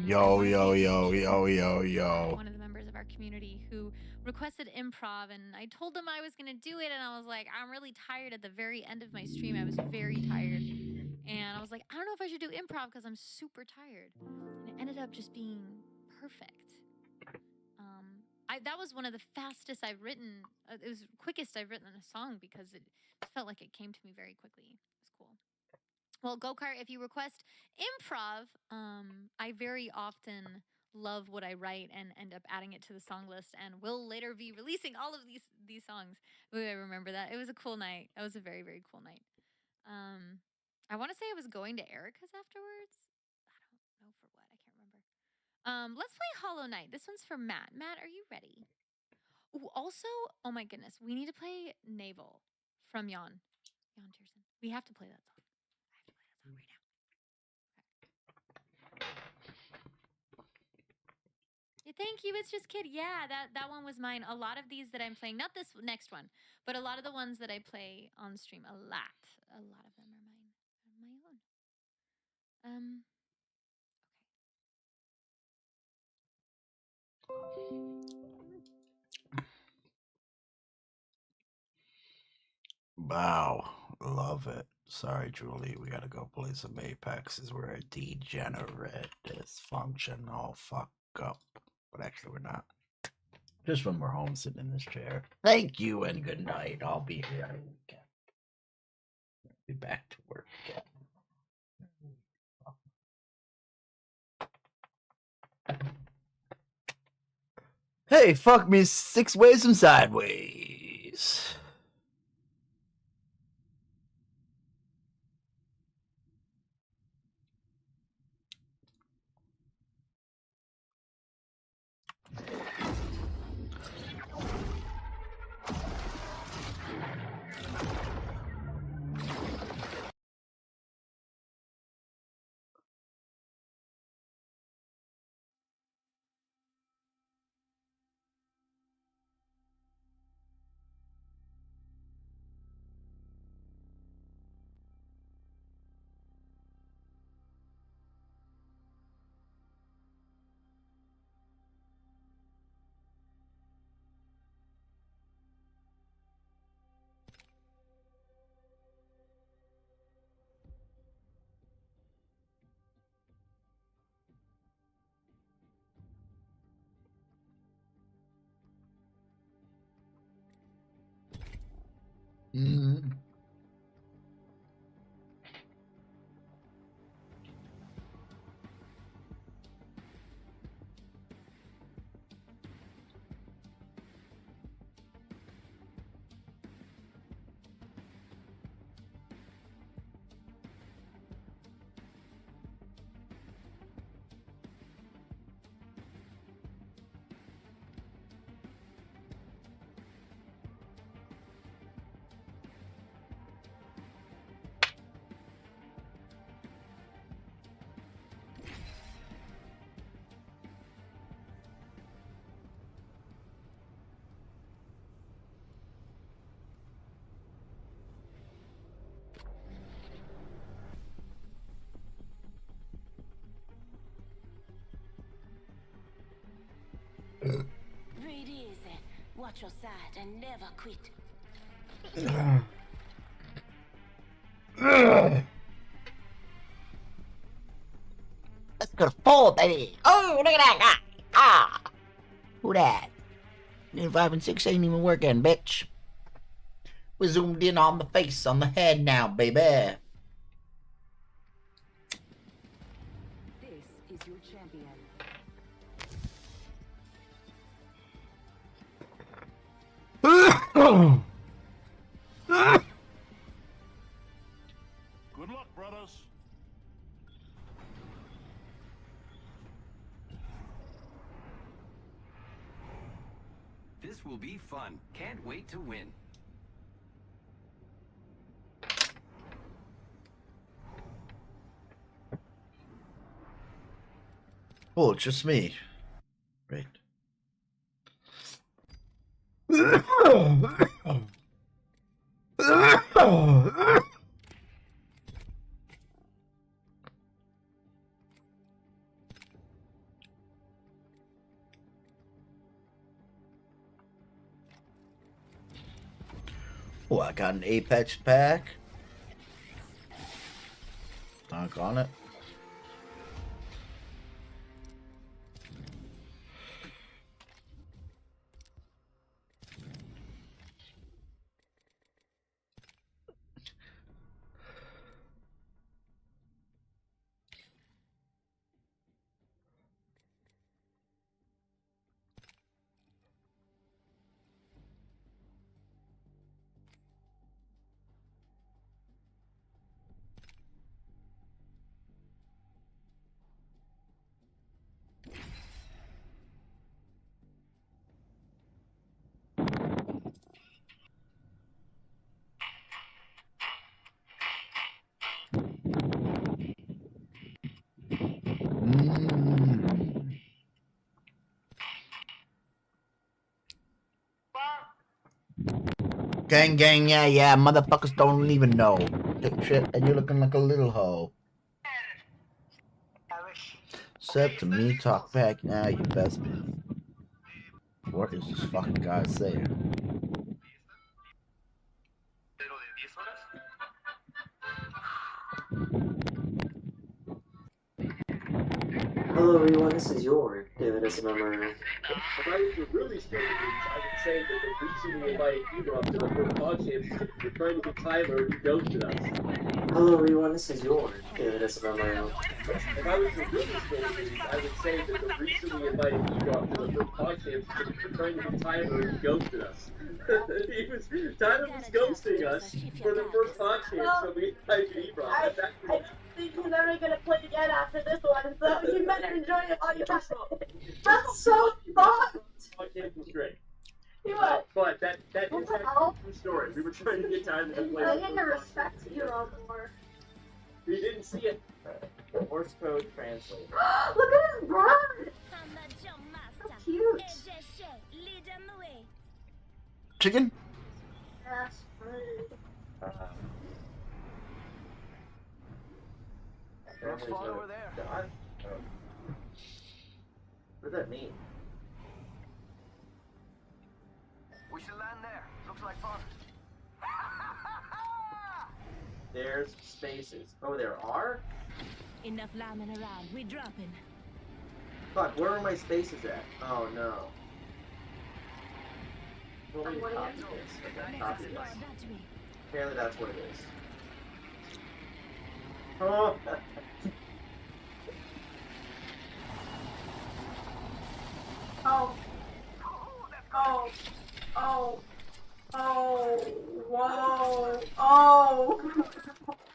Yo, one yo, day yo, Degen, yo, yo, yo. one of the members of our community, who requested improv, and I told him I was going to do it, and I was like, I'm really tired. At the very end of my stream, I was very tired, and I was like, I don't know if I should do improv because I'm super tired, and it ended up just being perfect. That was one of the fastest I've written. It was quickest I've written a song because it felt like it came to me very quickly. It was cool. Well, Go-Kart, if you request improv, I very often love what I write and end up adding it to the song list, and will later be releasing all of these songs. Ooh, I remember that. It was a cool night. It was a very, very cool night. I want to say I was going to Erica's afterwards. I don't know for what. I can't remember. Let's play Hollow Knight. This one's for Matt. Matt, are you ready? Ooh, also, oh my goodness, we need to play Naval from Jan Tiersen. We have to play that song. I have to play that song right now. Yeah, thank you. It's just Kid. Yeah, that one was mine. A lot of these that I'm playing, not this next one, but a lot of the ones that I play on stream, a lot of them are mine, my own. Wow, love it. Sorry, Julie, we gotta go play some Apex. We're a degenerate, dysfunctional fuck up. But actually, we're not. Just when we're home sitting in this chair. Thank you and good night. I'll be here on the weekend. Be back to work again. Hey, fuck me 6 ways and sideways. Breathe easy, watch your side, and never quit. Let's go to 4, baby. Oh, look at that guy. Ah. Who that? 5 and 6 ain't even working, bitch. We zoomed in on the face, on the head now, baby. This is your champion. Good luck, brothers. This will be fun. Can't wait to win. Oh, it's just me. Right. Oh, I got an Apex pack. Dunk on it. Gang, gang, yeah, yeah. Motherfuckers don't even know. Take shit, and you're looking like a little hoe. Except to me, talk back now, you best be. What is this fucking guy saying? Hello everyone, this is your David SMMR. If I was to really spill the beans, I would say that the reason we invited you up to the first pod championship is we're trying to get Tyler who ghosted us. Hello everyone, this is your David SMMR. If I was to really spill the beans, I would say that the reason we invited you up to the first pod championship is we're trying to get Tyler who ghosted us. Tyler was ghosting us for the first pod champ, so we invited Ebron. I think he's never gonna play again after this one, so you better enjoy it while you have it. That's so fun! Pod champ was great. You what? But that is What the actually hell? a true story. We were trying to get Tyler to play. I need to respect you all more. We didn't see it. Morse code translate. Look at his bird! So cute. Chicken? Yes, bird. Apparently there's no dot. Oh. What does that mean? We should land there. Looks like fun. There's spaces. Oh, there are? Enough lambing around. We dropping. Fuck, where are my spaces at? Oh no. Well, we What do you copy have? this. Okay, copy this. That way. Apparently that's what it is. Oh! Oh. Oh. Oh. Oh. Whoa. Oh.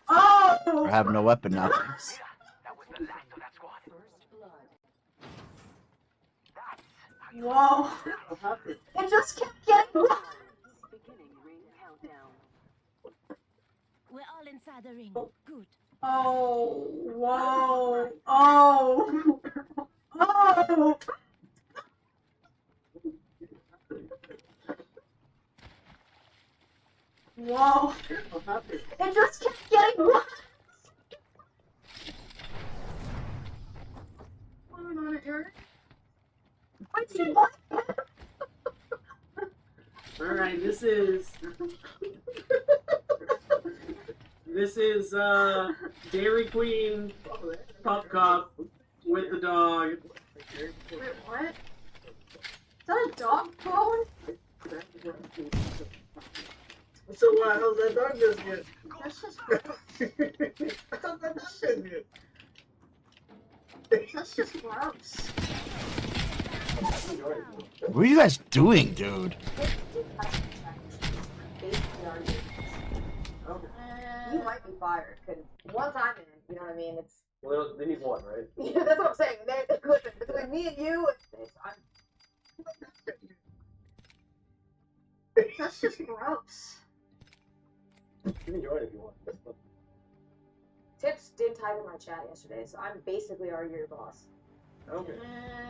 Oh. I have no weapon now. That was the last of that squad. Whoa. What happened? It just kept getting worse. We're all inside the ring. Good. Oh. Whoa. Oh. Oh. Whoa. What happened? It just kept getting worse. What's going on, Eric? What's your butt? Alright, this is Dairy Queen Pup Cup with the dog. Wait, what? Is that a dog bone? So what? How's that dog biscuit? That's just How's that dog biscuit? that's just gross. What are you guys doing, dude? You might be fired, because one time in, you know what I mean? It's Well, they need one, right? yeah, that's what I'm saying. Listen, between me and you, that's just gross. You can join if you want. Tips did type in my chat yesterday, so I'm basically already your boss. Okay.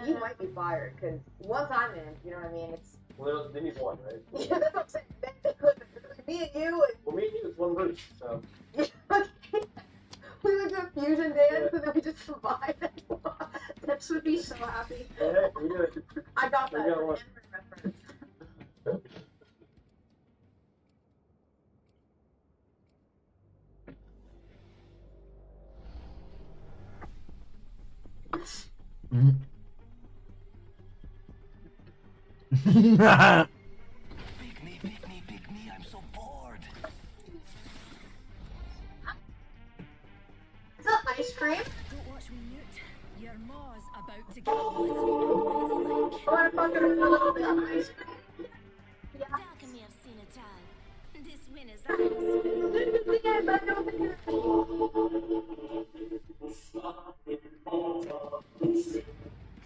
You might be fired, because one time in, you know what I mean? It's Well, they need one, right? yeah, that's what I'm saying. Listen, between me and you, Well, me and you, it's one root, so. we would do a fusion dance and then we just survive. Tips would be so happy. Hey, we did it. I got that We got one. anime reference. Pick me, I'm so bored. Is that ice cream? Don't watch me newt. Your maw's about to get a little unready like. Or fucking a little bit of ice cream? Yeah. Degen have seen a time. This win is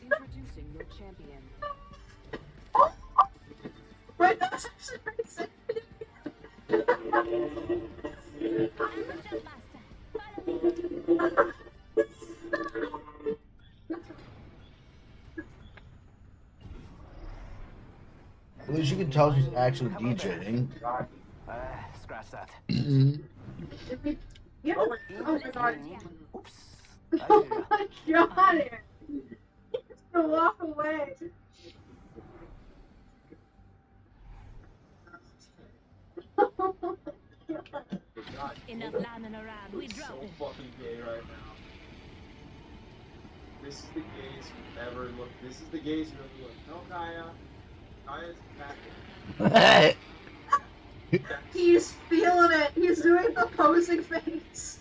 Introducing your champion. Wait, that's actually pretty sick. At least you can tell she's actually DJing. Scratch that. Yeah. Oh my god. Oops. Oh my god. He's gonna walk away. enough landing around. We So drop it. fucking gay right now. This is the gays who ever look. This is the gays who ever look. No, Kaya. Kaya's happy. He's feeling it. He's doing the posing face.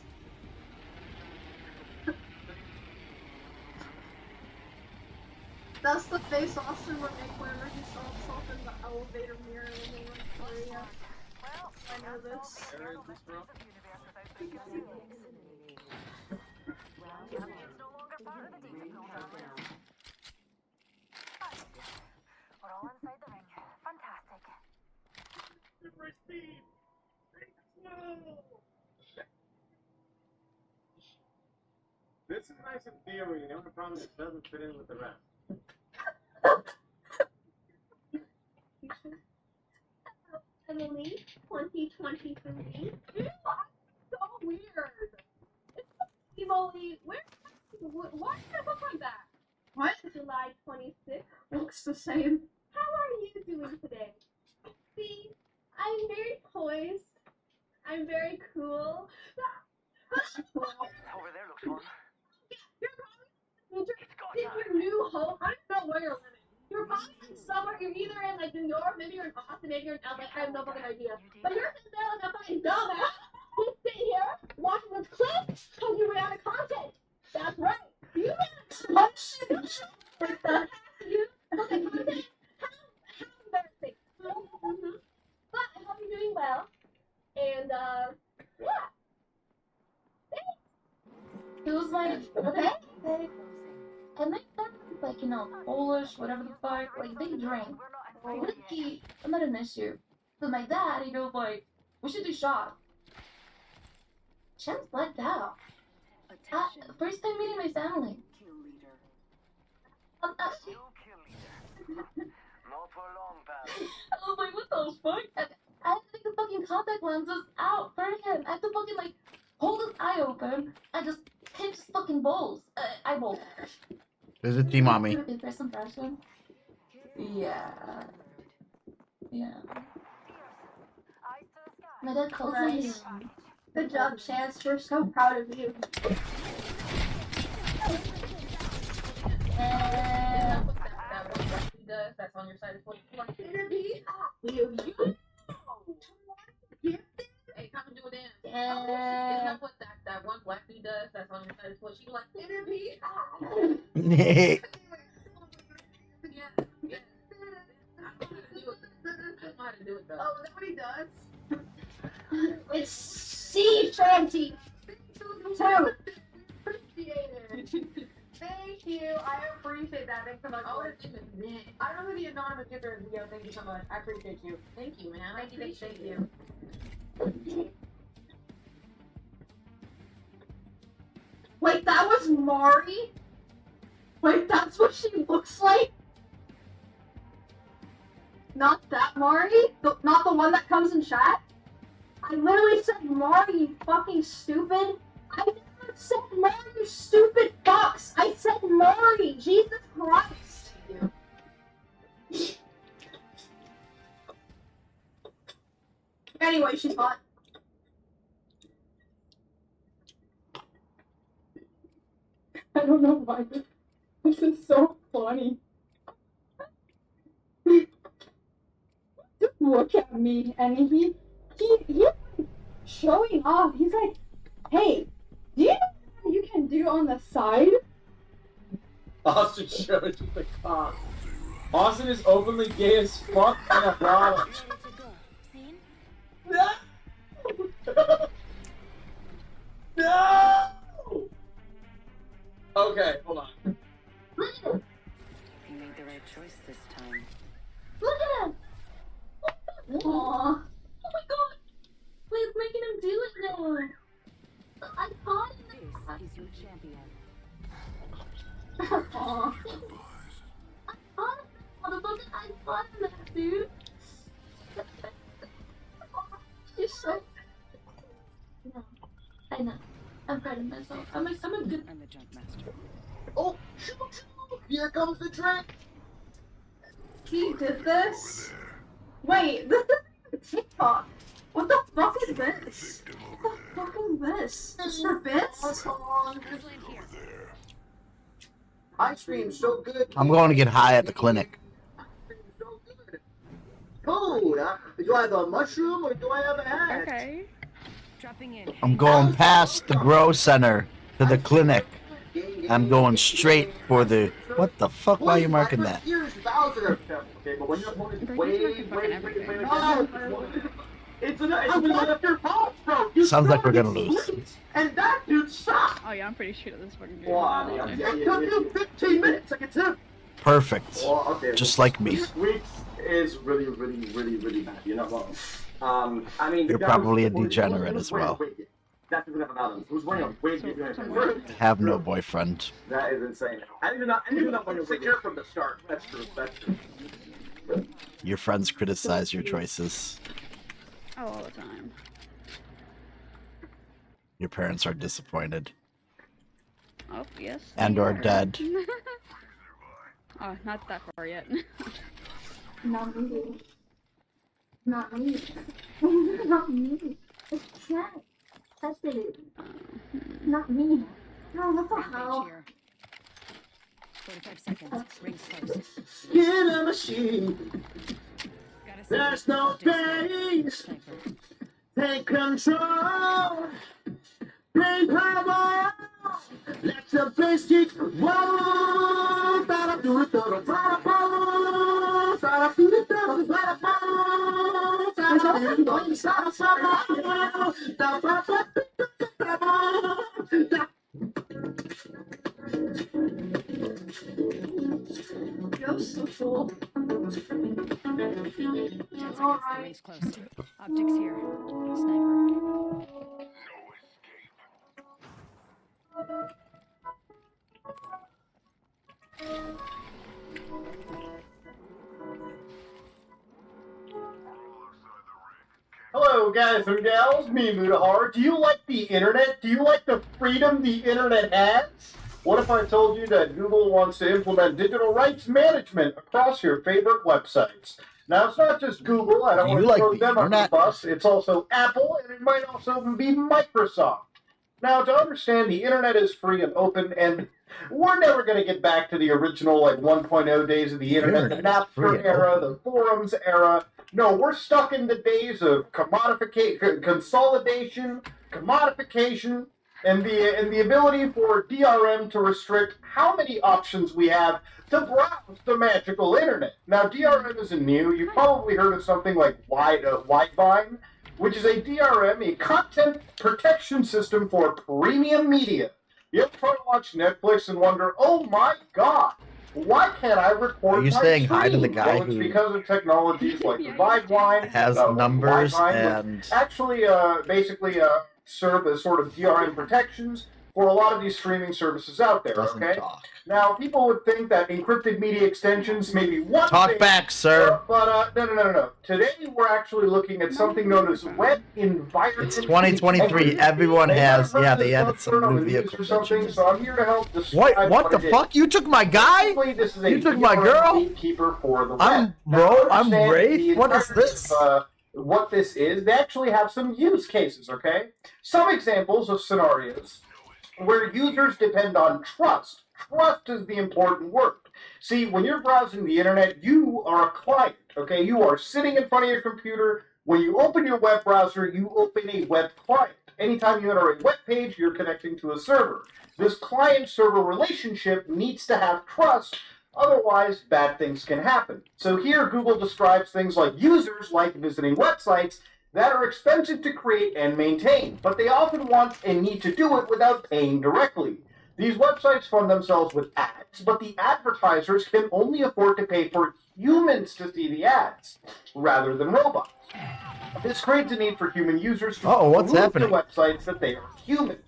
That's the face Austin would make whenever he saw himself in the elevator mirror when they went to Korea. I know this. Where is this from? We're all inside the ring. Fantastic. This is nice in theory. The only problem is it doesn't fit in with the rest. Emily, 2023. Ew, so weird. Emily, why does it look like that? What? July 26th. Looks the same. How are you doing today? See, I'm very poised. I'm very cool. Over there looks fun. You're probably in your new home. I don't know where you're living. You're probably somewhere. You're either in like New York, maybe you're in Boston, maybe you're in LA. I have no fucking idea. But you're sitting there like a fucking dumbass. You sit here watching this clip because you ran out of content. That's right. You ran out of content. You look at content. How embarrassing. But I hope you're doing well. And yeah. Thanks. It was like, okay. And they started like, Polish, whatever the fuck, like they drink. Whiskey, not an issue. But my dad, he goes like, we should do shots. Chance blacked out. First time meeting my family. You kill leader. Not for long, pal. I was like, what the fuck? I had to take the fucking contact lenses out for him. I had to fucking like hold his eye open and just pinch his fucking balls. Eyeball. There's a tea, mommy. Good first impression. Yeah. Yeah. My dad calls me. Good job, Chance. We're so proud of you. And that one he does, that's on your side of the Hey, come and do a dance. Isn't that what that one black dude does? That's on your side of the She's like, interview. Yeah. I know how to do it though. Oh, is that what he does? It's sea shanty. Two. Appreciate it. Thank you. I appreciate that. Thanks so much. I don't know who the anonymous giver is. Yo, thank you so much. I appreciate you. Thank you, man. Thank you. Wait, that was Mari? Wait, that's what she looks like? Not that Mari? Not the one that comes in chat? I literally said Mari, you fucking stupid. I never said Mari, you stupid fucks. I said Mari. Jesus Christ. Anyway, she's hot. I don't know why. This is so funny. Just look at me, and he's showing off. He's like, "Hey, do you know what you can do on the side?" Austin shows with the cock. Austin is openly gay as fuck and a brother. No! No! Okay, hold on. He made the right choice this time. Look at him! Aww. Oh my god! Wait, it's making him do it now! I caught him! This is your champion. Aww. I caught him! Motherfucker, I caught him, that dude! You're so... No, I know. I'm proud of myself. I'm a good... I'm the jump master. Oh, shoot, shoot! Here comes the trick! He did this? Wait, this is TikTok. What the fuck is this? What the fuck is this? Is for bits? Ice cream's so good. I'm going to get high at the clinic. Ice cream's so good. Cool. Do I have a mushroom or do I have a hat? Okay. Dropping in. I'm going past the grow center to the clinic. I'm going straight for the... What the fuck? Why are you marking that? Here's Bowser. Okay, but when your opponent is way it's your fault, bro. You Sounds like we're gonna suck. lose. And that dude sucked. Oh yeah, I'm pretty sure this fucking game. Wow, it took you 15 minutes. I can tell. Perfect. Well, okay. Just like me. This week is really bad. You're not wrong. I mean, You're probably a degenerate as well. That's enough about him. Who's wearing a wig? Have no boyfriend. That is insane. I did not want to secure from the start. That's true. Your friends criticize your choices. Oh, all the time. Your parents are disappointed. Oh, yes. And they or are. dead. Oh, not that far yet. Not me. Not me. Not me. It's Jack. That's it. Not me. No, what the hell? Here. 45 seconds. Rings close. In a machine, Gotta see there's this. no Optics space. here. Sniper. Take control. Take power. Let the bass kick. Whoa. Gotta do it. Gotta do it. You're so cool. 10 seconds. The Alright. rings close. Optics here. Sniper. Hello, guys and gals, me Mudahar. Do you like the internet? Do you like the freedom the internet has? What if I told you that Google wants to implement digital rights management across your favorite websites? Now, it's not just Google. I don't Do want you to like throw the them under the internet? bus. It's also Apple, and it might also even be Microsoft. Now, to understand, the internet is free and open, and we're never going to get back to the original, 1.0 days of the internet, the Internet is free Napster and era, open. the forums era. No, we're stuck in the days of consolidation, commodification, and the ability for DRM to restrict how many options we have to browse the magical internet. Now, DRM isn't new. You've probably heard of something like Widevine, which is a DRM, a content protection system for premium media. You ever try to watch Netflix and wonder, oh my god, why can't I record Are you my saying hi to the stream? guy Well, it's who because of technologies like the Yeah, Widevine, has numbers Widevine, and... which actually basically serve as sort of DRM protections for a lot of these streaming services out there, Doesn't okay? talk. Now, people would think that encrypted media extensions may be one Talk thing, back, sir. but no. Today we're actually looking at something known as web environment. It's 2023. Everyone has... Yeah, they added some new vehicles vehicle or something. features. So I'm here to help describe What the it is. fuck? You took my guy? Basically, this is a You took my DRM girl? gatekeeper for the web. I'm Now, I'm understand Wraith? the What is entirety this? of, what this is, they actually have some use cases, okay? Some examples of scenarios where users depend on trust Trust is the important word. See, when you're browsing the internet, you are a client, okay? You are sitting in front of your computer. When you open your web browser, you open a web client. Anytime you enter a web page, you're connecting to a server. This client-server relationship needs to have trust, otherwise bad things can happen. So here Google describes things like users like visiting websites that are expensive to create and maintain, but they often want and need to do it without paying directly. These websites fund themselves with ads, but the advertisers can only afford to pay for humans to see the ads, rather than robots. This creates a need for human users to what's prove happening? to websites that they are human.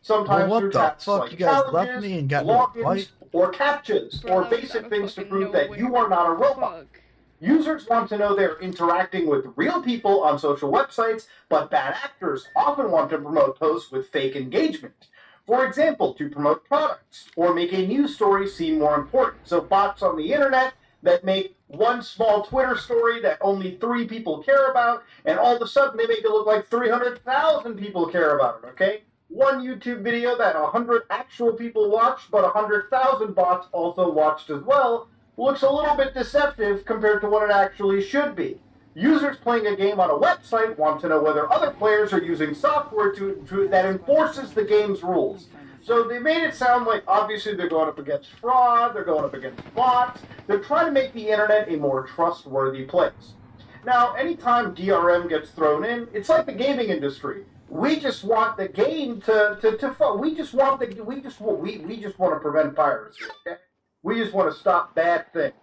Sometimes Well, through what the tasks fuck? like You guys left challenges, me and got into a logins, fight? or captchas, Bro, or that was basic out of things to fucking prove that you nowhere. are not a robot. Fuck. Users want to know they're interacting with real people on social websites, but bad actors often want to promote posts with fake engagement. For example, to promote products, or make a news story seem more important. So bots on the internet that make one small Twitter story that only 3 people care about, and all of a sudden they make it look like 300,000 people care about it, okay? One YouTube video that 100 actual people watched, but 100,000 bots also watched as well, looks a little bit deceptive compared to what it actually should be. Users playing a game on a website want to know whether other players are using software that enforces the game's rules. So they made it sound like obviously they're going up against fraud, they're going up against bots, they're trying to make the internet a more trustworthy place. Now, anytime DRM gets thrown in, it's like the gaming industry. We just want the game we just want to prevent piracy, okay? We just want to stop bad things.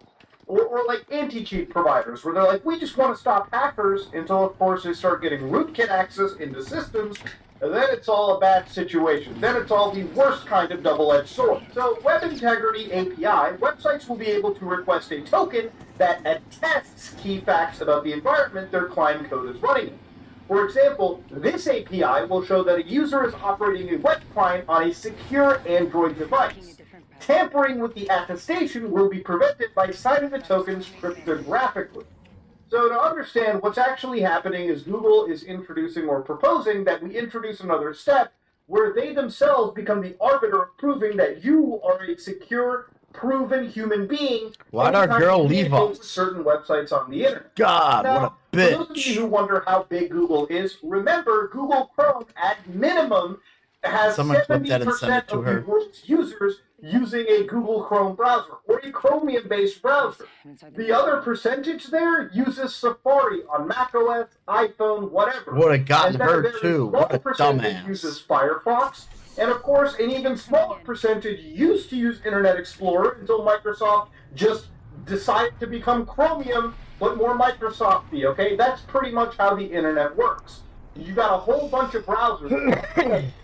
Or like anti-cheat providers, where they're like, we just want to stop hackers until, of course, they start getting rootkit access into systems, and then it's all a bad situation. Then it's all the worst kind of double-edged sword. So, Web Integrity API, websites will be able to request a token that attests key facts about the environment their client code is running in. For example, this API will show that a user is operating a web client on a secure Android device. Tampering with the attestation will be prevented by signing the tokens cryptographically. So to understand what's actually happening is Google is introducing or proposing that we introduce another step where they themselves become the arbiter of proving that you are a secure, proven human being. Why'd our girl leave us? With certain websites on the internet. God, now, what a for those of you bitch. who wonder how big Google is, remember Google Chrome at minimum has Someone clip that and 70% send it to of her. the world's users using a Google Chrome browser or a Chromium-based browser. The other percentage there uses Safari on macOS, iPhone, whatever. Would have gotten And then her there's too. small What a percentage dumbass. uses Firefox, and of course, an even smaller percentage used to use Internet Explorer until Microsoft just decided to become Chromium, but more Microsoft-y, okay? That's pretty much how the internet works. You got a whole bunch of browsers.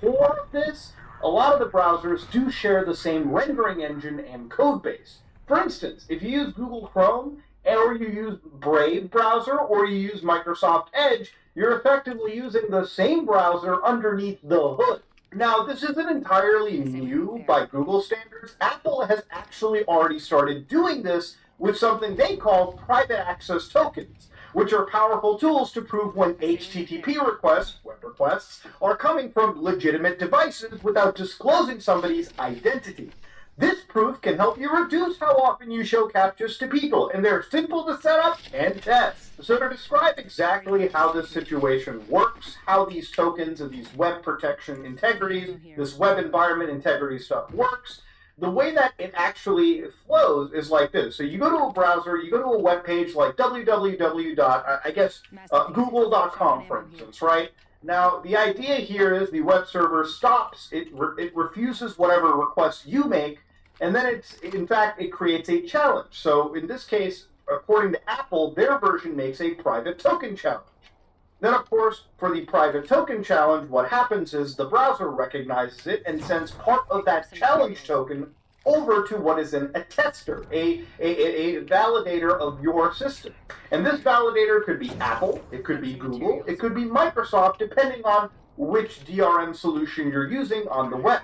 For this, a lot of the browsers do share the same rendering engine and code base. For instance, if you use Google Chrome, or you use Brave browser, or you use Microsoft Edge, you're effectively using the same browser underneath the hood. Now, this isn't entirely new by Google standards. Apple has actually already started doing this with something they call private access tokens, which are powerful tools to prove when HTTP requests, web requests, are coming from legitimate devices without disclosing somebody's identity. This proof can help you reduce how often you show captchas to people, and they're simple to set up and test. So to describe exactly how this situation works, how these tokens and these web protection integrities, this web environment integrity stuff works, the way that it actually flows is like this. So you go to a browser, you go to a web page like www.google.com, for instance, right? Now, the idea here is the web server stops, it refuses whatever requests you make, and then it creates a challenge. So in this case, according to Apple, their version makes a private token challenge. Then, of course, for the private token challenge, what happens is the browser recognizes it and sends part of that challenge token over to what is an attester, a validator of your system. And this validator could be Apple, it could be Google, it could be Microsoft, depending on which DRM solution you're using on the web.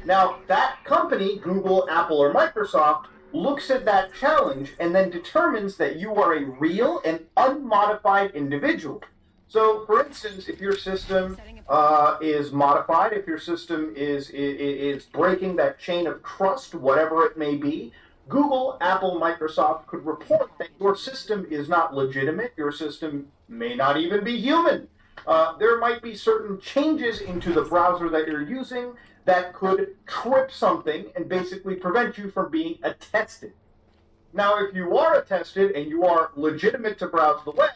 Now, that company, Google, Apple, or Microsoft, looks at that challenge and then determines that you are a real and unmodified individual. So, for instance, if your system is modified, if your system is breaking that chain of trust, whatever it may be, Google, Apple, Microsoft could report that your system is not legitimate, your system may not even be human. There might be certain changes into the browser that you're using that could trip something and basically prevent you from being attested. Now, if you are attested and you are legitimate to browse the web,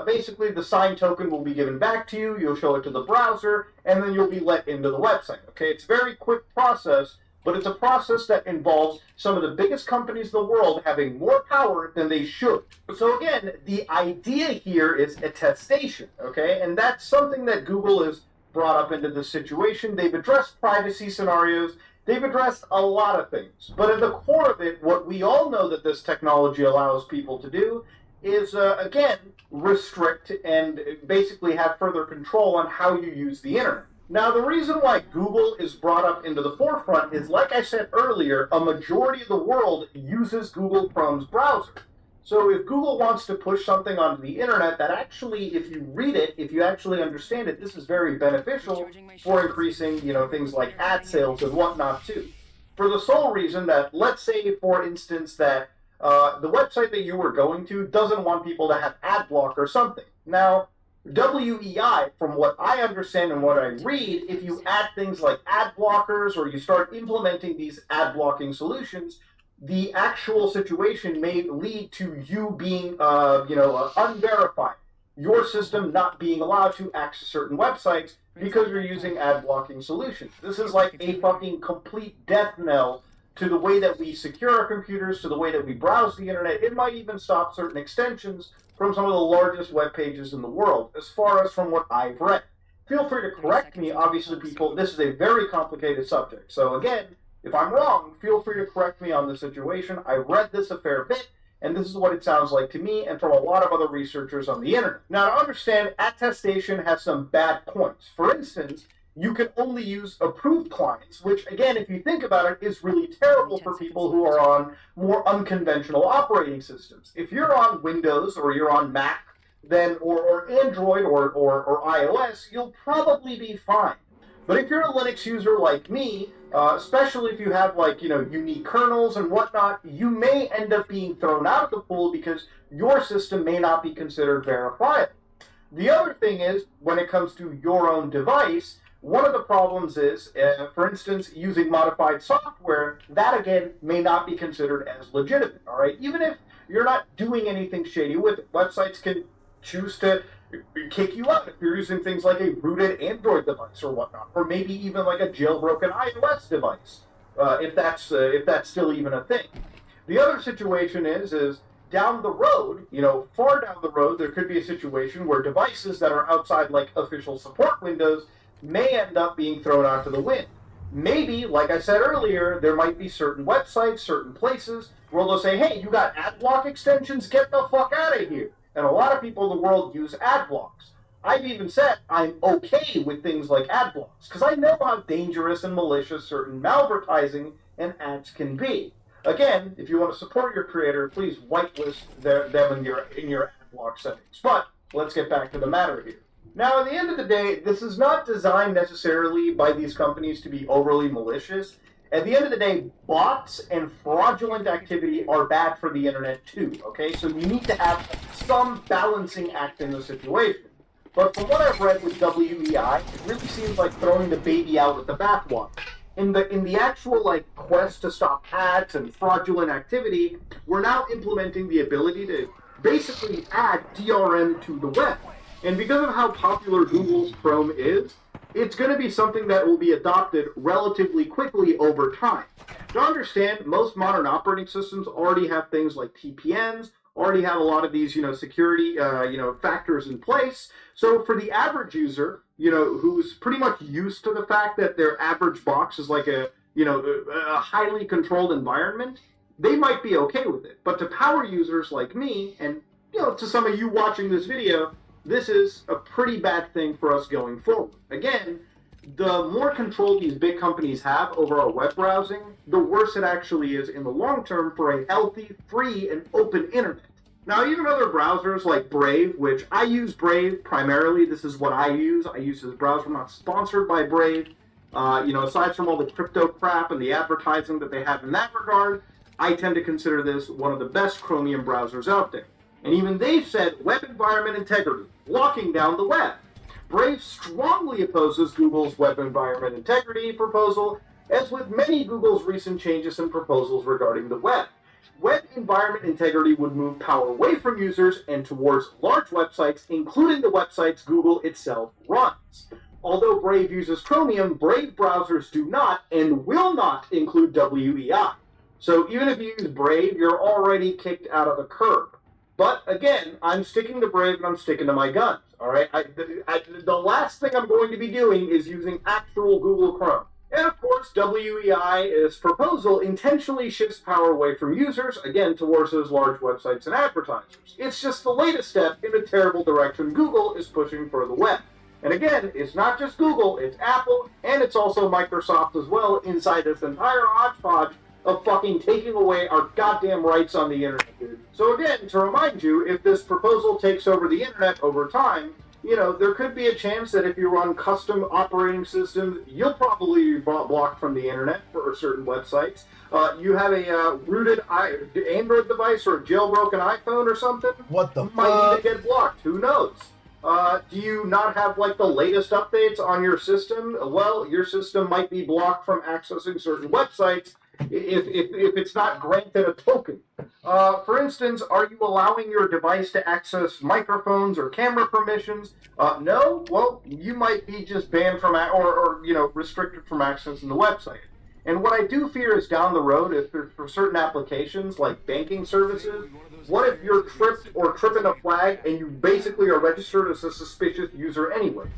basically the signed token will be given back to you, you'll show it to the browser, and then you'll be let into the website. Okay, it's a very quick process, but it's a process that involves some of the biggest companies in the world having more power than they should. So again, the idea here is attestation, okay? And that's something that Google has brought up into this situation. They've addressed privacy scenarios, they've addressed a lot of things. But at the core of it, what we all know that this technology allows people to do is, again, restrict and basically have further control on how you use the internet. Now, the reason why Google is brought up into the forefront is, like I said earlier, a majority of the world uses Google Chrome's browser. So if Google wants to push something onto the internet that actually, if you read it, if you actually understand it, this is very beneficial for increasing, things like ad sales and whatnot too. For the sole reason that, let's say, for instance, that the website that you were going to doesn't want people to have ad block or something. Now, WEI, from what I understand and what I read, if you add things like ad blockers or you start implementing these ad blocking solutions, the actual situation may lead to you being, unverified. Your system not being allowed to access certain websites because you're using ad blocking solutions. This is like a fucking complete death knell to the way that we secure our computers, to the way that we browse the internet. It might even stop certain extensions from some of the largest web pages in the world, as far as from what I've read. Feel free to correct me. Obviously, people, this is a very complicated subject. So again, if I'm wrong, feel free to correct me on the situation. I read this a fair bit, and this is what it sounds like to me and from a lot of other researchers on the internet. Now, to understand, attestation has some bad points. For instance, you can only use approved clients, which, again, if you think about it, is really terrible for people who are on more unconventional operating systems. If you're on Windows or you're on Mac, then or Android or iOS, you'll probably be fine. But if you're a Linux user like me, especially if you have unique kernels and whatnot, you may end up being thrown out of the pool because your system may not be considered verifiable. The other thing is, when it comes to your own device, one of the problems is, for instance, using modified software, that again may not be considered as legitimate, all right? Even if you're not doing anything shady with it, websites can choose to kick you out if you're using things like a rooted Android device or whatnot, or maybe even like a jailbroken iOS device, if that's still even a thing. The other situation is down the road, far down the road, there could be a situation where devices that are outside like official support windows may end up being thrown out to the wind. Maybe, like I said earlier, there might be certain websites, certain places where they'll say, hey, you got ad block extensions? Get the fuck out of here. And a lot of people in the world use ad blocks. I've even said I'm okay with things like ad blocks because I know how dangerous and malicious certain malvertising and ads can be. Again, if you want to support your creator, please whitelist them in your ad block settings. But let's get back to the matter here. Now, at the end of the day, this is not designed necessarily by these companies to be overly malicious. At the end of the day, bots and fraudulent activity are bad for the internet too, okay? So you need to have some balancing act in the situation. But from what I've read with WEI, it really seems like throwing the baby out with the bathwater. In the actual quest to stop ads and fraudulent activity, we're now implementing the ability to basically add DRM to the web. And because of how popular Google's Chrome is, it's going to be something that will be adopted relatively quickly over time. To understand, most modern operating systems already have things like TPMs, already have a lot of these, security, factors in place. So for the average user, who's pretty much used to the fact that their average box is like a highly controlled environment, they might be okay with it. But to power users like me, and, to some of you watching this video, this is a pretty bad thing for us going forward. Again, the more control these big companies have over our web browsing, the worse it actually is in the long term for a healthy, free, and open internet. Now, even other browsers like Brave, which I use Brave primarily. This is what I use. I use this browser. I'm not sponsored by Brave. Aside from all the crypto crap and the advertising that they have in that regard, I tend to consider this one of the best Chromium browsers out there. And even they've said web environment integrity, locking down the web. Brave strongly opposes Google's web environment integrity proposal, as with many Google's recent changes and proposals regarding the web. Web environment integrity would move power away from users and towards large websites, including the websites Google itself runs. Although Brave uses Chromium, Brave browsers do not and will not include WEI. So even if you use Brave, you're already kicked out of the curb. But again, I'm sticking to Brave and I'm sticking to my guns. All right, the last thing I'm going to be doing is using actual Google Chrome. And of course, WEI's proposal intentionally shifts power away from users, again, towards those large websites and advertisers. It's just the latest step in the terrible direction Google is pushing for the web. And again, it's not just Google, it's Apple, and it's also Microsoft as well inside this entire hodgepodge of fucking taking away our goddamn rights on the internet, dude. So again, to remind you, if this proposal takes over the internet over time, there could be a chance that if you run custom operating systems, you'll probably be blocked from the internet for certain websites. You have a rooted Android device or a jailbroken iPhone or something? What the might fuck? even get blocked. Who knows? Do you not have, the latest updates on your system? Well, your system might be blocked from accessing certain websites if it's not granted a token. For instance, are you allowing your device to access microphones or camera permissions? No? Well, you might be just banned from, or restricted from accessing the website. And what I do fear is down the road, if for certain applications like banking services, what if you're tripped or tripping a flag and you basically are registered as a suspicious user anyways?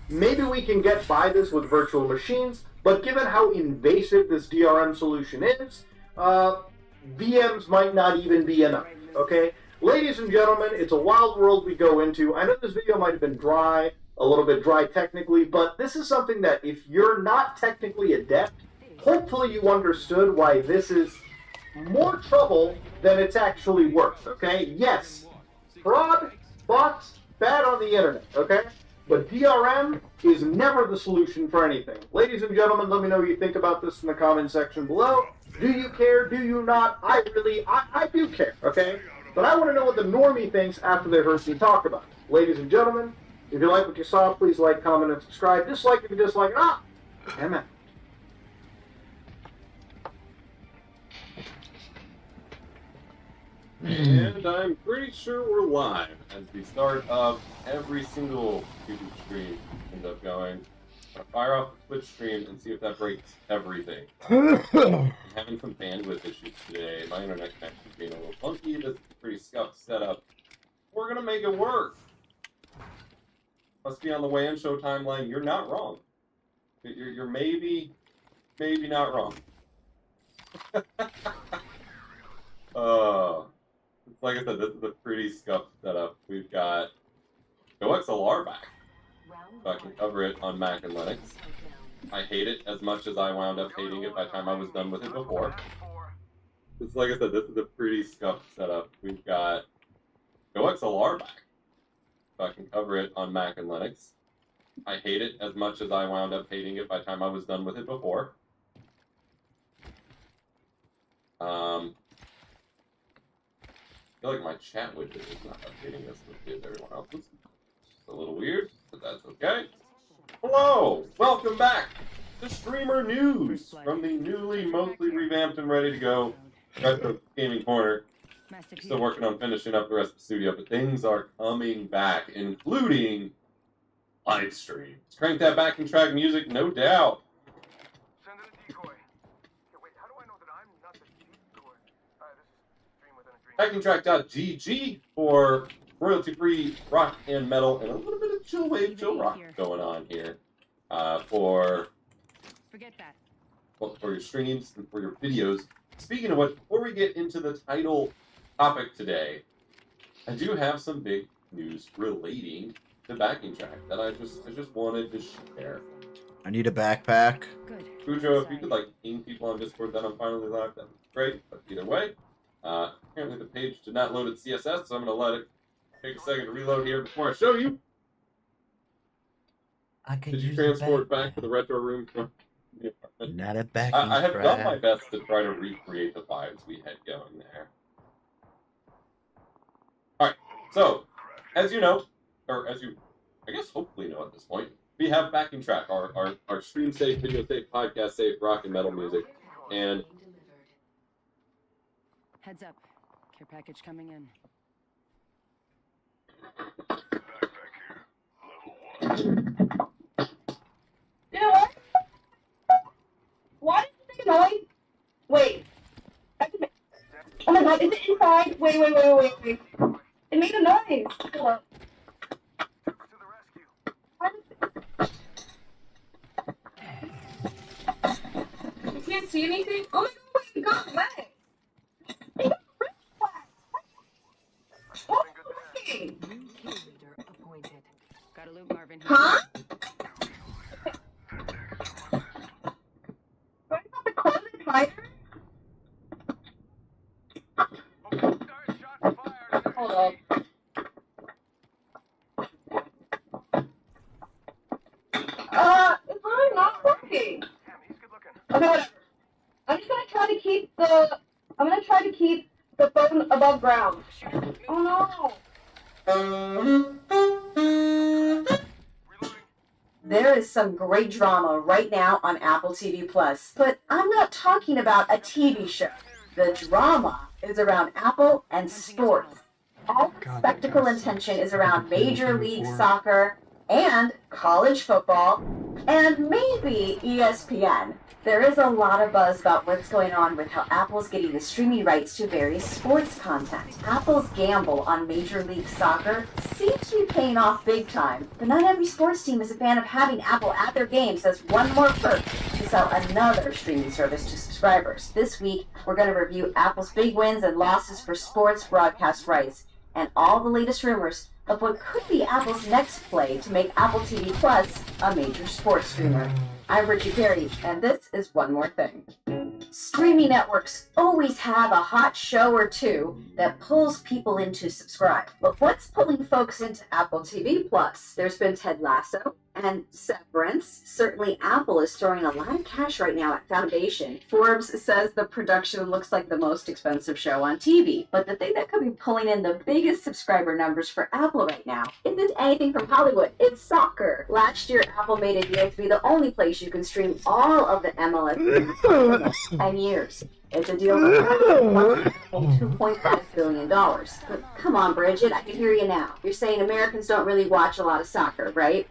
Maybe we can get by this with virtual machines, but given how invasive this DRM solution is, VMs might not even be enough, okay? Ladies and gentlemen, it's a wild world we go into. I know this video might have been dry, a little bit dry technically, but this is something that if you're not technically adept, hopefully you understood why this is more trouble than it's actually worth, okay? Yes, fraud, bots, bad on the internet, okay? But DRM is never the solution for anything. Ladies and gentlemen, let me know what you think about this in the comment section below. Do you care? Do you not? I do care, okay? But I want to know what the normie thinks after they heard me talk about it. Ladies and gentlemen, if you like what you saw, please like, comment, and subscribe. Dislike if you dislike it. Damn it. And I'm pretty sure we're live as the start of every single YouTube stream ends up going. I'll fire off the Twitch stream and see if that breaks everything. I'm having some bandwidth issues today. My internet connection is being a little funky. This is a pretty scuffed setup. We're gonna make it work. Must be on the way in show timeline. You're not wrong. You're maybe not wrong. Like I said, this is a pretty scuffed setup. We've got OXLR back. So I can cover it on Mac and Linux. I hate it as much as I wound up hating it by the time I was done with it before. It's like I said, this is a pretty scuffed setup. We've got OXLR back. So I can cover it on Mac and Linux. I hate it as much as I wound up hating it by the time I was done with it before. I feel like my chat widget is not updating as quickly as everyone else's. It's a little weird, but that's okay. Hello! Welcome back to Streamer News from the newly, mostly revamped and ready to go Retro Gaming Corner. Still working on finishing up the rest of the studio, but things are coming back, including live streams. Crank that backing track music, no doubt. Send in a decoy. Hey, wait, how do I know that I'm not the decoy? This is Dream Within a Dream. Backingtrack.gg for royalty-free rock and metal and a little bit of chill wave, chill rock going on here for your streams and for your videos. Speaking of which, before we get into the title topic today, I do have some big news relating to backing track that I just wanted to share. I need a backpack. Cujo, if you could ping people on Discord that I'm finally live, that'd be great. But either way, Apparently the page did not load its CSS, so I'm going to let it take a second to reload here before I show you. Did you transport back to the retro room from the apartment? Not a back. I have done my best to try to recreate the vibes we had going there. Alright, so, as you know, or as you, I guess, hopefully know at this point, we have backing track, our stream safe, video safe, podcast safe, rock and metal music, and... Heads up. Care package coming in. You know what? Why did it make a noise? Wait. Oh my god, is it inside? Wait. It made a noise. Hold up. You can't see anything? Oh my god, wait, it got away. It got really flat. What's working? New kill leader appointed. Gotta loot Marvin here. Huh? Do I have to close the fire? Hold up. It's really not working. Okay, whatever. I'm gonna try to keep the phone above ground. Oh no. There is some great drama right now on Apple TV Plus, but I'm not talking about a TV show. The drama is around Apple and sports. All the spectacle and tension is around Major League Soccer and college football and maybe ESPN. There is a lot of buzz about what's going on with how Apple's getting the streaming rights to various sports content. Apple's gamble on Major League Soccer seems to be paying off big time, but not every sports team is a fan of having Apple at their games as one more perk to sell another streaming service to subscribers. This week, we're going to review Apple's big wins and losses for sports broadcast rights and all the latest rumors of what could be Apple's next play to make Apple TV Plus a major sports streamer. I'm Richie Perry, and this is One More Thing. Streaming networks always have a hot show or two that pulls people in to subscribe. But what's pulling folks into Apple TV Plus? There's been Ted Lasso and Severance. Certainly Apple is throwing a lot of cash right now at Foundation. Forbes says the production looks like the most expensive show on TV. But the thing that could be pulling in the biggest subscriber numbers for Apple right now isn't anything from Hollywood. It's soccer. Last year, Apple made a deal to be the only place you can stream all of the MLS games for the next 10 years. It's a deal for $2.5 billion. But come on, Bridget, I can hear you now. You're saying Americans don't really watch a lot of soccer, right?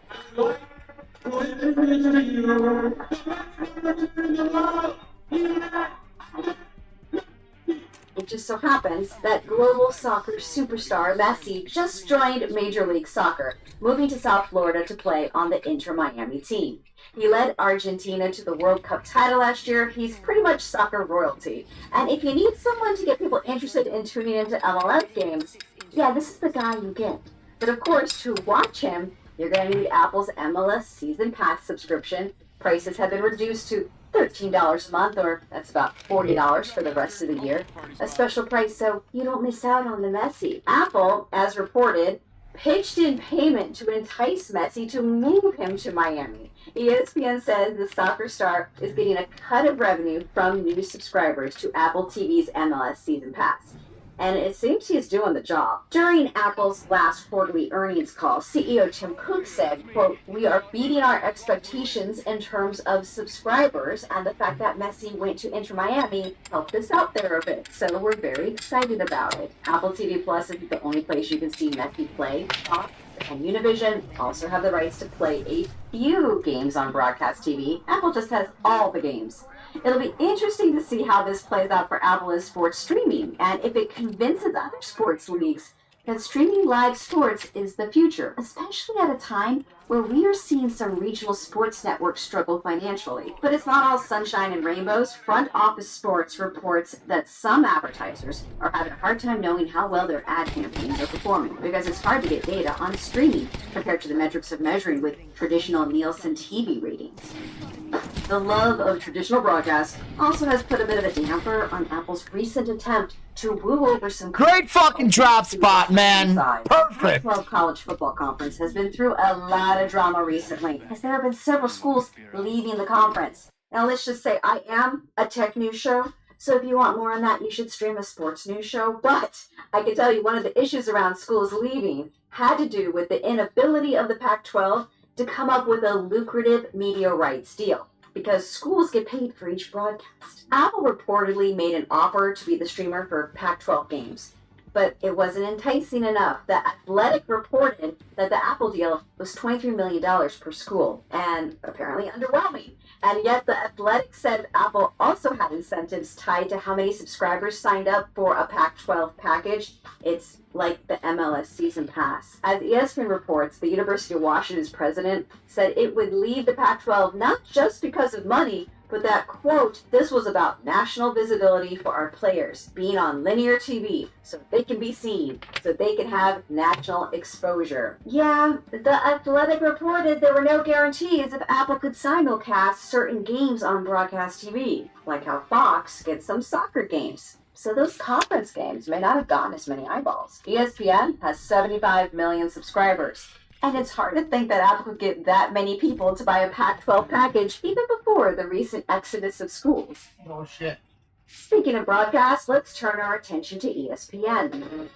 It just so happens that global soccer superstar Messi just joined Major League Soccer, moving to South Florida to play on the Inter Miami team. He led Argentina to the World Cup title last year. He's pretty much soccer royalty. And if you need someone to get people interested in tuning into MLS games, yeah, this is the guy you get. But of course, to watch him, you're going to need Apple's MLS Season Pass subscription. Prices have been reduced to $13 a month, or that's about $40 for the rest of the year. A special price so you don't miss out on the Messi. Apple, as reported, pitched in payment to entice Messi to move him to Miami. ESPN says the soccer star is getting a cut of revenue from new subscribers to Apple TV's MLS Season Pass. And it seems he's doing the job. During Apple's last quarterly earnings call, CEO Tim Cook said, quote, "We are beating our expectations in terms of subscribers, and the fact that Messi went to Inter Miami helped us out there a bit, so we're very excited about it." Apple TV Plus isn't the only place you can see Messi play. Fox and Univision also have the rights to play a few games on broadcast TV. Apple just has all the games. It'll be interesting to see how this plays out for Apple in sports streaming, and if it convinces other sports leagues that streaming live sports is the future, especially at a time where we are seeing some regional sports networks struggle financially. But it's not all sunshine and rainbows. Front Office Sports reports that some advertisers are having a hard time knowing how well their ad campaigns are performing, because it's hard to get data on streaming compared to the metrics of measuring with traditional Nielsen TV ratings. The love of traditional broadcast also has put a bit of a damper on Apple's recent attempt to woo over some Great fucking drop spot, man. Perfect. The College Football Conference has been through a lot of drama recently, as there have been several schools leaving the conference. Now, let's just say I am a tech news show, so if you want more on that, you should stream a sports news show. But I can tell you one of the issues around schools leaving had to do with the inability of the Pac-12 to come up with a lucrative media rights deal, because schools get paid for each broadcast. Apple reportedly made an offer to be the streamer for Pac-12 games, but it wasn't enticing enough. The Athletic reported that the Apple deal was $23 million per school, and apparently underwhelming. And yet the Athletic said Apple also had incentives tied to how many subscribers signed up for a Pac-12 package. It's like the MLS season pass. As ESPN reports, the University of Washington's president said it would leave the Pac-12 not just because of money, but that, quote, this was about national visibility for our players, being on linear TV, so they can be seen, so they can have national exposure. Yeah, the Athletic reported there were no guarantees if Apple could simulcast certain games on broadcast TV, like how Fox gets some soccer games. So those conference games may not have gotten as many eyeballs. ESPN has 75 million subscribers. And it's hard to think that Apple could get that many people to buy a Pac-12 package even before the recent exodus of schools. Oh, shit. Speaking of broadcast, let's turn our attention to ESPN.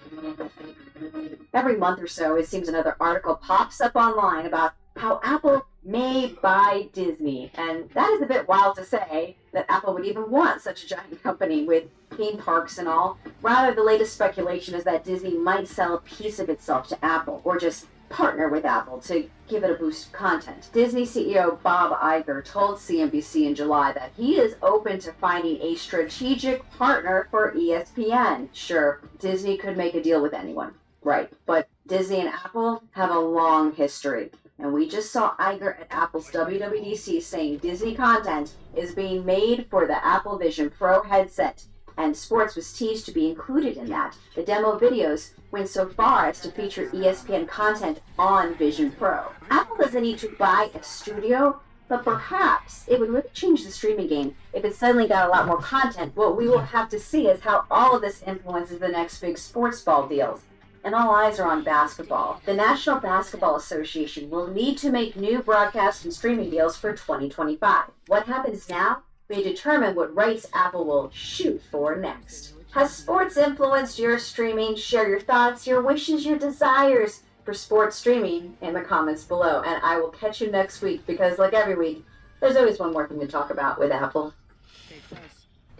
Every month or so, it seems another article pops up online about how Apple may buy Disney. And that is a bit wild to say that Apple would even want such a giant company with theme parks and all. Rather, the latest speculation is that Disney might sell a piece of itself to Apple, or just partner with Apple to give it a boost of content. Disney CEO Bob Iger told CNBC in July that he is open to finding a strategic partner for ESPN. Sure, Disney could make a deal with anyone, right? But Disney and Apple have a long history. And we just saw Iger at Apple's WWDC saying Disney content is being made for the Apple Vision Pro headset, and sports was teased to be included in that. The demo videos went so far as to feature ESPN content on Vision Pro. Apple doesn't need to buy a studio, but perhaps it would really change the streaming game if it suddenly got a lot more content. What we will have to see is how all of this influences the next big sports ball deals. And all eyes are on basketball. The National Basketball Association will need to make new broadcast and streaming deals for 2025. What happens now may determine what rights Apple will shoot for next. Has sports influenced your streaming? Share your thoughts, your wishes, your desires for sports streaming in the comments below. And I will catch you next week, because like every week, there's always one more thing to talk about with Apple.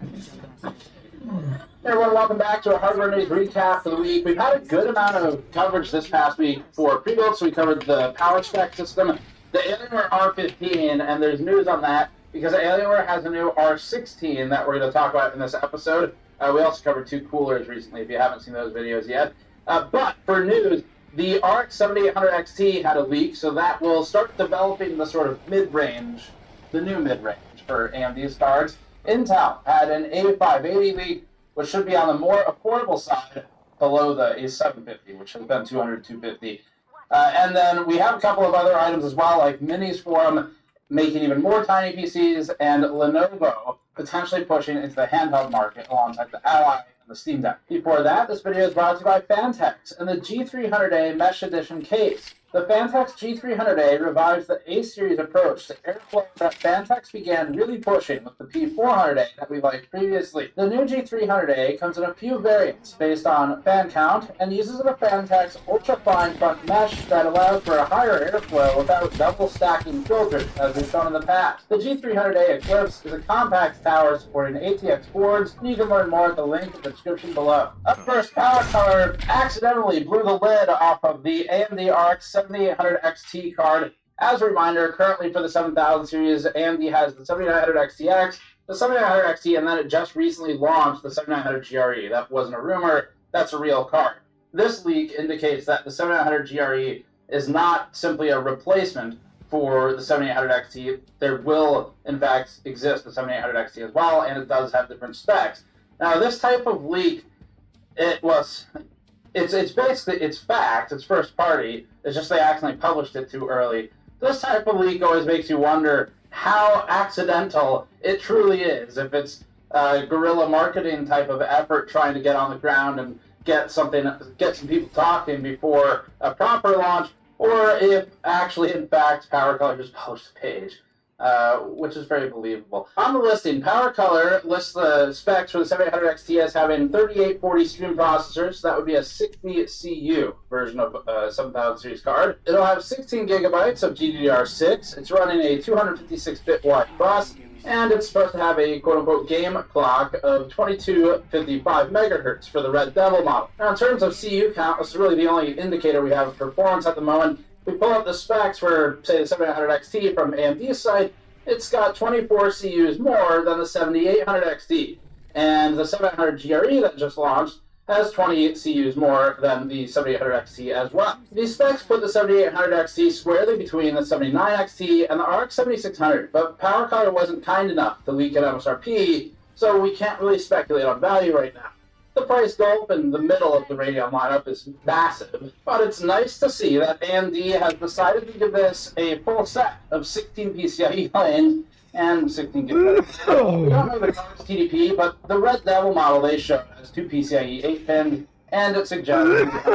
Hey everyone, welcome back to a Hardware News recap for the week. We've had a good amount of coverage this past week for pre-built, so we covered the Power Spec system, the Alienware R15, and there's news on that because Alienware has a new R16 that we're going to talk about in this episode. We also covered two coolers recently, if you haven't seen those videos yet. But for news, the RX 7800 XT had a leak, so that will start developing the sort of mid-range, the new mid-range for AMD's cards. Intel had an A580 leak, which should be on the more affordable side below the A750, which has been $200, $250. And then we have a couple of other items as well, like Minis for them, making even more tiny PCs, and Lenovo potentially pushing into the handheld market alongside the Ally and the Steam Deck. Before that, this video is brought to you by Fantex and the G300A Mesh Edition case. The Fantex G300A revives the A-series approach to airflow that Fantex began really pushing with the P400A that we liked previously. The new G300A comes in a few variants based on fan count and uses a Fantex ultra-fine front mesh that allows for a higher airflow without double stacking filters, as we've shown in the past. The G300A Eclipse is a compact tower supporting ATX boards, and you can learn more at the link in the description below. Up first, Power Color accidentally blew the lid off of the AMD RX 7800 XT card. As a reminder, currently for the 7000 series, AMD has the 7900 XTX, the 7900 XT, and then it just recently launched the 7900 GRE. That wasn't a rumor, that's a real card. This leak indicates that the 7900 GRE is not simply a replacement for the 7800 XT. There will, in fact, exist the 7800 XT as well, and it does have different specs. Now, this type of leak, it's basically, it's fact, it's first party, it's just they accidentally published it too early. This type of leak always makes you wonder how accidental it truly is. If it's a guerrilla marketing type of effort trying to get on the ground and get some people talking before a proper launch, or if actually, in fact, PowerColor just posts a page, which is very believable. On the listing, PowerColor lists the specs for the 7800 XT as having 3840 stream processors. So that would be a 60 CU version of 7000 series card. It'll have 16 gigabytes of GDDR6. It's running a 256-bit wide bus, and it's supposed to have a quote-unquote game clock of 2255 megahertz for the Red Devil model. Now, in terms of CU count, this is really the only indicator we have of performance at the moment. If we pull up the specs for, say, the 7800 XT from AMD's site, it's got 24 CUs more than the 7800 XT. And the 700 GRE that just launched has 28 CUs more than the 7800 XT as well. These specs put the 7800 XT squarely between the 79 XT and the RX 7600, but PowerColor wasn't kind enough to leak an MSRP, so we can't really speculate on value right now. The price gulf in the middle of the Radeon lineup is massive, but it's nice to see that AMD has decided to give this a full set of 16 PCIe lanes and 16 gigabytes. We don't know the card's TDP, but the Red Devil model they showed has 2 PCIe 8-pin, and it suggests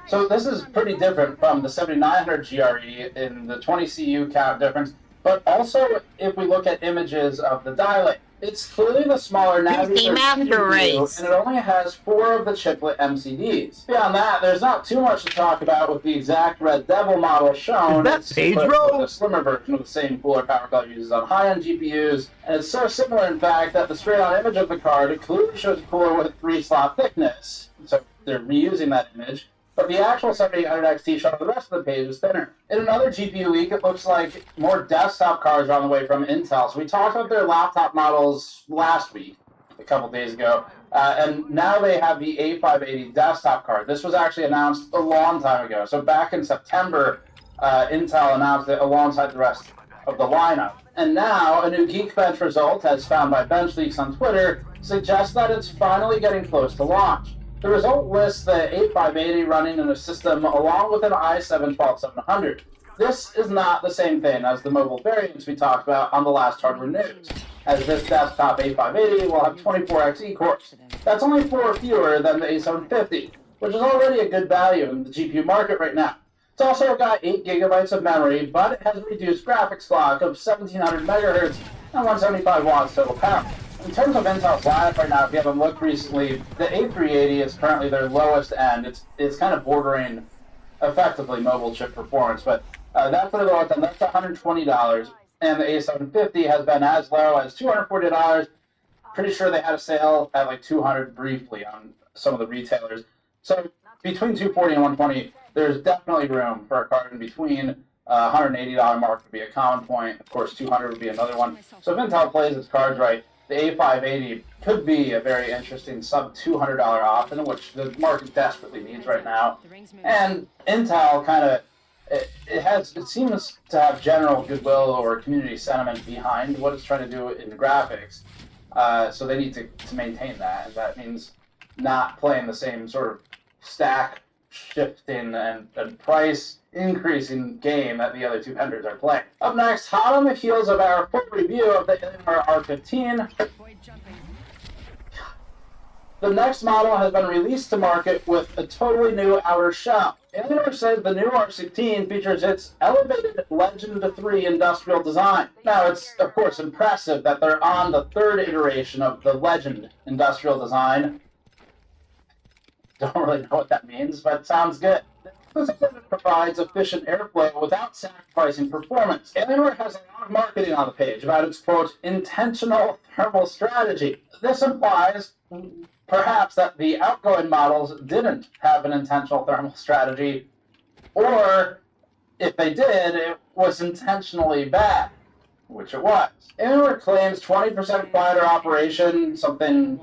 so this is pretty different from the 7900 GRE in the 20 CU count difference, but also if we look at images of the die. It's clearly the smaller Navigator CPU, and it only has 4 of the chiplet MCDs. Beyond that, there's not too much to talk about with the exact Red Devil model shown. Is that Page Row? A slimmer version of the same cooler PowerColor uses on high-end GPUs, and it's so similar, in fact, that the straight-on image of the card it clearly shows a cooler with 3-slot thickness. So they're reusing that image. But the actual 7800 XT showing the rest of the page is thinner. In another GPU leak, it looks like more desktop cards are on the way from Intel. So we talked about their laptop models last week, a couple days ago, and now they have the A580 desktop card. This was actually announced a long time ago. So back in September, Intel announced it alongside the rest of the lineup. And now, a new Geekbench result, as found by BenchLeaks on Twitter, suggests that it's finally getting close to launch. The result lists the A580 running in a system along with an i7-12700. This is not the same thing as the mobile variants we talked about on the last hardware news, as this desktop A580 will have 24 Xe cores. That's only 4 fewer than the A750, which is already a good value in the GPU market right now. It's also got 8 gigabytes of memory, but it has a reduced graphics clock of 1700 megahertz and 175 watts total power. In terms of Intel's lineup right now, if you haven't looked recently, the A380 is currently their lowest end. It's kind of bordering effectively mobile chip performance, but that's their lowest end. That's $120, and the A750 has been as low as $240. Pretty sure they had a sale at like $200 briefly on some of the retailers. So between $240 and $120, there's definitely room for a card in between. $180 mark would be a common point. Of course, $200 would be another one. So if Intel plays its cards right, the A580 could be a very interesting sub-$200 option, which the market desperately needs right now. And Intel kind of, it seems to have general goodwill or community sentiment behind what it's trying to do in graphics. So they need to maintain that, and that means not playing the same sort of stack shifting and price increasing game that the other two vendors are playing. Up next, hot on the heels of our full review of the Alienware R15, the next model has been released to market with a totally new outer shell. Alienware says the new R16 features its elevated Legend 3 industrial design. Now, it's of course impressive that they're on the 3rd iteration of the Legend industrial design. Don't really know what that means, but it sounds good. This equipment provides efficient airflow without sacrificing performance. Alienware has a lot of marketing on the page about its, quote, intentional thermal strategy. This implies, perhaps, that the outgoing models didn't have an intentional thermal strategy, or, if they did, it was intentionally bad, which it was. Alienware claims 20% quieter operation, something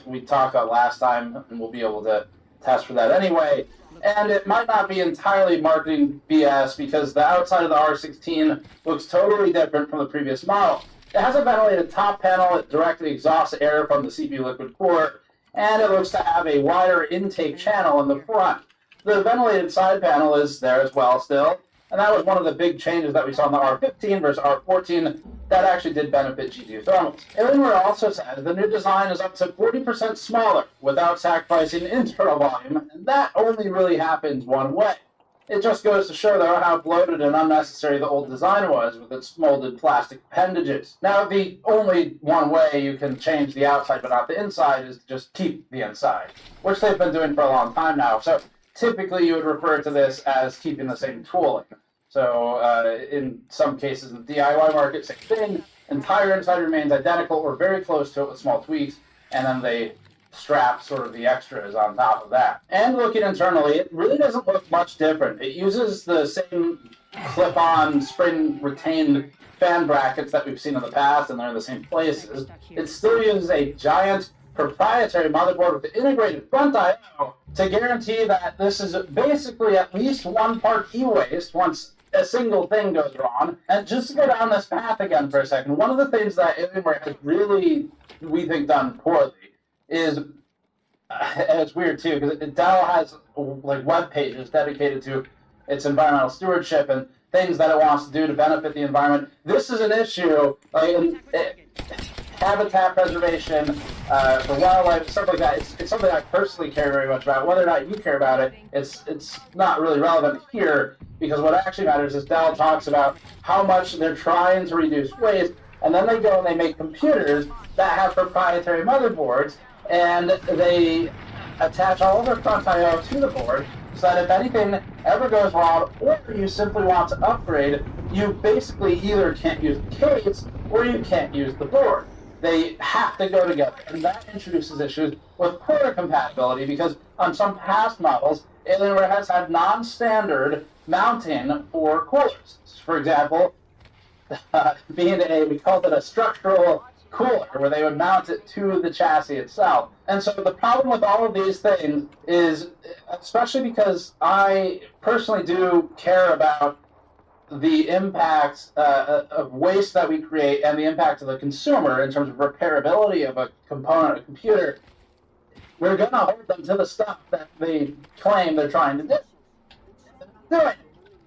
we talked about last time, and we'll be able to test for that anyway. And it might not be entirely marketing BS because the outside of the R16 looks totally different from the previous model. It has a ventilated top panel that directly exhausts air from the CPU liquid core, and it looks to have a wider intake channel in the front. The ventilated side panel is there as well still, And that was one of the big changes that we saw in the R15 versus R14 that actually did benefit GPU thermals. Alienware also said the new design is up to 40% smaller without sacrificing internal volume, and that only really happens one way. It just goes to show, though, how bloated and unnecessary the old design was with its molded plastic appendages. Now, the only one way you can change the outside but not the inside is to just keep the inside, which they've been doing for a long time now. So typically you would refer to this as keeping the same tooling. So in some cases in the DIY market, same thing. Entire inside remains identical or very close to it with small tweaks, and then they strap sort of the extras on top of that. And looking internally, it really doesn't look much different. It uses the same clip-on, spring-retained fan brackets that we've seen in the past, and they're in the same places. It still uses a giant proprietary motherboard with the integrated front I/O to guarantee that this is basically at least one part e-waste once a single thing goes wrong. And just to go down this path again for a second, one of the things that Alienware has really, we think, done poorly is, and it's weird too, because Dell has like web pages dedicated to its environmental stewardship and things that it wants to do to benefit the environment. This is an issue, habitat preservation for wildlife, stuff like that. It's something I personally care very much about. Whether or not you care about it, it's not really relevant here, because what actually matters is Dell talks about how much they're trying to reduce waste, and then they go and they make computers that have proprietary motherboards, and they attach all of their front I/O to the board, so that if anything ever goes wrong, or you simply want to upgrade, you basically either can't use the case, or you can't use the board. They have to go together, and that introduces issues with cooler compatibility, because on some past models, Alienware has had non-standard mounting for coolers. For example, we called it a structural cooler, where they would mount it to the chassis itself. And so the problem with all of these things is, especially because I personally do care about the impact of waste that we create and the impact of the consumer in terms of repairability of a component, a computer, we're going to hold them to the stuff that they claim they're trying to do. They're not doing it.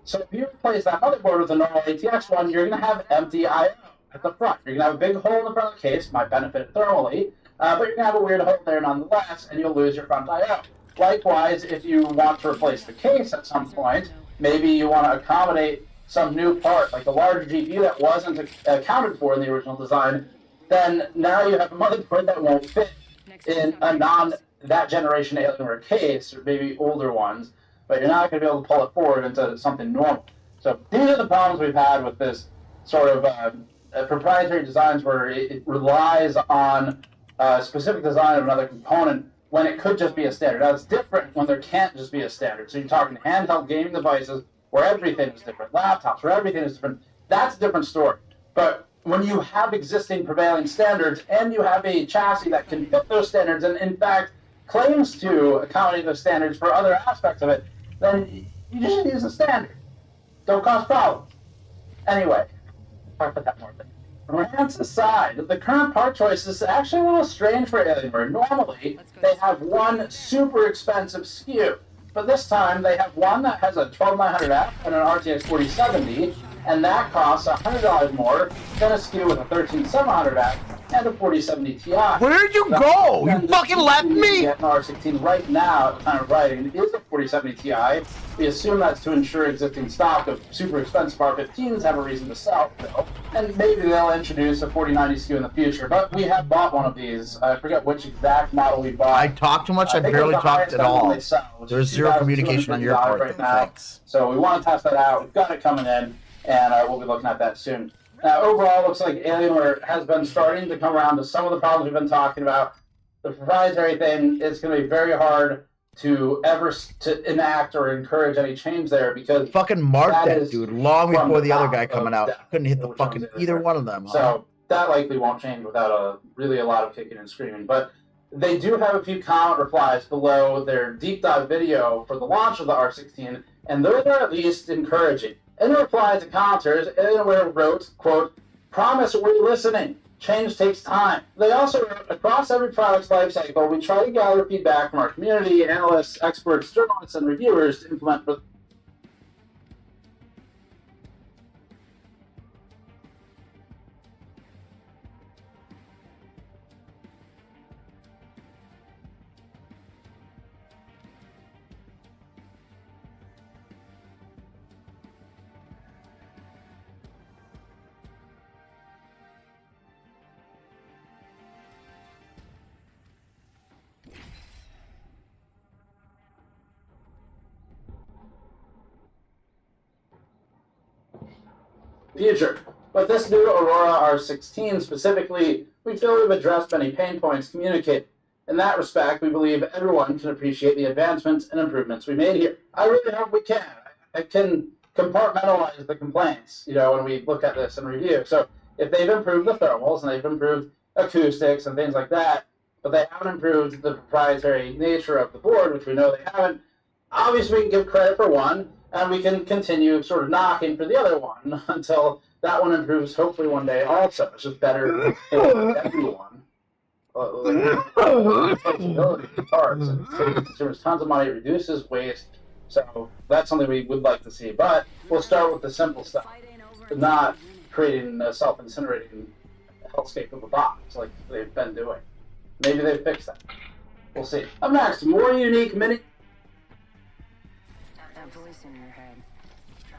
So if you replace that motherboard with a normal ATX one, you're going to have empty I/O at the front. You're going to have a big hole in the front of the case, might benefit thermally, but you're going to have a weird hole there nonetheless, and you'll lose your front I/O. Likewise, if you want to replace the case at some point, maybe you want to accommodate some new part, like a larger GPU that wasn't accounted for in the original design, then now you have a motherboard that won't fit in a that generation Alienware case, or maybe older ones, but you're not going to be able to pull it forward into something normal. So these are the problems we've had with this sort of proprietary designs, where it relies on a specific design of another component when it could just be a standard. Now, it's different when there can't just be a standard. So you're talking handheld gaming devices where everything is different, laptops where everything is different. That's a different story. But when you have existing prevailing standards and you have a chassis that can fit those standards and, in fact, claims to accommodate those standards for other aspects of it, then you just use the standard. Don't cause problems. Anyway, talk about that more thing. Rants aside, the current part choice is actually a little strange for Alienware. Normally, they have one super expensive SKU, but this time they have one that has a 12900F and an RTX 4070, and that costs $100 more than a SKU with a 13700F and a 4070 Ti. Where'd you go? You fucking left me! Get an R16 right now at the time of writing is a 4070 Ti. We assume that's to ensure existing stock of super expensive R15s have a reason to sell, though. And maybe they'll introduce a 4090 SKU in the future, but we have bought one of these. I forget which exact model we bought. I talked too much, I barely talked at all. There's zero communication on your part, right now. Thanks. So we want to test that out. We've got it coming in, and we'll be looking at that soon. Overall, it looks like Alienware has been starting to come around to some of the problems we've been talking about. The proprietary thing, it's going to be very hard to ever enact or encourage any change there, because fucking marked that dude long before the other guy coming out. Couldn't hit the fucking either one of them. So that likely won't change without really a lot of kicking and screaming. But they do have a few comment replies below their deep dive video for the launch of the R16, and those are at least encouraging. In reply to commenters, Alienware wrote, quote, "Promise we're listening. Change takes time." They also wrote, "Across every product's life cycle, we try to gather feedback from our community, analysts, experts, journalists, and reviewers to implement future. With this new Aurora R16 specifically, we feel we've addressed many pain points communicated. In that respect, we believe everyone can appreciate the advancements and improvements we made here. I really hope we can. I can compartmentalize the complaints, when we look at this and review. So if they've improved the thermals and they've improved acoustics and things like that, but they haven't improved the proprietary nature of the board, which we know they haven't, obviously we can give credit for one, and we can continue sort of knocking for the other one until that one improves hopefully one day also. It's just better for everyone. Flexibility of parts, and saves consumers tons of money, reduces waste. So that's something we would like to see. But we'll start with the simple stuff, not creating a self-incinerating hellscape of a box like they've been doing. Maybe they fix that. We'll see. Up next, more unique mini. That voice in your head.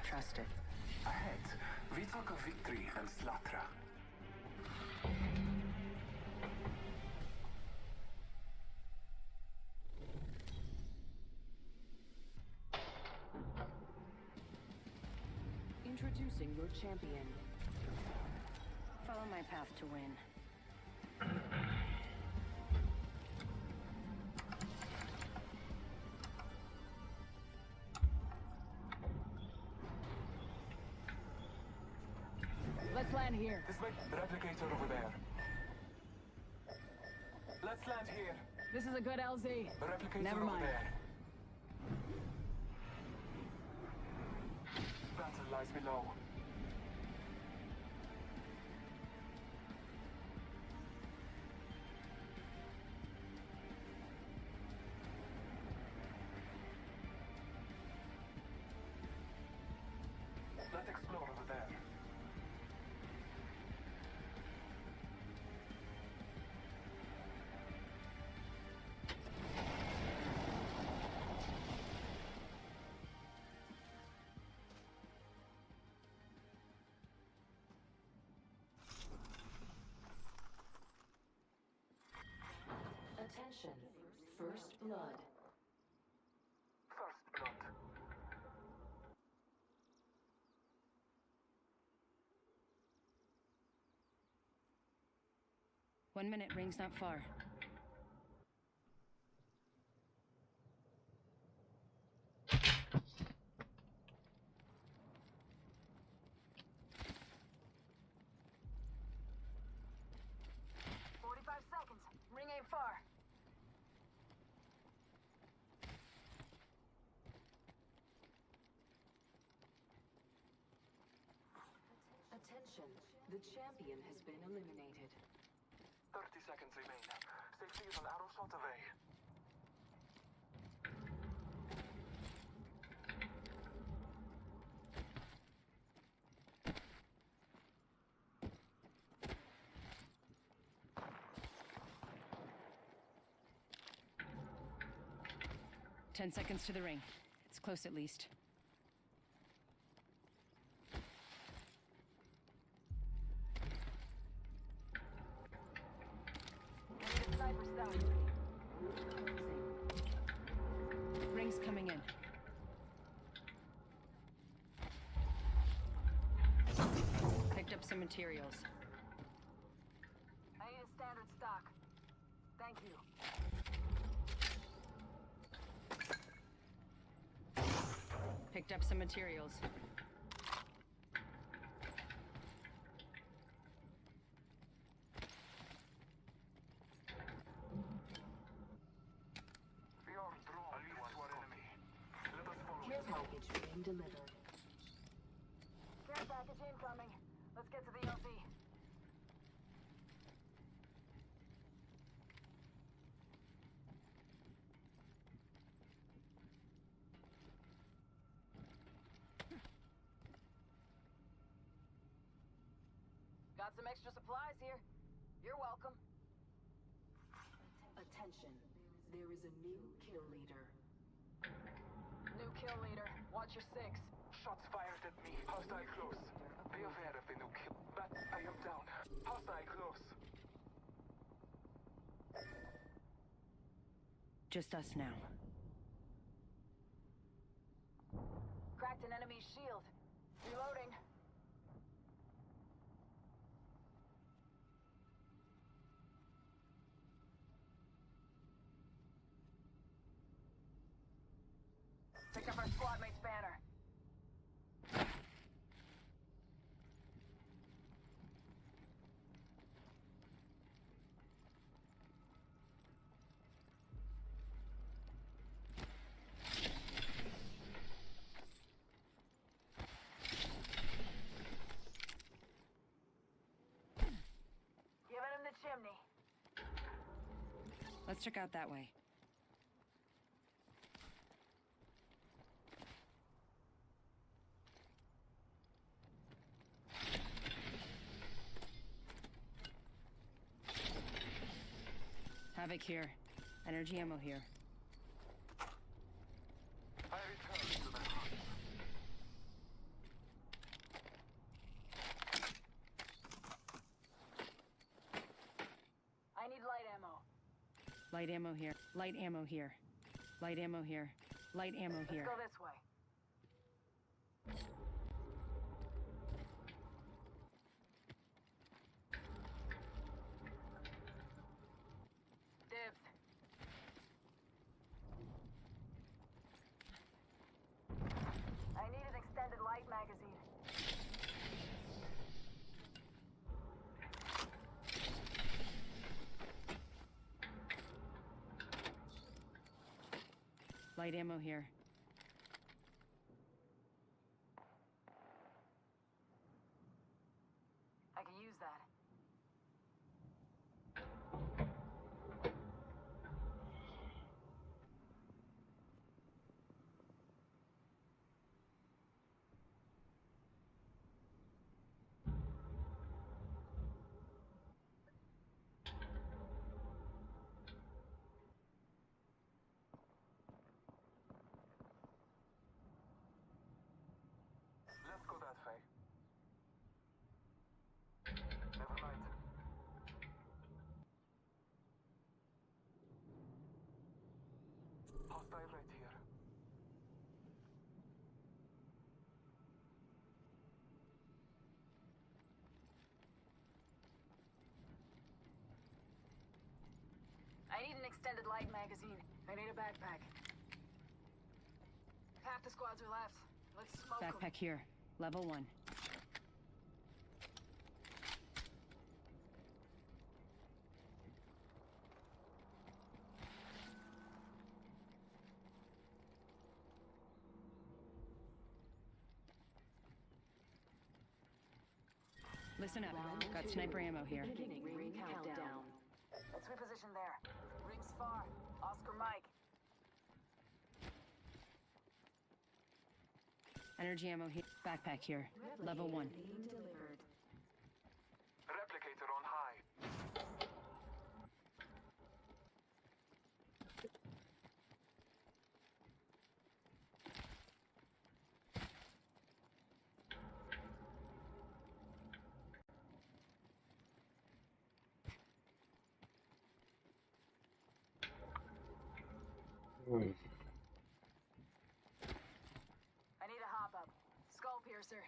Trust it. Ahead, we talk of victory and slaughter. Introducing your champion. Follow my path to win. Let's land here. This way, the replicator over there. Let's land here. This is a good LZ. The replicator Never over mind. there. Battle lies below. Let's explore over there. Attention. First blood. First blood. 1 minute, ring's not far. Ring ain't far. Attention. The champion has been eliminated. 30 seconds remain. Safety is an arrow shot away. Ten seconds to the ring. It's close at least. Ring's coming in. Picked up some materials. I need a standard stock. Thank you. Picked up some materials. Care package being delivered. Care package incoming. Let's get to the LZ. Got some extra supplies here. You're welcome. Attention. There is a new kill leader. New kill leader. Watch your six. Shots fired at me. Hostile close. Be aware of the new kill. But I am down. Hostile close. Just us now. Cracked an enemy's shield. Reloading. our squad mate's banner. Giving him the chimney. Let's check out that way. Havoc here. Energy ammo here. I return to the hunt. I need light ammo. Light ammo here. Light ammo here. Light ammo here. Light ammo here. Let's go this way. Dibs. I need an extended light magazine. Light ammo here. I can use that. Let's go that way. Never mind. Hostile right here. I need an extended light magazine. I need a backpack. Half the squads are left. Let's smoke 'em. Backpack here. Level 1. Listen up. Got sniper ammo here. Ring countdown. Let's reposition there. Rings far. Oscar Mike. Energy ammo here. Backpack here. Level 1. Replicator on high. I need a hop up. Skull piercer.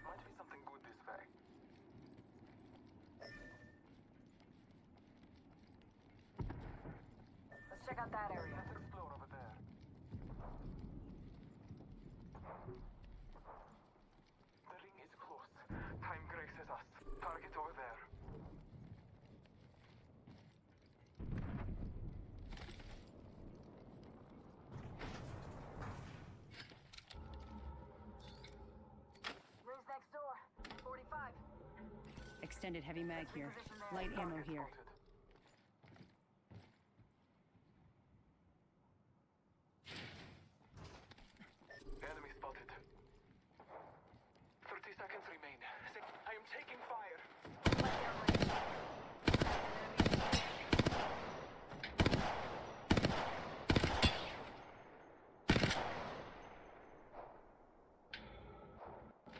Might be something good this way. Let's check out that area. Let's explore over there. The ring is close. Time graces us. Target over there. Rings next door. 45. Extended heavy mag here. Light ammo here. Enemy spotted. 30 seconds remain. I am taking fire.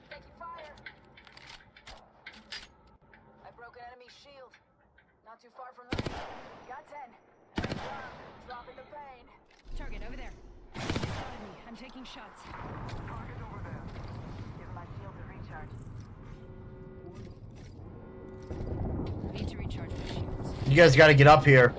Taking fire. I broke an enemy shield. Not too far from the ring. Got 10. Dropping the pain. Target over there. Spotted me. I'm taking shots. Target over there. Give my shield a recharge. Need to recharge my shields. You guys got to get up here.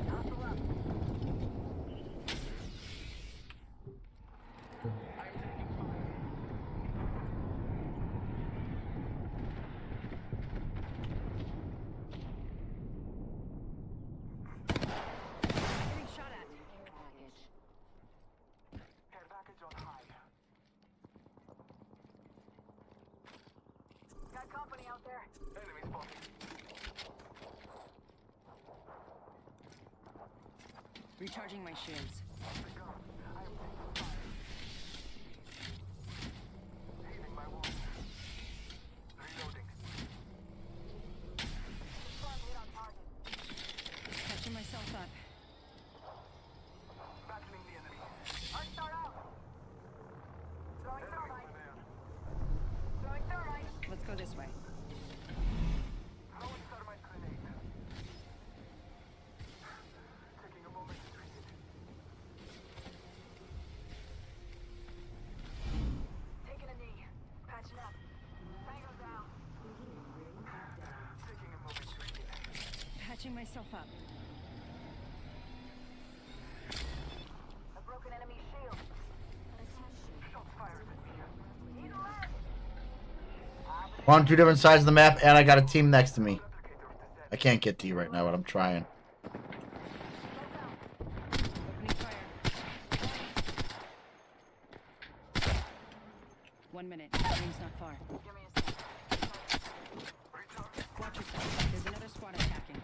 company out there? Enemy spotted. Recharging my shields. Healing my wounds. Reloading. Confirmed hit on target. Catching myself up. Battling the enemy. Arc start out. Throwing Enemy thermite. there. Throwing thermite. Let's go this way. Throwing thermite grenade. Taking a moment to treat it. Taking a knee. Patching up. Tango down. Taking a moment to heal. Patching myself up. A broken enemy shield. Shots fired at me. Need a leg. We're on 2 different sides of the map, and I got a team next to me. I can't get to you right now, but I'm trying. Opening fire. 1 minute. Ring's not far. Give me a sec. Watch yourself. There's another squad attacking.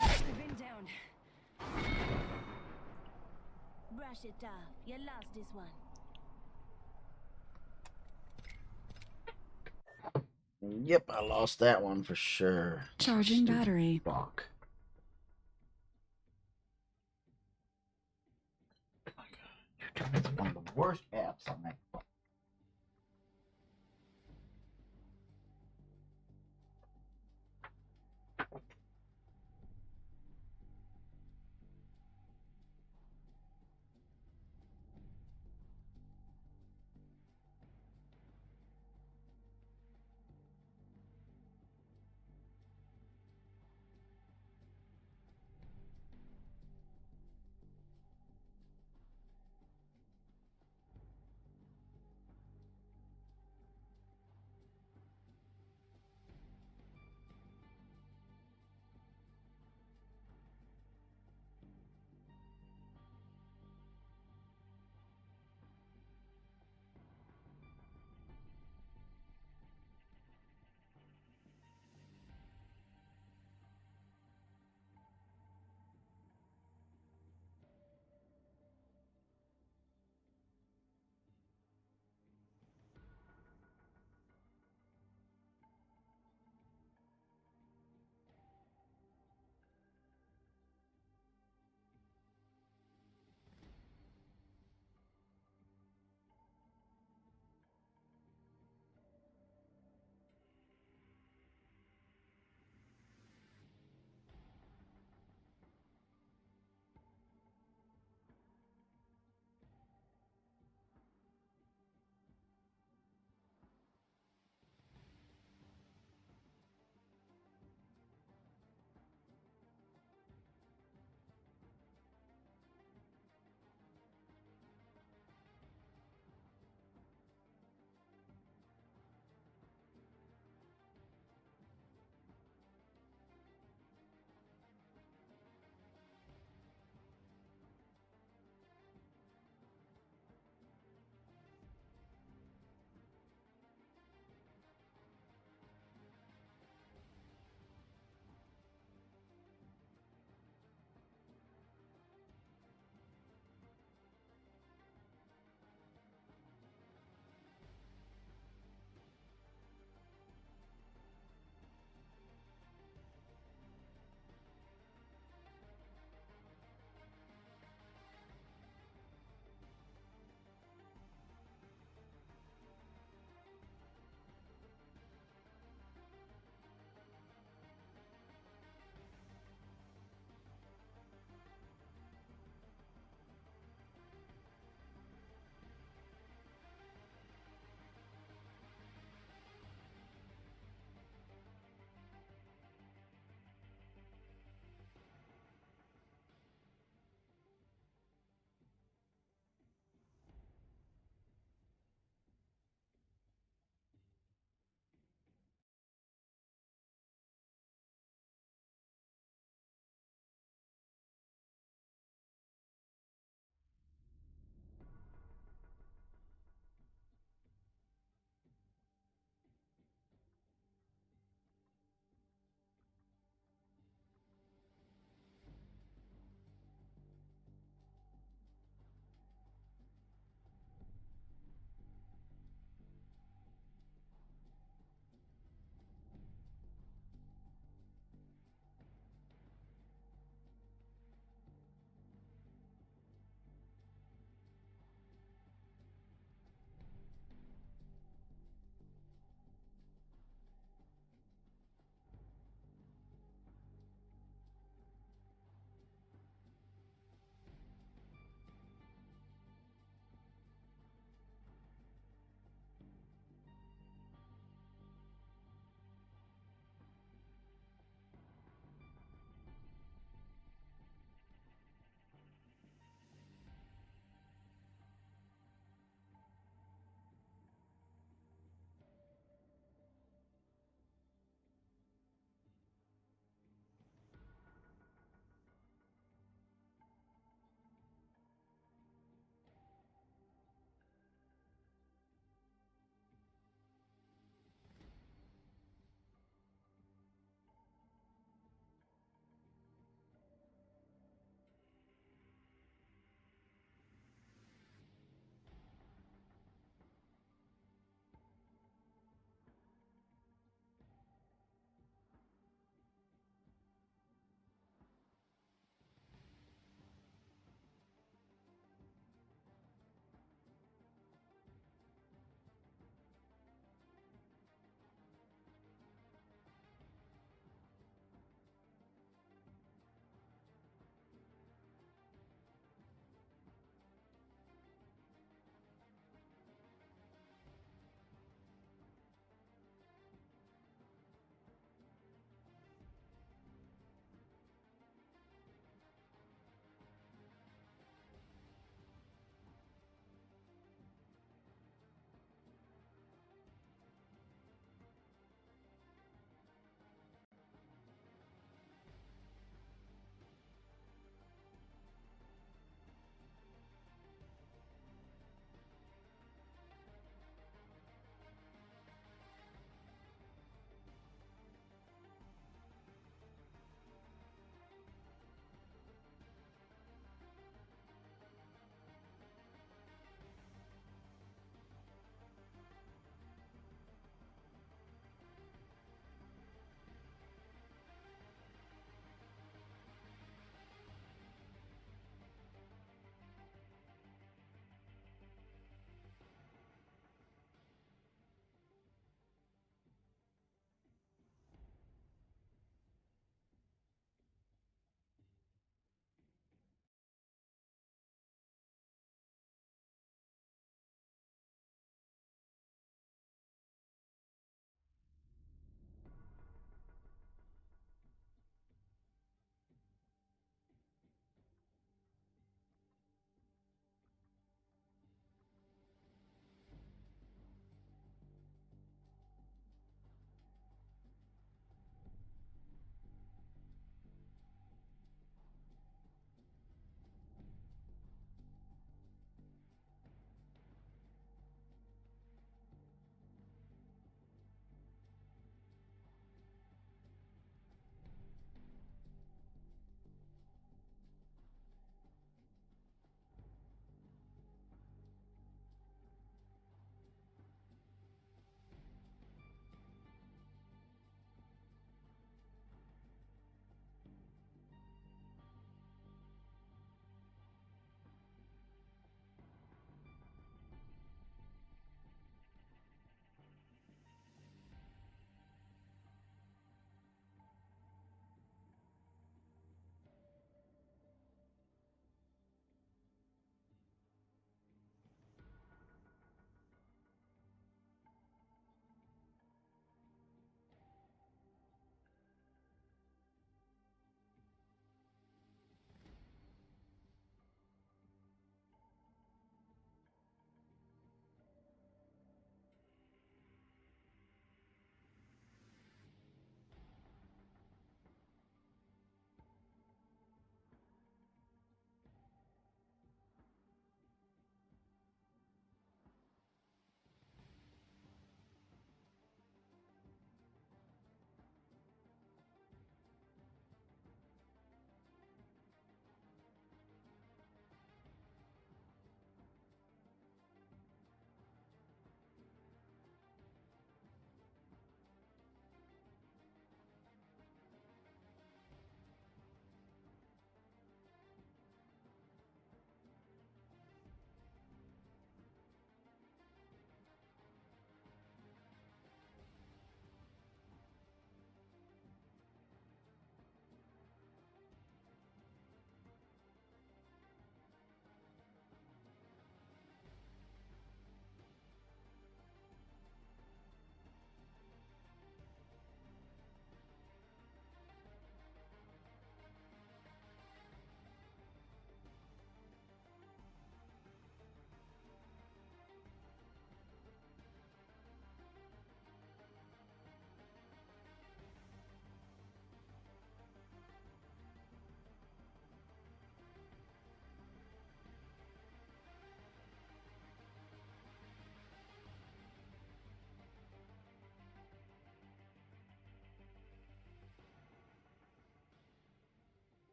I've been down. Brush it off. You lost this one. Yep, I lost that one for sure. Charging Stupid battery. Fuck. Oh my God. It's one of the worst apps on that phone.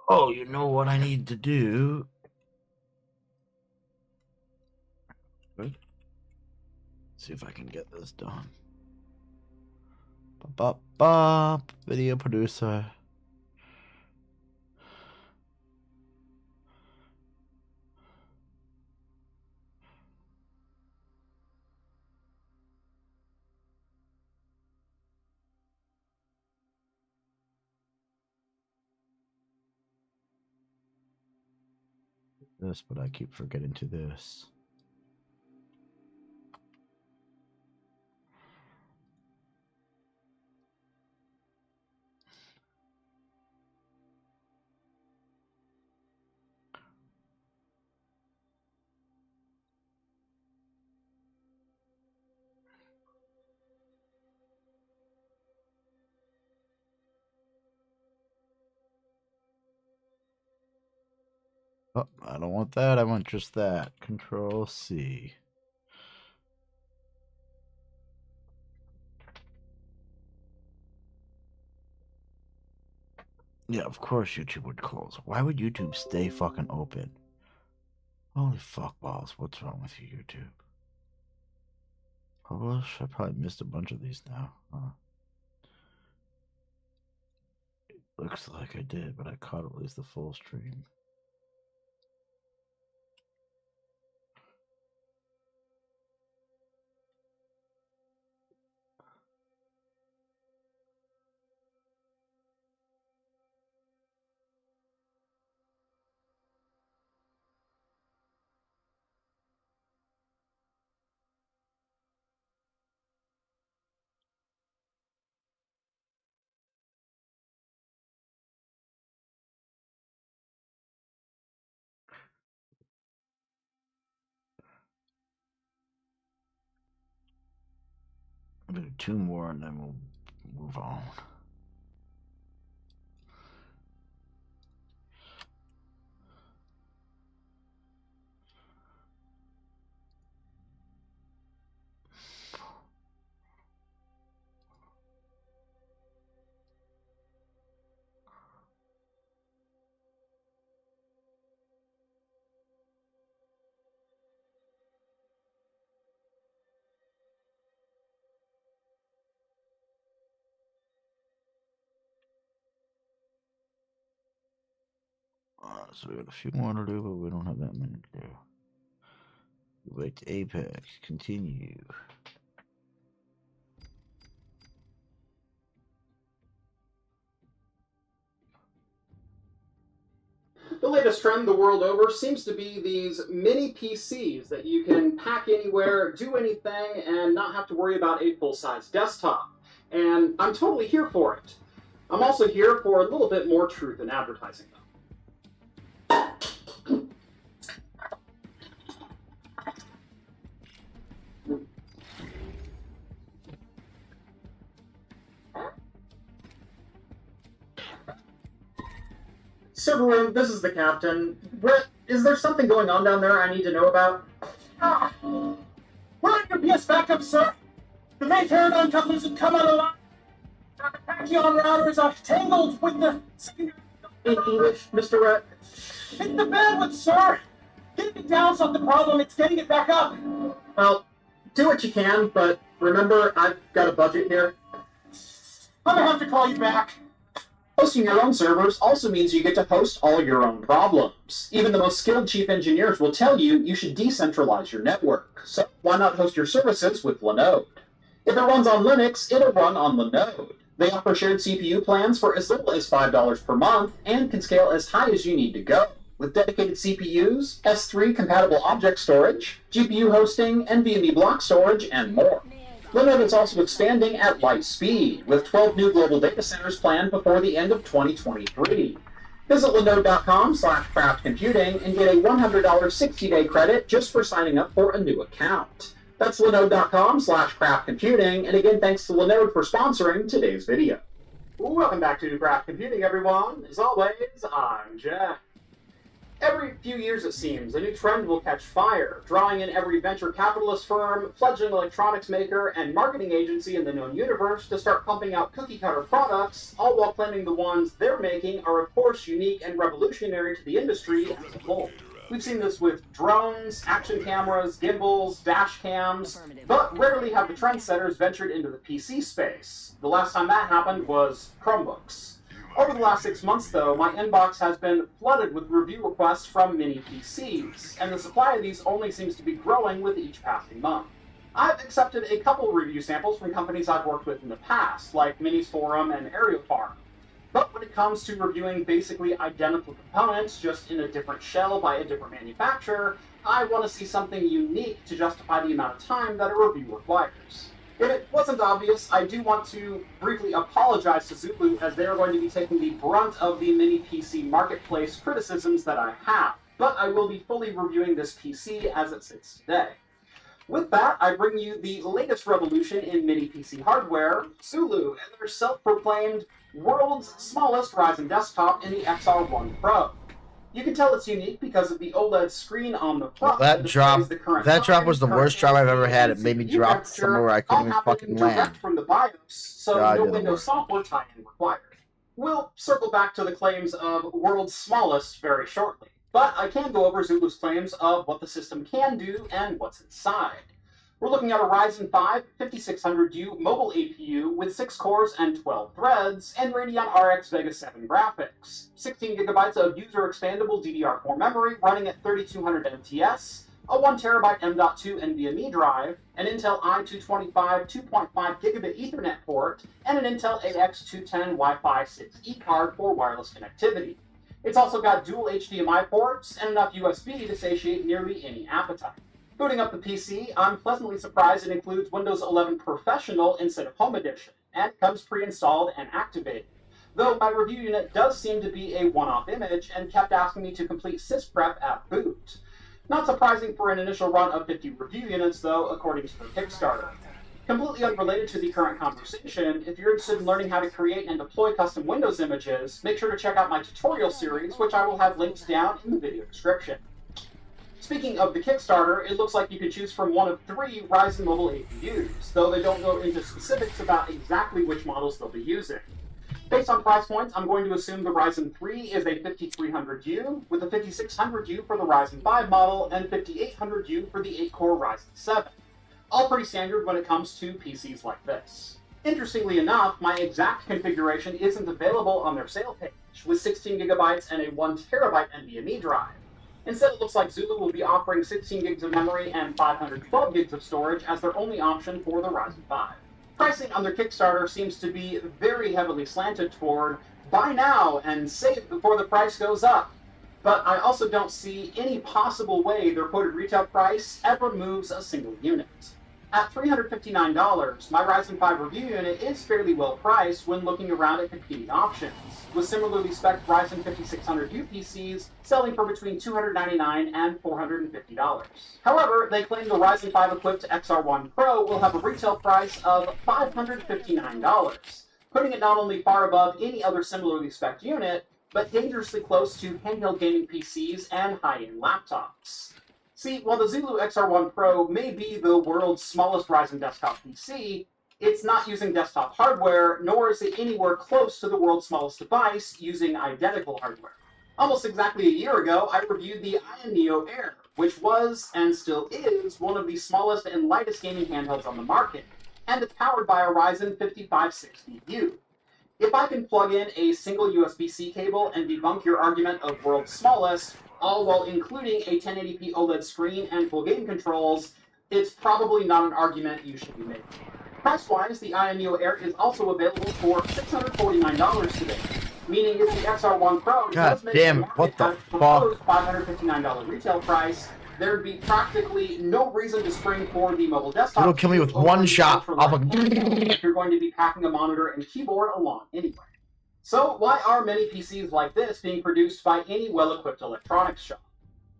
Oh, you know what I need to do? Good. See if I can get this done. Bop, video producer. This, but I keep forgetting to this. Oh, I don't want that. I want just that. Control C. Yeah, of course YouTube would close. Why would YouTube stay fucking open? Holy fuck balls. What's wrong with you, YouTube? Publish? I probably missed a bunch of these now. Huh. Looks like I did, but I caught at least the full stream. I'll do 2 more and then we'll move on. So we got a few more to do, but we don't have that many to do. Wait to Apex. Continue. The latest trend the world over seems to be these mini PCs that you can pack anywhere, do anything, and not have to worry about a full-size desktop. And I'm totally here for it. I'm also here for a little bit more truth in advertising, though. Server room, this is the captain. Brett, is there something going on down there I need to know about? We're on your PS backup, sir. The main paradigm couplers have come out of line. The Tachyon routers are tangled with the... In English, Mr. Rhett? It's the bandwidth, sir. Getting it down's not the problem, it's getting it back up. Well, do what you can, but remember, I've got a budget here. I'm gonna have to call you back. Hosting your own servers also means you get to host all your own problems. Even the most skilled chief engineers will tell you you should decentralize your network. So why not host your services with Linode? If it runs on Linux, it'll run on Linode. They offer shared CPU plans for as little as $5 per month and can scale as high as you need to go. With dedicated CPUs, S3 compatible object storage, GPU hosting, NVMe block storage, and more. Linode is also expanding at light speed, with 12 new global data centers planned before the end of 2023. Visit linode.com/craftcomputing and get a $100 60-day credit just for signing up for a new account. That's linode.com/craftcomputing, and again, thanks to Linode for sponsoring today's video. Welcome back to Craft Computing, everyone. As always, I'm Jack. Every few years, it seems, a new trend will catch fire, drawing in every venture capitalist firm, fledgling electronics maker, and marketing agency in the known universe to start pumping out cookie-cutter products, all while claiming the ones they're making are of course unique and revolutionary to the industry as a whole. We've seen this with drones, action cameras, gimbals, dash cams, but rarely have the trendsetters ventured into the PC space. The last time that happened was Chromebooks. Over the last 6 months, though, my inbox has been flooded with review requests from mini PCs, and the supply of these only seems to be growing with each passing month. I've accepted a couple review samples from companies I've worked with in the past, like Minis Forum and Aeriofarm. But when it comes to reviewing basically identical components, just in a different shell by a different manufacturer, I want to see something unique to justify the amount of time that a review requires. If it wasn't obvious, I do want to briefly apologize to Zulu, as they are going to be taking the brunt of the mini PC marketplace criticisms that I have, but I will be fully reviewing this PC as it sits today. With that, I bring you the latest revolution in mini PC hardware, Zulu, and their self-proclaimed world's smallest Ryzen desktop in the XR1 Pro. You can tell it's unique because of the OLED screen on the front. That drop was the worst drop I've ever had. It made me drop somewhere where I couldn't even fucking land. From the BIOS, so God, no Windows software tie-in required. We'll circle back to the claims of world's smallest very shortly, but I can go over Zulu's claims of what the system can do and what's inside. We're looking at a Ryzen 5 5600U mobile APU with 6 cores and 12 threads, and Radeon RX Vega 7 graphics, 16GB of user-expandable DDR4 memory running at 3200 MTS, a 1TB M.2 NVMe drive, an Intel i225 2.5 gigabit Ethernet port, and an Intel AX210 Wi-Fi 6E card for wireless connectivity. It's also got dual HDMI ports and enough USB to satiate nearly any appetite. Booting up the PC, I'm pleasantly surprised it includes Windows 11 Professional instead of Home Edition, and comes pre-installed and activated. Though my review unit does seem to be a one-off image and kept asking me to complete sysprep at boot. Not surprising for an initial run of 50 review units, though, according to the Kickstarter. Completely unrelated to the current conversation, if you're interested in learning how to create and deploy custom Windows images, make sure to check out my tutorial series, which I will have linked down in the video description. Speaking of the Kickstarter, it looks like you can choose from one of 3 Ryzen mobile APUs, though they don't go into specifics about exactly which models they'll be using. Based on price points, I'm going to assume the Ryzen 3 is a 5300U, with a 5600U for the Ryzen 5 model, and 5800U for the 8-core Ryzen 7. All pretty standard when it comes to PCs like this. Interestingly enough, my exact configuration isn't available on their sale page, with 16GB and a 1TB NVMe drive. Instead, it looks like Zulu will be offering 16 gigs of memory and 512 gigs of storage as their only option for the Ryzen 5. Pricing on their Kickstarter seems to be very heavily slanted toward buy now and save before the price goes up. But I also don't see any possible way their quoted retail price ever moves a single unit. At $359, my Ryzen 5 review unit is fairly well priced when looking around at competing options, with similarly spec'd Ryzen 5600U PCs selling for between $299 and $450. However, they claim the Ryzen 5 equipped XR1 Pro will have a retail price of $559, putting it not only far above any other similarly spec'd unit, but dangerously close to handheld gaming PCs and high-end laptops. See, while the Zulu XR1 Pro may be the world's smallest Ryzen desktop PC, it's not using desktop hardware, nor is it anywhere close to the world's smallest device using identical hardware. Almost exactly a year ago, I reviewed the Ion Neo Air, which was, and still is, one of the smallest and lightest gaming handhelds on the market, and it's powered by a Ryzen 5560U. If I can plug in a single USB-C cable and debunk your argument of world's smallest, all while including a 1080p OLED screen and full game controls, it's probably not an argument you should be making. Price-wise, the Ion Neo Air is also available for $649 today, meaning if the XR1 Pro does make the market at a proposed $559 retail price, there'd be practically no reason to spring for the mobile desktop. It'll kill me with one shot off a... if you're going to be packing a monitor and keyboard along anyway. So why are many PCs like this being produced by any well-equipped electronics shop?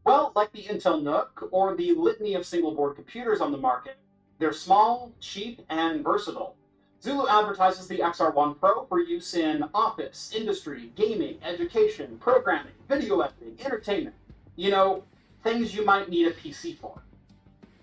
Well, like the Intel NUC or the litany of single-board computers on the market, they're small, cheap, and versatile. Zulu advertises the XR1 Pro for use in office, industry, gaming, education, programming, video editing, entertainment, You know, things you might need a PC for.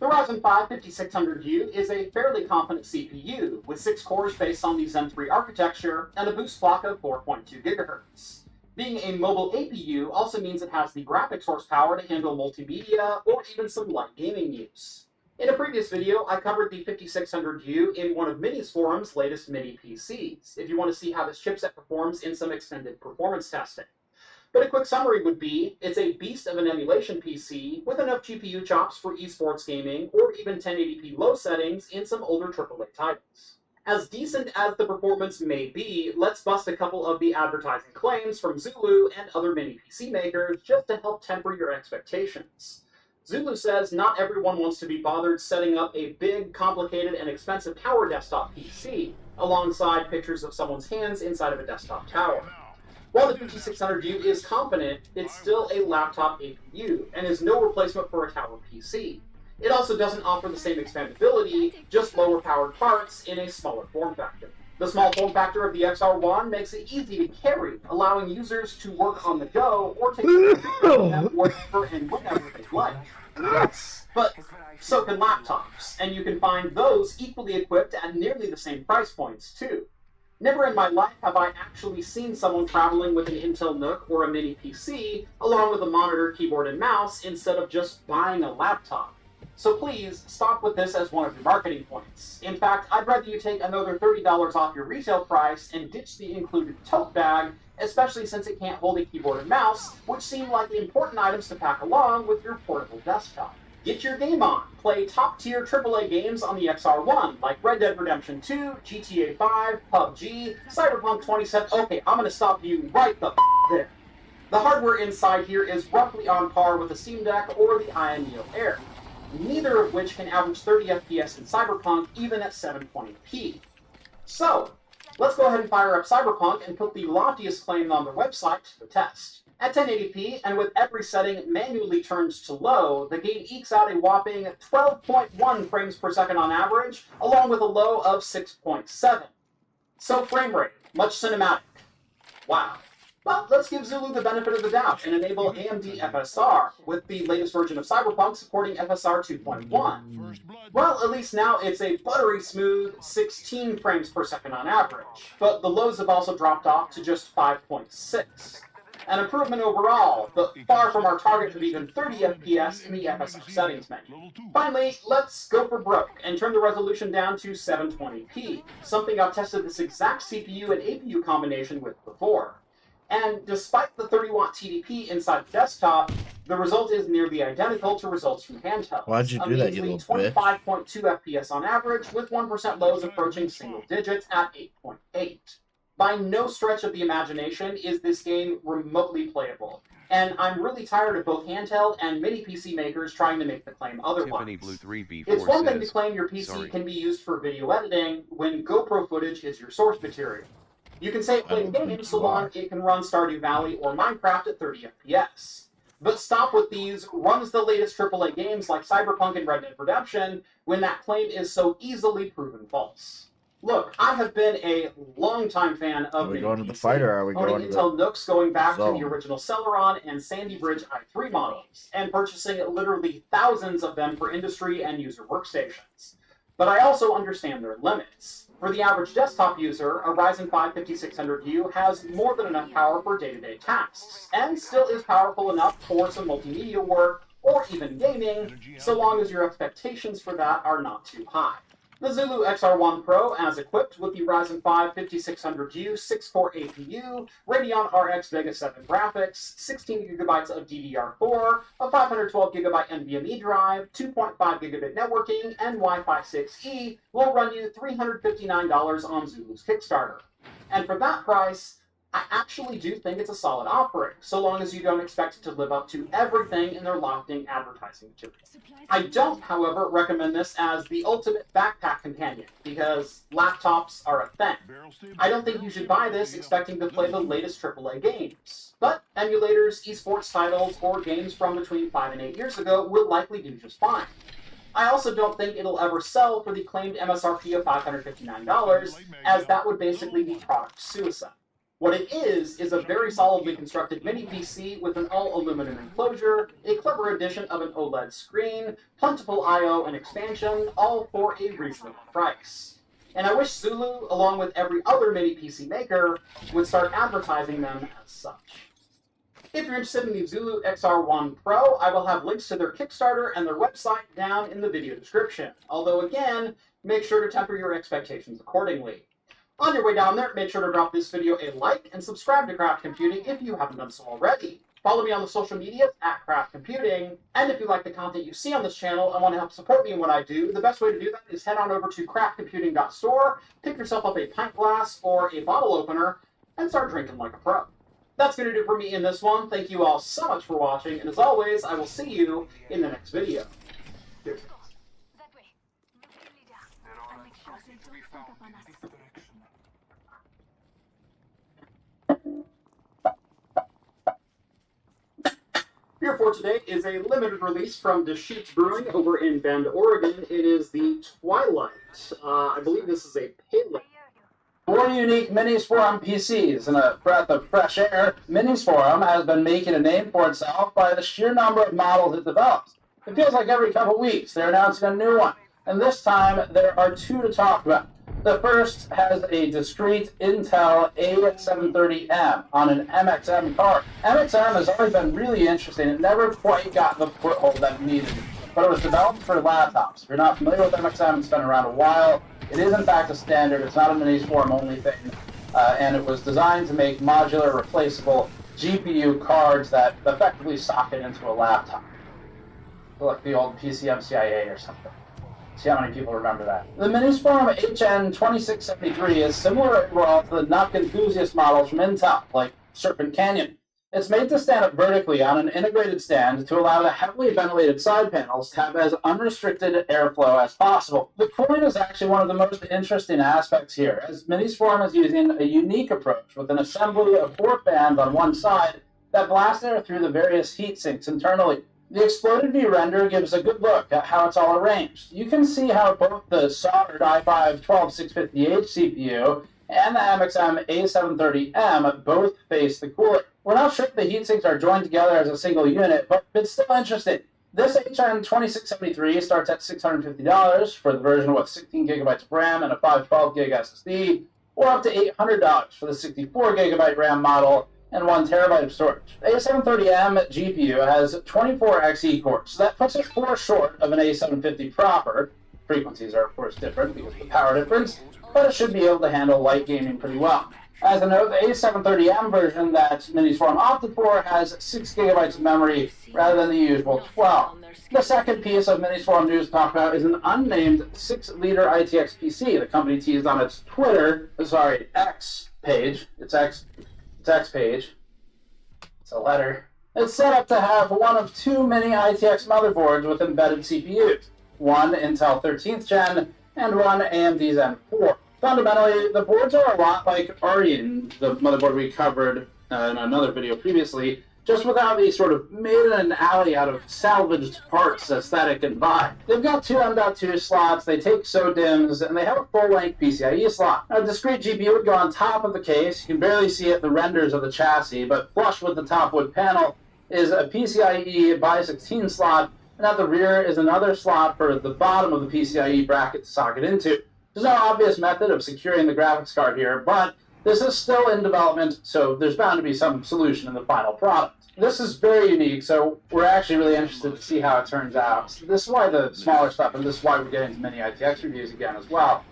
The Ryzen 5 5600U is a fairly competent CPU, with 6 cores based on the Zen 3 architecture and a boost clock of 4.2 GHz. Being a mobile APU also means it has the graphics horsepower to handle multimedia or even some light gaming use. In a previous video, I covered the 5600U in one of Mini's forum's latest mini PCs, if you want to see how this chipset performs in some extended performance testing. But a quick summary would be, it's a beast of an emulation PC with enough GPU chops for esports gaming or even 1080p low settings in some older AAA titles. As decent as the performance may be, let's bust a couple of the advertising claims from Zulu and other mini PC makers just to help temper your expectations. Zulu says not everyone wants to be bothered setting up a big, complicated, and expensive tower desktop PC, alongside pictures of someone's hands inside of a desktop tower. While the 5600U is competent, it's still a laptop APU, and is no replacement for a tower PC. It also doesn't offer the same expandability, just lower powered parts in a smaller form factor. The small form factor of the XR1 makes it easy to carry, allowing users to work on the go or take them wherever and whenever they like. Yes, but so can laptops, and you can find those equally equipped at nearly the same price points, too. Never in my life have I actually seen someone traveling with an Intel NUC or a mini PC, along with a monitor, keyboard, and mouse, instead of just buying a laptop. So please, stop with this as one of your marketing points. In fact, I'd rather you take another $30 off your retail price and ditch the included tote bag, especially since it can't hold a keyboard and mouse, which seem like important items to pack along with your portable desktop. Get your game on. Play top-tier AAA games on the XR1, like Red Dead Redemption 2, GTA 5, PUBG, Cyberpunk 27... Okay, I'm gonna stop you right the there. The hardware inside here is roughly on par with the Steam Deck or the Ion Neo Air, neither of which can average 30 FPS in Cyberpunk, even at 720p. So, let's go ahead and fire up Cyberpunk and put the loftiest claim on their website to the test. At 1080p, and with every setting manually turned to low, the game ekes out a whopping 12.1 frames per second on average, along with a low of 6.7. So frame rate, much cinematic. Wow. But let's give Zulu the benefit of the doubt and enable AMD FSR, with the latest version of Cyberpunk supporting FSR 2.1. Well, at least now it's a buttery smooth 16 frames per second on average, but the lows have also dropped off to just 5.6. An improvement overall, but far from our target of even 30 FPS in the FSR settings menu. Finally, let's go for broke and turn the resolution down to 720p, something I've tested this exact CPU and APU combination with before. And despite the 30-watt TDP inside the desktop, the result is nearly identical to results from handhelds. Why'd you do that, you little bitch? 25.2 FPS on average, with 1% lows approaching single digits at 8.8. By no stretch of the imagination is this game remotely playable, and I'm really tired of both handheld and mini PC makers trying to make the claim otherwise. It's one thing to claim your PC can be used for video editing when GoPro footage is your source material. You can say it plays games so long it can run Stardew Valley or Minecraft at 30 FPS. But stop with these runs the latest AAA games like Cyberpunk and Red Dead Redemption when that claim is so easily proven false. Look, I have been a longtime fan of Are we going to the fight, or are we going to the Intel NUCs going back to the original Celeron and Sandy Bridge i3 models, and purchasing literally thousands of them for industry and user workstations. But I also understand their limits. For the average desktop user, a Ryzen 5 5600U has more than enough power for day-to-day tasks, and still is powerful enough for some multimedia work, or even gaming, so long as your expectations for that are not too high. The Zulu XR1 Pro, as equipped with the Ryzen 5 5600U 6-core APU, Radeon RX Vega 7 graphics, 16GB of DDR4, a 512GB NVMe drive, 2.5 gigabit networking, and Wi-Fi 6E, will run you $359 on Zulu's Kickstarter. And for that price, I actually do think it's a solid offering, so long as you don't expect it to live up to everything in their locked-in advertising material. I don't, however, recommend this as the ultimate backpack companion, because laptops are a thing. I don't think you should buy this expecting to play the latest AAA games, but emulators, esports titles, or games from between 5 and 8 years ago will likely do just fine. I also don't think it'll ever sell for the claimed MSRP of $559, as that would basically be product suicide. What it is a very solidly constructed mini PC with an all-aluminum enclosure, a clever addition of an OLED screen, plentiful I/O and expansion, all for a reasonable price. And I wish Zulu, along with every other mini PC maker, would start advertising them as such. If you're interested in the Zulu XR1 Pro, I will have links to their Kickstarter and their website down in the video description. Although again, make sure to temper your expectations accordingly. On your way down there, make sure to drop this video a like and subscribe to Craft Computing if you haven't done so already. Follow me on the social medias at Craft Computing, and if you like the content you see on this channel and want to help support me in what I do, the best way to do that is head on over to craftcomputing.store, pick yourself up a pint glass or a bottle opener, and start drinking like a pro. That's going to do it for me in this one. Thank you all so much for watching, and as always, I will see you in the next video. Cheers. Beer for today is a limited release from Deschutes Brewing over in Bend, Oregon. It is the Twilight. I believe this is a pale ale. 4 unique Minis Forum PCs and a breath of fresh air. Minis Forum has been making a name for itself by the sheer number of models it develops. It feels like every couple weeks they're announcing a new one, and this time there are 2 to talk about. The first has a discrete Intel A730M on an MXM card. MXM has always been really interesting. It never quite got the foothold that it needed, but it was developed for laptops. If you're not familiar with MXM, it's been around a while. It is in fact a standard. It's not a Minis Forum only thing, and it was designed to make modular, replaceable GPU cards that effectively socket into a laptop, like the old PCMCIA or something. See how many people remember that. The Minis Forum HN2673 is similar overall to the NUC enthusiast models from Intel, like Serpent Canyon. It's made to stand up vertically on an integrated stand to allow the heavily ventilated side panels to have as unrestricted airflow as possible. The cooling is actually one of the most interesting aspects here, as Minis Forum is using a unique approach with an assembly of 4 fans on one side that blast air through the various heat sinks internally. The exploded view render gives a good look at how it's all arranged. You can see how both the soldered i5-12650H CPU and the MXM A730M both face the cooler. We're not sure if the heatsinks are joined together as a single unit, but it's still interesting. This HN2673 starts at $650 for the version with 16 gigabytes of RAM and a 512 gig SSD, or up to $800 for the 64 gigabyte RAM model and 1 terabyte of storage. The A730M GPU has 24 XE cores, so that puts it 4 short of an A750 proper. Frequencies are of course different because of the power difference, but it should be able to handle light gaming pretty well. As a note, the A730M version that Minis Forum opted for has 6 gigabytes of memory rather than the usual 12. The second piece of Minis Forum news to talk about is an unnamed 6-liter ITX PC. The company teased on its X page. It's X page. It's a letter. It's set up to have one of 2 mini ITX motherboards with embedded CPUs. One Intel 13th Gen and one AMD Zen 4. Fundamentally, the boards are a lot like Aryan, the motherboard we covered in another video previously, just without the sort of made in an alley out of salvaged parts aesthetic and vibe. They've got 2 M.2 slots, they take SODIMMs, and they have a full-length PCIe slot. Now, a discrete GPU would go on top of the case. You can barely see it, the renders of the chassis, but flush with the top wood panel is a PCIe by 16 slot, and at the rear is another slot for the bottom of the PCIe bracket to socket into. There's no obvious method of securing the graphics card here, but this is still in development, so there's bound to be some solution in the final product. This is very unique, so we're actually really interested to see how it turns out. So this is why the smaller stuff, and this is why we're getting into mini ITX reviews again as well.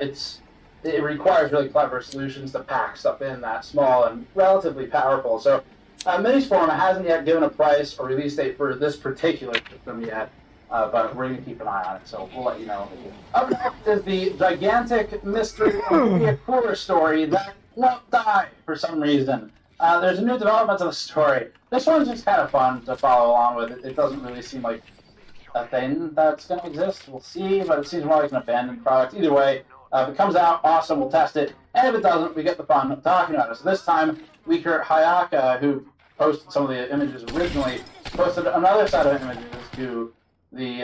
It requires really clever solutions to pack stuff in that small and relatively powerful. So Minis Forum hasn't yet given a price or release date for this particular system yet. But we're going to keep an eye on it, so we'll let you know. Up next is the gigantic mystery of the cooler story that won't die for some reason. There's a new development to the story. This one's just kind of fun to follow along with. It doesn't really seem like a thing that's going to exist. We'll see, but it seems more like an abandoned product. Either way, if it comes out, awesome, we'll test it. And if it doesn't, we get the fun of talking about it. So this time, Weaker Hayaka, who posted some of the images originally, posted another set of images to the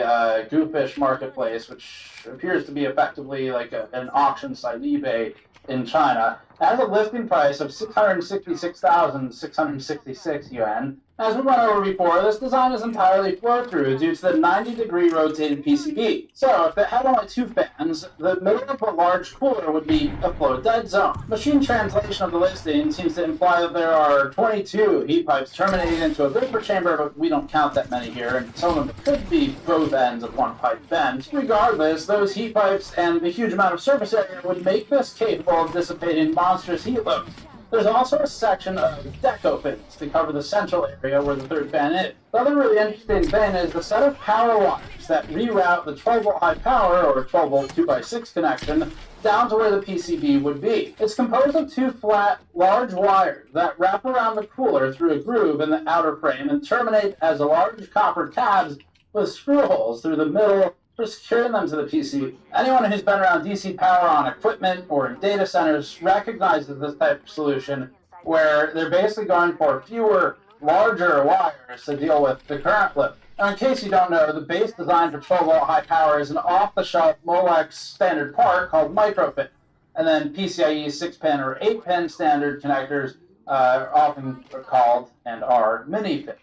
Goofish marketplace, which appears to be effectively like an auction site, eBay, in China. It has a listing price of 666,666 yuan. As we went over before, this design is entirely flow-through due to the 90-degree rotated PCB. So, if it had only 2 fans, the middle of a large cooler would be a flow dead zone. Machine translation of the listing seems to imply that there are 22 heat pipes terminating into a vapor chamber, but we don't count that many here, and some of them could be both ends of one pipe bent. Regardless, those heat pipes and the huge amount of surface area would make this capable of dissipating monstrous heat loads. There's also a section of deco fins to cover the central area where the third fan is. The other really interesting thing is the set of power wires that reroute the 12-volt high power, or 12-volt 2x6 connection, down to where the PCB would be. It's composed of 2 flat, large wires that wrap around the cooler through a groove in the outer frame and terminate as large copper tabs with screw holes through the middle for securing them to the PC. Anyone who's been around DC power on equipment or in data centers recognizes this type of solution, where they're basically going for fewer, larger wires to deal with the current load. Now, in case you don't know, the base design for 12-volt high power is an off-the-shelf Molex standard part called microfin, and then PCIe 6-pin or 8-pin standard connectors are often called and are mini-fin.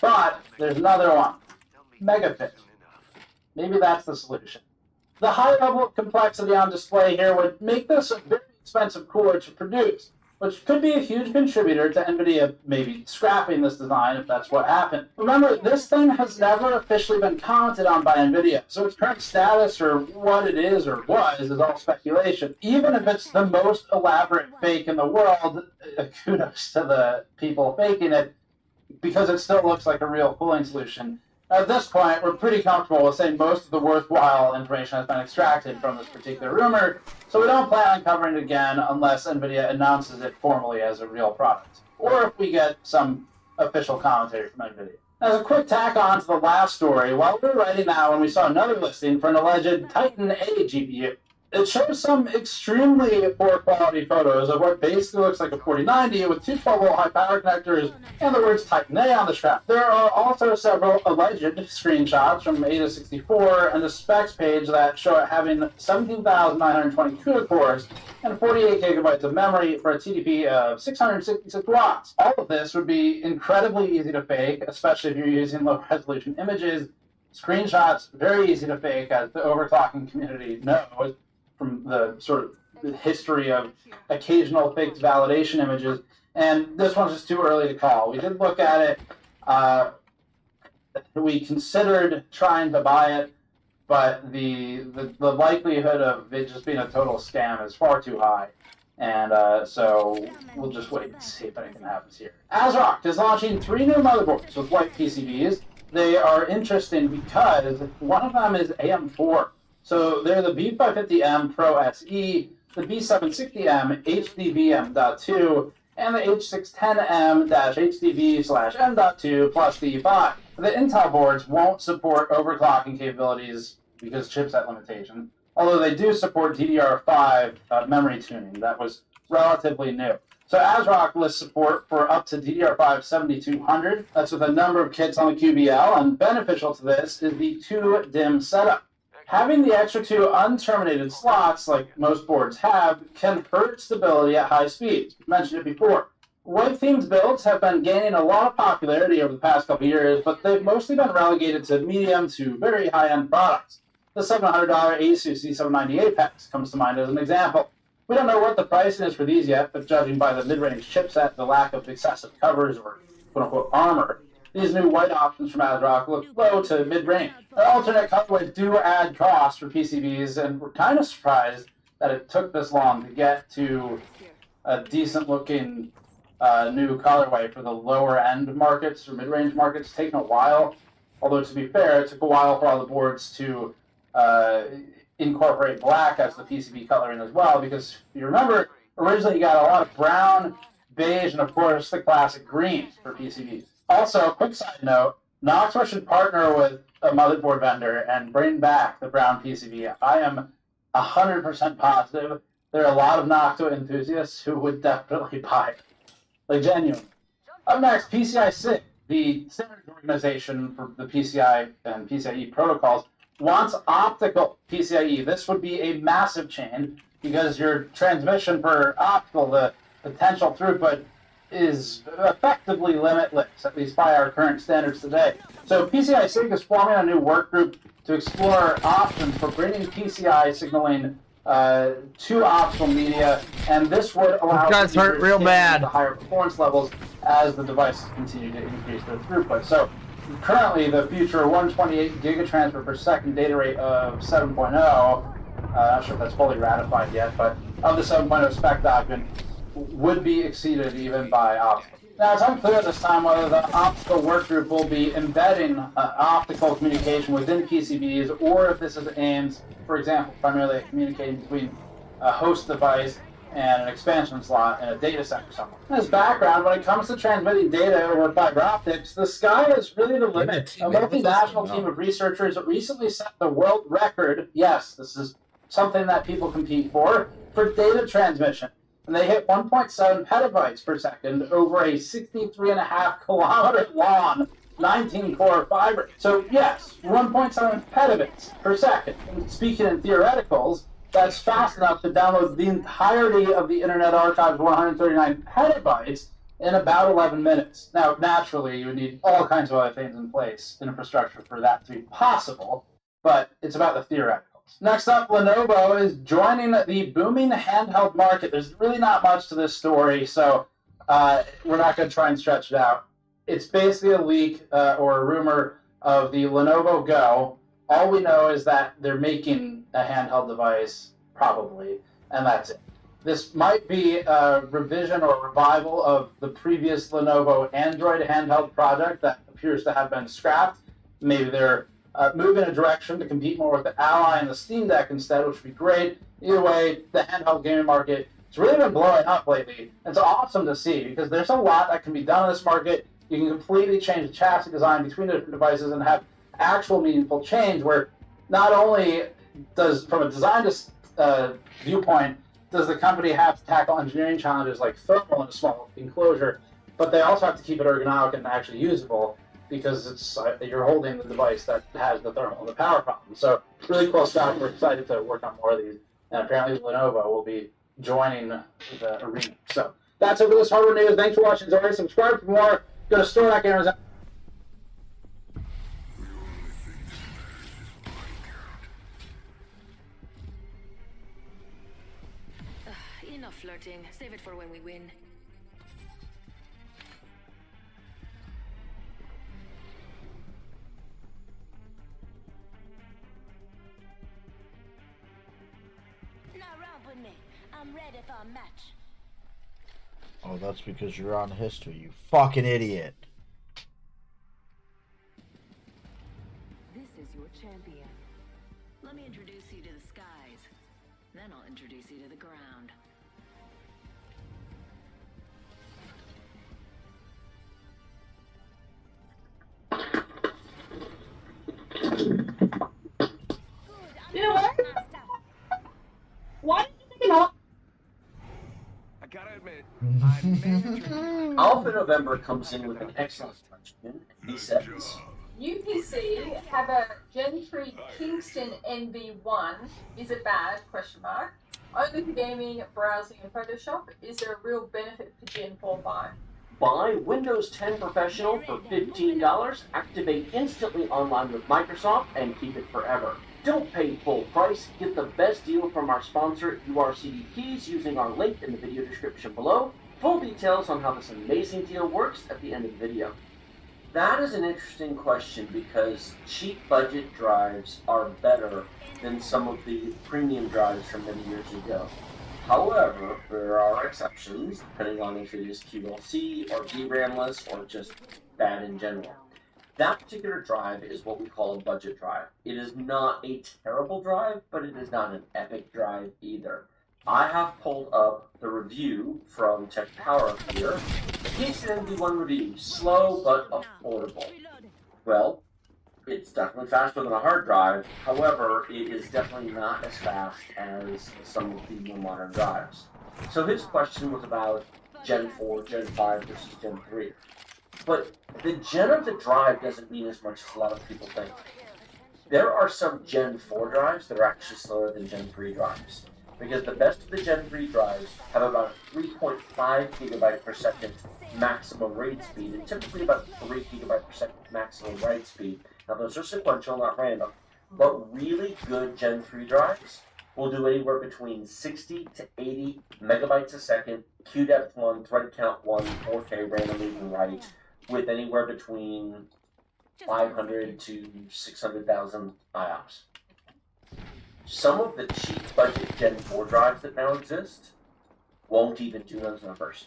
But there's another one, megafin. Maybe that's the solution. The high level of complexity on display here would make this a very expensive cooler to produce, which could be a huge contributor to NVIDIA maybe scrapping this design if that's what happened. Remember, this thing has never officially been commented on by NVIDIA, so its current status or what it is or was is all speculation. Even if it's the most elaborate fake in the world, kudos to the people faking it, because it still looks like a real cooling solution. At this point, we're pretty comfortable with saying most of the worthwhile information has been extracted from this particular rumor, so we don't plan on covering it again unless NVIDIA announces it formally as a real product, or if we get some official commentary from NVIDIA. As a quick tack on to the last story, while we were writing that one, we saw another listing for an alleged Titan A GPU. It shows some extremely poor quality photos of what basically looks like a 4090 with 2 12-volt high power connectors and the words Titan A on the strap. There are also several alleged screenshots from Ada64 and the specs page that show it having 17,920 CUDA cores and 48 gigabytes of memory for a TDP of 666 watts. All of this would be incredibly easy to fake, especially if you're using low-resolution images. Screenshots, very easy to fake, as the overclocking community knows from the sort of history of occasional faked validation images, and this one's just too early to call. We did look at it. We considered trying to buy it, but the likelihood of it just being a total scam is far too high, and so we'll just wait and see if anything happens here. ASRock is launching 3 new motherboards with white PCBs. They are interesting because one of them is AM4. So they're the B550M Pro SE, the B760M HDVM.2, and the H610M-HDV/M.2 plus the E5. The Intel boards won't support overclocking capabilities because chipset limitation, although they do support DDR5 memory tuning. That was relatively new. So ASRock lists support for up to DDR5 7200. That's with a number of kits on the QBL, and beneficial to this is the 2-DIMM setup. Having the extra 2 unterminated slots, like most boards have, can hurt stability at high speeds. We mentioned it before. White-themed builds have been gaining a lot of popularity over the past couple years, but they've mostly been relegated to medium to very high-end products. The $700 Asus C790 Apex comes to mind as an example. We don't know what the pricing is for these yet, but judging by the mid-range chipset, the lack of excessive covers or quote-unquote armor, these new white options from ASRock look low to mid-range. Their alternate colorways do add cost for PCBs, and we're kind of surprised that it took this long to get to a decent-looking new colorway for the lower-end markets or mid-range markets. It's taken a while, although to be fair, it took a while for all the boards to incorporate black as the PCB coloring as well, because if you remember, originally you got a lot of brown, beige, and of course the classic green for PCBs. Also, a quick side note, Knoxville should partner with a motherboard vendor and bring back the brown PCB. I am 100% positive there are a lot of Noctua enthusiasts who would definitely buy it. Like, genuine. Up next, PCI SIG, the standards organization for the PCI and PCIe protocols, wants optical PCIe. This would be a massive change because your transmission for optical, the potential throughput is effectively limitless, at least by our current standards today. So PCI SIG is forming a new work group to explore options for bringing PCI signaling to optical media, and this would allow guys hurt real bad. The higher performance levels as the devices continue to increase their throughput. So currently, the future 128 gigatransfer per second data rate of 7.0, not sure if that's fully ratified yet, but of the 7.0 spec document would be exceeded even by optical. Now, it's unclear at this time whether the optical workgroup will be embedding optical communication within PCBs, or if this is aimed, for example, primarily at communicating between a host device and an expansion slot in a data center somewhere. As background, when it comes to transmitting data over fiber optics, the sky is really the limit. A multinational team of researchers recently set the world record, yes, this is something that people compete for data transmission. And they hit 1.7 petabytes per second over a 63.5 kilometer long 19-core fiber. So yes, 1.7 petabits per second. And speaking in theoreticals, that's fast enough to download the entirety of the Internet Archive's 139 petabytes in about 11 minutes. Now, naturally, you would need all kinds of other things in place, infrastructure, for that to be possible, but it's about the theoreticals. Next up, Lenovo is joining the booming handheld market. There's really not much to this story, so we're not going to try and stretch it out. It's basically a leak or a rumor of the Lenovo Go. All we know is that they're making a handheld device, probably, and that's it. This might be a revision or revival of the previous Lenovo Android handheld project that appears to have been scrapped. Maybe they're moving in a direction to compete more with the Ally and the Steam Deck instead, which would be great. Either way, the handheld gaming market has really been blowing up lately. It's awesome to see because there's a lot that can be done in this market. You can completely change the chassis design between the different devices and have actual meaningful change where not only does, from a design viewpoint, does the company have to tackle engineering challenges like thermal in a small enclosure, but they also have to keep it ergonomic and actually usable because it's you're holding the device that has the thermal and the power problem. So really cool stuff. We're excited to work on more of these, and apparently Lenovo will be joining the arena. So that's it for this hardware news. Thanks for watching. As always, subscribe for more. Go to store.gamers. Enough flirting. Save it for when we win. Now romp with me. I'm ready for a match. Oh, that's because you're on history, you fucking idiot. This is your champion. Let me introduce you to the skies. Then I'll introduce you to the ground. You know what? Why did you take it off? I gotta admit, I'm managing. Alpha November comes in with an excellent question. He says, UPC have a Gen 3 Kingston NV1. Is it bad? Question mark. Only for gaming, browsing, and Photoshop. Is there a real benefit for Gen 4 buy? buy Windows 10 Professional for $15, activate instantly online with Microsoft, and keep it forever. Don't pay full price. Get the best deal from our sponsor, URCD Keys, using our link in the video description below. Full details on how this amazing deal works at the end of the video. That is an interesting question because cheap budget drives are better than some of the premium drives from many years ago. However, there are exceptions, depending on if it is QLC or DRAM-less or just bad in general. That particular drive is what we call a budget drive. It is not a terrible drive, but it is not an epic drive either. I have pulled up the review from Tech Power here. The Kingston NV1 review, slow but affordable. Well, it's definitely faster than a hard drive. However, it is definitely not as fast as some of the more modern drives. So his question was about Gen 4, Gen 5 versus Gen 3. But the gen of the drive doesn't mean as much as a lot of people think. There are some Gen 4 drives that are actually slower than Gen 3 drives. because the best of the Gen 3 drives have about a 3.5 gigabyte per second maximum read speed, and typically about 3 gigabyte per second maximum write speed. Now those are sequential, not random, but really good Gen 3 drives will do anywhere between 60 to 80 megabytes a second, queue depth 1, thread count 1, 4K random read and write, with anywhere between 500 to 600,000 IOPS. Some of the cheap budget Gen 4 drives that now exist won't even do those numbers.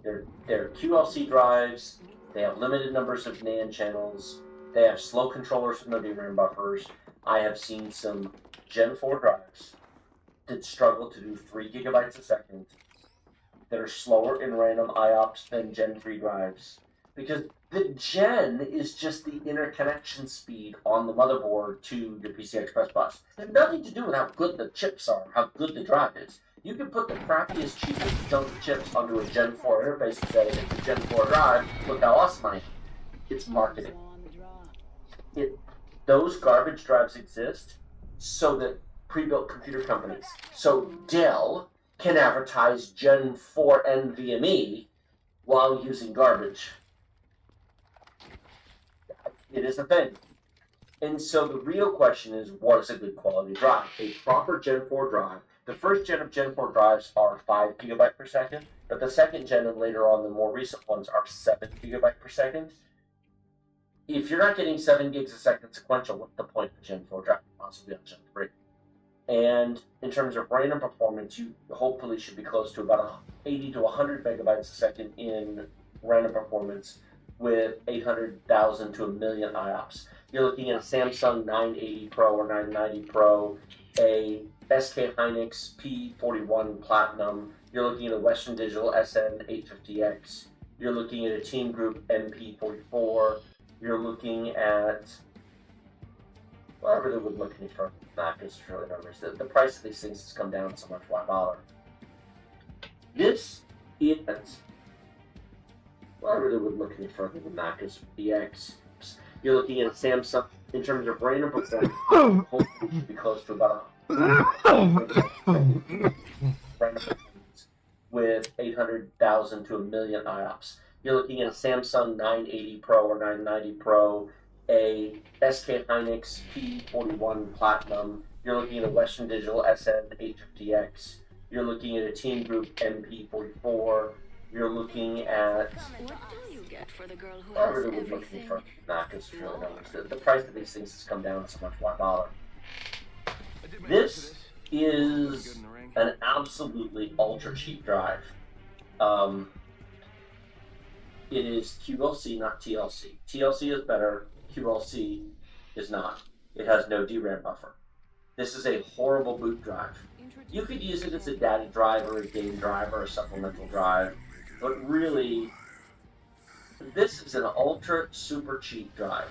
They're QLC drives, they have limited numbers of NAND channels, they have slow controllers with no DRAM buffers. I have seen some Gen 4 drives that struggle to do 3 gigabytes a second, that are slower in random IOPS than Gen 3 drives, because the Gen is just the interconnection speed on the motherboard to your PCI Express bus. It has nothing to do with how good the chips are, how good the drive is. You can put the crappiest, cheapest junk chips onto a Gen 4 interface and say, it's a Gen 4 drive, look how awesome I am. It's marketing. Those garbage drives exist so that pre-built computer companies, so Dell can advertise Gen 4 NVMe while using garbage. It is a thing. And so the real question is, what is a good quality drive? A proper Gen 4 drive. The first gen of Gen 4 drives are 5 gigabyte per second, but the second gen and later on the more recent ones are 7 gigabyte per second. If you're not getting 7 gigs a second sequential, what's the point of Gen 4 drive? Possibly on Gen 3. And in terms of random performance, you hopefully should be close to about 80 to 100 megabytes a second in random performance with 800,000 to 1 million IOPS. You're looking at a Samsung 980 Pro or 990 Pro, a SK Hynix P41 Platinum. You're looking at a Western Digital SN850X. You're looking at a Team Group MP44. You're looking at whatever they would look any further than that, because it's really numbers. The price of these things has come down so much, why bother? This is whatever they would look any further than that, because DX. You're looking at a Samsung in terms of random performance. Hopefully, should be close to about random performance with 800,000 to 1 million IOPS. You're looking at a Samsung 980 Pro or 990 Pro, a SK Hynix P41 Platinum. You're looking at a Western Digital SN850X. You're looking at a Team Group MP44. You're looking at What do you get for the girl who I has really would look everything? for that because really numbers. The price of these things has come down so much, why bother? This is an absolutely ultra cheap drive. It is QLC, not TLC. TLC is better, QLC is not. It has no DRAM buffer. This is a horrible boot drive. You could use it as a data drive or a game drive or a supplemental drive, but really, this is an ultra super cheap drive.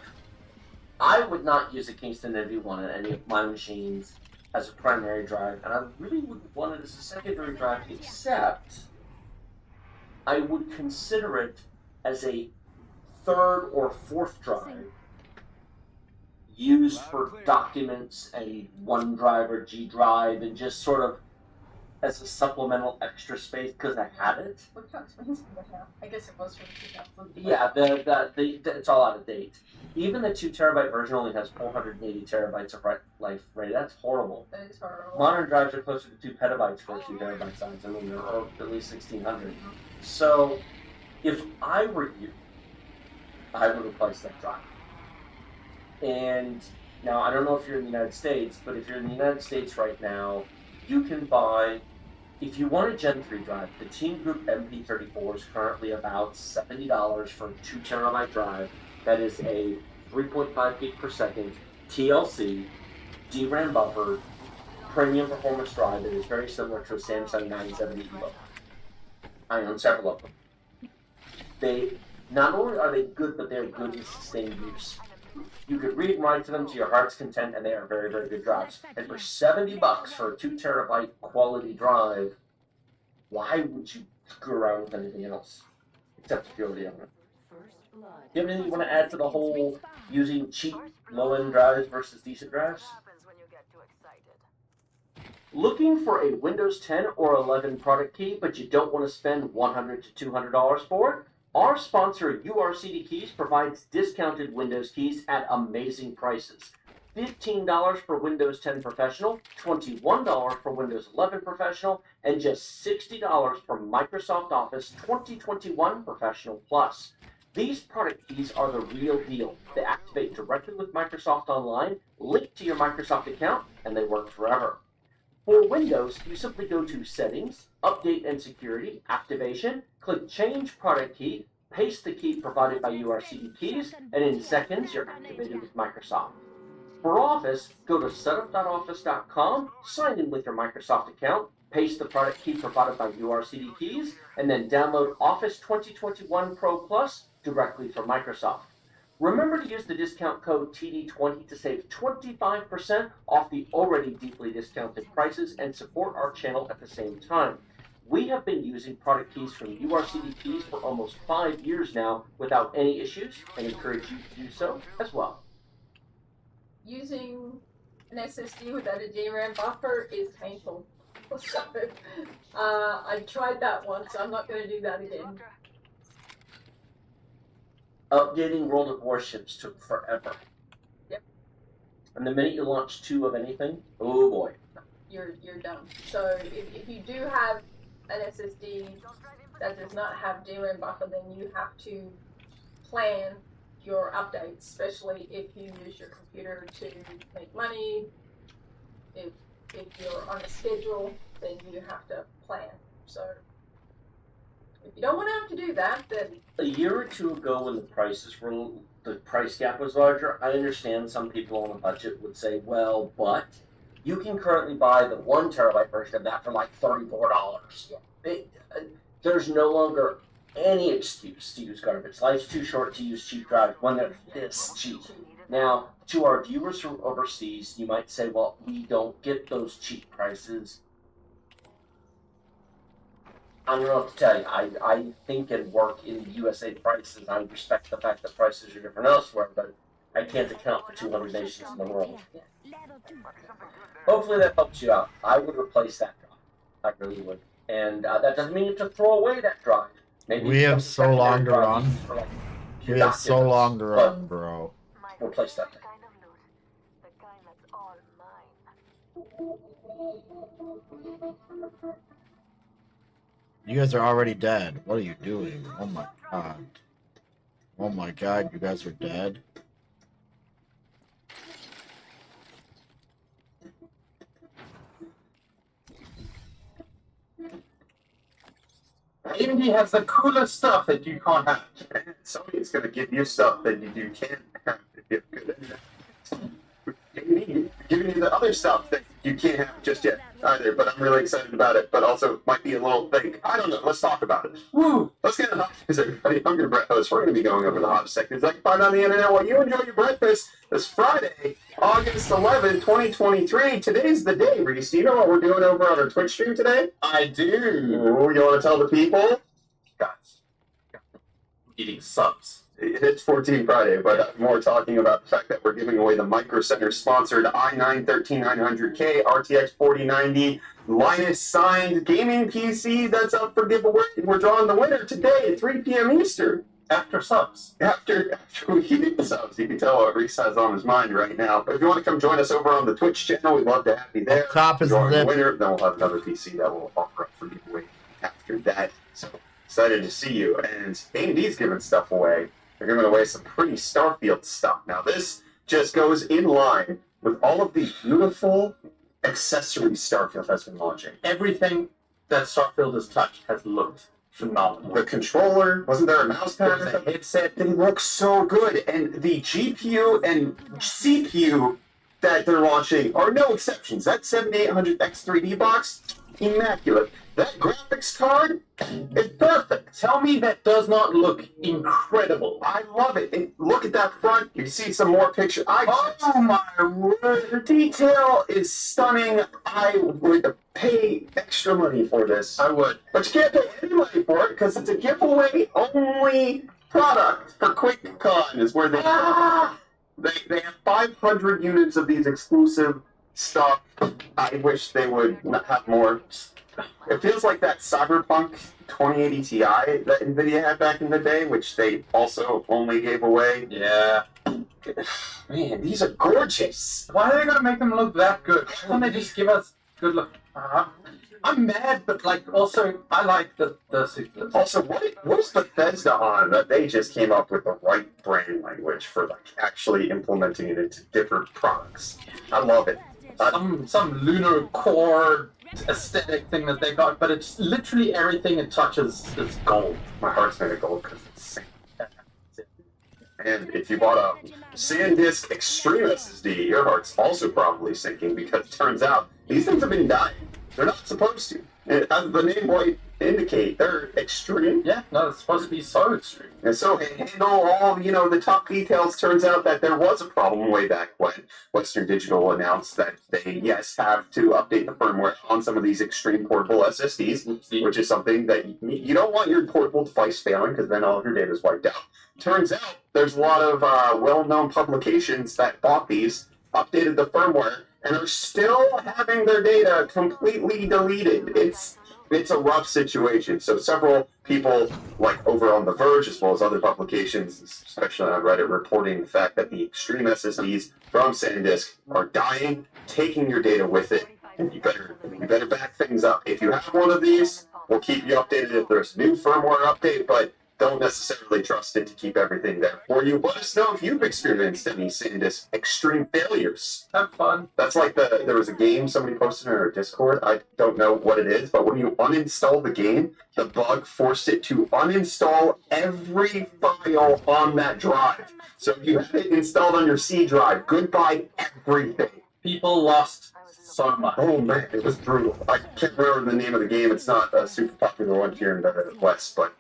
I would not use a Kingston NV1 on any of my machines as a primary drive, and I really wouldn't want it as a secondary drive, except I would consider it as a third or fourth drive used for documents, a OneDrive or G drive, and just sort of as a supplemental extra space because I had it. Look how expensive it now. I guess it was from 2000. Yeah, it's all out of date. Even the 2 terabyte version only has 480 terabytes of life rate. That's horrible. That is horrible. Modern drives are closer to 2 petabytes for a 2 terabyte size. I mean, or at least 1600. So, if I were you, I would replace that drive. And now, I don't know if you're in the United States, but if you're in the United States right now, you can buy, if you want a Gen 3 drive, the Team Group MP34 is currently about $70 for a 2 terabyte drive. That is a 3.5 gig per second TLC, DRAM buffer, premium performance drive that is very similar to a Samsung 970 Evo. I own several of them. They, not only are they good, but they're good in sustained use. You could read and write to them to your heart's content, and they are very, very good drives. And for $70 for a 2 terabyte quality drive, why would you screw around with anything else? Except if you already own it. Do you have anything you want to add to the whole using cheap low-end drives versus decent drives? Looking for a Windows 10 or 11 product key, but you don't want to spend $100 to $200 for it? Our sponsor, URCD Keys, provides discounted Windows keys at amazing prices. $15 for Windows 10 Professional, $21 for Windows 11 Professional, and just $60 for Microsoft Office 2021 Professional Plus. These product keys are the real deal. They activate directly with Microsoft Online, link to your Microsoft account, and they work forever. For Windows, you simply go to Settings, Update and Security, Activation, click Change Product Key, paste the key provided by URCD Keys, and in seconds you're activated with Microsoft. For Office, go to setup.office.com, sign in with your Microsoft account, paste the product key provided by URCD Keys, and then download Office 2021 Pro Plus directly from Microsoft. Remember to use the discount code TD20 to save 25% off the already deeply discounted prices and support our channel at the same time. We have been using product keys from URCD Keys for almost 5 years now without any issues and encourage you to do so as well. Using an SSD without a DRAM buffer is painful. So, I tried that once, so I'm not going to do that again. Updating World of Warships took forever. Yep. And the minute you launch 2 of anything, oh boy. You're done. So if you do have an SSD that does not have DRAM buffer, then you have to plan your updates, especially if you use your computer to make money. If you're on a schedule, then you have to plan. So if you don't want to have to do that, then a year or 2 ago when the price gap was larger, I understand some people on a budget would say, well, but you can currently buy the 1 terabyte version of that for like $34. Yeah. There's no longer any excuse to use garbage. Life's too short to use cheap drives when they're this cheap. Now, to our viewers from overseas, you might say, well, we don't get those cheap prices. I don't know what to tell you. I think and work in the USA prices. I respect the fact that prices are different elsewhere, but I can't account for 200 nations in the world. Hopefully that helps you out. I would replace that drive. I really would. And that doesn't mean you have to throw away that drive. Maybe we have so long to run. Like we have so long to run, bro. Replace that thing. You guys are already dead. What are you doing? Oh my god. Oh my god, you guys are dead? AMD has the coolest stuff that you can't have. Sony's gonna give you stuff that you can't have if you have good internet. Giving you the other stuff that you can't have just yet either, but I'm really excited about it, but also might be a little thing. I don't know, let's talk about it. Woo! Let's get it hot. Is everybody hungry breakfast? We're going to be going over the hottest sectors I can find on the internet while you enjoy your breakfast. This Friday, August 11, 2023. Today's the day, Reese. Do you know what we're doing over on our Twitch stream today? I do. Ooh, you want to tell the people? Guys, eating subs. It's 14 Friday, but more talking about the fact that we're giving away the Micro Center sponsored i9-13900K RTX 4090 Linus signed gaming PC that's up for giveaway. We're drawing the winner today at 3 p.m. Eastern. After subs. After we hit the subs. You can tell what Reese has on his mind right now. But if you want to come join us over on the Twitch channel, we'd love to have you there. Up top is the the winner. Then we'll have another PC that will offer up for giveaway after that. So excited to see you. And AMD's giving stuff away. They're giving away some pretty Starfield stuff. Now, this just goes in line with all of the beautiful accessories Starfield has been launching. Everything that Starfield has touched has looked phenomenal. The controller, wasn't there a mouse pad or something? Headset, they look so good. And the GPU and CPU that they're launching are no exceptions. That 7800X3D box, immaculate. That graphics card is perfect. Tell me that does not look incredible. I love it. And look at that front. You see some more pictures. Oh my word. The detail is stunning. I would pay extra money for this. I would. But you can't pay any money for it because it's a giveaway only product for QuickCon is where they have 500 units of these exclusive stuff. I wish they would not have more. It feels like that Cyberpunk 2080 Ti that NVIDIA had back in the day, which they also only gave away. Yeah. Man, these are gorgeous. Why are they gonna make them look that good? Why can't they just give us good look? I'm mad, but like also I like the Also, what is Bethesda on that they just came up with the right brand language for like actually implementing it into different products? I love it. Some lunar core aesthetic thing that they got, but it's literally everything it touches is gold. My heart's made of gold because it's sick. And if you bought a SanDisk Extreme SSD, your heart's also probably sinking because it turns out these things have been dying. They're not supposed to. As the name might indicate, they're extreme. Yeah, no, it's supposed to be so extreme. And so handle all, the top details. Turns out that there was a problem way back when Western Digital announced that they, yes, have to update the firmware on some of these extreme portable SSDs, which is something that you don't want your portable device failing because then all of your data is wiped out. Turns out there's a lot of well-known publications that bought these, updated the firmware, and are still having their data completely deleted. It's a rough situation. So several people, like over on The Verge, as well as other publications, especially on Reddit, reporting the fact that the extreme SSDs from SanDisk are dying, taking your data with it, and you better back things up. If you have one of these, we'll keep you updated if there's a new firmware update, but don't necessarily trust it to keep everything there for you. Let us know if you've experienced any SanDisk extreme failures. Have fun. That's like there was a game somebody posted in our Discord. I don't know what it is, but when you uninstall the game, the bug forced it to uninstall every file on that drive. So if you had it installed on your C drive, goodbye everything. People lost so much. Oh man, it was brutal. I can't remember the name of the game. It's not a super popular one here in the West, but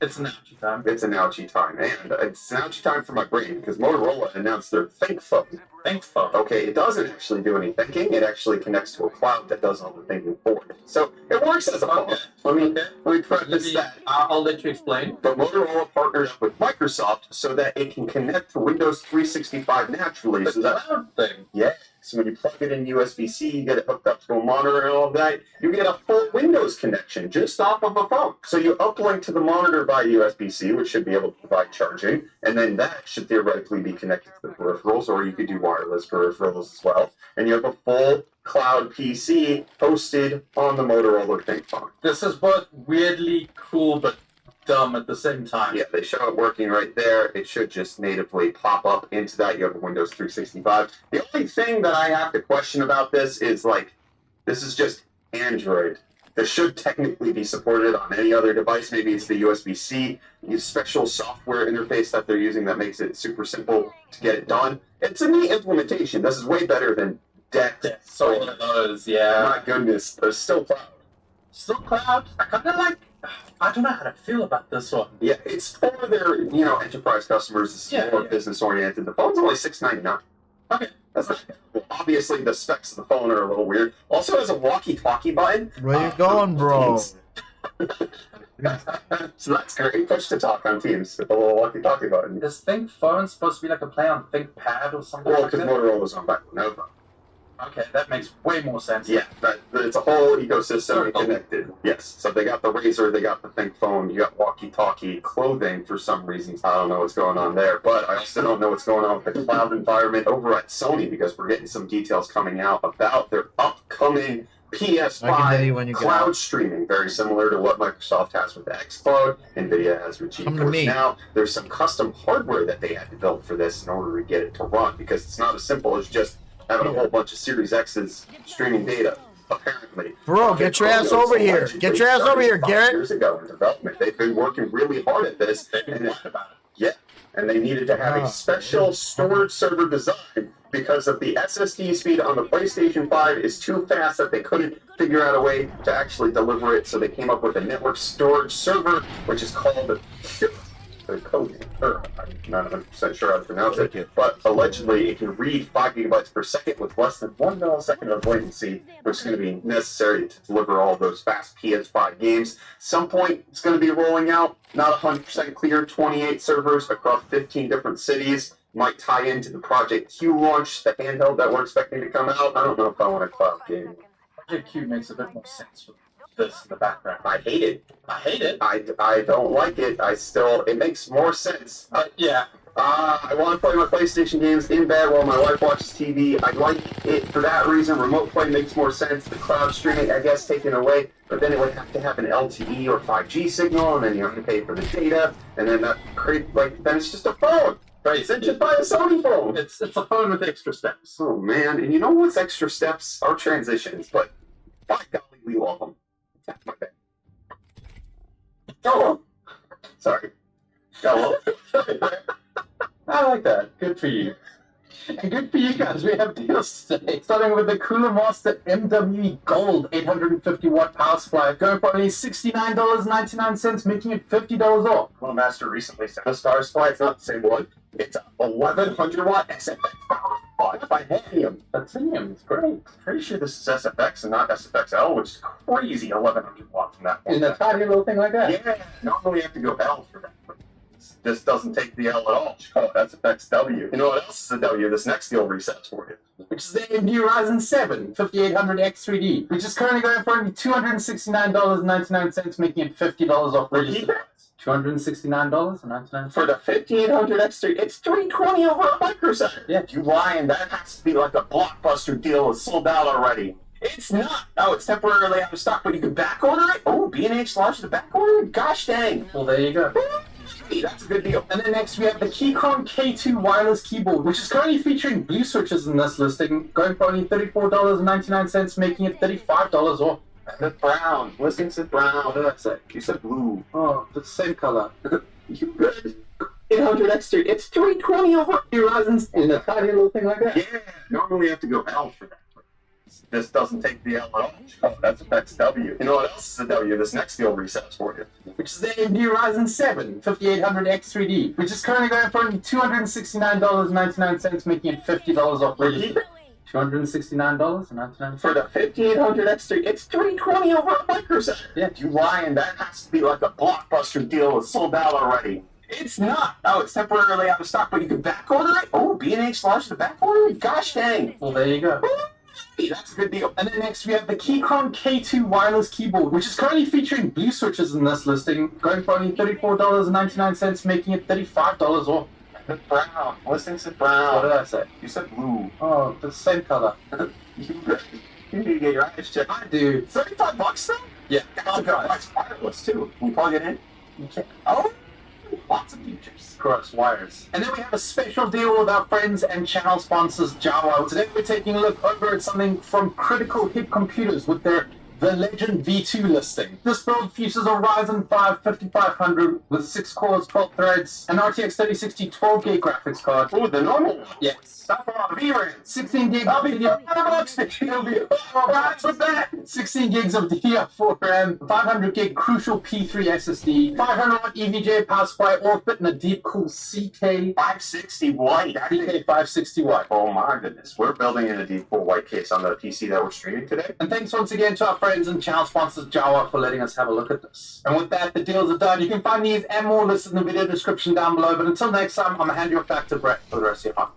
it's an ouchie time. It's an ouchie time, and it's an ouchie time for my brain because Motorola announced their Think Phone. Think Phone. Okay, it doesn't actually do any thinking. It actually connects to a cloud that does all the thinking for it. So it works as a phone. Let me preface that. I'll let you explain. But Motorola partnered up with Microsoft so that it can connect to Windows 365 naturally. The cloud thing. Yeah. So when you plug it in USB-C, you get it hooked up to a monitor and all of that, you get a full Windows connection just off of a phone. So you uplink to the monitor by USB-C, which should be able to provide charging, and then that should theoretically be connected to the peripherals, or you could do wireless peripherals as well. And you have a full cloud PC hosted on the Motorola Think Phone. This is both weirdly cool, but dumb at the same time. Yeah, they show it working right there. It should just natively pop up into that. You have a Windows 365. The only thing that I have to question about this is, this is just Android. This should technically be supported on any other device. Maybe it's the USB-C, special software interface that they're using that makes it super simple to get it done. It's a neat implementation. This is way better than DeX. So one of those, yeah. My goodness, there's still cloud. Still cloud? I don't know how to feel about this one. Yeah, it's for their, enterprise customers. It's more business-oriented. The phone's only $699. Okay. That's not terrible. Obviously, the specs of the phone are a little weird. Also has a walkie-talkie button. Where you going, bro? So that's great. Push to talk on Teams with a little walkie-talkie button. Is Think Phone supposed to be like a play on ThinkPad or something? Well, because Motorola's on back with Nova. Okay, that makes way more sense. Yeah, it's a whole ecosystem connected. Yes, so they got the Razr, they got the Think Phone, you got walkie-talkie clothing for some reasons. I don't know what's going on there, but I also don't know what's going on with the cloud environment over at Sony because we're getting some details coming out about their upcoming PS5 cloud streaming, very similar to what Microsoft has with the xCloud, NVIDIA has with GeForce Now. There's some custom hardware that they had to build for this in order to get it to run because it's not as simple as just having a whole bunch of Series X's streaming data, apparently. Bro, get your ass over here. Get your ass over here, Garrett. Years ago in development, they've been working really hard at this. And they needed to have a special storage server design because of the SSD speed on the PlayStation 5 is too fast that they couldn't figure out a way to actually deliver it. So they came up with a network storage server, which is called I'm not 100% sure how to pronounce it, but allegedly it can read 5 gigabytes per second with less than 1 millisecond of latency, which is going to be necessary to deliver all those fast PS5 games. Some point it's going to be rolling out, not 100% clear, 28 servers across 15 different cities. might tie into the Project Q launch, the handheld that we're expecting to come out. I don't know if I want a cloud game. Project Q makes a bit more sense with this in the background. I hate it. I hate it. I don't like it. It makes more sense. Yeah. I want to play my PlayStation games in bed while my wife watches TV. I like it for that reason. Remote play makes more sense. The cloud streaming, I guess, taken away. But then it would have to have an LTE or 5G signal, and then you have to pay for the data, and then that then it's just a phone. Right, so just buy a Sony phone. It's a phone with extra steps. Oh man, and you know what's extra steps? Our transitions, but by golly, we love them. My bad. Go on. Sorry. Go on. I like that. Good for you. And good for you guys. We have deals today. Starting with the Cooler Master MWE Gold 850 watt power supply, going for only $69.99, making it $50 off. Cooler Master recently sent a Star Supply. It's not the same one. It's a 1100 watt SFX power supply by Titanium. Titanium, it's great. Pretty sure this is SFX and not SFXL, which is crazy. 1100 watts from that one. In a tiny little thing like that. Yeah, normally you have to go L for that. This doesn't take the L at all. Oh, that's FXW. You know what else is a W? This next deal resets for you. Which is the AMD Ryzen 7 5800X3D, which is currently going for only $269.99, making it $50 off register price. $269.99 for the 5800X3. It's $320 over a microsecond. Yeah, you lying? That has to be like a blockbuster deal. It's sold out already. It's not. Oh, it's temporarily out of stock, but you can back order it. Oh, B&H launched the back order. Gosh dang. Well, there you go. That's a good deal. And then next we have the Keychron K2 wireless keyboard, which is currently featuring blue switches in this listing, going for only $34.99, making it $35 off. That's brown. Listen to brown. What did I say? You said blue. Oh, the same color. You good. 800X3. It's $320 over Ryzen's in a tiny little thing like that. Yeah. Normally you have to go L for that. This doesn't take the L at all. Oh, that's FXW. You know what else is a W? This next deal resets for you. Which is the AMD Ryzen 7 5800X3D, which is currently going for only $269.99, making it $50 off register. $269.99 for the 5800X3. It's $320 over a microsecond. Yeah, you lying? That has to be like a blockbuster deal. It's sold out already. It's not. Oh, it's temporarily out of stock, but you can back order it. Oh, B&H launched the back order. Gosh dang. Well, there you go. That's a good deal. And then next we have the Keychron K2 wireless keyboard, which is currently featuring blue switches in this listing, going for only $34.99, making it $35 off. That's brown. Listen to brown. What did I say? You said blue. Oh, the same color. You need to get your eyes checked. I do. $35 though? Yeah. That's a good price. Wireless too. Can you plug it in? You can. Oh, lots of features. Cross wires. And then we have a special deal with our friends and channel sponsors Java. Today we're taking a look over at something from Critical Hit Computers with their The Legend V2 listing. This build features a Ryzen 5 5500 with 6 cores, 12 threads, an RTX 3060 12 gig graphics card. Oh, the normal one? Yes. Stop a lot of VRAM. 16 gigs I'll of be $500. With that. 16 gigs of DDR4 RAM, 500 gig Crucial P3 SSD, 500 watt EVGA power supply, all fit in a deep cool CK 560 white. CK 560 white. Oh my goodness. We're building in a deep cool white case on the PC that we're streaming today. And thanks once again to our friends and channel sponsors Java for letting us have a look at this. And with that, the deals are done. You can find these and more listed in the video description down below. But until next time, I'm going to hand you back to Brett for the rest of your hunt.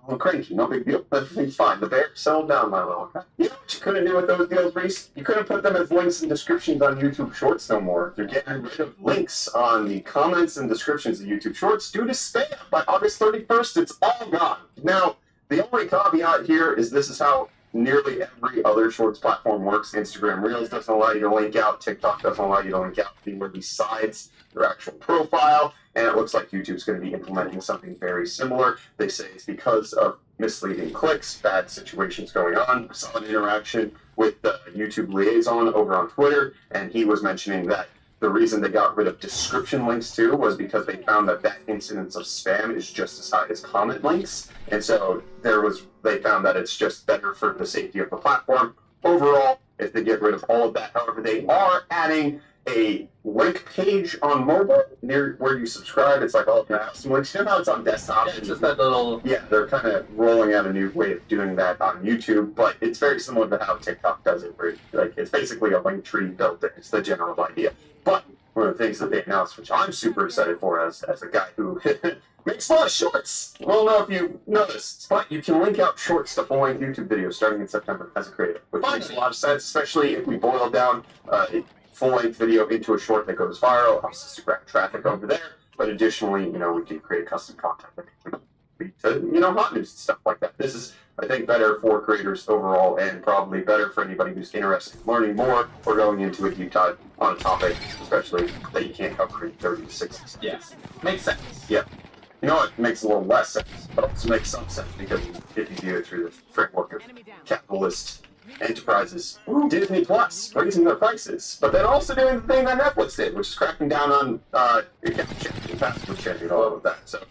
I'm cranky, no big deal. Everything's fine. The bear settled down, my little guy. You know what you couldn't do with those deals, Reese? You couldn't put them as links and descriptions on YouTube Shorts no more. They're getting rid of links on the comments and descriptions of YouTube Shorts due to spam. By August 31st, it's all gone. Now, the only caveat here is this is how nearly every other Shorts platform works. Instagram Reels doesn't allow you to link out. TikTok doesn't allow you to link out anywhere besides their actual profile. And it looks like YouTube's going to be implementing something very similar. They say it's because of misleading clicks, bad situations going on. I saw an interaction with the YouTube liaison over on Twitter, and he was mentioning that the reason they got rid of description links too was because they found that incidence of spam is just as high as comment links. And so they found that it's just better for the safety of the platform. Overall, if they get rid of all of that, however, they are adding a link page on mobile near where you subscribe. It's like all custom links. You know how it's on desktop? Yeah, it's just that little... Yeah, they're kind of rolling out a new way of doing that on YouTube, but it's very similar to how TikTok does it, where it's basically a link tree built in. It's the general idea. But one of the things that they announced, which I'm super excited for as a guy who makes a lot of shorts. I don't know if you noticed, but you can link out shorts to full-length YouTube videos starting in September as a creator, which makes a lot of sense, especially if we boil down a full-length video into a short that goes viral. It helps us to grab traffic over there, but additionally, we can create custom content that can lead to, hot news and stuff like that. This is, I think, better for creators overall, and probably better for anybody who's interested in learning more or going into a deep dive on a topic, especially that you can't cover in 30 to 60 seconds. Yes. Makes sense. Yeah. You know what makes a little less sense, but also makes some sense, because if you view it through the framework of capitalist enterprises, Disney Plus raising their prices, but then also doing the thing that Netflix did, which is cracking down on password sharing, all of that. So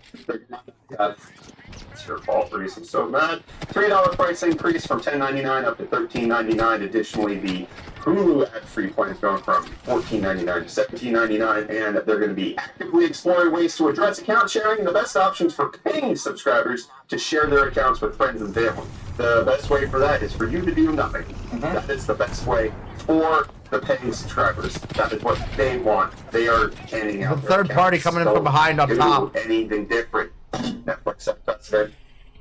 it's your fault, Reese. I'm so mad. $3 price increase from $10.99 up to $13.99. Additionally, the Hulu ad-free plan is going from $14.99 to $17.99, and they're going to be actively exploring ways to address account sharing and the best options for paying subscribers to share their accounts with friends and family. The best way for that is for you to do nothing. That is the best way for the paying subscribers. That is what they want. They are handing out the third party coming in from behind up top. Anything different. Netflix said that's it.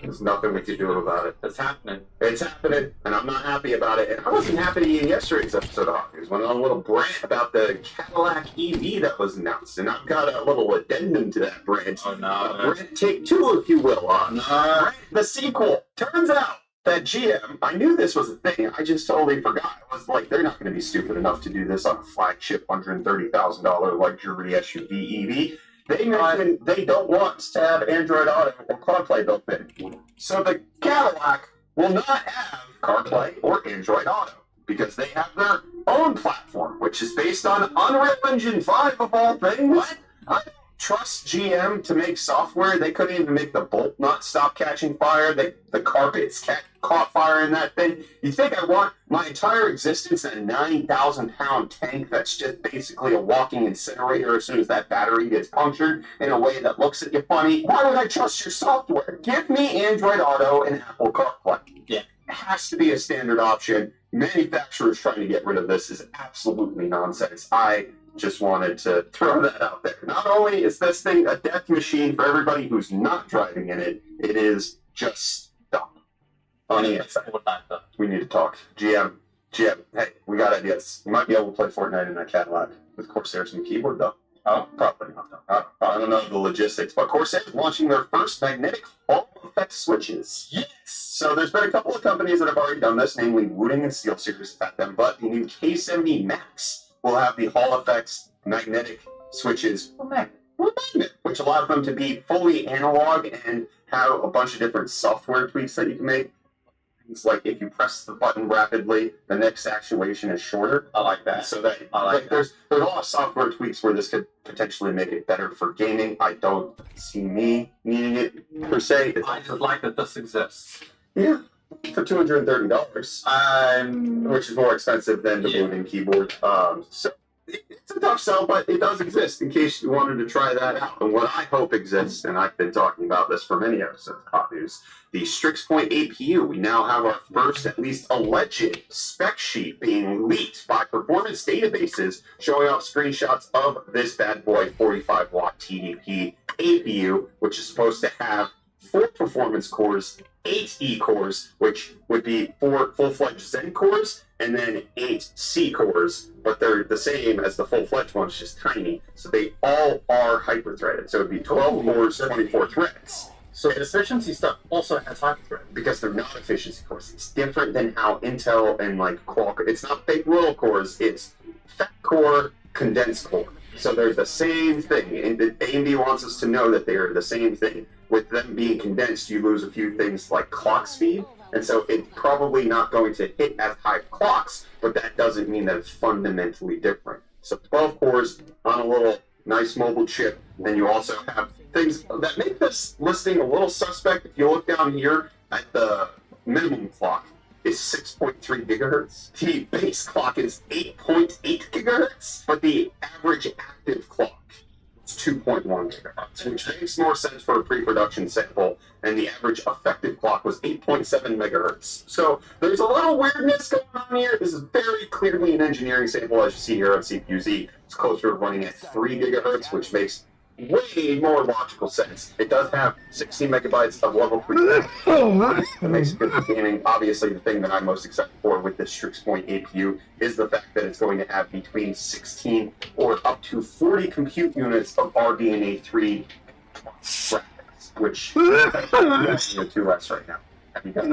There's nothing we can do about it. It's happening. It's happening, and I'm not happy about it. And I wasn't happy in yesterday's episode of Hot News. Went on a little brand about the Cadillac EV that was announced, and I've got a little addendum to that brand. Oh no. Brand take two, if you will, on the sequel. Turns out that GM, I knew this was a thing, I just totally forgot. I was like, they're not going to be stupid enough to do this on a flagship $130,000 luxury SUV EV. They mentioned they don't want to have Android Auto or CarPlay built in. So the Cadillac will not have CarPlay or Android Auto, because they have their own platform, which is based on Unreal Engine 5 of all things. What? I don't trust GM to make software. They couldn't even make the bolt nut stop catching fire. The carpets caught fire in that thing. You think I want my entire existence in a 9,000-pound tank that's just basically a walking incinerator as soon as that battery gets punctured in a way that looks at you funny? Why would I trust your software? Give me Android Auto and Apple CarPlay. Yeah. It has to be a standard option. Manufacturers trying to get rid of this is absolutely nonsense. I just wanted to throw that out there. Not only is this thing a death machine for everybody who's not driving in it, it is just dumb. We need to talk. GM, hey, we got ideas. You might be able to play Fortnite in that Cadillac with Corsairs and keyboard, though. Oh, probably not, though. I don't know the logistics, but Corsair's launching their first magnetic Hall effect switches. Yes! So there's been a couple of companies that have already done this, namely Wooting and SteelSeries have had them, but the new K70 Max will have the Hall effects magnetic switches, which allows them to be fully analog and have a bunch of different software tweaks that you can make. It's like if you press the button rapidly, the next actuation is shorter. I like that. So that there's a lot of software tweaks where this could potentially make it better for gaming. I don't see me needing it per se. I just like that this exists. Yeah. For $230, which is more expensive than the Wooting keyboard. So it's a tough sell, but it does exist in case you wanted to try that out. And what I hope exists, and I've been talking about this for many episodes of Hot News, the StrixPoint APU. We now have our first, at least alleged, spec sheet being leaked by performance databases showing off screenshots of this bad boy 45-watt TDP APU, which is supposed to have 4 performance cores, 8 E cores, which would be 4 full-fledged Zen cores, and then 8 C cores, but they're the same as the full-fledged ones, just tiny. So they all are hyper-threaded. So it would be 12 cores, 24 threads. So the efficiency stuff also has hyper-threaded. Because they're not efficiency cores. It's different than how Intel and Qualcomm, it's not big little cores, it's fat core, condensed core. So they're the same thing. And AMD wants us to know that they are the same thing. With them being condensed, you lose a few things like clock speed, and so it's probably not going to hit as high clocks, but that doesn't mean that it's fundamentally different. So 12 cores on a little nice mobile chip, and you also have things that make this listing a little suspect. If you look down here at the minimum clock, is 6.3 gigahertz. The base clock is 8.8 gigahertz, but the average active clock It's 2.1 gigahertz, which makes more sense for a pre-production sample, and the average effective clock was 8.7 megahertz. So there's a little weirdness going on here. This is very clearly an engineering sample, as you see here on CPU-Z. It's closer to running at 3 gigahertz, which makes way more logical sense. It does have 16 megabytes of level 3. That makes it good for gaming. Obviously, the thing that I'm most excited for with this Strix-Point APU is the fact that it's going to have between 16 or up to 40 compute units of RDNA3 graphics, which is a 2S right now. Have you got is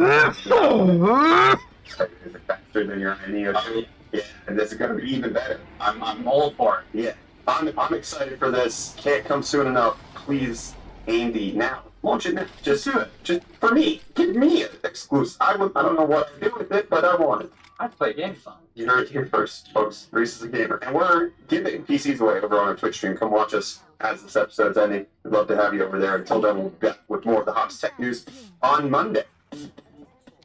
it faster than your NEO2? Yeah, and this is going to be even better. I'm all for it. Yeah. I'm excited for this. Can't come soon enough. Please, AMD, now. Launch it now. Just do it. Just for me. Give me an exclusive. I don't know what to do with it, but I want it. I'd play games fun. You heard it here first, folks. Reese is a gamer. And we're giving PCs away over on our Twitch stream. Come watch us as this episode's ending. We'd love to have you over there. Until then, we'll be back with more of the hottest tech news on Monday.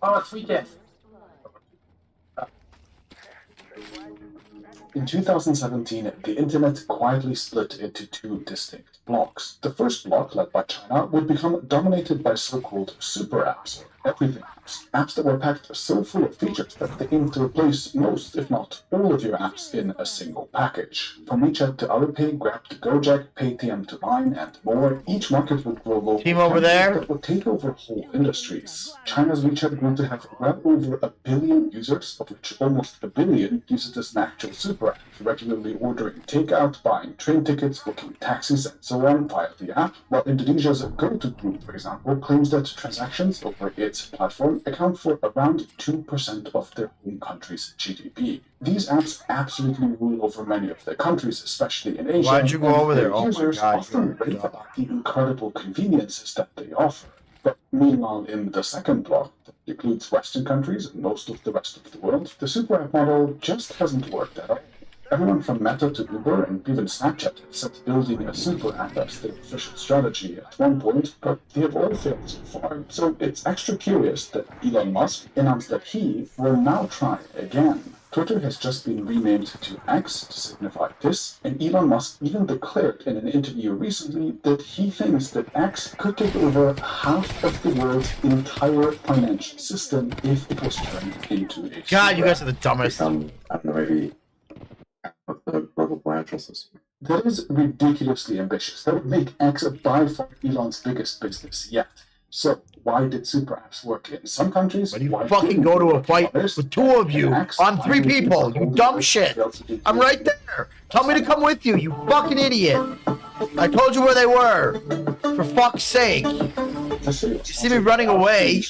Oh, it's weekend. In 2017, the internet quietly split into two distinct blocks. The first block, led by China, would become dominated by so-called super apps, or everything apps. Apps that were packed so full of features that they aimed to replace most, if not all, of your apps in a single package. From WeChat to Alipay, Grab to Gojek, Paytm to Line, and more, each market would grow local Team over there that would take over whole industries. China's WeChat grew to have well over 1 billion users, of which almost 1 billion use it as an actual super app, regularly ordering takeout, buying train tickets, booking taxis, and so on via the app, while Indonesia's GoTo Group, for example, claims that transactions over its platform account for around 2% of their home country's GDP. These apps absolutely rule over many of their countries, especially in Asia. Why'd you go over there? Their Oh my users God, often rave about the incredible conveniences that they offer. But meanwhile, in the second block, that includes Western countries and most of the rest of the world, the super app model just hasn't worked at all. Everyone from Meta to Uber and even Snapchat have set building a super app as their official strategy at one point, but they have all failed so far. So it's extra curious that Elon Musk announced that he will now try again. Twitter has just been renamed to X to signify this, and Elon Musk even declared in an interview recently that he thinks that X could take over half of the world's entire financial system if it was turned into a God, you guys are the dumbest. I don't know, maybe the global financial system. That is ridiculously ambitious. That would make X by far Elon's biggest business yet. So, why did super apps work in some countries? But you fucking go to a fight with two of you on 3 people, you dumb shit. I'm right there. Tell me to come with you, you fucking idiot. I told you where they were. For fuck's sake. You see me running away,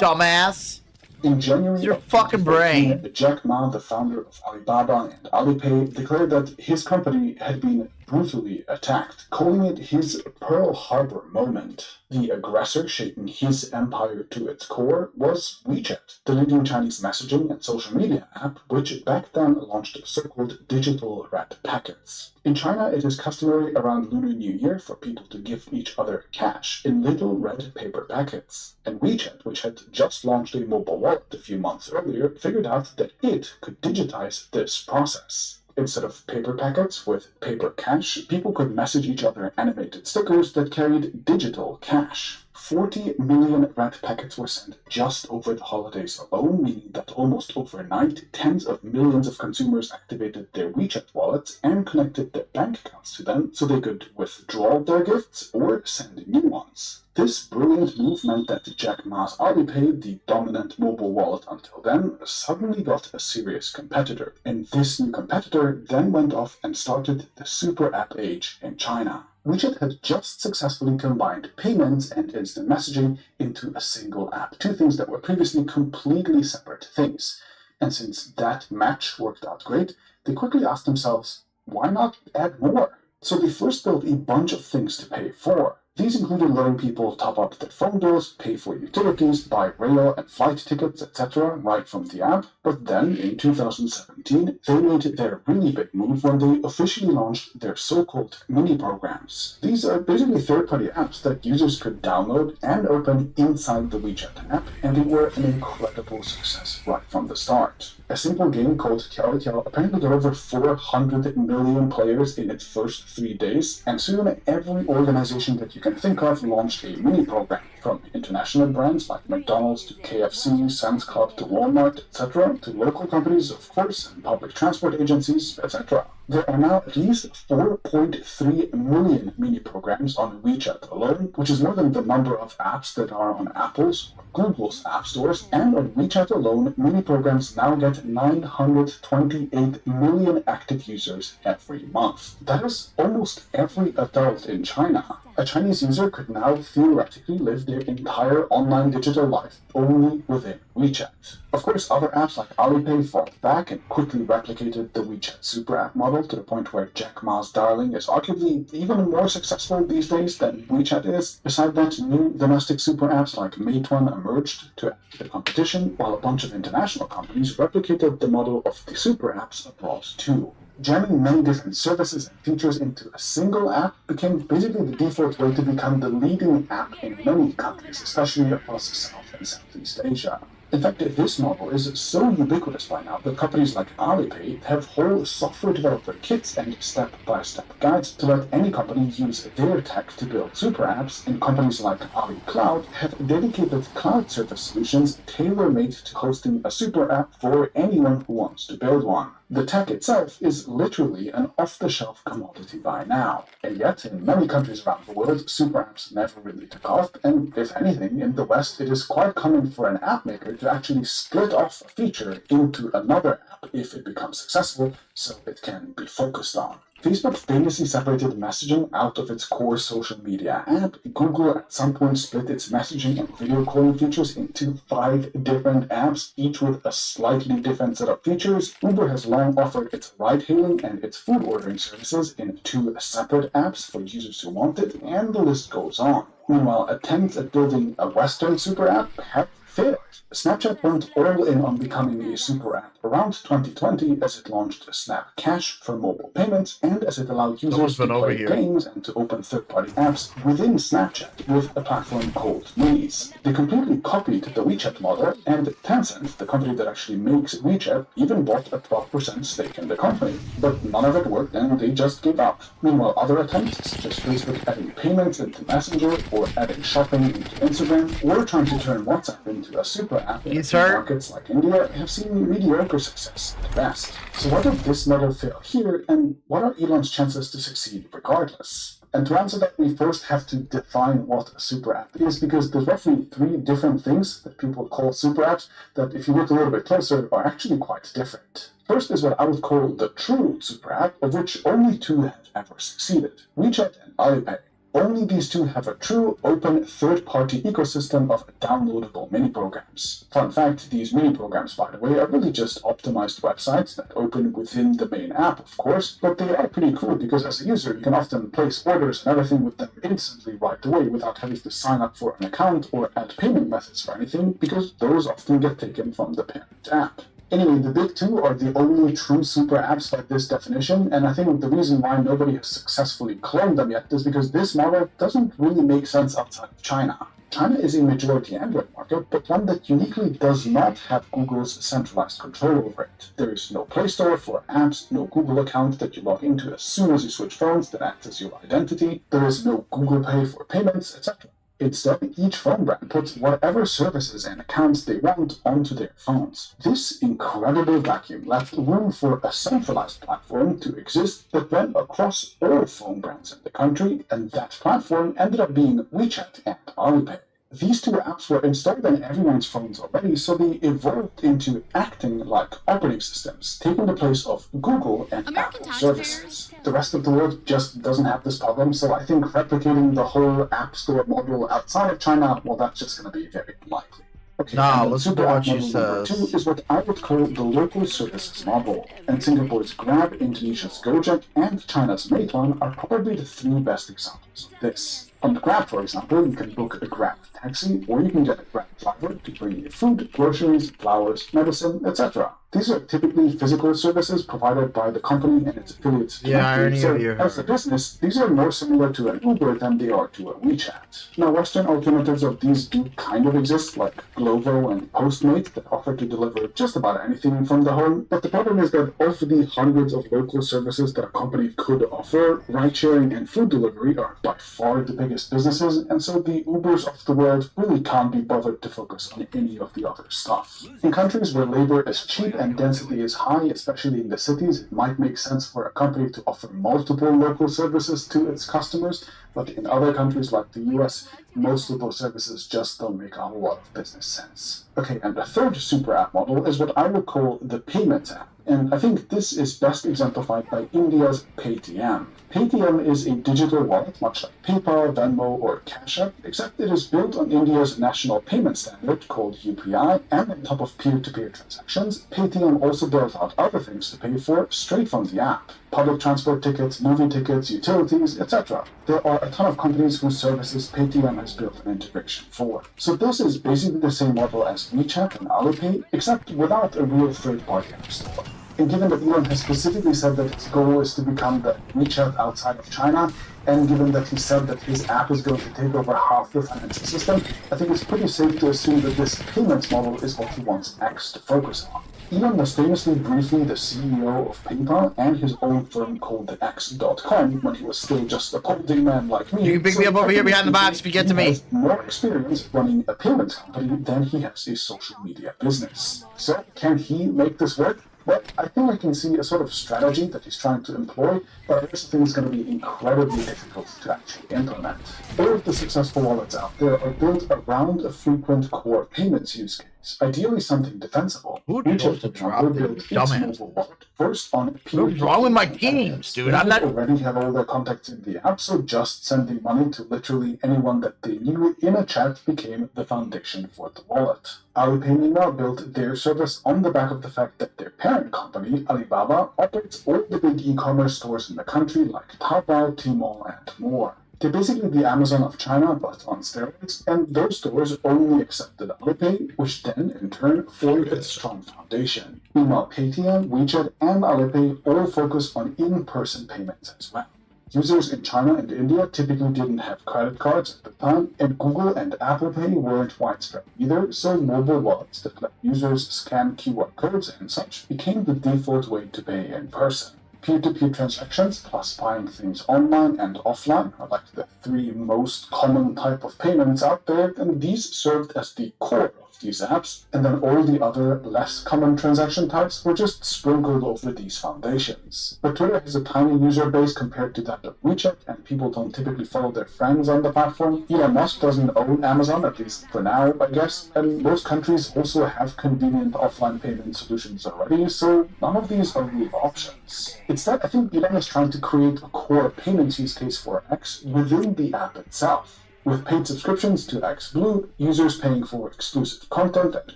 dumbass. In January, your fucking brain. Jack Ma, the founder of Alibaba and Alipay, declared that his company had been brutally attacked, calling it his Pearl Harbor moment. The aggressor shaping his empire to its core was WeChat, the leading Chinese messaging and social media app, which back then launched so-called digital red packets. In China, it is customary around Lunar New Year for people to give each other cash in little red paper packets. And WeChat, which had just launched a mobile wallet a few months earlier, figured out that it could digitize this process. Instead of paper packets with paper cash, people could message each other animated stickers that carried digital cash. 40 million red packets were sent just over the holidays alone, meaning that almost overnight, tens of millions of consumers activated their WeChat wallets and connected their bank accounts to them so they could withdraw their gifts or send new ones. This brilliant move meant that Jack Ma's Alipay, the dominant mobile wallet until then, suddenly got a serious competitor. And this new competitor then went off and started the super app age in China. WeChat had just successfully combined payments and instant messaging into a single app, two things that were previously completely separate things. And since that match worked out great, they quickly asked themselves, why not add more? So they first built a bunch of things to pay for. These included letting people top up their phone bills, pay for utilities, buy rail and flight tickets, etc. right from the app. But then, in 2017, they made their really big move when they officially launched their so-called mini programs. These are basically third-party apps that users could download and open inside the WeChat app, and they were an incredible success right from the start. A simple game called Tiao Tiao apparently got over 400 million players in its first 3 days, and soon every organization that you can think of launched a mini program, from international brands like McDonald's to KFC, Sam's Club to Walmart, etc., to local companies, of course, and public transport agencies, etc. There are now at least 4.3 million mini programs on WeChat alone, which is more than the number of apps that are on Apple's or Google's app stores, and on WeChat alone, mini programs now get 928 million active users every month. That is almost every adult in China. A Chinese user could now theoretically live their entire online digital life only within WeChat. Of course, other apps like Alipay fought back and quickly replicated the WeChat super app model to the point where Jack Ma's Darling is arguably even more successful these days than WeChat is. Beside that, new domestic super apps like Meituan emerged to add to the competition, while a bunch of international companies replicated the model of the super apps abroad too. Jamming many different services and features into a single app became basically the default way to become the leading app in many countries, especially across South and Southeast Asia. In fact, this model is so ubiquitous by now that companies like Alipay have whole software developer kits and step-by-step guides to let any company use their tech to build super apps, and companies like Ali Cloud have dedicated cloud service solutions tailor-made to hosting a super app for anyone who wants to build one. The tech itself is literally an off-the-shelf commodity by now, and yet in many countries around the world, super apps never really took off, and if anything, in the West it is quite common for an app maker to actually split off a feature into another app if it becomes successful, so it can be focused on. Facebook famously separated messaging out of its core social media app. Google at some point split its messaging and video calling features into 5 different apps, each with a slightly different set of features. Uber has long offered its ride-hailing and its food ordering services in 2 separate apps for users who want it, and the list goes on. Meanwhile, attempts at building a Western super app have failed. Snapchat went all in on becoming a super app around 2020 as it launched Snap Cash for mobile payments and as it allowed users to play games and to open third-party apps within Snapchat with a platform called Minis. They completely copied the WeChat model, and Tencent, the company that actually makes WeChat, even bought a 12% stake in the company. But none of it worked and they just gave up. Meanwhile, other attempts, such as Facebook adding payments into Messenger or adding shopping into Instagram, or trying to turn WhatsApp into a super app in markets like India, have seen mediocre success at best. So why did this model fail here, and what are Elon's chances to succeed regardless? And to answer that, we first have to define what a super app is, because there's roughly 3 different things that people call super apps that, if you look a little bit closer, are actually quite different. First is what I would call the true super app, of which only 2 have ever succeeded: WeChat and Alipay. Only these 2 have a true, open, third-party ecosystem of downloadable mini-programs. Fun fact, these mini-programs, by the way, are really just optimized websites that open within the main app, of course, but they are pretty cool because as a user, you can often place orders and everything with them instantly right away without having to sign up for an account or add payment methods for anything, because those often get taken from the parent app. Anyway, the big 2 are the only true super apps by this definition, and I think the reason why nobody has successfully cloned them yet is because this model doesn't really make sense outside of China. China is a majority Android market, but one that uniquely does not have Google's centralized control over it. There is no Play Store for apps, no Google account that you log into as soon as you switch phones that acts as your identity, there is no Google Pay for payments, etc. Instead, each phone brand puts whatever services and accounts they want onto their phones. This incredible vacuum left room for a centralized platform to exist that went across all phone brands in the country, and that platform ended up being WeChat and Alipay. These 2 apps were installed on everyone's phones already, so they evolved into acting like operating systems, taking the place of Google and Apple services. The rest of the world just doesn't have this problem, so I think replicating the whole App Store model outside of China, well, that's just going to be very unlikely. Okay, listen to what she number says. 2 is what I would call the local services model, and Singapore's Grab, Indonesia's Gojek, and China's Meituan are probably the 3 best examples of this. On Grab, for example, you can book a Grab taxi, or you can get a Grab driver to bring you food, groceries, flowers, medicine, etc. These are typically physical services provided by the company and its affiliates. The irony so, of your as a business, these are more similar to an Uber than they are to a WeChat. Now, Western alternatives of these do kind of exist, like Glovo and Postmate, that offer to deliver just about anything from the home, but the problem is that of the hundreds of local services that a company could offer, ride-sharing and food delivery are by far the biggest businesses, and so the Ubers of the world really can't be bothered to focus on any of the other stuff. In countries where labor is cheap and density is high, especially in the cities, it might make sense for a company to offer multiple local services to its customers, but in other countries like the US, most of those services just don't make a whole lot of business sense. Okay, and the third super app model is what I would call the payment app. And I think this is best exemplified by India's Paytm. Paytm is a digital wallet, much like PayPal, Venmo, or Cash App, except it is built on India's national payment standard called UPI, and on top of peer-to-peer transactions, Paytm also built out other things to pay for straight from the app. Public transport tickets, movie tickets, utilities, etc. There are a ton of companies whose services Paytm has built an integration for. So this is basically the same model as WeChat and Alipay, except without a real third-party app store. And given that Elon has specifically said that his goal is to become the WeChat outside of China, and given that he said that his app is going to take over half the financial system, I think it's pretty safe to assume that this payments model is what he wants X to focus on. Elon was famously briefly the CEO of PayPal and his own firm called X.com when he was still just a balding man like me. You can pick me up over here behind the box if you get to me. He has more experience running a payments company than he has a social media business. So, can he make this work? Well, I think I can see a sort of strategy that he's trying to employ, but I also think it's going to be incredibly difficult to actually implement. All of the successful wallets out there are built around a frequent core payments use case, ideally something defensible. WeChat, for example, built its mobile wallet first on What's wrong with my teams, dude? I'm not already have all their contacts in the app, so just sending money to literally anyone that they knew in a chat became the foundation for the wallet. Alipay meanwhile built their service on the back of the fact that their parent company, Alibaba, operates all the big e-commerce stores in the country like Taobao, Tmall, and more. They're basically the Amazon of China, but on steroids, and those stores only accepted Alipay, which then, in turn, formed its strong foundation. Meanwhile, Paytm, WeChat, and Alipay all focus on in-person payments as well. Users in China and India typically didn't have credit cards at the time, and Google and Apple Pay weren't widespread either, so mobile wallets that let users scan QR codes and such became the default way to pay in person. Peer-to-peer transactions, plus buying things online and offline, are like the three most common type of payments out there, and these served as the core of these apps, and then all the other less common transaction types were just sprinkled over these foundations. But Twitter has a tiny user base compared to that of WeChat, and people don't typically follow their friends on the platform. Elon Musk doesn't own Amazon, at least for now, I guess, and most countries also have convenient offline payment solutions already, so none of these are real options. Instead, I think Elon is trying to create a core payments use case for X within the app itself. With paid subscriptions to XBlue, users paying for exclusive content, and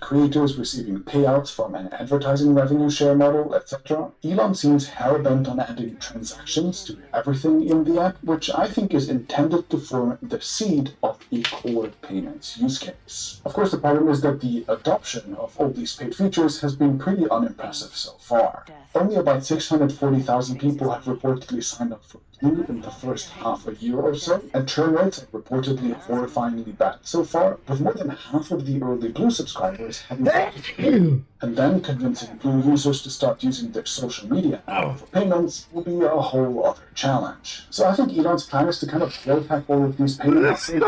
creators receiving payouts from an advertising revenue share model, etc., Elon seems hell-bent on adding transactions to everything in the app, which I think is intended to form the seed of a core payments use case. Of course, the problem is that the adoption of all these paid features has been pretty unimpressive so far. Only about 640,000 people have reportedly signed up for Blue in the first half a year or so, and churn rates are reportedly horrifyingly bad so far, with more than half of the early Blue subscribers having and then convincing Blue users to start using their social media app for payments will be a whole other challenge. So I think Elon's plan is to kind of hack all of these payments and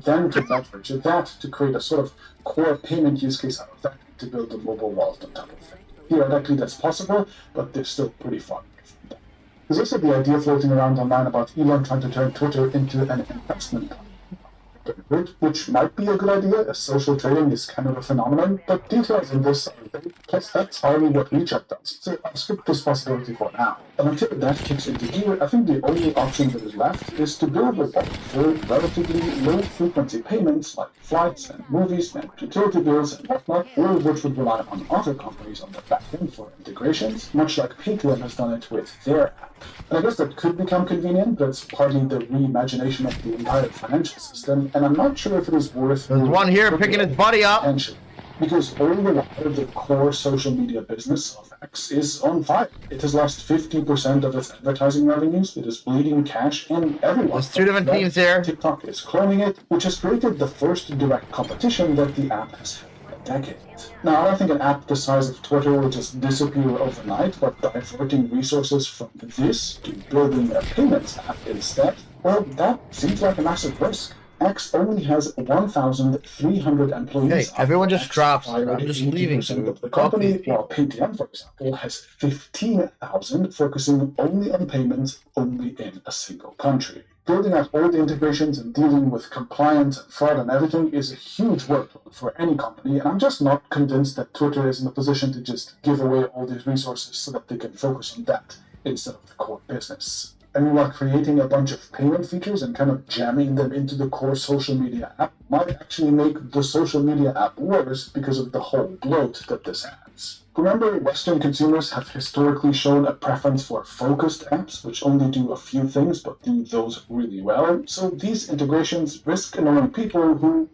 then to leverage that to create a sort of core payment use case out of that to build a mobile wallet on top of it. Theoretically that's possible, but they're still pretty far from that. There's also the idea floating around online about Elon trying to turn Twitter into an investment company, which might be a good idea, as social trading is kind of a phenomenon, but details on this are vague, plus that's hardly what WeChat does, so I'll skip this possibility for now. And until that kicks into gear, I think the only option that is left is to build a wallet for relatively low-frequency payments like flights and movies and utility bills and whatnot, all of which would rely on other companies on the back end for integrations, much like Paytm has done it with their app. And I guess that could become convenient, but it's partly the reimagination of the entire financial system, and I'm not sure if it is worth... There's one here picking his buddy up. Attention. Because all the while, the core social media business of X is on fire. It has lost 50% of its advertising revenues, it is bleeding cash, and everyone... There's two different teams here. TikTok is cloning it, which has created the first direct competition that the app has had in a decade. Now, I don't think an app the size of Twitter will just disappear overnight, but diverting resources from this to building a payments app instead, well, that seems like a massive risk. X only has 1,300 employees. Hey, everyone just drops. I'm just leaving. Of the company, while Paytm, for example, has 15,000, focusing only on payments, only in a single country. Building out all the integrations and dealing with compliance and fraud and everything is a huge workload for any company, and I'm just not convinced that Twitter is in a position to just give away all these resources so that they can focus on that instead of the core business. I mean, while creating a bunch of payment features and kind of jamming them into the core social media app might actually make the social media app worse because of the whole bloat that this adds. Remember, Western consumers have historically shown a preference for focused apps, which only do a few things but do those really well, so these integrations risk annoying people who,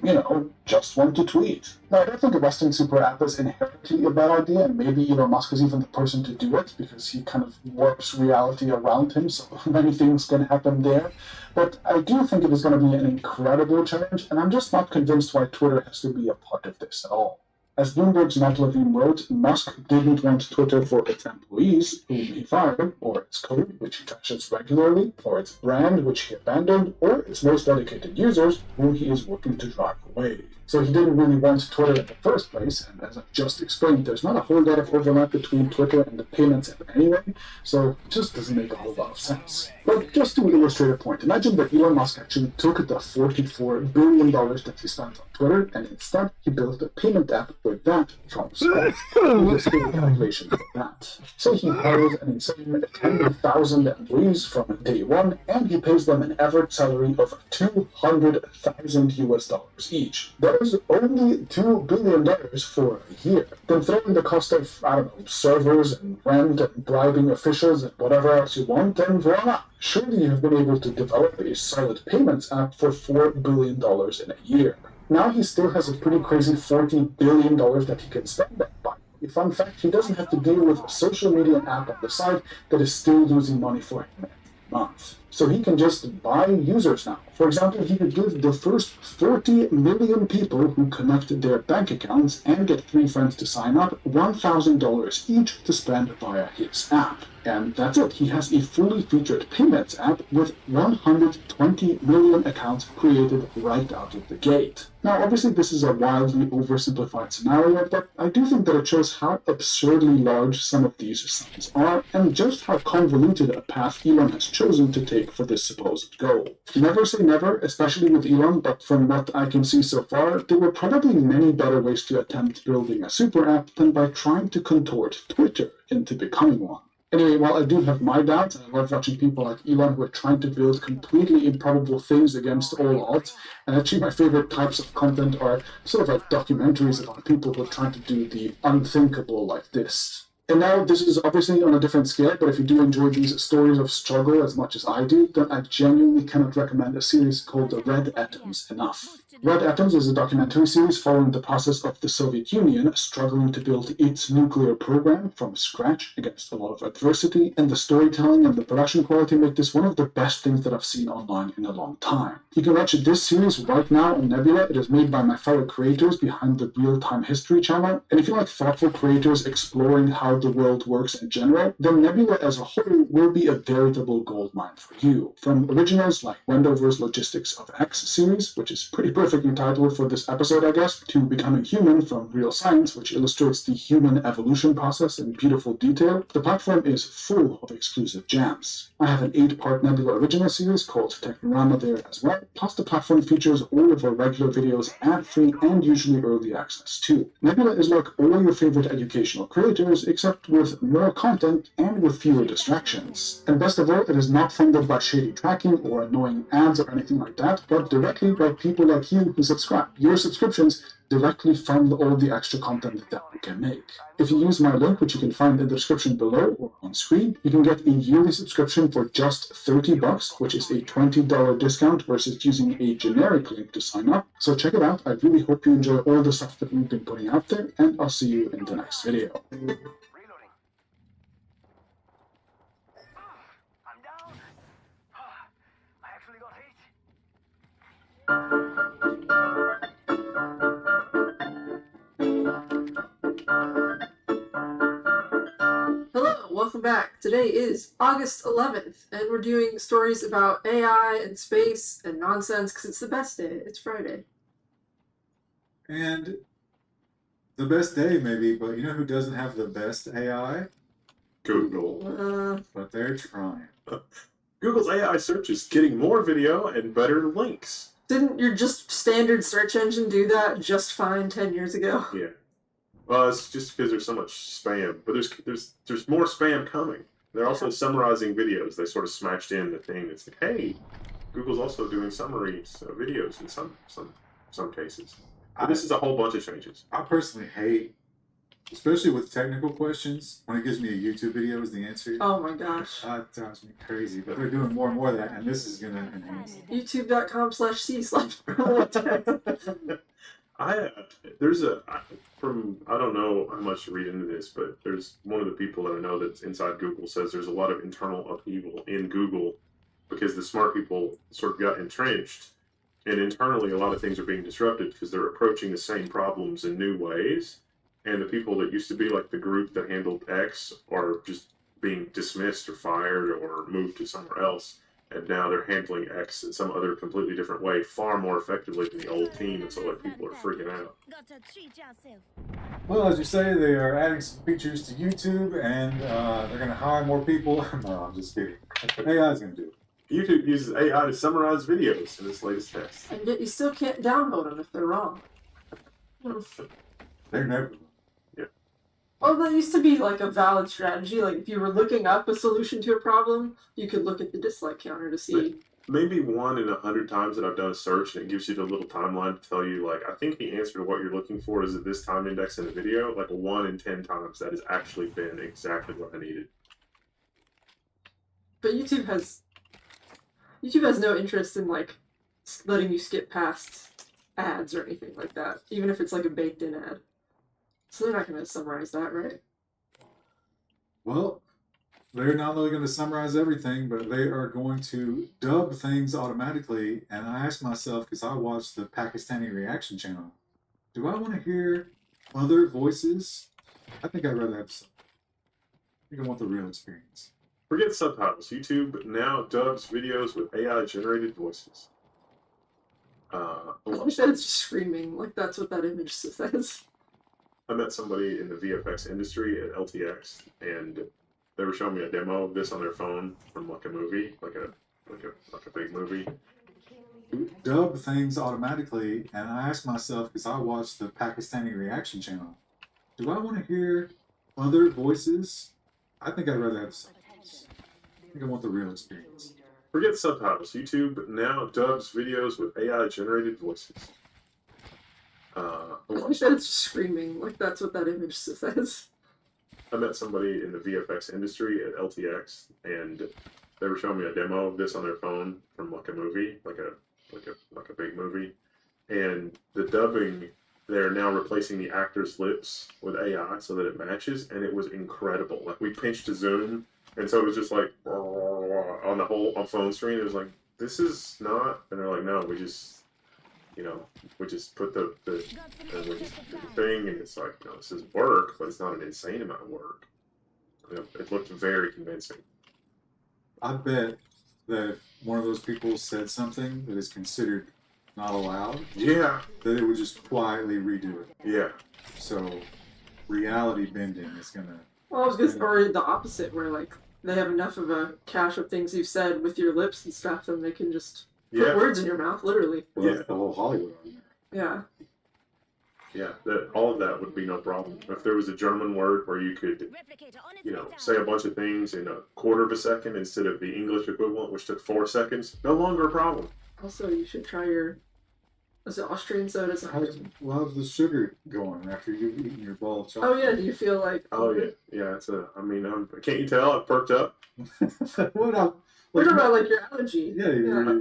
just want to tweet. Now, I don't think a Western super app is inherently a bad idea, and maybe Elon Musk is even the person to do it, because he kind of warps reality around him, so many things can happen there. But I do think it is going to be an incredible challenge, and I'm just not convinced why Twitter has to be a part of this at all. As Bloomberg's Matt Levine wrote, Musk didn't want Twitter for its employees, whom he fired, or its code, which he trashes regularly, or its brand, which he abandoned, or its most dedicated users, whom he is working to drive away. So he didn't really want Twitter in the first place, and as I've just explained, there's not a whole lot of overlap between Twitter and the payments app anyway, so it just doesn't make a whole lot of sense. But just to illustrate a point, imagine that Elon Musk actually took the $44 billion that he spent on Twitter, and instead he built a payment app with that from scratch. Let's do a calculation for that. Say he hires an insane 10,000 employees from day one, and he pays them an average salary of $200,000 each. That is only $2 billion for a year. Then throw in the cost of, servers and rent and bribing officials and whatever else you want, and voila! Surely you have been able to develop a solid payments app for $4 billion in a year. Now he still has a pretty crazy $40 billion that he can spend that by. A fun fact, he doesn't have to deal with a social media app on the side that is still losing money for him every month. So he can just buy users now. For example, he could give the first 40 million people who connect their bank accounts and get 3 friends to sign up $1,000 each to spend via his app. And that's it. He has a fully featured payments app with 120 million accounts created right out of the gate. Now, obviously, this is a wildly oversimplified scenario, but I do think that it shows how absurdly large some of these sums are, and just how convoluted a path Elon has chosen to take for this supposed goal. Never say never, especially with Elon, but from what I can see so far, there were probably many better ways to attempt building a super app than by trying to contort Twitter into becoming one. Anyway, while I do have my doubts, and I love watching people like Elon who are trying to build completely improbable things against all odds, and actually my favorite types of content are sort of like documentaries about people who are trying to do the unthinkable like this. And now, this is obviously on a different scale, but if you do enjoy these stories of struggle as much as I do, then I genuinely cannot recommend a series called Red Atoms enough. Red Atoms is a documentary series following the process of the Soviet Union struggling to build its nuclear program from scratch against a lot of adversity, and the storytelling and the production quality make this one of the best things that I've seen online in a long time. You can watch this series right now on Nebula. It is made by my fellow creators behind the Real Time History channel, and if you like thoughtful creators exploring how the world works in general, then Nebula as a whole will be a veritable goldmine for you. From originals like Wendover's Logistics of X series, which is pretty perfectly titled for this episode, I guess, to Becoming Human from Real Science, which illustrates the human evolution process in beautiful detail, the platform is full of exclusive gems. I have an 8-part Nebula original series called Technorama there as well, plus the platform features all of our regular videos ad-free and usually early access too. Nebula is like all your favorite educational creators, except with more content and with fewer distractions. And best of all, it is not funded by shady tracking or annoying ads or anything like that, but directly by people like like you who subscribe. Your subscriptions directly fund all the extra content that we can make. If you use my link, which you can find in the description below or on screen, you can get a yearly subscription for just $30, which is a $20 discount versus using a generic link to sign up. So check it out. I really hope you enjoy all the stuff that we've been putting out there, and I'll see you in the next video. Hello, welcome back. Today is August 11th, and we're doing stories about AI and space and nonsense because it's the best day. It's Friday. And the best day, maybe, but you know who doesn't have the best AI? Google. But they're trying. Google's AI search is getting more video and better links. Didn't your just standard search engine do that just fine 10 years ago? Yeah. Well, it's just because there's so much spam, but there's more spam coming. They're also summarizing videos. They sort of smashed in the thing that's like, hey, Google's also doing summaries of videos in some cases. But this is a whole bunch of changes. I personally hate, especially with technical questions, when it gives me a YouTube video as the answer. Oh my gosh. That drives me crazy, but they're doing more and more of that, and this is going to enhance it. YouTube.com/c/. I don't know how much to read into this, but there's one of the people that I know that's inside Google says there's a lot of internal upheaval in Google because the smart people sort of got entrenched, and internally a lot of things are being disrupted because they're approaching the same problems in new ways, and the people that used to be like the group that handled X are just being dismissed or fired or moved to somewhere else. And now they're handling X in some other completely different way, far more effectively than the old team, and so like people are freaking out. Well, as you say, they are adding some features to YouTube, and they're going to hire more people. No, I'm just kidding. AI is going to do it. YouTube uses AI to summarize videos in its latest test. And yet you still can't download them if they're wrong. They're never. Oh, that used to be like a valid strategy. Like if you were looking up a solution to a problem, you could look at the dislike counter to see. Maybe 1 in 100 times that I've done a search, and it gives you the little timeline to tell you, like, I think the answer to what you're looking for is at this time index in the video. Like 1 in 10 times that has actually been exactly what I needed. But YouTube has no interest in like letting you skip past ads or anything like that, even if it's like a baked-in ad. So they're not going to summarize that, right? Well, they're not only going to summarize everything, but they are going to dub things automatically. And I asked myself, because I watched the Pakistani reaction channel, do I want to hear other voices? I think I'd rather have some. I think I want the real experience. Forget subtitles. YouTube now dubs videos with AI-generated voices. I wish I was screaming. Like, that's what that image says. I met somebody in the VFX industry at LTX, and they were showing me a demo of this on their phone from like a movie, like a big movie. Dub things automatically, and I asked myself, because I watched the Pakistani reaction channel, do I want to hear other voices? I think I'd rather have subtitles. I think I want the real experience. Forget subtitles. YouTube now dubs videos with AI-generated voices. I wish I was screaming. Like, that's what that image says. I met somebody in the VFX industry at LTX, and they were showing me a demo of this on their phone from like a movie, like a big movie. And the dubbing, they're now replacing the actor's lips with AI so that it matches, and it was incredible. Like, we pinched to zoom, and so it was just like on the whole phone screen. It was like, this is not, and they're like, no, we just put the thing, and it's like, no, this is work, but it's not an insane amount of work. You know, it looked very convincing. I bet that if one of those people said something that is considered not allowed, yeah, that it would just quietly redo it. Yeah. So reality bending is gonna. Well, I was just or the opposite, where like they have enough of a cache of things you've said with your lips and stuff, and they can just put words in your mouth, literally. Well, that's the whole Hollywood argument. Yeah. Yeah, all of that would be no problem. If there was a German word where you could, say a bunch of things in a quarter of a second instead of the English equivalent, which took 4 seconds, no longer a problem. Also, you should try your Is it Austrian soda? How's the sugar going after you've eaten your bowl of chocolate? Oh yeah, do you feel like? Oh yeah, yeah. It's a. I mean, can't you tell I've perked up? What up? We're talking about like your allergy. Yeah,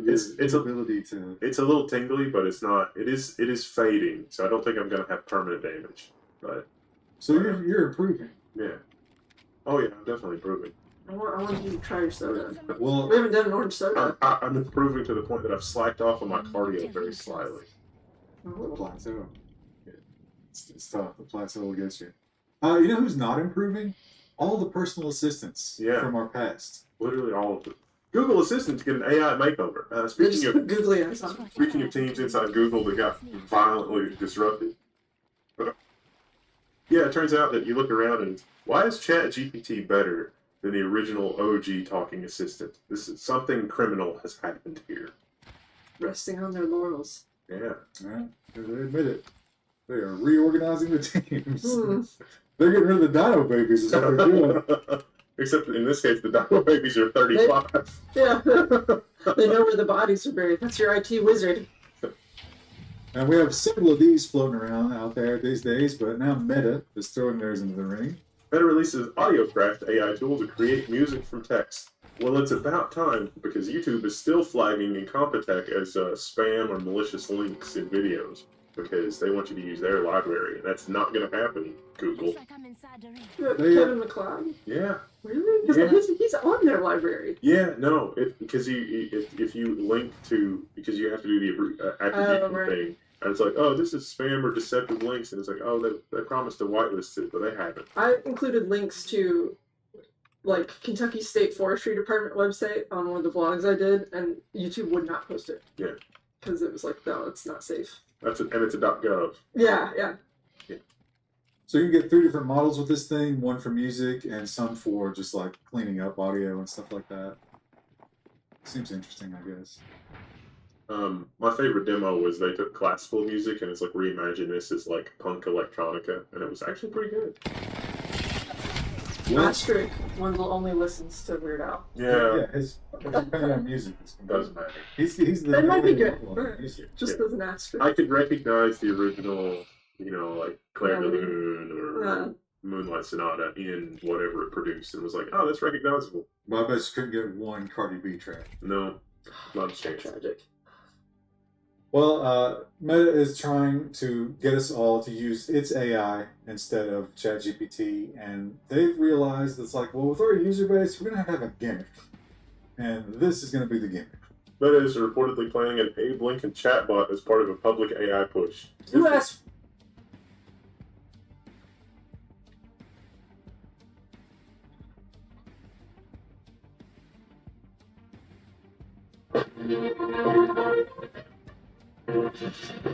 It's ability to. It's a little tingly, but it's not. It is fading, so I don't think I'm gonna have permanent damage. But so you're improving. Yeah. Oh yeah, I'm definitely improving. I want you to try your soda. Well, we haven't done an orange soda. I'm improving to the point that I've slacked off on my cardio very slightly. Plateau. It's tough. The plateau will get you. You know who's not improving? All the personal assistants from our past. Literally all of them. Google Assistants get an AI makeover. Speaking of teams inside Google that got violently disrupted. Yeah, it turns out that you look around and why is ChatGPT better than the original OG talking assistant? This is something criminal has happened here. Resting on their laurels. Yeah. They admit it. They are reorganizing the teams. They're getting rid of the Dino Babies is what they're doing. Except in this case, the Dino Babies are 35. Yeah. They know where the bodies are buried. That's your IT wizard. And we have several of these floating around out there these days, but now Meta is throwing theirs into the ring. Meta releases AudioCraft AI tool to create music from text. Well, it's about time, because YouTube is still flagging Incompetech as spam or malicious links in videos, because they want you to use their library, and that's not going to happen, Google. Kevin McLeod? Yeah. Really? Because he's on their library. Yeah, no, because if you link to, because you have to do the attribution thing, and it's like, oh, this is spam or deceptive links, and it's like, oh, they promised to whitelist it, but they haven't. I included links to, like, Kentucky State Forestry Department website on one of the blogs I did, and YouTube would not post it. Yeah. Because it was like, no, it's not safe. And it's a .gov. Yeah. So you can get 3 different models with this thing, one for music and some for just like cleaning up audio and stuff like that. Seems interesting, I guess. My favorite demo was they took classical music and it's like reimagine this as like punk electronica, and it was actually pretty good. Astric only listens to Weird Al. Yeah. His opinion on music doesn't matter. He's the that might be good. Just as an asterisk. I could recognize the original, like Claire de Lune or Moonlight Sonata in whatever it produced, and was like, oh, that's recognizable. Well, I bet you couldn't get one Cardi B track. No, not a chance. Tragic. Well, Meta is trying to get us all to use its AI instead of ChatGPT, and they've realized it's like, well, with our user base, we're going to have a gimmick, and this is going to be the gimmick. Meta is reportedly planning an Abe Lincoln chatbot as part of a public AI push. Who asked?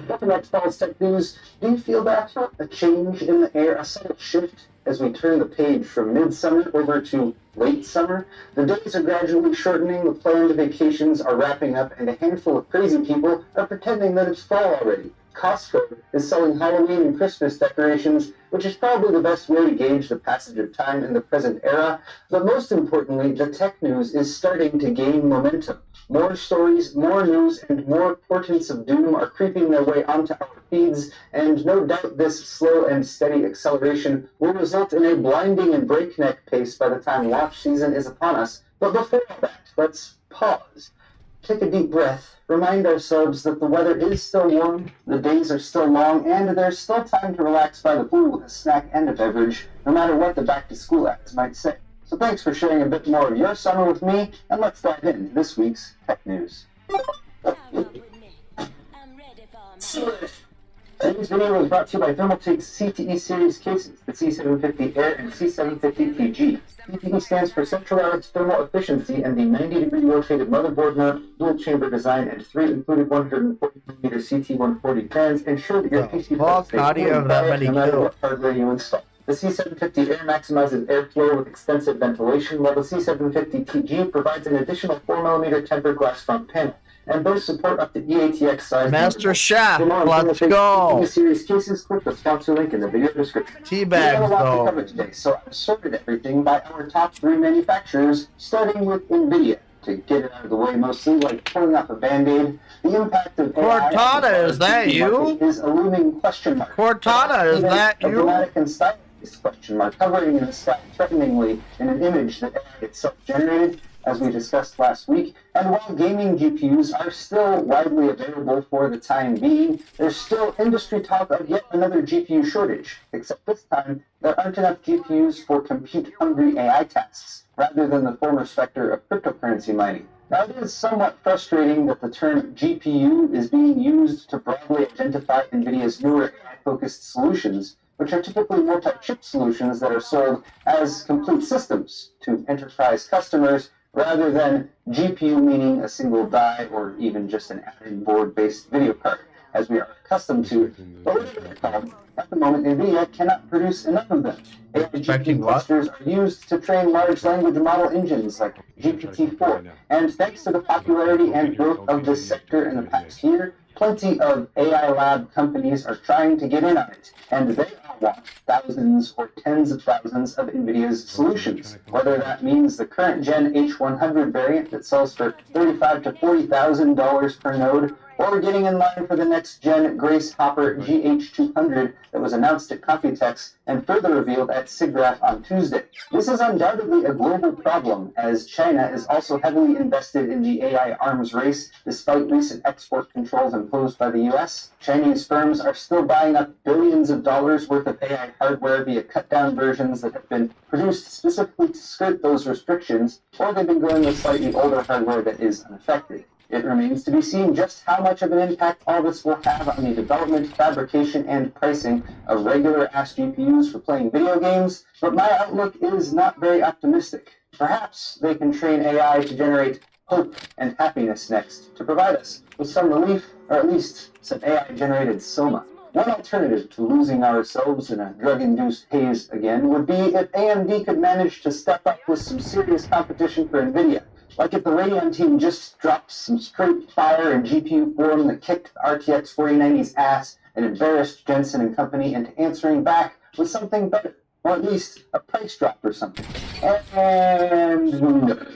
Welcome back to False Tech News. Do you feel that? A change in the air, a subtle shift as we turn the page from midsummer over to late summer? The days are gradually shortening, the planned vacations are wrapping up, and a handful of crazy people are pretending that it's fall already. Costco is selling Halloween and Christmas decorations, which is probably the best way to gauge the passage of time in the present era. But most importantly, the tech news is starting to gain momentum. More stories, more news, and more portents of doom are creeping their way onto our feeds, and no doubt this slow and steady acceleration will result in a blinding and breakneck pace by the time launch season is upon us. But before that, let's pause. Take a deep breath, remind ourselves that the weather is still warm, the days are still long, and there's still time to relax by the pool with a snack and a beverage, no matter what the back-to-school ads might say. So thanks for sharing a bit more of your summer with me, and let's dive into this week's Tech News. Today's video was brought to you by Thermaltake's CTE series cases, the C750 Air and C750 TG. CTE stands for Centralized Thermal Efficiency, and the 90-degree rotated motherboard mount, dual-chamber design, and 3 included 140mm CT140 fans ensure that your PC stays no matter what hardware you install. The C750 Air maximizes airflow with extensive ventilation, while the C750 TG provides an additional 4mm tempered glass front panel, and both support up to EATX size. Master Chef, let's go. Series cases, click the sponsor link in the video description. Teabags, though. Cover today, so I've sorted everything by our top 3 manufacturers, starting with NVIDIA. to get it out of the way, mostly like pulling off a band-aid. The impact of AI Cortana, is that you? is a looming question mark. Cortana, is that a you? dramatic and stylized question mark hovering in the sky threateningly in an image that AI itself generated, as we discussed last week. And while gaming GPUs are still widely available for the time being, there's still industry talk of yet another GPU shortage, except this time there aren't enough GPUs for compute-hungry AI tasks, rather than the former specter of cryptocurrency mining. Now, it is somewhat frustrating that the term GPU is being used to broadly identify NVIDIA's newer AI-focused solutions, which are typically multi-chip solutions that are sold as complete systems to enterprise customers, rather than GPU meaning a single die or even just an added board-based video card, as we are accustomed to. But whatever they're called, at the moment, NVIDIA cannot produce enough of them. AI GPU clusters are used to train large language model engines like GPT-4, and thanks to the popularity and growth of this sector in the past year, plenty of AI lab companies are trying to get in on it, and they all want thousands or tens of thousands of NVIDIA's solutions, whether that means the current Gen H100 variant that sells for $35,000 to $40,000 per node, or getting in line for the next gen Grace Hopper GH200 that was announced at Computex and further revealed at SIGGRAPH on Tuesday. This is undoubtedly a global problem, as China is also heavily invested in the AI arms race, despite recent export controls imposed by the US. Chinese firms are still buying up billions of dollars worth of AI hardware via cut-down versions that have been produced specifically to skirt those restrictions, or they've been going with slightly older hardware that is unaffected. It remains to be seen just how much of an impact all this will have on the development, fabrication, and pricing of regular-ass GPUs for playing video games, but my outlook is not very optimistic. Perhaps they can train AI to generate hope and happiness next, to provide us with some relief, or at least some AI-generated soma. One alternative to losing ourselves in a drug-induced haze again would be if AMD could manage to step up with some serious competition for NVIDIA. Like if the Radeon team just dropped some straight fire in GPU form that kicked the RTX 4090's ass and embarrassed Jensen and company into answering back with something better, or at least a price drop or something. And no,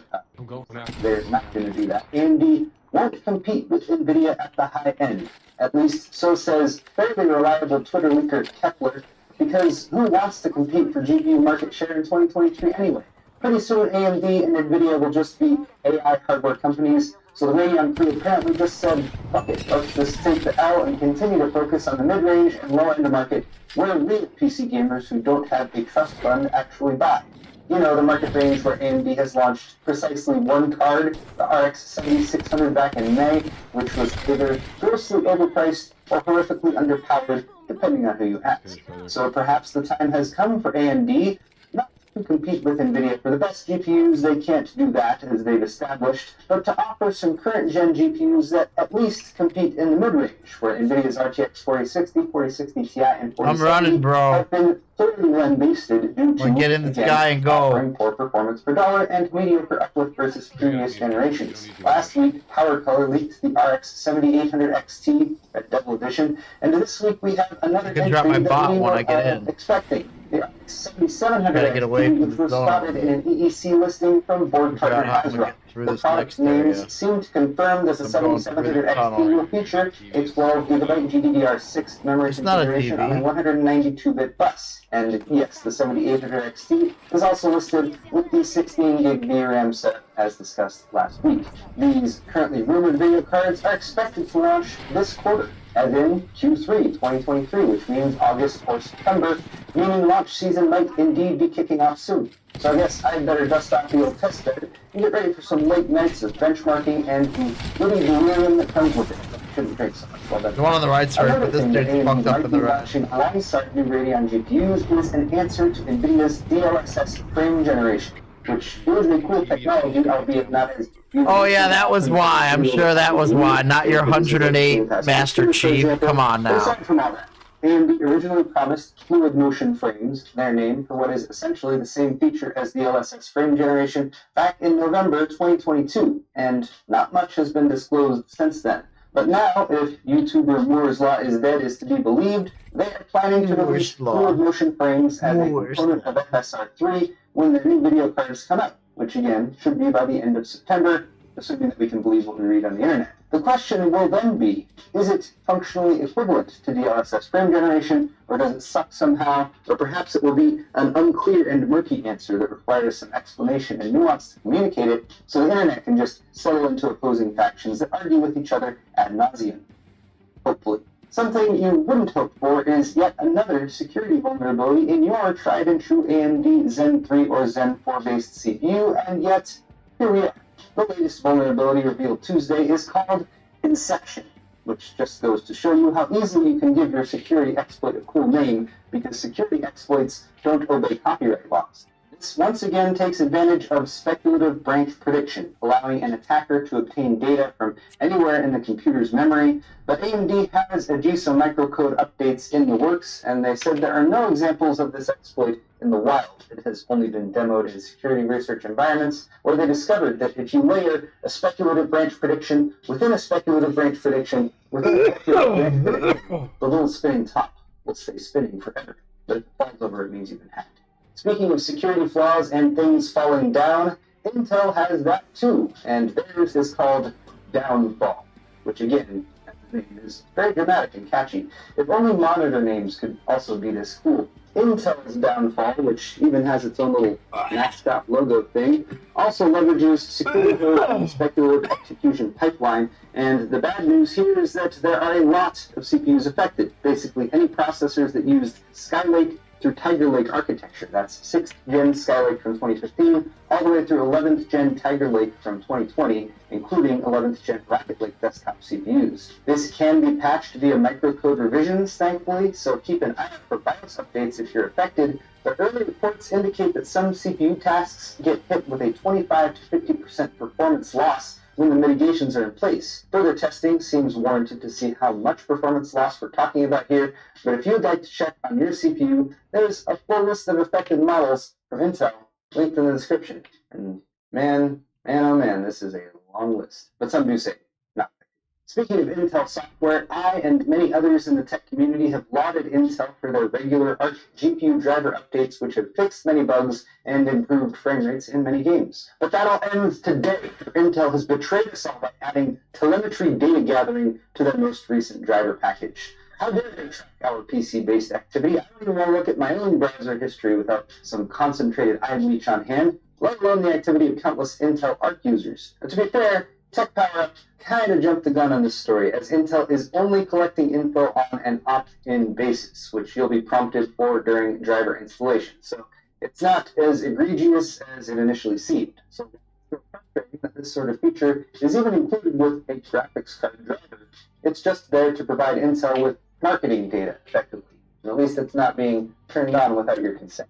they're not going to do that. AMD won't compete with NVIDIA at the high end. At least so says fairly reliable Twitter leaker Kepler, because who wants to compete for GPU market share in 2023 anyway? Pretty soon AMD and NVIDIA will just be AI hardware companies, so the Radeon crew apparently just said, fuck it, let's just take the L and continue to focus on the mid-range and low-end market, where real PC gamers who don't have a trust fund actually buy. You know, the market range where AMD has launched precisely one card, the RX 7600 back in May, which was either grossly overpriced or horrifically underpowered, depending on who you ask. So perhaps the time has come for AMD not to compete with NVIDIA for the best GPUs. They can't do that, as they've established, but to offer some current-gen GPUs that at least compete in the mid-range, where NVIDIA's RTX 4060, 4060 Ti, and 4070 have been thoroughly lambasted due to, get in the sky and go. Offering poor performance per dollar and mediocre uplift versus previous generations. Last week, Power Color leaked the RX 7800 XT at Double Edition, and this week we have another entry that we were expecting. The RX 7700 XT, which was spotted in an EEC listing from board partner Hasbro. The product names seem to confirm that the 7700 XT will feature a 12GB GDDR6 memory configuration on a 192-bit bus. And yes, the 7800 XT is also listed with the 16GB VRAM setup, as discussed last week. These currently rumored video cards are expected to launch this quarter, as in Q3 2023, which means August or September, meaning launch season might indeed be kicking off soon. So I guess I'd better dust off the old test bed and get ready for some late nights of benchmarking and the goody delirium that comes with it. Shouldn't drink so much while that's the one on the right side, but this dude's fucked up in the right. Launching alongside new Radeon GPUs is an answer to NVIDIA's DLSS frame generation, which is a cool technology, albeit not as... Oh yeah, that was why. I'm sure that was why. Not your 108 Master Chief. Come on now. Aside from all that, AMD originally promised fluid motion frames, their name for what is essentially the same feature as the DLSS frame generation, back in November 2022, and not much has been disclosed since then. But now, if YouTuber Moore's Law is dead is to be believed, they are planning to release fluid motion frames as a component of FSR3 when the new video cards come out, which again should be by the end of September, assuming that we can believe what we read on the internet. The question will then be, is it functionally equivalent to DLSS frame generation, or does it suck somehow, or perhaps it will be an unclear and murky answer that requires some explanation and nuance to communicate it, so the internet can just settle into opposing factions that argue with each other ad nauseum. Hopefully. Something you wouldn't hope for is yet another security vulnerability in your tried and true AMD Zen 3 or Zen 4 based CPU, and yet, here we are. The latest vulnerability revealed Tuesday is called Inception, which just goes to show you how easily you can give your security exploit a cool name, because security exploits don't obey copyright laws. This once again takes advantage of speculative branch prediction, allowing an attacker to obtain data from anywhere in the computer's memory, but AMD has Agiso microcode updates in the works, and they said there are no examples of this exploit in the wild. It has only been demoed in security research environments, where they discovered that if you layer a speculative branch prediction within a speculative branch prediction within a speculative branch prediction, the little spinning top will stay spinning forever. But if it falls over, it means you've been hacked. Speaking of security flaws and things falling down, Intel has that too, and theirs is called Downfall, which again, as the name is very dramatic and catchy. If only monitor names could also be this cool. Intel's Downfall, which even has its own little mascot logo thing, also leverages security and speculative execution pipeline, and the bad news here is that there are a lot of CPUs affected. Basically, any processors that used Skylake through Tiger Lake architecture. That's 6th Gen Skylake from 2015, all the way through 11th Gen Tiger Lake from 2020, including 11th Gen Rocket Lake desktop CPUs. This can be patched via microcode revisions, thankfully, so keep an eye out for BIOS updates if you're affected, but early reports indicate that some CPU tasks get hit with a 25 to 50% performance loss when the mitigations are in place. Further testing seems warranted to see how much performance loss we're talking about here, but if you'd like to check on your CPU, there's a full list of affected models from Intel linked in the description. And man, oh man, this is a long list. But some do say not. Speaking of Intel software, I and many others in the tech community have lauded Intel for their regular Arc GPU driver updates, which have fixed many bugs and improved frame rates in many games. But that all ends today. Intel has betrayed us all by adding telemetry data gathering to their most recent driver package. How dare they track our PC-based activity? I don't even want to look at my own browser history without some concentrated iLeech on hand, let alone the activity of countless Intel Arc users. And to be fair, Tech Power kind of jumped the gun on this story, as Intel is only collecting info on an opt-in basis, which you'll be prompted for during driver installation. So it's not as egregious as it initially seemed. So it's frustrating that this sort of feature is even included with a graphics card driver. It's just there to provide Intel with marketing data, effectively. And at least it's not being turned on without your consent.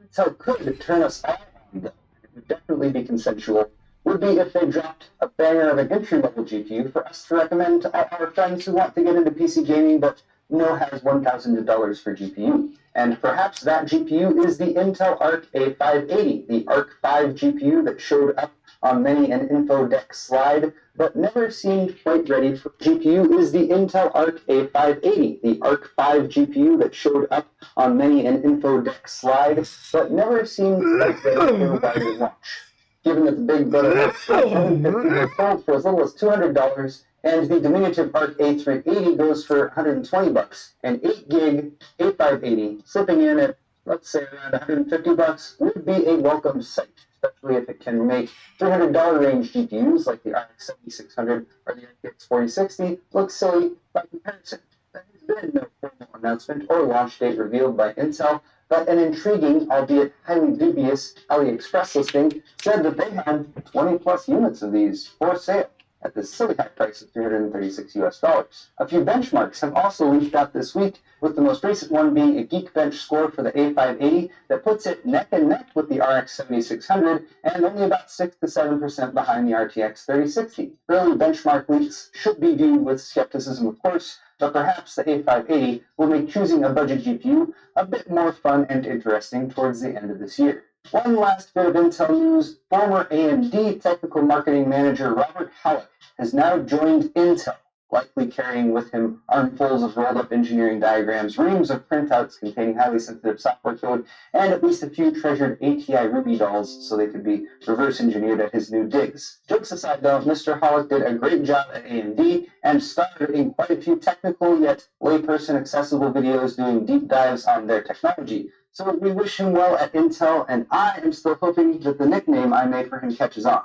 Intel could turn us all on, though. It would definitely be consensual. Would be if they dropped a banger of an entry-level GPU for us to recommend to all our friends who want to get into PC gaming but has $1,000 for GPU. And perhaps that GPU is the Intel Arc A580, the Arc 5 GPU that showed up on many an info deck slide, but never seemed quite ready for. GPU is the Intel Arc A580, the Arc 5 GPU that showed up on many an info deck slide, but never seemed quite ready for wider launch. Given that the big brother was sold for as little as $200, and the diminutive Arc A380 goes for $120, an 8GB A580 slipping in at, let's say, around $150 would be a welcome sight, especially if it can make $300 range GPUs like the RX 7600 or the RTX 4060 look silly by comparison. There has been no formal announcement or launch date revealed by Intel, but an intriguing, albeit highly dubious, AliExpress listing said that they had 20 plus units of these for sale at the silly high price of $336. A few benchmarks have also leaked out this week, with the most recent one being a Geekbench score for the A580 that puts it neck and neck with the RX 7600 and only about 6 to 7% behind the RTX 3060. Early benchmark leaks should be viewed with skepticism, of course, but perhaps the A580 will make choosing a budget GPU a bit more fun and interesting towards the end of this year. One last bit of Intel news, former AMD technical marketing manager Robert Halleck has now joined Intel, likely carrying with him armfuls of rolled-up engineering diagrams, reams of printouts containing highly sensitive software code, and at least a few treasured ATI Ruby dolls so they could be reverse engineered at his new digs. Jokes aside, though, Mr. Hollick did a great job at AMD and starred in quite a few technical yet layperson accessible videos doing deep dives on their technology. So we wish him well at Intel, and I am still hoping that the nickname I made for him catches on.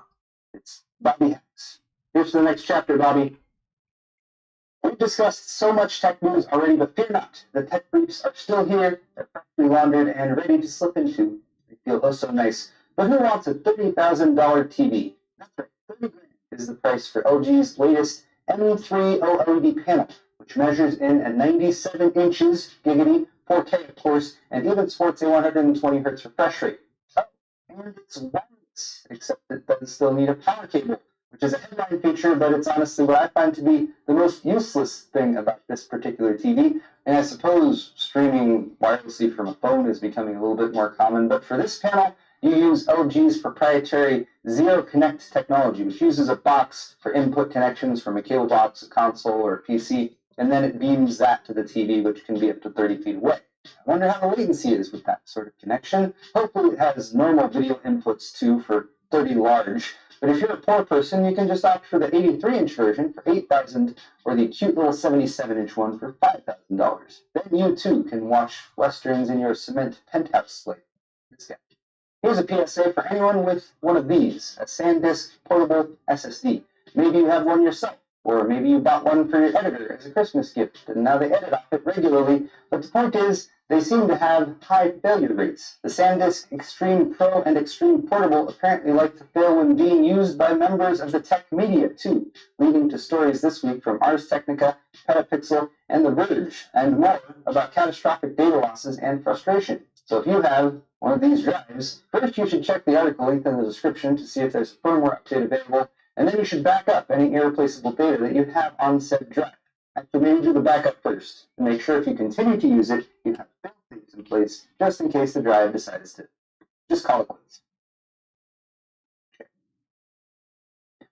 It's Bobby Hacks. Here's to the next chapter, Bobby. We've discussed so much tech news already, but fear not. The tech briefs are still here. They're freshly laundered and ready to slip into. They feel oh so nice. But who wants a $30,000 TV? That's right, $30,000 is the price for LG's latest M3 OLED panel, which measures in at 97 inches, giggity, 4K of course, and even sports a 120 Hz refresh rate. Oh, and it's wireless, except it does still need a power cable, which is a headline feature, but it's honestly what I find to be the most useless thing about this particular TV. And I suppose streaming wirelessly from a phone is becoming a little bit more common, but for this panel, you use LG's proprietary Zero Connect technology, which uses a box for input connections from a cable box, a console, or a PC, and then it beams that to the TV, which can be up to 30 feet away. I wonder how the latency is with that sort of connection. Hopefully it has normal video inputs too for 30 large. But if you're a poor person, you can just opt for the 83-inch version for $8,000 or the cute little 77-inch one for $5,000. Then you too can watch westerns in your cement penthouse like this guy. Here's a PSA for anyone with one of these, a SanDisk portable SSD. Maybe you have one yourself, or maybe you bought one for your editor as a Christmas gift, and now they edit off it regularly. But the point is, they seem to have high failure rates. The SanDisk Extreme Pro and Extreme Portable apparently like to fail when being used by members of the tech media, too, leading to stories this week from Ars Technica, Petapixel, and The Verge, and more about catastrophic data losses and frustration. So if you have one of these drives, first you should check the article linked in the description to see if there's a firmware update available, and then you should back up any irreplaceable data that you have on said drive. Actually, maybe do the backup first, and make sure if you continue to use it, you have things in place just in case the drive decides to just call it quits. Okay.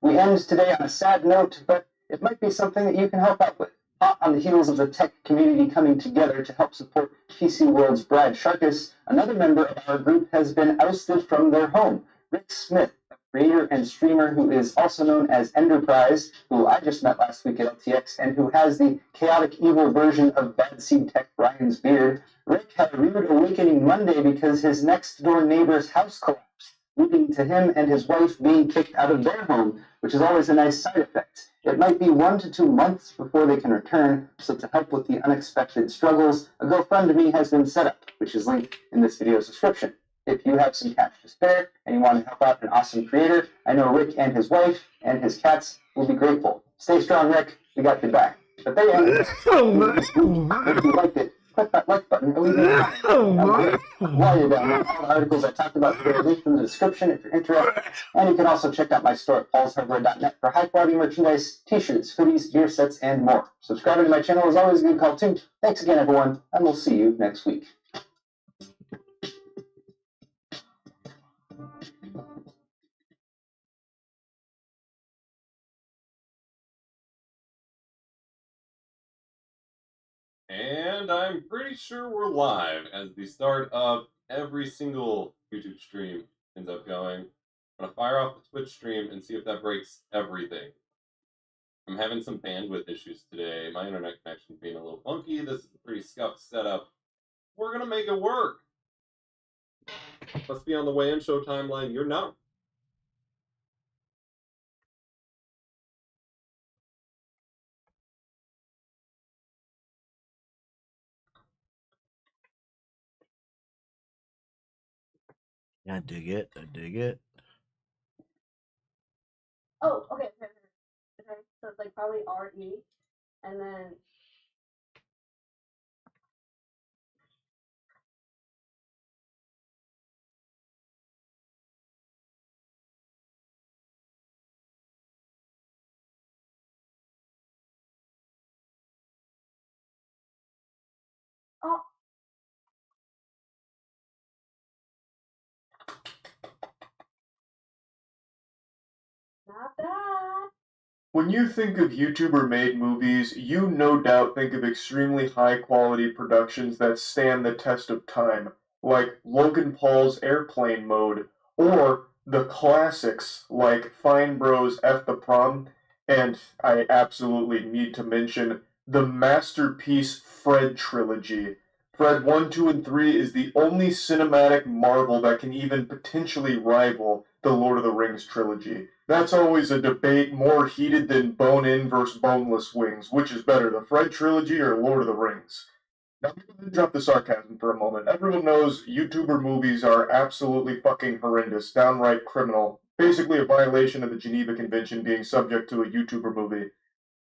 We end today on a sad note, but it might be something that you can help out with. Hot on the heels of the tech community coming together to help support PC World's Brad Sharkus, another member of our group has been ousted from their home. Rick Smith, a creator and streamer who is also known as Enterprise, who I just met last week at LTX, and who has the chaotic evil version of Bad Seed Tech Brian's beard. Rick had a rude awakening Monday because his next-door neighbor's house collapsed, leading to him and his wife being kicked out of their home, which is always a nice side effect. It might be 1 to 2 months before they can return, so to help with the unexpected struggles, a GoFundMe has been set up, which is linked in this video's description. If you have some cash to spare and you want to help out an awesome creator, I know Rick and his wife and his cats will be grateful. Stay strong, Rick. We got your back. But they end this week. If you liked it, click that like button or leave me a comment. While you're down there, all the articles I talked about today are linked in the description if you're interested. And you can also check out my store at paulshardware.net for high-quality merchandise, t-shirts, hoodies, gear sets, and more. Subscribing to my channel is always a good call, too. Thanks again, everyone, and we'll see you next week. And I'm pretty sure we're live as the start of every single YouTube stream ends up going. I'm going to fire off the Twitch stream and see if that breaks everything. I'm having some bandwidth issues today. My internet connection being a little funky. This is a pretty scuffed setup. We're going to make it work. Must be on the way in show timeline. You're not. I dig it. I dig it. Oh, okay. So it's like probably RE, and then oh, not bad. When you think of YouTuber-made movies, you no doubt think of extremely high-quality productions that stand the test of time, like Logan Paul's Airplane Mode, or the classics like Fine Bros F the Prom, and I absolutely need to mention the masterpiece Fred trilogy. Fred 1, 2, and 3 is the only cinematic marvel that can even potentially rival the Lord of the Rings trilogy. That's always a debate more heated than bone-in versus boneless wings. Which is better, the Fred trilogy or Lord of the Rings? Now, I'm going to drop the sarcasm for a moment. Everyone knows YouTuber movies are absolutely fucking horrendous, downright criminal. Basically a violation of the Geneva Convention being subject to a YouTuber movie.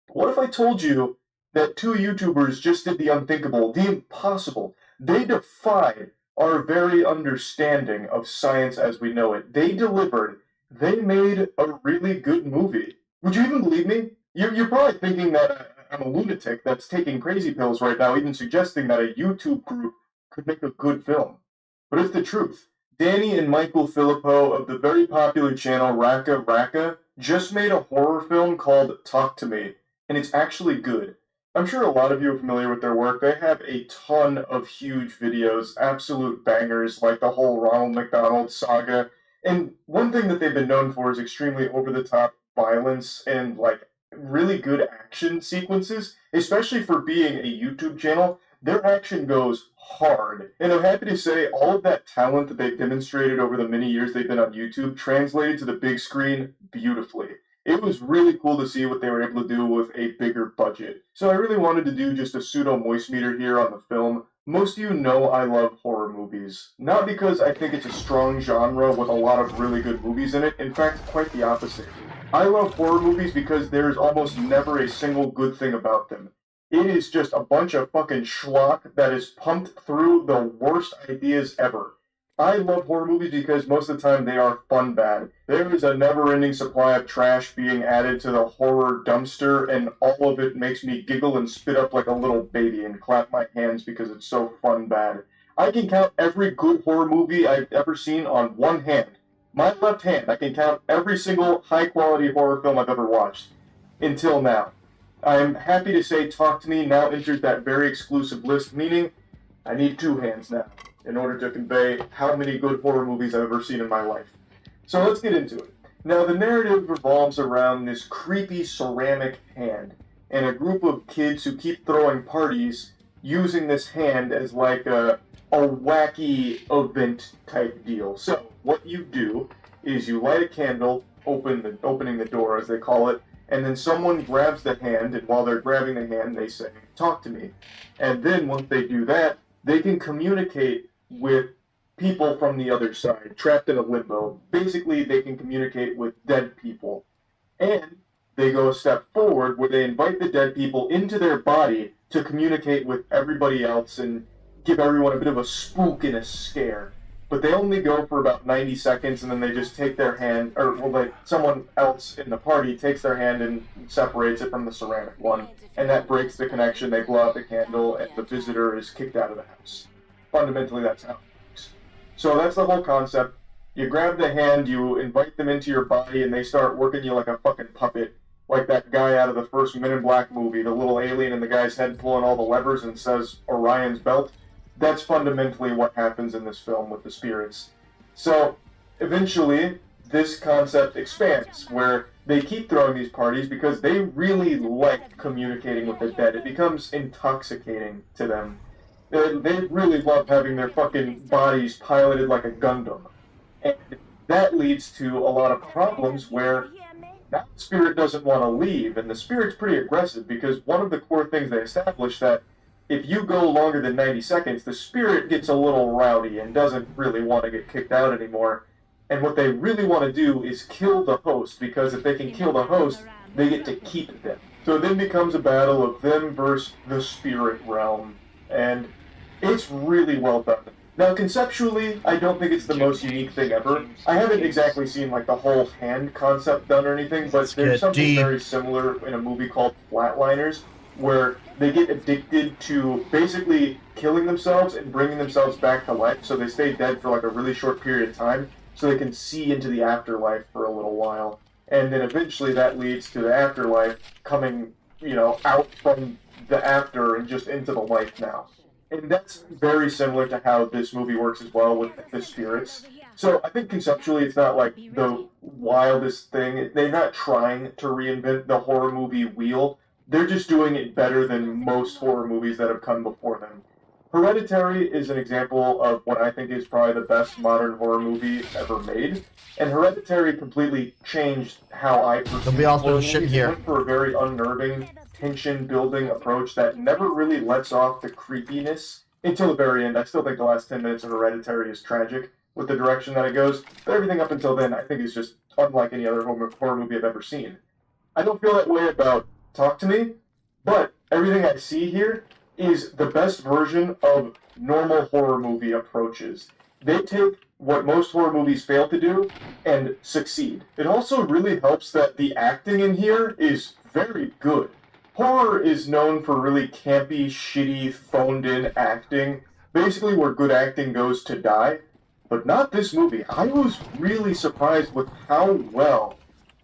But what if I told you that two YouTubers just did the unthinkable, the impossible? They defied our very understanding of science as we know it. They delivered. They made a really good movie. Would you even believe me? You're probably thinking that I'm a lunatic that's taking crazy pills right now, even suggesting that a YouTube group could make a good film. But it's the truth. Danny and Michael Filippo of the very popular channel Raka Raka just made a horror film called Talk to Me, and it's actually good. I'm sure a lot of you are familiar with their work. They have a ton of huge videos, absolute bangers, like the whole Ronald McDonald saga. And one thing that they've been known for is extremely over-the-top violence and, like, really good action sequences, especially for being a YouTube channel. Their action goes hard. And I'm happy to say all of that talent that they've demonstrated over the many years they've been on YouTube translated to the big screen beautifully. It was really cool to see what they were able to do with a bigger budget. So I really wanted to do just a pseudo moist meter here on the film. Most of you know I love horror movies. Not because I think it's a strong genre with a lot of really good movies in it. In fact, quite the opposite. I love horror movies because there's almost never a single good thing about them. It is just a bunch of fucking schlock that is pumped through the worst ideas ever. I love horror movies because most of the time they are fun bad. There is a never-ending supply of trash being added to the horror dumpster, and all of it makes me giggle and spit up like a little baby and clap my hands because it's so fun bad. I can count every good horror movie I've ever seen on one hand. My left hand, I can count every single high-quality horror film I've ever watched. Until now. I'm happy to say Talk to Me now enters that very exclusive list, meaning I need two hands now in order to convey how many good horror movies I've ever seen in my life. So let's get into it. Now, the narrative revolves around this creepy ceramic hand and a group of kids who keep throwing parties using this hand as like a wacky event type deal. So, what you do is you light a candle, opening the door as they call it, and then someone grabs the hand, and while they're grabbing the hand, they say, "Talk to me." And then once they do that, they can communicate with people from the other side, trapped in a limbo. Basically, they can communicate with dead people. And they go a step forward where they invite the dead people into their body to communicate with everybody else and give everyone a bit of a spook and a scare. But they only go for about 90 seconds, and then they just take their hand, or well, like someone else in the party takes their hand and separates it from the ceramic one, and that breaks the connection. They blow out the candle, and the visitor is kicked out of the house. Fundamentally, that's how it works. So that's the whole concept. You grab the hand, you invite them into your body, and they start working you like a fucking puppet, like that guy out of the first Men in Black movie, the little alien in the guy's head pulling all the levers and says Orion's belt. That's fundamentally what happens in this film with the spirits. So, eventually, this concept expands, where they keep throwing these parties because they really like communicating with the dead. It becomes intoxicating to them. They really love having their fucking bodies piloted like a Gundam. And that leads to a lot of problems where that spirit doesn't want to leave, and the spirit's pretty aggressive because one of the core things they established that if you go longer than 90 seconds, the spirit gets a little rowdy and doesn't really want to get kicked out anymore. And what they really want to do is kill the host, because if they can kill the host, they get to keep them. So it then becomes a battle of them versus the spirit realm. And it's really well done. Now, conceptually, I don't think it's the most unique thing ever. I haven't exactly seen, like, the whole hand concept done or anything, but there's something very similar in a movie called Flatliners, where they get addicted to basically killing themselves and bringing themselves back to life, so they stay dead for, like, a really short period of time, so they can see into the afterlife for a little while. and then eventually that leads to the afterlife coming, out from the after and just into the life now. And that's very similar to how this movie works as well with the spirits. So I think conceptually it's not like the wildest thing. They're not trying to reinvent the horror movie wheel. They're just doing it better than most horror movies that have come before them. Hereditary is an example of what I think is probably the best modern horror movie ever made. And Hereditary completely changed how I perceive There'll be all horror sorts of shit movies. here. It went for a very unnerving, tension-building approach that never really lets off the creepiness until the very end. I still think the last 10 minutes of Hereditary is tragic with the direction that it goes, but everything up until then I think is just unlike any other horror movie I've ever seen. I don't feel that way about Talk to Me, but everything I see here is the best version of normal horror movie approaches. They take what most horror movies fail to do and succeed. It also really helps that the acting in here is very good. Horror is known for really campy, shitty, phoned-in acting, basically where good acting goes to die. But not this movie. I was really surprised with how well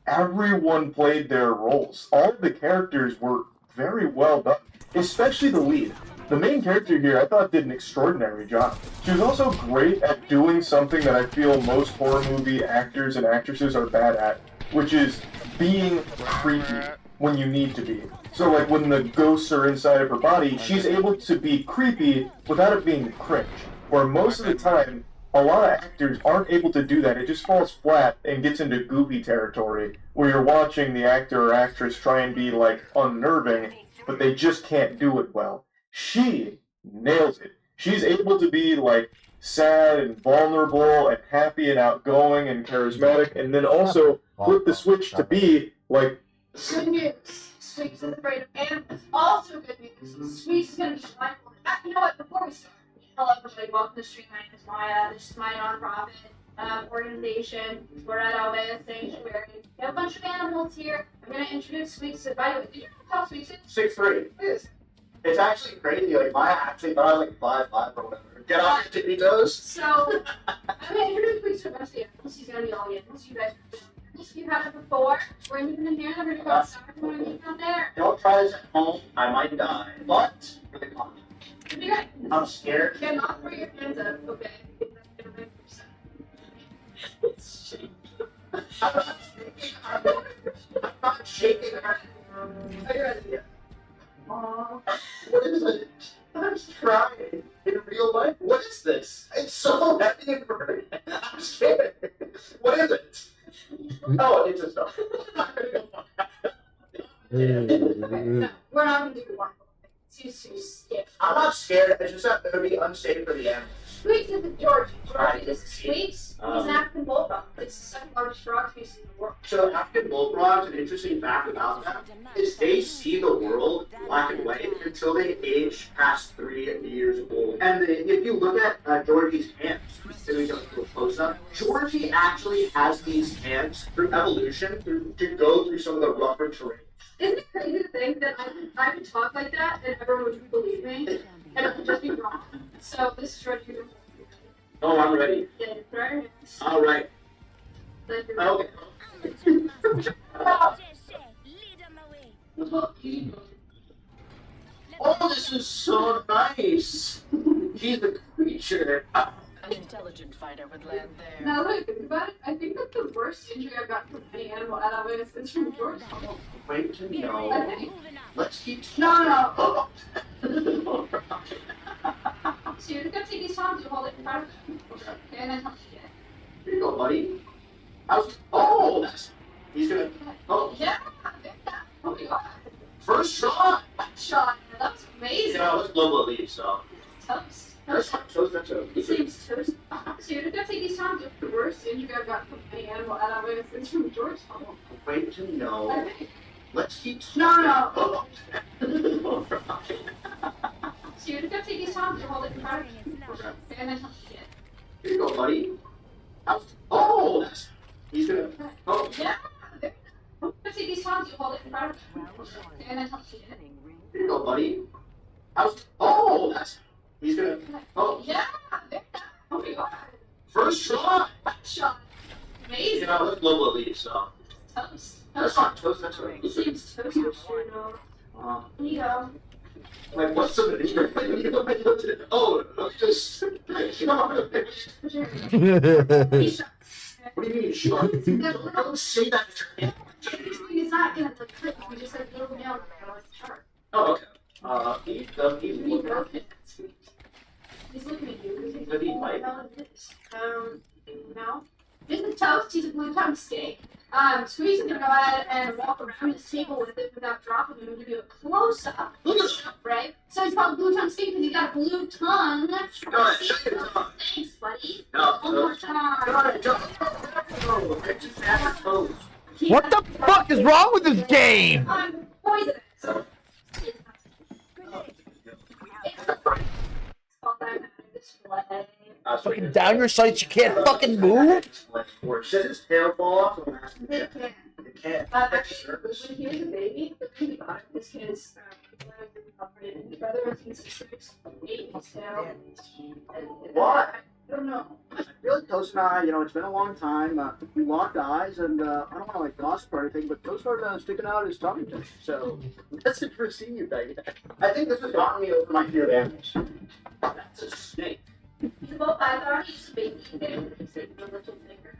everyone played their roles. All of the characters were very well done, especially the lead. The main character here, I thought, did an extraordinary job. She was also great at doing something that I feel most horror movie actors and actresses are bad at, which is being creepy when you need to be. So, like, when the ghosts are inside of her body, she's able to be creepy without it being cringe. Where most of the time, a lot of actors aren't able to do that. It just falls flat and gets into goofy territory, where you're watching the actor or actress try and be, like, unnerving, but they just can't do it well. She nails it. She's able to be, like, sad and vulnerable and happy and outgoing and charismatic, and then also flip the switch to be, like... Good news. Sweets is afraid of animals. Also good news. Sweets is going to be mindful. You know what? Before we start, hello everybody. Welcome to Stream. My name is Maya. This is my nonprofit organization. We're at Alvea Sanctuary. We have a bunch of animals here. I'm going to introduce Sweets. By the way, did you know how Sweets is? 6'3". It's actually crazy. Like, Maya actually thought I was like 5'5" or whatever. Get off your tippy toes. So, I'm going to introduce Sweets to a bunch of the animals. He's going to be all the animals. You guys if you haven't before, we're going to in here. We're going to go outside. We're going to meet down there. Don't try this at home. I might die. But, for the content. It'll be great. I'm scared. Yeah, not throw your hands up, okay? I'm not shaking. Are you ready? Yeah. What is it? I'm trying. In real life? What is this? It's so heavy and burning. I'm scared. What is it? Oh, it's a stuff. No, we're not going to do one. It's too stiff. I'm not scared. It's just that it would be unsafe for the animals. Squeaks is a Georgie. Georgie is Squeaks. He's an African bullfrog. It's the second largest frog species in the world. So African bullfrogs, an interesting fact about them is they see the world black and white until they age past 3 years old. And if you look at Georgie's hands, so we go to a close-up, Georgie actually has these hands through evolution to go through some of the rougher terrain. Isn't it crazy to think that I could talk like that and everyone would believe me and it would just be wrong? So this is Georgie. Oh, I'm ready. Yeah, right. All right. Okay. Oh, this is so nice. He's a creature. An intelligent fighter would land there. Now that I think about it, I think that's the worst injury I've gotten from any animal at Alvea since from George. Wait to know. Let's keep. No. So you're gonna take these tongs and hold it in front of you. Okay. And then Here you go, buddy. Oh, he's gonna. Oh. Yeah. Oh my god. First shot. Shot. That was amazing. Yeah, let's blow the leaves, so. Toast. Toast. It seems toast. So you're gonna take these tongs. It's the worst injury I've gotten from any animal at Alvea since from George. Wait to know. Okay. Let's keep. No. Oh. So you're gonna take these tongs and hold it in front of you. Okay. And then Here you go, buddy. Oh, he's gonna. Oh. Yeah. I'm gonna take these tongs and hold it in front of you. And then Here you go, buddy. Oh, he's gonna. Oh. Yeah. Oh my god. First shot. Shot. Amazing. Yeah, let's blow the leaves, so. Toast. not toast, that's what It's toaster strudel. Here you go. Like, what's the video? Oh, just. Come on. What do you mean, shark? Don't say that. He's not gonna click. We just like little nail like shark. Oh, okay. He's looking at you. Did he bite? No. This is toast. He's a blue tongue steak. Squeeze is gonna go ahead and walk around his table with it without dropping him and give you a close up. Right? So he's called blue tongue steak because he's got a blue tongue. Thanks, buddy. One more time. What the fuck is wrong with this game? I'm poisonous. Fucking down your sights, you can't fucking move? Or should his tail fall off? It can't. It can't. Actually, when he was a baby, the baby got his kids, his brother was in 6'6", 8 his tail. What? I don't know. I feel like Toast and I, it's been a long time. We locked eyes, and I don't want to like gossip or anything, but Toast started sticking out his tongue. So that's it for seeing you, baby. I think this has gotten me over my fear of animals. That's a snake. He's a ball python. He's a baby.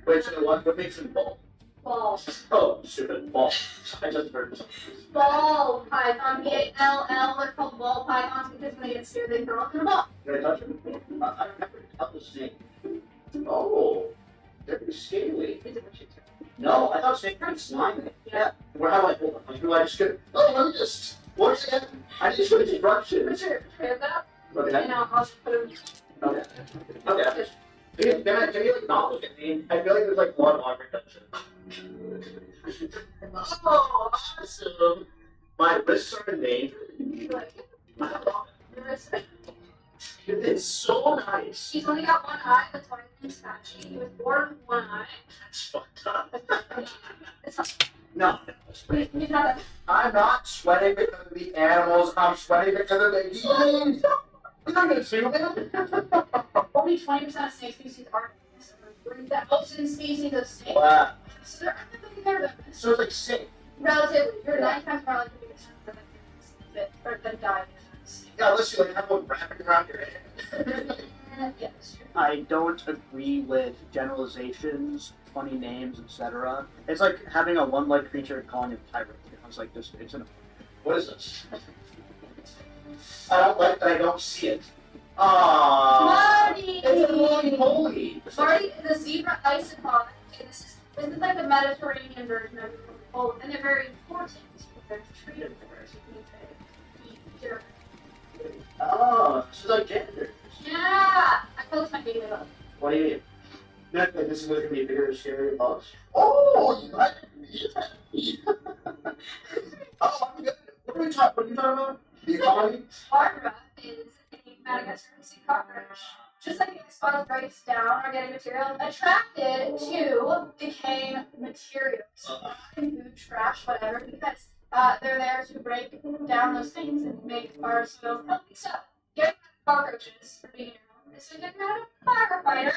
Wait, so what makes it ball? Ball. Oh, stupid ball. I just heard something. Ball python. B-A-L-L. They're called ball pythons because when they get scared, they throw up in a ball. Can I touch it? I remember how the snake. Oh, they're scaly. No, I thought snake was slimy. Yeah. Where how do I hold them? Do I just get? Oh, let me just. Once again, I just put instructions. Sure. Hands up. Okay. And I'll just put them. Okay. Okay. Can you like not look at me? I feel like there's like one on reduction. Oh, awesome! My wrists are in danger. It's so nice. He's only got one eye. That's why he's scratchy. He was born with one eye. That's fucked up. It's not. No. I'm not sweating because of the animals. I'm sweating because of the humans. You're not gonna sue them. Only 20% of snake species are the ocean species of snake. Wow. So they're actively So it's like sick. relatively, you're 9 times more likely to get or than die. Yeah, unless you like have one wrapping around your head. Yes. I don't agree with generalizations, funny names, etc. It's like having a one-leg creature and calling it tyrant. It's like this. It's an. What is this? I don't like that I don't see it. Aww. Marty! It's a roly-poly. Marty is a zebra isopod. This is like the Mediterranean version of it. And they're very important because they're treated for. Oh, this is like gender. Yeah! I closed my baby up. What do you mean? This is going to be a bigger, scarier boss? Oh, oh, I'm good. What are you talking about? The economy? Barbara is a Madagascar sea cockroach. Just like the spawns breaks down organic materials attracted to decaying materials. Food, trash, whatever, because they're there to break down those things and make our soils healthy. So, getting cockroaches for being around is like getting out a firefighter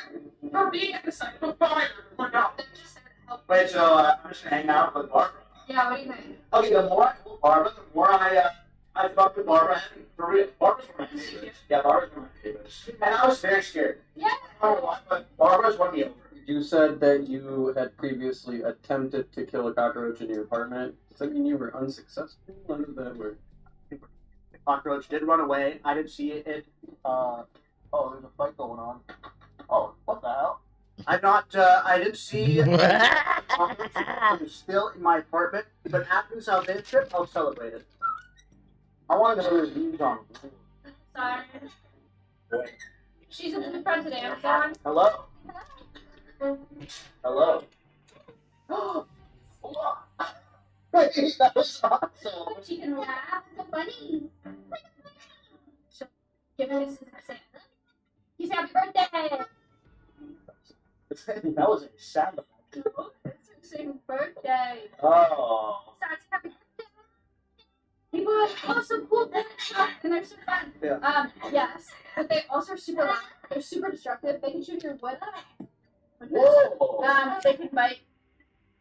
for being at the site of a fire. Or not. They're just there to help. Wait, so I'm just going to hang out with Barbara? Yeah, what do you think? Okay, the more I know Barbara, the more I fuck with Barbara. For real, Barbara's one of my favorites. Yeah, Barbara's one of my favorites. And I was very scared. Yeah. I don't know why, but Barbara's won me over. You said that you had previously attempted to kill a cockroach in your apartment. Does that mean you were unsuccessful? How did that work? The cockroach did run away. I didn't see it. Oh, there's a fight going on. Oh, what the hell? I'm not. I didn't see it. It's still in my apartment. But after the South End trip, I'll celebrate it. I want to know the reviews on it. Sorry. She's in front of Amazon. Hello. Hello. Wait, that was awesome. She can laugh. It's funny. So, give it a Santa. He's happy birthday. That was a sound effect. It's saying birthday. Oh. Starts happy birthday. People are like, oh, so cool. And they're so fun. Yeah. Yes. But they also are super loud. They're super destructive. They can shoot your wood. Whoa. They can bite.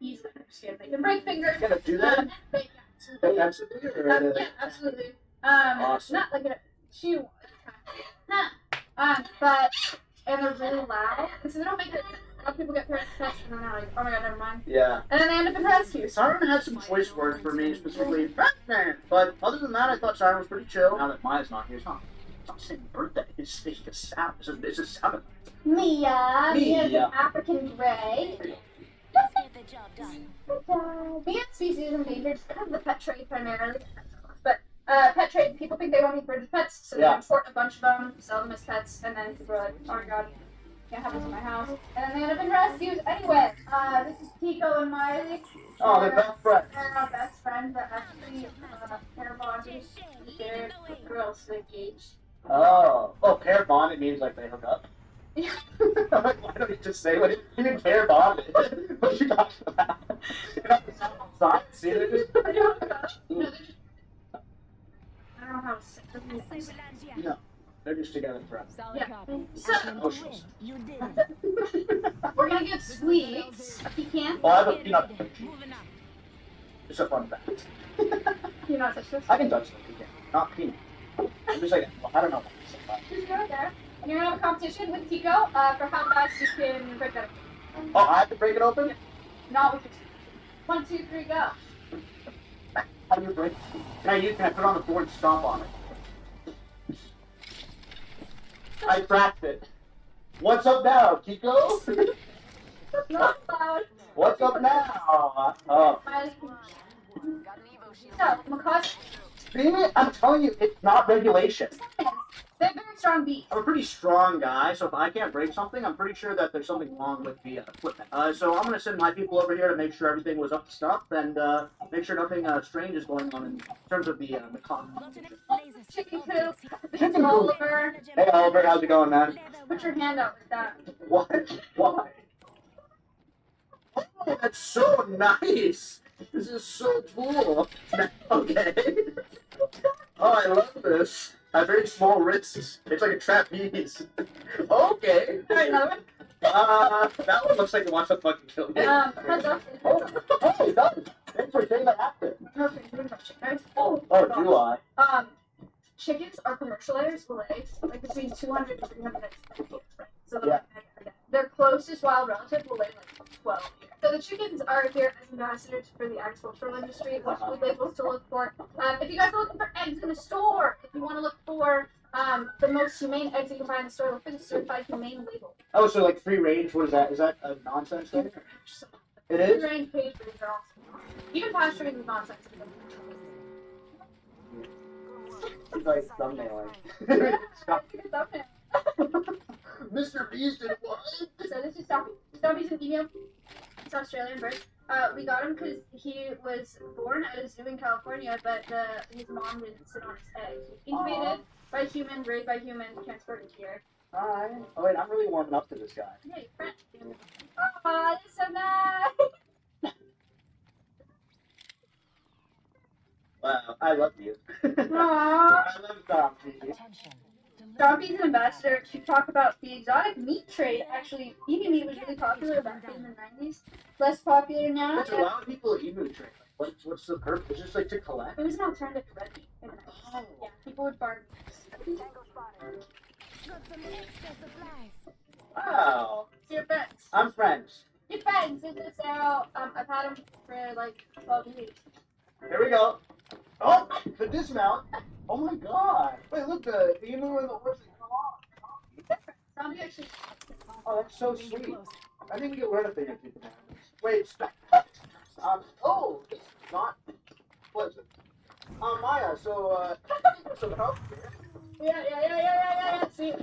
easily understand. They can break fingers. Gonna do that? Defensively, or Yeah, absolutely. Awesome. Not like a shoe. But and they're really loud, and so they don't make it. A lot of people get pets and they're not like, oh my god, never mind. Yeah. And then they end up in rescues. Siren had some choice words for me, specifically Batman. But other than that, I thought Siren was pretty chill. Now that Maya's not here, it's not saying birthday. It's a sound. It's a sound. Mia. Mia's Mia. an African grey. Let's get the job done. Being species endangered because of the pet trade primarily. But pet trade, people think they want to be British pets, so they import a bunch of them, sell them as pets, and then people are like, oh my god, can't have this in my house. And then they end up in rescues. Anyway, this is Tico and Miley. Oh, they're best friends. They're our best friends that actually pair bonded. They're girls, they engaged. Oh, pair bonded means like they hook up. Yeah. Why don't you just say what you mean pair bonded? What you talking about? You're not science. See, they're just. I don't know how to say it. No, they're just together forever. Yeah. So, we're gonna get sweets. A pecan. Oh, I have a peanut. Just a fun fact. You not touch this? I can touch the pecan, not peanut. I'm just like, I don't know. Just go there. And you're gonna have a competition with Tico for how fast you can break that open. Oh, I have to break it open? Not with your teeth. 1, 2, 3, go. How do you break it? Can I put it on the floor and stomp on it? I cracked it. What's up now, Tico? Not loud. What's up now? Oh. So, Macaws. See, I'm telling you, it's not regulation. They're very strong beaks. I'm a pretty strong guy, so if I can't break something, I'm pretty sure that there's something wrong with the equipment. So I'm going to send my people over here to make sure everything was up to snuff and make sure nothing strange is going on in terms of the macaw. Chicken coop. It's Oliver. Hey Oliver, how's it going, man? Put your hand out like that. What? Why? Oh, that's so nice. This is so cool. Okay. Oh, I love this. I have very small wrists. It's like a trapeze. Okay. Alright, another one. That one looks like it wants to fucking kill me. Heads up. Hey, done. Thanks for saying that after. Okay, you're gonna chickens. Oh, do I? Chickens are commercialized with eggs, like between 200 and 300 eggs. So Yeah. their closest wild relative will lay like 12 years. So the chickens are here as ambassadors for the agricultural industry, which food labels to look for. If you guys are looking for eggs in the store, if you want to look for the most humane eggs you can find in the store, look for the certified humane label. Oh, so like free range, what is that? Is that a nonsense thing? It is? Free range, cage breeds are awesome. Even pasture is nonsense. He's like thumbnailing. Yeah, that's a good thumbnail. Mr. Beast did what? So this is Stompy. Stompy's an emu. It's an Australian bird. We got him because he was born at a zoo in California, but his mom didn't sit on his eggs. Incubated by a human, raised by human, transported here. Alright. Oh wait, I'm really warming up to this guy. Yeah, you're French. Oh, that's so nice. Wow, I love you. Aww. I love Stompy. Stompy's an ambassador to talk about the exotic meat trade. Actually, eating meat was really popular back in the 90s. Less popular now. There's a lot of people that emu trade. What's the purpose? It's just like to collect? It was an alternative to red meat. Yeah, people would farm. Wow. So your friends. I'm friends. Your friends. This is Sarah. I've had them for like 12 years. Here we go. Oh, the dismount. Oh my god. Wait, look, the emu and the horse come on. Zombie actually. Oh, that's so sweet. I think we can learn a thing or two from that. Wait, stop. Oh, this is not pleasant. Maya, so, some help here. Yeah. See.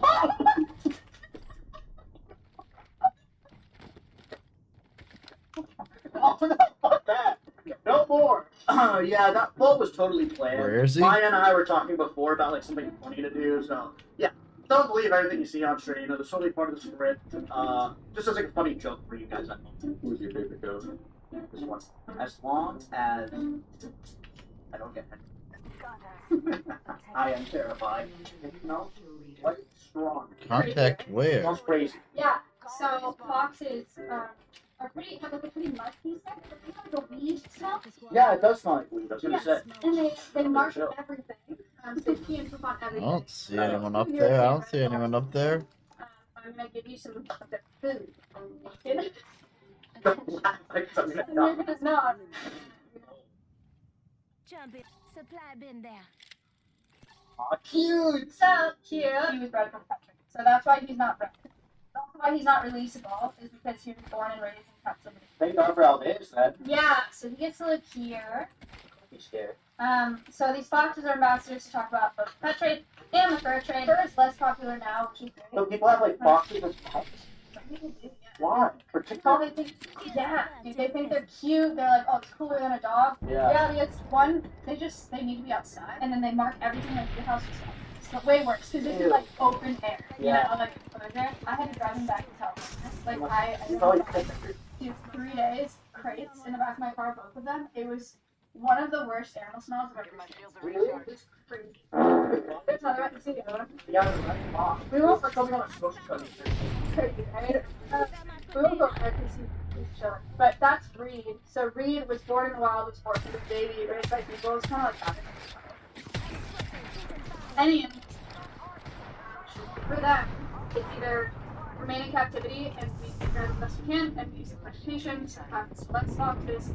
Oh, no, fuck that. No more. Yeah, that boat was totally planned. Where is he? Maya and I were talking before about like something funny to do, so yeah. Don't believe everything you see on screen. You know, there's totally part of the script. Just as like a funny joke for you guys at home. Who's your favorite ghost? This one. As long as I don't get it. I am terrified. No, quite strong. Contact where? Sounds crazy. Yeah. So foxes are pretty have like a pretty musky scent. They have like a weed smell. Yeah, it does smell like weed. I was gonna Yes, say. and they mark everything. So you can poop on I everything. don't see anyone up there. I don't see anyone up there. I'm gonna give you some of their food. And Like, you're gonna know. Jump it. Supply bin there. Aw, cute. So cute. He was bred from Patrick. So that's why he's not bred. That's why he's not releasable, is because he was born and raised in captivity. Thank God for Aldaves then. Yeah, so he gets to live here. He's scared. So these foxes are ambassadors to talk about both pet trade and the fur trade. Fur is less popular now, which is great. So people have like foxes as pets? Some people do, yeah. Why? For TikTok? They think, yeah, dude, they think they're cute. They're like, oh, it's cooler than a dog. Yeah. Reality is, one, they need to be outside, and then they mark everything like your house is. It's way worse because this is like open air. Yeah. You know, like exposure. I had to drive him back to California. Like I probably dude, 3 days, crates in the back of my car, both of them. It was one of the worst animal smells I've ever seen. Really? It's crazy. There's another one. See the other one? Yeah, right. We won't like something on a smoke gun. Crazy, right? We won't go there because he's chilling. But that's Reed. So Reed was born in the wild, was born as a baby, raised by people. It's kind of like that. Any for them, it's either remain in captivity and we take care of the best we can and use some medications, less boxes,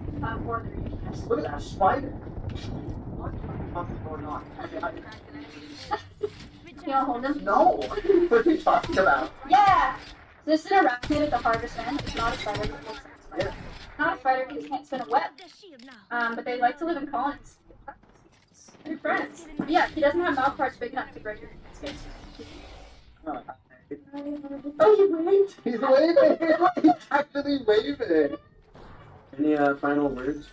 or the reunions. Look at that spider. What's going on? You wanna hold him? No. What are you talking about? Yeah! So this is an arachnid at the harvest end. It's not a spider, but it looks like a spider. Not a spider because it can't spin a web. But they like to live in colonies. They're friends. But yeah, he doesn't have mouth parts big enough to break your skin. Oh, he waved! He's waving! He's actually waving! Any final words?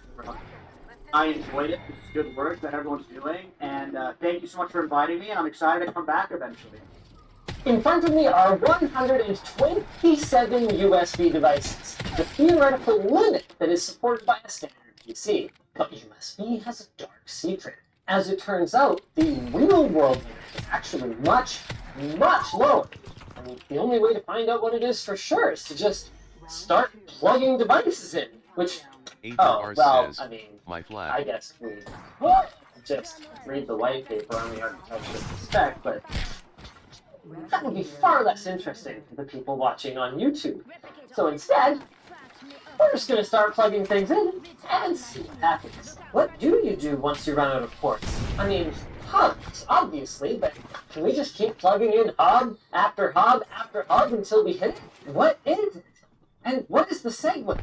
I enjoyed it. It's good work that everyone's doing. And thank you so much for inviting me. And I'm excited to come back eventually. In front of me are 127 USB devices, the theoretical limit that is supported by a standard PC. But USB has a dark secret. As it turns out, the real-world limit is actually much, much lower. I mean, the only way to find out what it is for sure is to just start plugging devices in, which, oh, well, I mean, I guess we just read the white paper on the architecture of the spec, but that would be far less interesting for the people watching on YouTube. So instead, we're just going to start plugging things in and see what happens. What do you do once you run out of ports? I mean, hubs, obviously, but can we just keep plugging in hub after hub after hub until we hit it? What is it? And what is the segue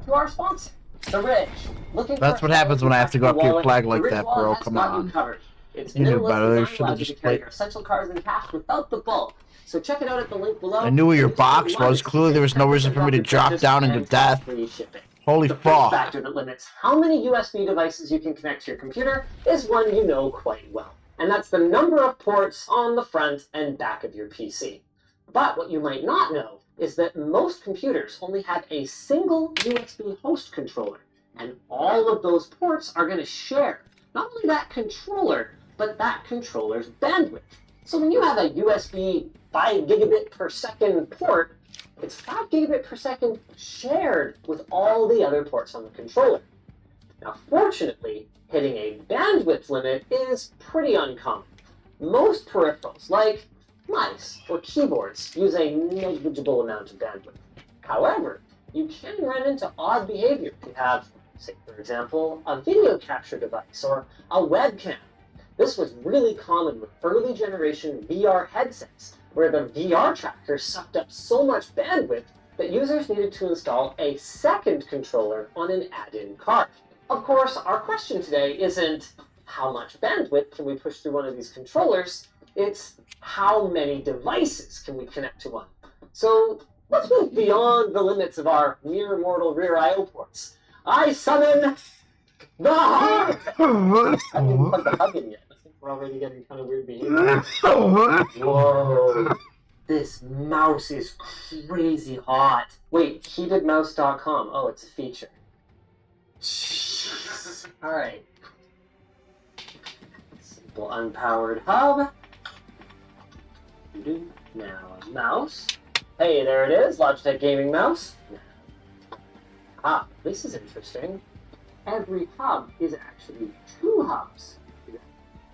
to our sponsor, The Ridge? That's what happens when I have to go up to your flag like that, bro. Come on. It's You knew better. They minimalist should design have allows you just to carry played. your essential cards in cash without the bulk. So check it out at the link below. I knew where your box was. Clearly, there was no reason for me to drop down into death. Holy The first fuck. factor that limits how many USB devices you can connect to your computer is one you know quite well, and that's the number of ports on the front and back of your PC. But what you might not know is that most computers only have a single USB host controller, and all of those ports are going to share not only that controller, but that controller's bandwidth. So when you have a USB 5 gigabit per second port, it's 5 gigabit per second shared with all the other ports on the controller. Now, fortunately, hitting a bandwidth limit is pretty uncommon. Most peripherals, like mice or keyboards, use a negligible amount of bandwidth. However, you can run into odd behavior if you have, say, for example, a video capture device or a webcam. This was really common with early generation VR headsets, where the VR tracker sucked up so much bandwidth that users needed to install a second controller on an add-in card. Of course, our question today isn't how much bandwidth can we push through one of these controllers, it's how many devices can we connect to one. So let's move beyond the limits of our mere mortal rear I/O ports. I summon the hub! I haven't even plugged the hub in yet. I think we're already getting kind of weird behavior. Whoa. This mouse is crazy hot. Wait, heatedmouse.com. Oh, it's a feature. Alright. Simple unpowered hub. Now a mouse. Hey, there it is, Logitech gaming mouse. Aha, this is interesting. Every hub is actually 2 hubs.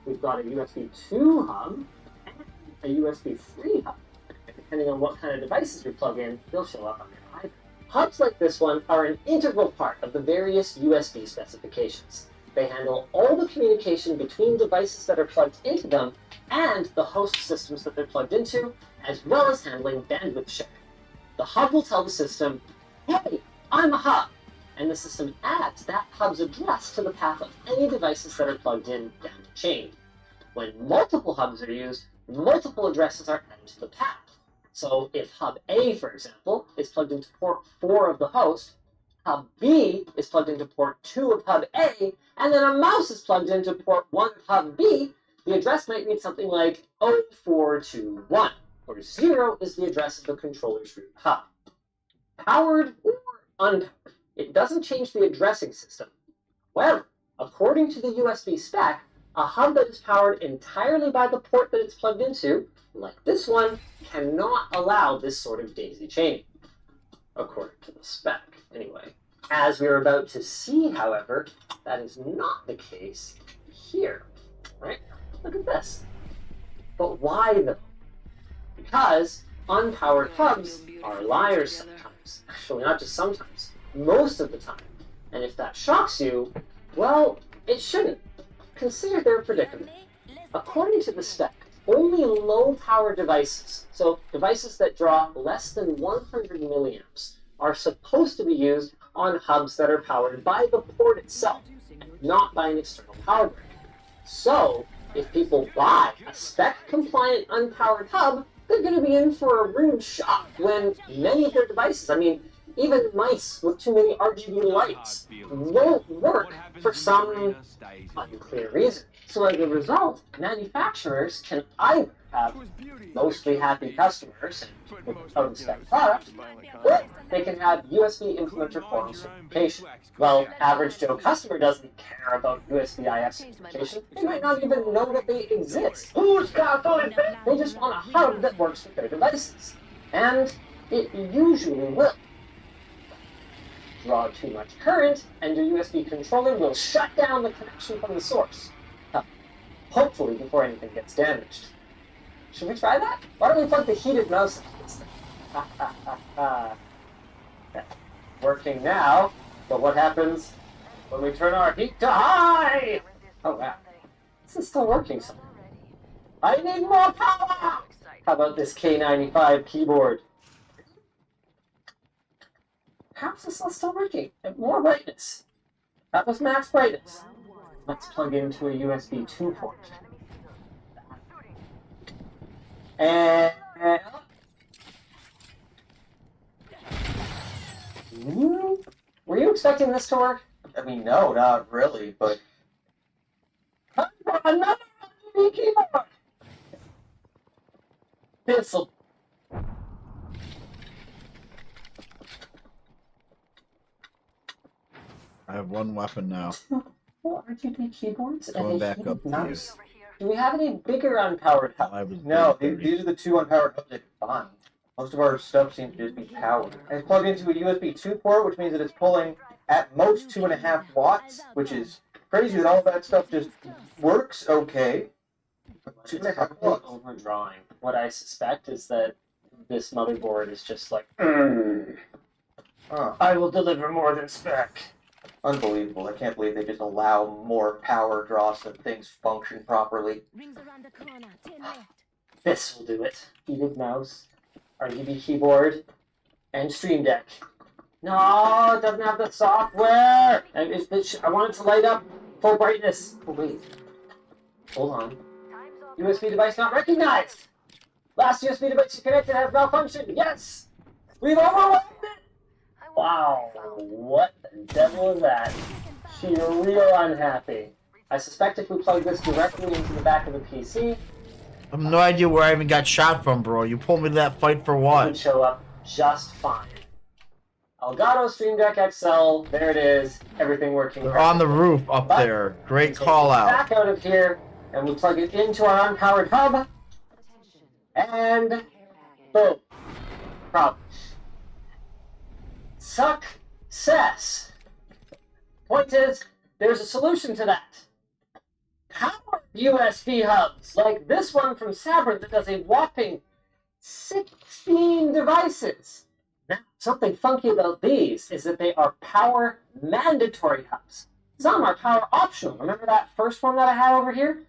We've got a USB 2 hub and a USB 3 hub. And depending on what kind of devices we plug in, they'll show up on your iPad. Hubs like this one are an integral part of the various USB specifications. They handle all the communication between devices that are plugged into them and the host systems that they're plugged into, as well as handling bandwidth sharing. The hub will tell the system, hey, I'm a hub, and the system adds that hub's address to the path of any devices that are plugged in down the chain. When multiple hubs are used, multiple addresses are added to the path. So if hub A, for example, is plugged into port 4 of the host, hub B is plugged into port 2 of hub A, and then a mouse is plugged into port 1 of hub B, the address might read something like 0421, where 0 is the address of the controller's root hub. Powered or unpowered, it doesn't change the addressing system. However, according to the USB spec, a hub that is powered entirely by the port that it's plugged into, like this one, cannot allow this sort of daisy chaining. According to the spec, anyway. As we are about to see, however, that is not the case here. Right? Look at this. But why, though? Because unpowered hubs are liars sometimes. Actually, not just sometimes. Most of the time. And if that shocks you, well, it shouldn't. Consider their predicament. According to the spec, only low-power devices, so devices that draw less than 100 milliamps, are supposed to be used on hubs that are powered by the port itself, and not by an external power brick. So, if people buy a spec-compliant unpowered hub, they're going to be in for a rude shock when many of their devices, I mean, even mice with too many RGB lights, won't work for some unclear reason. So as a result, manufacturers can either have mostly happy customers with out-of-spec products, or they can have USB implementer forum certification. Well, average Joe customer doesn't care about USB IF certification. They might not even know that they exist. Who's got those? They just want a hub that works with their devices. And it usually will. Draw too much current, and your USB controller will shut down the connection from the source. Hopefully before anything gets damaged. Should we try that? Why don't we plug the heated mouse into this thing? Working now, but what happens when we turn our heat to high? Oh wow, this is still working somehow. I need more power! How about this K95 keyboard? How is this still working? More brightness. That was max brightness. Let's plug into a USB 2 port. And... Were you expecting this to work? I mean, no, not really, but... Another RGB keyboard! This'll... I have one weapon now. Well, RGB keyboards and Going a back heated up to you. mouse. Do we have any bigger unpowered hubs? No, these are the 2 unpowered hubs that are fine. Most of our stuff seems to just be powered. And it's plugged into a USB 2 port, which means that it's pulling at most 2.5 watts, which is crazy that all that stuff just works okay. 2.5 watts. Overdrawing. What I suspect is that this motherboard is just like, I will deliver more than spec. Unbelievable. I can't believe they just allow more power draw so things function properly. This will do it. Heated mouse, RGB keyboard, and Stream Deck. No, it doesn't have the software! And I want it to light up full brightness. Oh, wait. Hold on. USB device not recognized! Last USB device you connected has malfunctioned. Yes! We've overwhelmed it! Wow, what the devil is that? She's real unhappy. I suspect if we plug this directly into the back of the PC, I have no idea where I even got shot from, bro. You pulled me to that fight for it would what? show up just fine. Elgato Stream Deck XL, there it is, everything working. They're on the roof up there. Great call out. Back out of here, and we plug it into our unpowered hub, and boom. Problem. Suck says, point is, there's a solution to that. Power USB hubs, like this one from Sabrent that does a whopping 16 devices. Now, something funky about these is that they are power mandatory hubs. Some are power optional. Remember that first one that I had over here?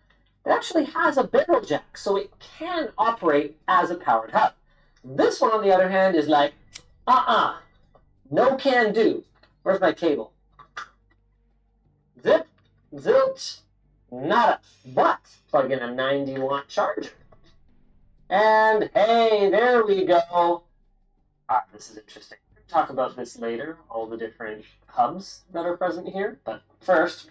It actually has a barrel jack, so it can operate as a powered hub. This one, on the other hand, is like, no can do. Where's my cable? Zip, zilch, nada. But plug in a 90-watt charger. And hey, there we go. This is interesting. We'll talk about this later, all the different hubs that are present here. But first,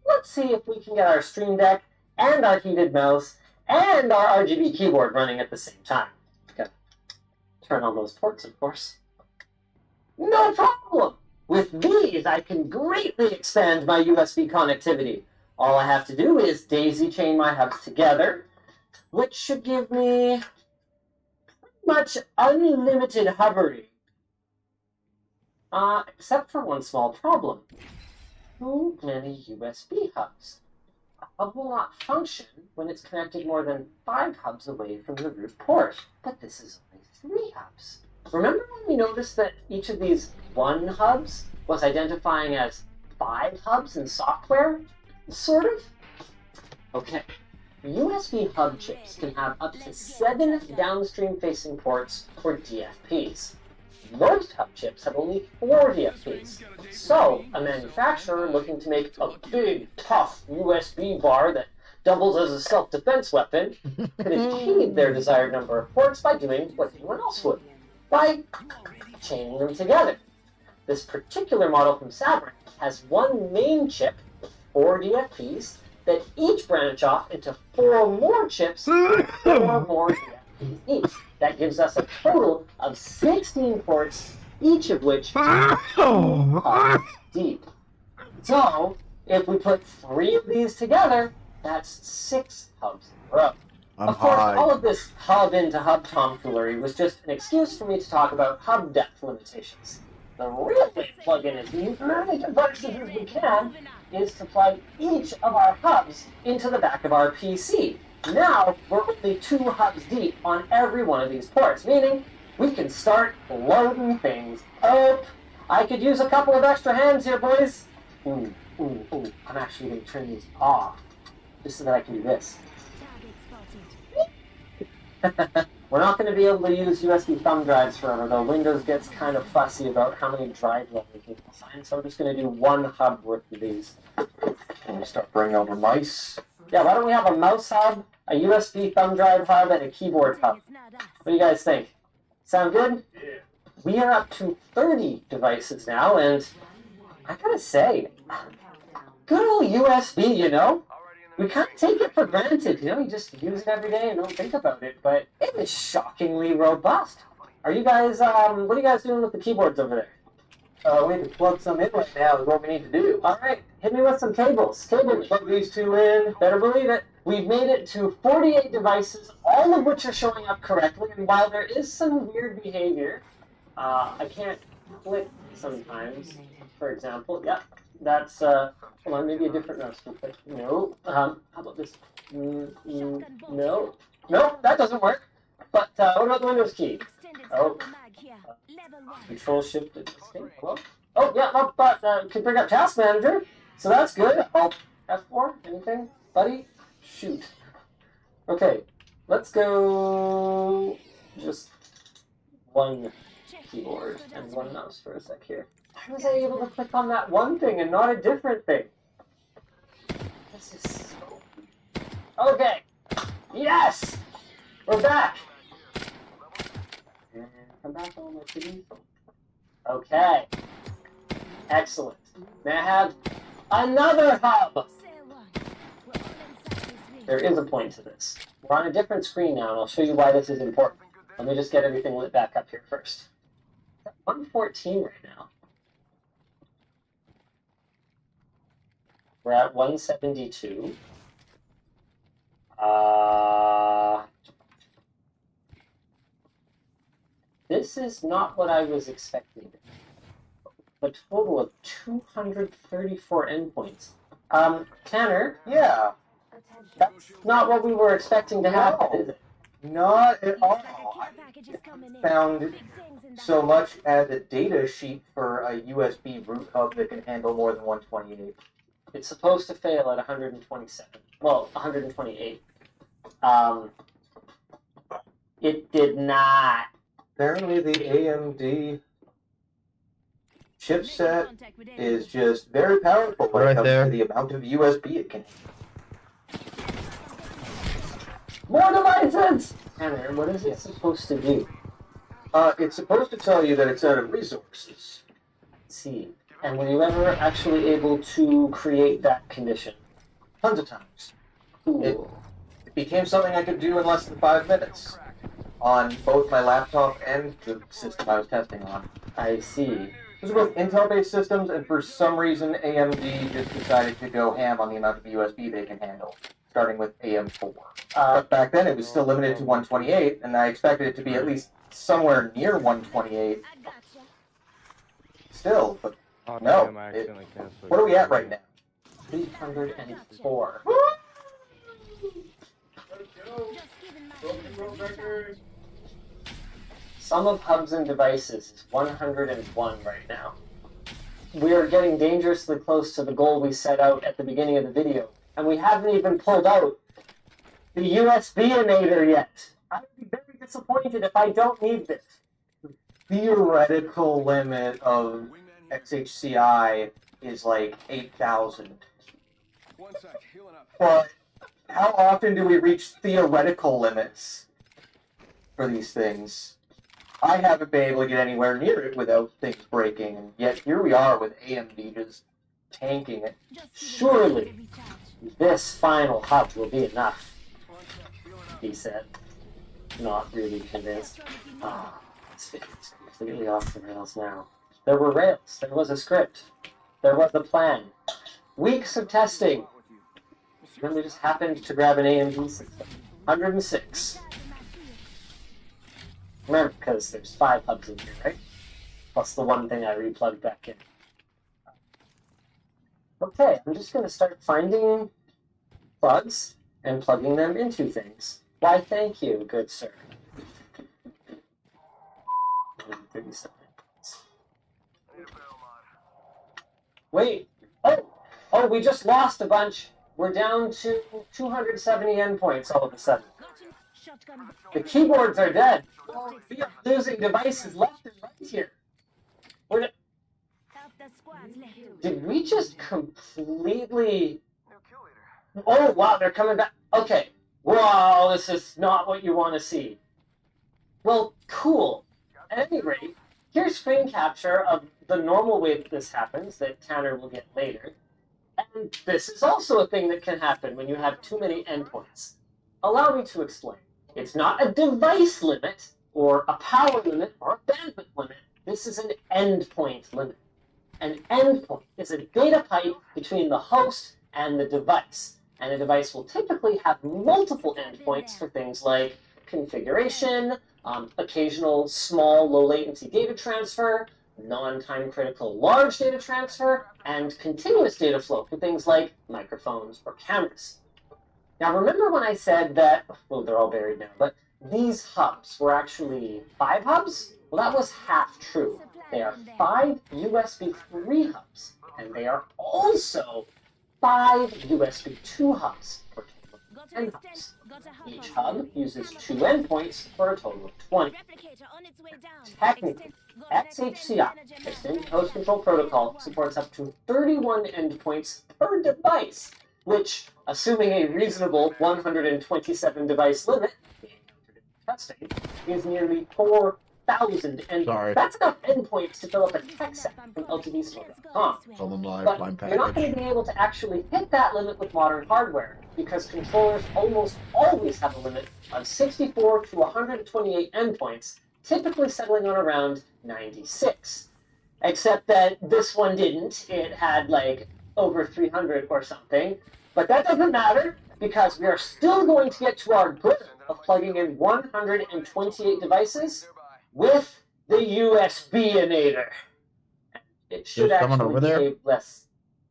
let's see if we can get our Stream Deck and our heated mouse and our RGB keyboard running at the same time. Okay. Turn on those ports, of course. No problem! With these, I can greatly expand my USB connectivity. All I have to do is daisy chain my hubs together, which should give me pretty much unlimited hubbery. Except for one small problem. Too many USB hubs. A hub will not function when it's connected more than 5 hubs away from the root port. But this is only 3 hubs. Remember when we noticed that each of these 1 hubs was identifying as 5 hubs in software? Sort of? Okay. USB hub chips can have up to 7 downstream facing ports or DFPs. Most hub chips have only 4 DFPs. So, a manufacturer looking to make a big, tough USB bar that doubles as a self-defense weapon could achieve their desired number of ports by doing what anyone else would, by chaining them together. This particular model from Sabrent has 1 main chip with 4 DFPs that each branch off into 4 more chips with 4 more DFPs each. That gives us a total of 16 ports, each of which is deep. So, if we put 3 of these together, that's 6 hubs in a row. Of course, all of this hub into hub tomfoolery was just an excuse for me to talk about hub depth limitations. The real way to plug in as many devices as we can is to plug each of our hubs into the back of our PC. Now, we're only 2 hubs deep on every one of these ports, meaning we can start loading things up. I could use a couple of extra hands here, boys. Ooh. I'm actually going to turn these off, just so that I can do this. We're not going to be able to use USB thumb drives forever, though. Windows gets kind of fussy about how many drive levels we can assign, so I'm just going to do 1 hub worth of these. Can we start bringing over mice? Yeah, why don't we have a mouse hub, a USB thumb drive hub, and a keyboard hub? What do you guys think? Sound good? Yeah. We are up to 30 devices now, and I gotta say, good old USB, you know? We kind of take it for granted, you know? You just use it every day and don't think about it, but it is shockingly robust. Are you guys, what are you guys doing with the keyboards over there? We need to plug some in right now is what we need to do. Alright, hit me with some cables. Plug these 2 in. Better believe it. We've made it to 48 devices, all of which are showing up correctly, and while there is some weird behavior, I can't click sometimes, for example. Yep, that's, hold on, maybe a different mouse will click. No, how about this? No, that doesn't work. But, what about the Windows key? Oh, Control Shift Escape. Hello? Oh, yeah, but can bring up Task Manager, so that's good. Oh, F4, anything, buddy? Shoot. Okay, let's go just 1 keyboard and 1 mouse for a sec here. Why was I able to click on that one thing and not a different thing? This is so weird. Okay, yes! We're back! And come back on my TV. Okay. Excellent. May I have another hub? There is a point to this. We're on a different screen now, and I'll show you why this is important. Let me just get everything lit back up here first. 114 right now. We're at 172. This is not what I was expecting. a total of 234 endpoints. Tanner? Yeah. That's not what we were expecting to happen, is it? Not at all. I found so much as a data sheet for a USB root hub that can handle more than 128. It's supposed to fail at 127. Well, 128. It did not. Apparently the AMD chipset is just very powerful when it comes to the amount of USB it can handle. More devices! Tanner, what is it supposed to do? It's supposed to tell you that it's out of resources. Let's see. And were you ever actually able to create that condition? Tons of times. Cool. It became something I could do in less than 5 minutes on both my laptop and the system I was testing on. I see. Those are both Intel-based systems, and for some reason AMD just decided to go ham on the amount of USB they can handle, starting with AM4. But back then it was still limited to 128, and I expected it to be at least somewhere near 128. Still, but no. What are we at right now? 304. Sum of hubs and devices is 101 right now. We are getting dangerously close to the goal we set out at the beginning of the video, and we haven't even pulled out the USB-inator yet. I would be very disappointed if I don't need this. Theoretical limit of XHCI is like 8,000. But how often do we reach theoretical limits for these things? I haven't been able to get anywhere near it without things breaking, and yet here we are with AMD just tanking it. Surely, this final hub will be enough, he said. Not really convinced. It's completely off the rails now. There were rails, there was a script, there was a plan. Weeks of testing. Then we just happened to grab an AMD system. 106. Remember, because there's 5 hubs in here, right? Plus the one thing I replugged back in. Okay, I'm just going to start finding plugs and plugging them into things. Why, thank you, good sir. 137. Wait! Oh, we just lost a bunch. We're down to 270 endpoints all of a sudden. The keyboards are dead. We are losing devices left and right here. Did we just completely... Oh, wow, they're coming back. Okay. Wow, this is not what you want to see. Well, cool. At any rate, here's screen capture of the normal way that this happens, that Tanner will get later. And this is also a thing that can happen when you have too many endpoints. Allow me to explain. It's not a device limit, or a power limit, or a bandwidth limit. This is an endpoint limit. An endpoint is a data pipe between the host and the device. And a device will typically have multiple endpoints for things like configuration, occasional small low-latency data transfer, non-time critical large data transfer, and continuous data flow for things like microphones or cameras. Now remember when I said that, well, they're all buried now, but these hubs were actually 5 hubs? Well, that was half true. They are 5 USB 3 hubs, and they are also 5 USB 2 hubs for a total of 10 hubs. Each hub uses 2 endpoints for a total of 20. Technically, XHCI, Extended Host Control Protocol, supports up to 31 endpoints per device, which, assuming a reasonable 127 device limit, testing, is nearly 4,000 endpoints. That's enough endpoints to fill up a tech set from LTDstore.com. But you're not going to be able to actually hit that limit with modern hardware, because controllers almost always have a limit of 64 to 128 endpoints, typically settling on around 96. Except that this one didn't. It had like over 300 or something. But that doesn't matter, because we are still going to get to our goal of plugging in 128 devices with the USB-inator. it should There's someone actually over there? behave less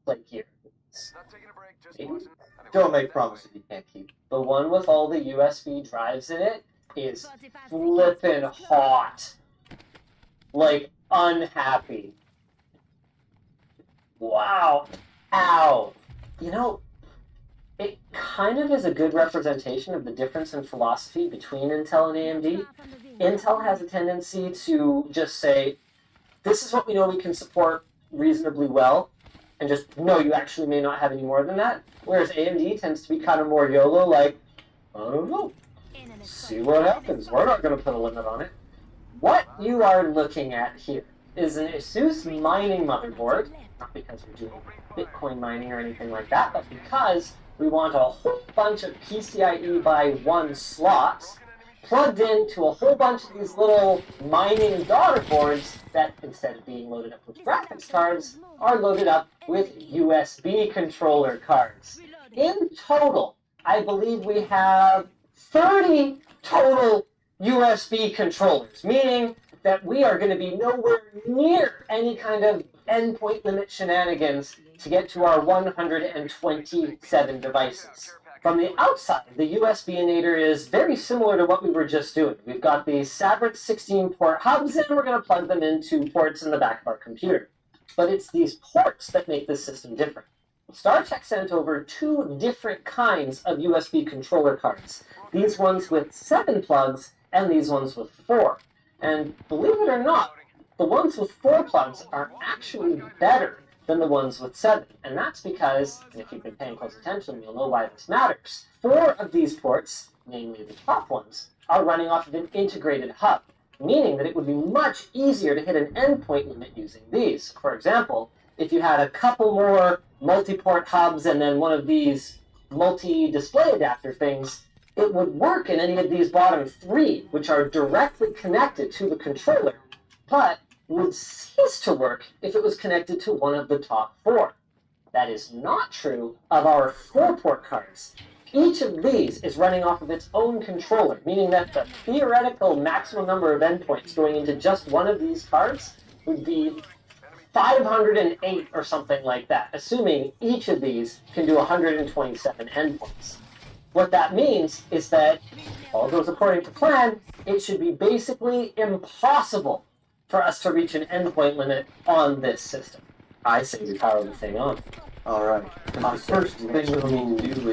like here. Maybe? Don't make promises you can't keep. The one with all the USB drives in it is flippin' hot. Like, unhappy. Wow. Ow. You know, it kind of is a good representation of the difference in philosophy between Intel and AMD. Intel has a tendency to just say, this is what we know we can support reasonably well, and just, no, you actually may not have any more than that. Whereas AMD tends to be kind of more YOLO, like, I don't know. See what happens. We're not going to put a limit on it. What you are looking at here is an ASUS mining motherboard, not because we're doing Bitcoin mining or anything like that, but because we want a whole bunch of PCIe by 1 slots plugged into a whole bunch of these little mining daughter boards that, instead of being loaded up with graphics cards, are loaded up with USB controller cards. In total, I believe we have 30 total USB controllers, meaning that we are going to be nowhere near any kind of endpoint limit shenanigans to get to our 127 devices. From the outside, the USB-inator is very similar to what we were just doing. We've got these Sabrit 16-port hubs, and we're going to plug them into ports in the back of our computer. But it's these ports that make this system different. StarTech sent over 2 different kinds of USB controller cards. These ones with 7 plugs, and these ones with 4. And believe it or not, the ones with 4 plugs are actually better than the ones with 7. And that's because, and if you've been paying close attention, you'll know why this matters. 4 of these ports, namely the top ones, are running off of an integrated hub, meaning that it would be much easier to hit an endpoint limit using these. For example, if you had a couple more multi-port hubs and then one of these multi-display adapter things, it would work in any of these bottom 3, which are directly connected to the controller, but would cease to work if it was connected to one of the top 4. That is not true of our 4-port cards. Each of these is running off of its own controller, meaning that the theoretical maximum number of endpoints going into just one of these cards would be 508 or something like that, assuming each of these can do 127 endpoints. What that means is that, if all goes according to plan, it should be basically impossible for us to reach an endpoint limit on this system. I say we power the thing on. Alright. The first thing we need to do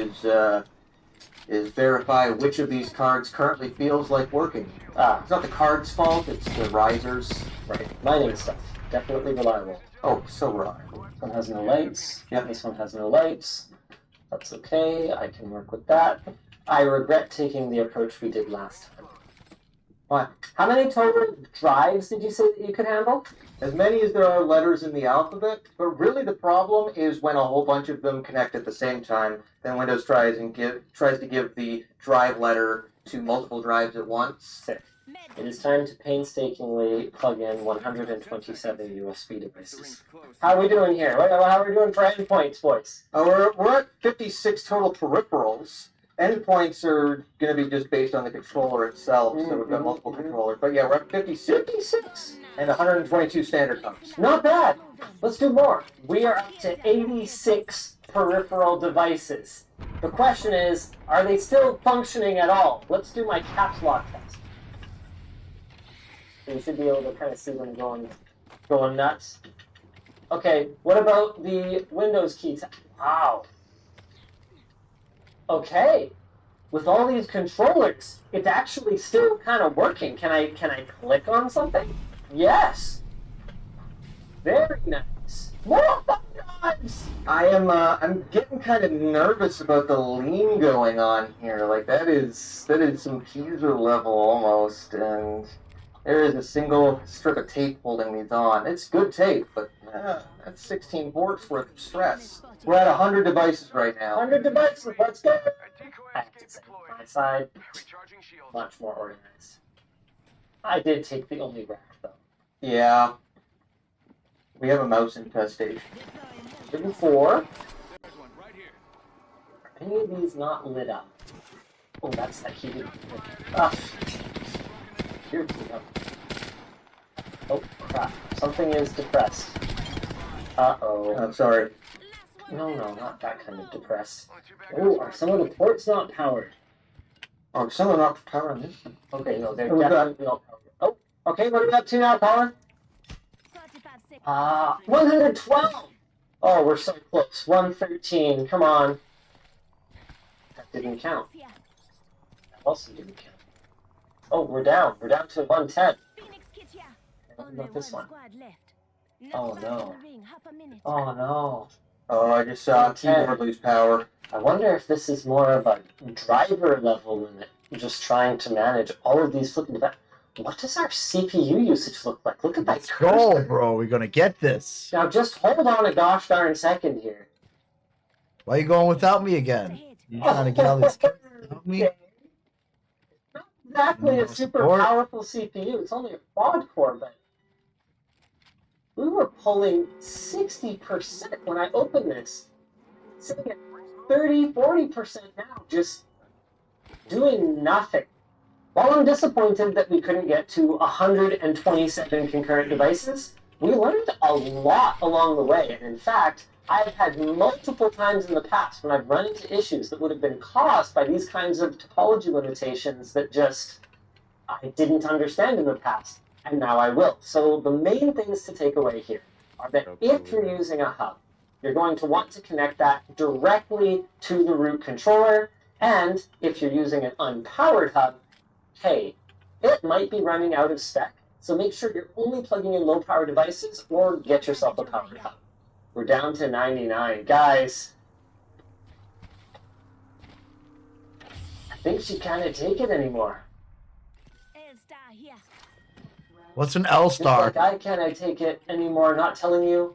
is verify which of these cards currently feels like working. It's not the card's fault, it's the risers. Right. Mining stuff. Definitely reliable. Oh, so reliable. This one has no lights. Yep. This one has no lights. That's okay. I can work with that. I regret taking the approach we did last time. What? How many total drives did you say that you could handle? As many as there are letters in the alphabet, but really the problem is when a whole bunch of them connect at the same time, then Windows tries to give the drive letter to multiple drives at once. It is time to painstakingly plug in 127 USB devices. How are we doing here? How are we doing for endpoints, boys? We're at 56 total peripherals. Endpoints are going to be just based on the controller itself, so we've got multiple controllers. But yeah, we're at 56 and 122 standard hubs. Not bad. Let's do more. We are up to 86 peripheral devices. The question is, are they still functioning at all? Let's do my caps lock test. So you should be able to kind of see them going nuts. Okay, what about the Windows keys? Wow. Okay, with all these controllers, it's actually still kind of working. Can I click on something? Yes. Very nice. More drives. I'm getting kind of nervous about the lean going on here. Like that is some teaser level almost, and there is a single strip of tape holding these on. It's good tape, but that's 16 ports worth of stress. We're at 100 devices right now. 100 devices, let's go! I have to say, my side, much more organized. I did take the only rack, though. Yeah. We have a mouse infestation. 4. Are any of these not lit up? Oh, that's that heated. Here we go. Oh, crap. Something is depressed. Uh-oh. I'm sorry. No, not that kind of depressed. Oh, are some of the ports not powered? Oh, some are not powered on this one. Okay, no, they're Oh, God. definitely all powered. Oh, okay, what are we up to now, Colin? 112! Oh, we're so close. 113, come on. That didn't count. That also didn't count. Oh, we're down. We're down to 110. What about this one? Oh, no. Oh, no. Oh, I just saw a keyboard lose power. I wonder if this is more of a driver level limit, just trying to manage all of these flipping devices. What does our CPU usage look like? Look at that cursor. Go, bro. We're gonna get this. Now just hold on a gosh darn second here. Why are you going without me again? You trying to get all these kids without me? Not exactly a super powerful CPU. It's only a quad core, but we were pulling 60% when I opened this. Sitting at 30-40% now, just doing nothing. While I'm disappointed that we couldn't get to 127 concurrent devices, we learned a lot along the way. And in fact, I've had multiple times in the past when I've run into issues that would have been caused by these kinds of topology limitations that just I didn't understand in the past, and now I will. So the main things to take away here are that if you're using a hub, you're going to want to connect that directly to the root controller, and if you're using an unpowered hub, hey, it might be running out of spec, so make sure you're only plugging in low-power devices or get yourself a powered hub. We're down to 99. Guys, I think she can't take it anymore. What's an L-star? Just like I can't take it anymore not telling you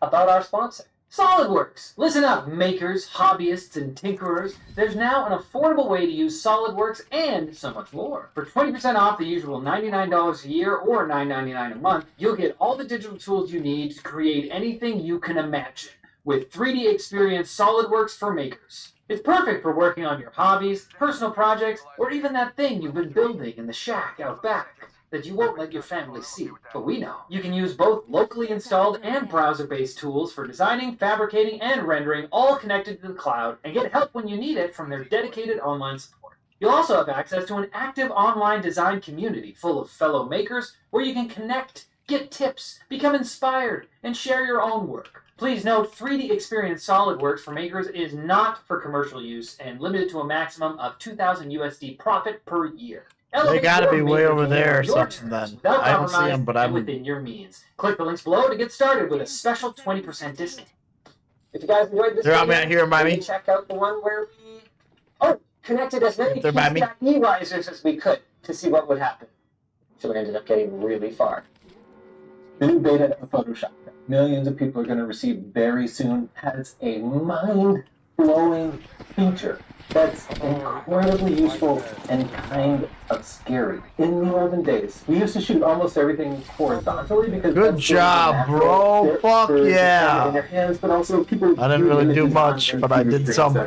about our sponsor. SolidWorks! Listen up, makers, hobbyists, and tinkerers. There's now an affordable way to use SolidWorks and so much more. For 20% off the usual $99 a year or $9.99 a month, you'll get all the digital tools you need to create anything you can imagine with 3D Experience SolidWorks for makers. It's perfect for working on your hobbies, personal projects, or even that thing you've been building in the shack out back that you won't let your family see, but we know. You can use both locally installed and browser-based tools for designing, fabricating, and rendering, all connected to the cloud, and get help when you need it from their dedicated online support. You'll also have access to an active online design community full of fellow makers where you can connect, get tips, become inspired, and share your own work. Please note, 3D Experience SolidWorks for makers is not for commercial use and limited to a maximum of $2,000 USD profit per year. They gotta be way over there or your something then. without I don't see compromise them, but and I'm... within your means. Click the links below to get started with a special 20% discount. If you guys enjoyed this They're video, out here by me. check out the one where we connected as many They're by me. PCIe risers as we could to see what would happen. So we ended up getting really far. The new beta of Photoshop that millions of people are going to receive very soon has a mind-blowing feature that's incredibly useful and kind of scary. In the 11 days, we used to shoot almost everything horizontally because Good job, bro. Fuck yeah. in your hands, but also people I didn't really do much, but I did something.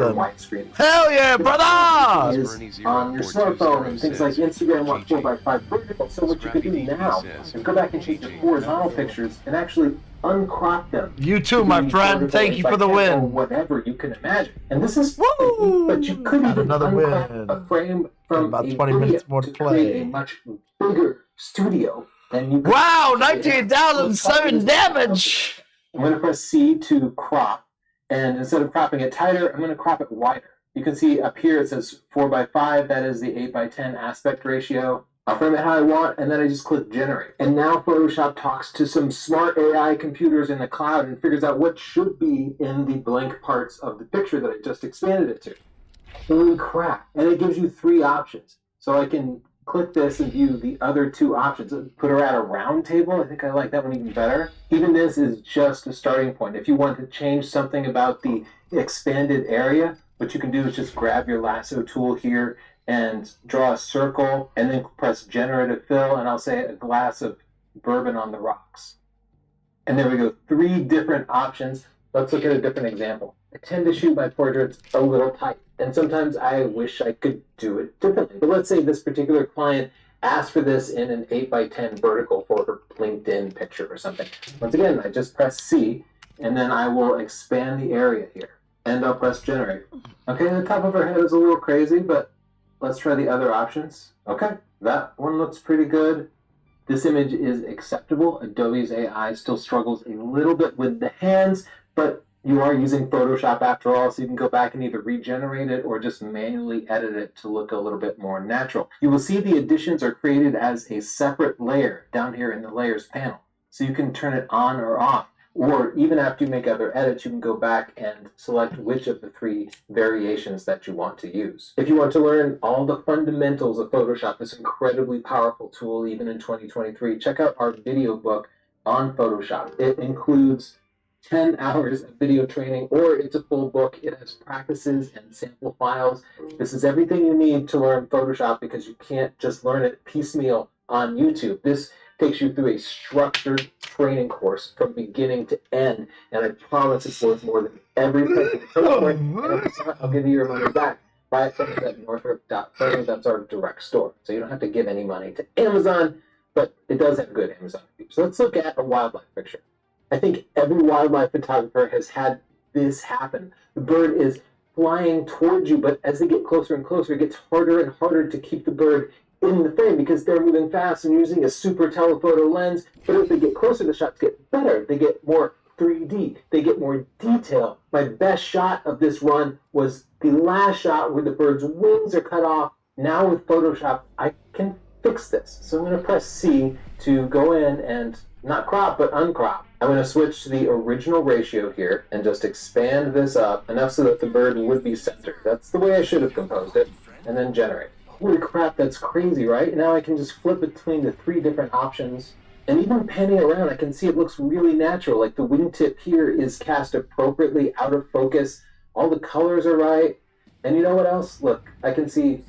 Hell yeah, brother! Is on your smartphone and things like Instagram want 4x5 vertical. So what you could do now is go back and shoot your horizontal pictures and actually uncrop them. You too, my friend. Thank you for the win. Whatever you can imagine. And this is woo! But you could even uncrop a frame from about a 20 minutes more to create play. a much bigger studio than you could. Wow, 19,007 damage! I'm going to press C to crop, and instead of cropping it tighter, I'm going to crop it wider. You can see up here it says 4x5, that is the 8x10 aspect ratio. I'll frame it how I want, and then I just click generate. And now Photoshop talks to some smart AI computers in the cloud and figures out what should be in the blank parts of the picture that I just expanded it to. Holy crap. And it gives you 3 options. So I can click this and view the other 2 options. Put her at a round table. I think I like that one even better. Even this is just a starting point. If you want to change something about the expanded area, what you can do is just grab your lasso tool here and draw a circle, and then press generative fill, and I'll say a glass of bourbon on the rocks. And there we go, 3 different options. Let's look at a different example. I tend to shoot my portraits a little tight, and sometimes I wish I could do it differently. But let's say this particular client asked for this in an 8x10 vertical for her LinkedIn picture or something. Once again, I just press C, and then I will expand the area here, and I'll press generate. Okay, the top of her head is a little crazy, but let's try the other options. Okay, that one looks pretty good. This image is acceptable. Adobe's AI still struggles a little bit with the hands, but you are using Photoshop after all, so you can go back and either regenerate it or just manually edit it to look a little bit more natural. You will see the additions are created as a separate layer down here in the layers panel. So you can turn it on or off, or even after you make other edits, you can go back and select which of the 3 variations that you want to use. If you want to learn all the fundamentals of Photoshop, this incredibly powerful tool, even in 2023, check out our video book on Photoshop. It includes 10 hours of video training, or it's a full book. It has practices and sample files. This is everything you need to learn Photoshop, because you can't just learn it piecemeal on YouTube. This takes you through a structured training course from beginning to end, and I promise it's worth more than every penny. I'll give you your money back. Buy it from us at Northrop.photo. That's our direct store. So you don't have to give any money to Amazon, but it does have good Amazon reviews. So let's look at a wildlife picture. I think every wildlife photographer has had this happen. The bird is flying towards you, but as they get closer and closer, it gets harder and harder to keep the bird in the frame because they're moving fast and using a super telephoto lens. But as they get closer, the shots get better. They get more 3D. They get more detail. My best shot of this run was the last shot where the bird's wings are cut off. Now with Photoshop, I can fix this. So I'm going to press C to go in and not crop, but uncrop. I'm going to switch to the original ratio here and just expand this up enough so that the bird would be centered. That's the way I should have composed it. And then generate. Holy crap, that's crazy, right? Now I can just flip between the 3 different options. And even panning around, I can see it looks really natural. Like the wingtip here is cast appropriately out of focus. All the colors are right. And you know what else? Look, I can see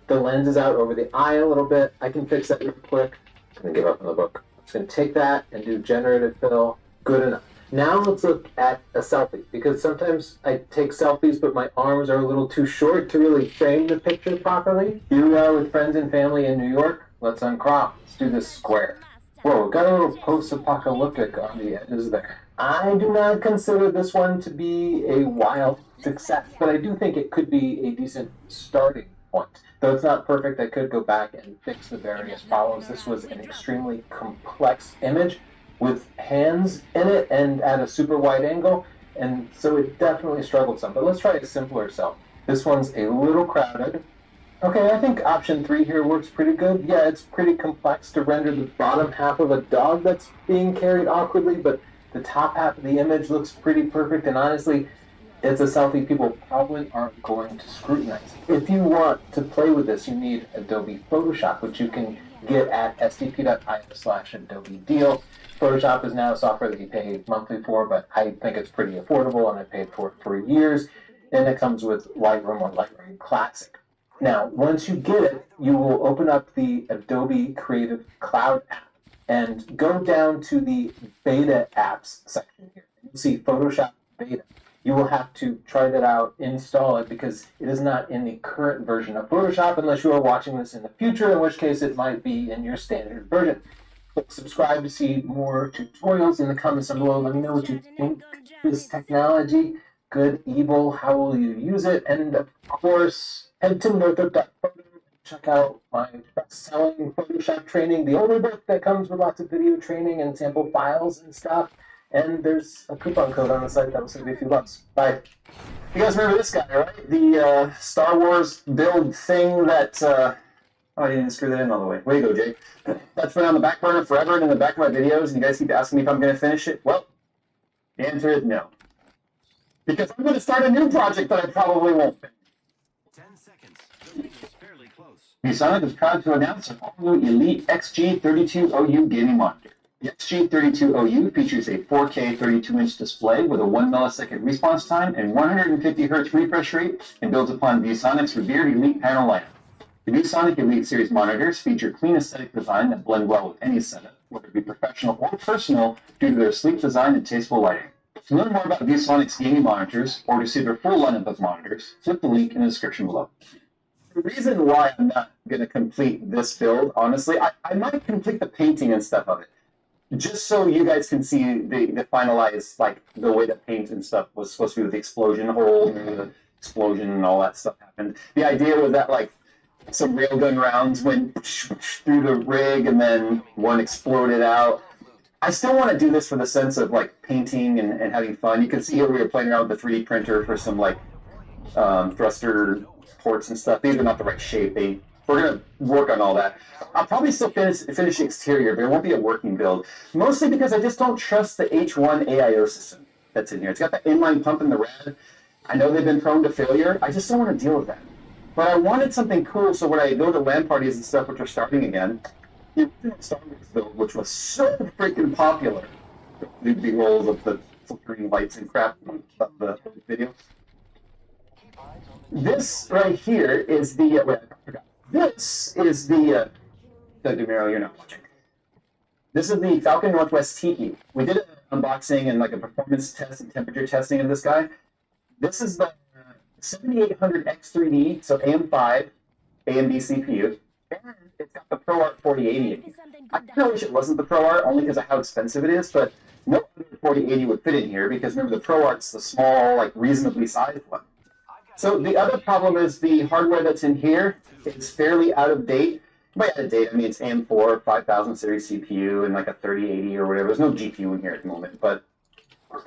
the lens is out over the eye a little bit. I can fix that real quick. I'm going to give up on the book. I'm just going to take that and do generative fill. Good enough. Now let's look at a selfie, because sometimes I take selfies, but my arms are a little too short to really frame the picture properly. Here we are with friends and family in New York. Let's uncrop. Let's do this square. Whoa, got a little post-apocalyptic on the edges there. I do not consider this one to be a wild success, but I do think it could be a decent starting point. Though it's not perfect, I could go back and fix the various problems. This was an extremely complex image with hands in it and at a super wide angle, and so it definitely struggled some. But let's try a simpler self. This one's a little crowded. Okay, I think option 3 here works pretty good. Yeah, it's pretty complex to render the bottom half of a dog that's being carried awkwardly, but the top half of the image looks pretty perfect, and honestly, it's a selfie people probably aren't going to scrutinize. If you want to play with this, you need Adobe Photoshop, which you can get at sdp.io/Adobe deal. Photoshop is now a software that you pay monthly for, but I think it's pretty affordable, and I paid for it for years, and it comes with Lightroom or Lightroom Classic. Now, once you get it, you will open up the Adobe Creative Cloud app and go down to the Beta Apps section here. You'll see Photoshop Beta. You will have to try that out, install it, because it is not in the current version of Photoshop unless you are watching this in the future, in which case it might be in your standard version. Click subscribe to see more tutorials in the comments down below. Let me know what you think of this technology. Good, evil, how will you use it? And of course, head to Northrop.photo and check out my best-selling Photoshop training, the only book that comes with lots of video training and sample files and stuff. And there's a coupon code on the site that will save you a few bucks. Bye. You guys remember this guy, right? The Star Wars build thing that... Oh, I didn't screw that in all the way. Way to go, Jake. That's been on the back burner forever and in the back of my videos, and you guys keep asking me if I'm going to finish it. Well, the answer is no. Because I'm going to start a new project that I probably won't finish. 10 seconds. Building is fairly close. ViewSonic is proud to announce an all-new Elite XG32OU gaming monitor. The XG32OU features a 4K 32-inch display with a 1 millisecond response time and 150 Hz refresh rate, and builds upon ViewSonic's revered Elite panel lineup. The ViewSonic Elite Series monitors feature clean aesthetic design that blend well with any setup, whether it be professional or personal, due to their sleek design and tasteful lighting. To learn more about ViewSonic's gaming monitors, or to see their full lineup of monitors, click the link in the description below. The reason why I'm not going to complete this build, honestly, I might complete the painting and stuff of it. just so you guys can see the finalized, like, the way the paint and stuff was supposed to be with the explosion hole, and the explosion and all that stuff happened. The idea was that, like, some railgun rounds went through the rig and then one exploded out. I still want to do this for the sense of, like, painting and having fun. You can see here we were playing around with the 3D printer for some, like, thruster ports and stuff. These are not the right shape. We're going to work on all that. I'll probably still finish the exterior, but it won't be a working build. Mostly because I just don't trust the H1 AIO system that's in here. It's got that inline pump in the rad. I know they've been prone to failure. I just don't want to deal with that. But I wanted something cool, so when I go to LAN parties and stuff, which are starting again, Star Wars build, which was so freaking popular. The B-rolls of the flickering lights and crap of the video. This right here is the... wait, I forgot. This is the... DeMiro, you're not watching. This is the Falcon Northwest Tiki. We did an unboxing and like a performance test and temperature testing of this guy. This is the 7800X3D, so AM5, AMD CPU. And it's got the ProArt 4080 in here. I kind of wish it wasn't the ProArt, only because of how expensive it is, but no other 4080 would fit in here, because remember, the ProArt's the small, like, reasonably sized one. So the other problem is the hardware that's in here is fairly out of date. By out of date, I mean it's AM4, 5000 series CPU, and like a 3080 or whatever. There's no GPU in here at the moment, but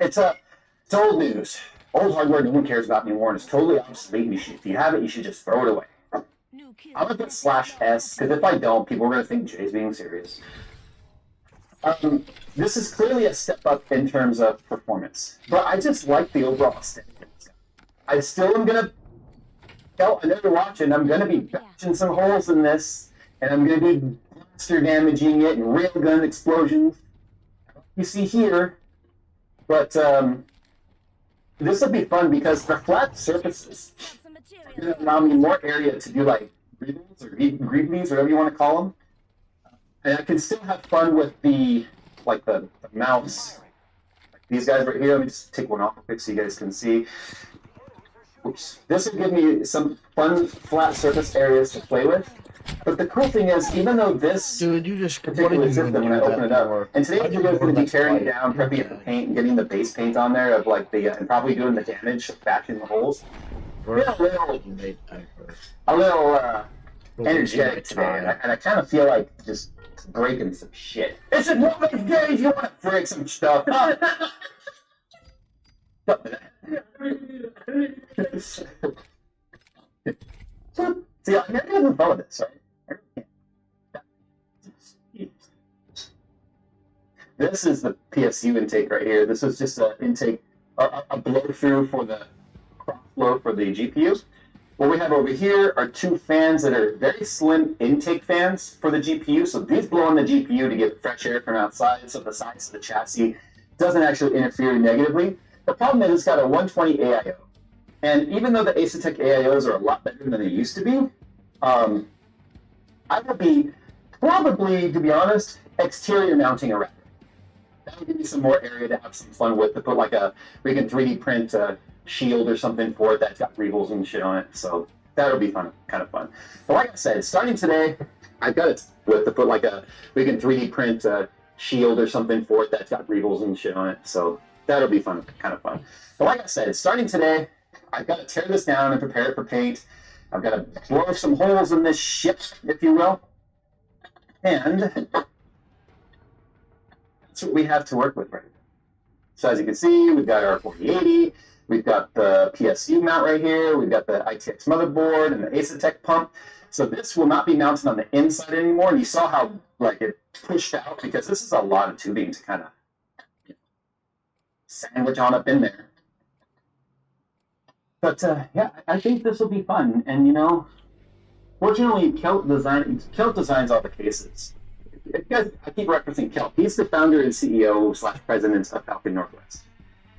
it's old news. Old hardware no one cares about anymore, and it's totally obsolete, and if you have it, you should just throw it away. I'm going to put /S, because if I don't, people are going to think Jay's being serious. This is clearly a step up in terms of performance, but I just like the overall aesthetic. I still am going to, I know you're watching, I'm going to be bashing some holes in this, and I'm going to be blaster damaging it and railgun explosions. You see here, but this will be fun because the flat surfaces are going to allow me more area to do like greebles or greeblies, whatever you want to call them. And I can still have fun with the mouse. Like these guys right here, let me just take one off real quick so you guys can see. Oops. This will give me some fun flat surface areas to play with. But the cool thing is, even though this particular system, when I open it up, and today we're going to be tearing it down, prepping the paint, and getting the base paint on there of like the, and probably doing the damage, bashing the holes. A little energetic today, and I kind of feel like just breaking some shit. It's one of those days you want to break some stuff. See, I never even thought of this, right? This is the PSU intake right here. This is just an intake, a blow through for the cross flow for the GPU. What we have over here are two fans that are very slim intake fans for the GPU. So these blow on the GPU to get fresh air from outside, so the size of the chassis doesn't actually interfere negatively. The problem is it's got a 120 AIO. And even though the Asetek AIOs are a lot better than they used to be, I would be probably, to be honest, exterior mounting a rack. That would give me some more area to have some fun with, to put like we can 3D print a shield or something for it that's got greebles and shit on it. So that would be fun, kind of fun. But like I said, starting today, I've got it with to put like we can 3D print a shield or something for it that's got greebles and shit on it. So that'll be fun, kind of fun. But like I said, starting today, I've got to tear this down and prepare it for paint. I've got to blow some holes in this shit, if you will. And that's what we have to work with right now. So as you can see, we've got our 4080, we've got the PSU mount right here, we've got the ITX motherboard and the Asetek pump. So this will not be mounted on the inside anymore. And you saw how like it pushed out, because this is a lot of tubing to kind of sandwich on up in there. But yeah, I think this will be fun. And you know, fortunately, Kelt designs all the cases. Guys, I keep referencing Kelt. He's the founder and CEO / president of Falcon Northwest,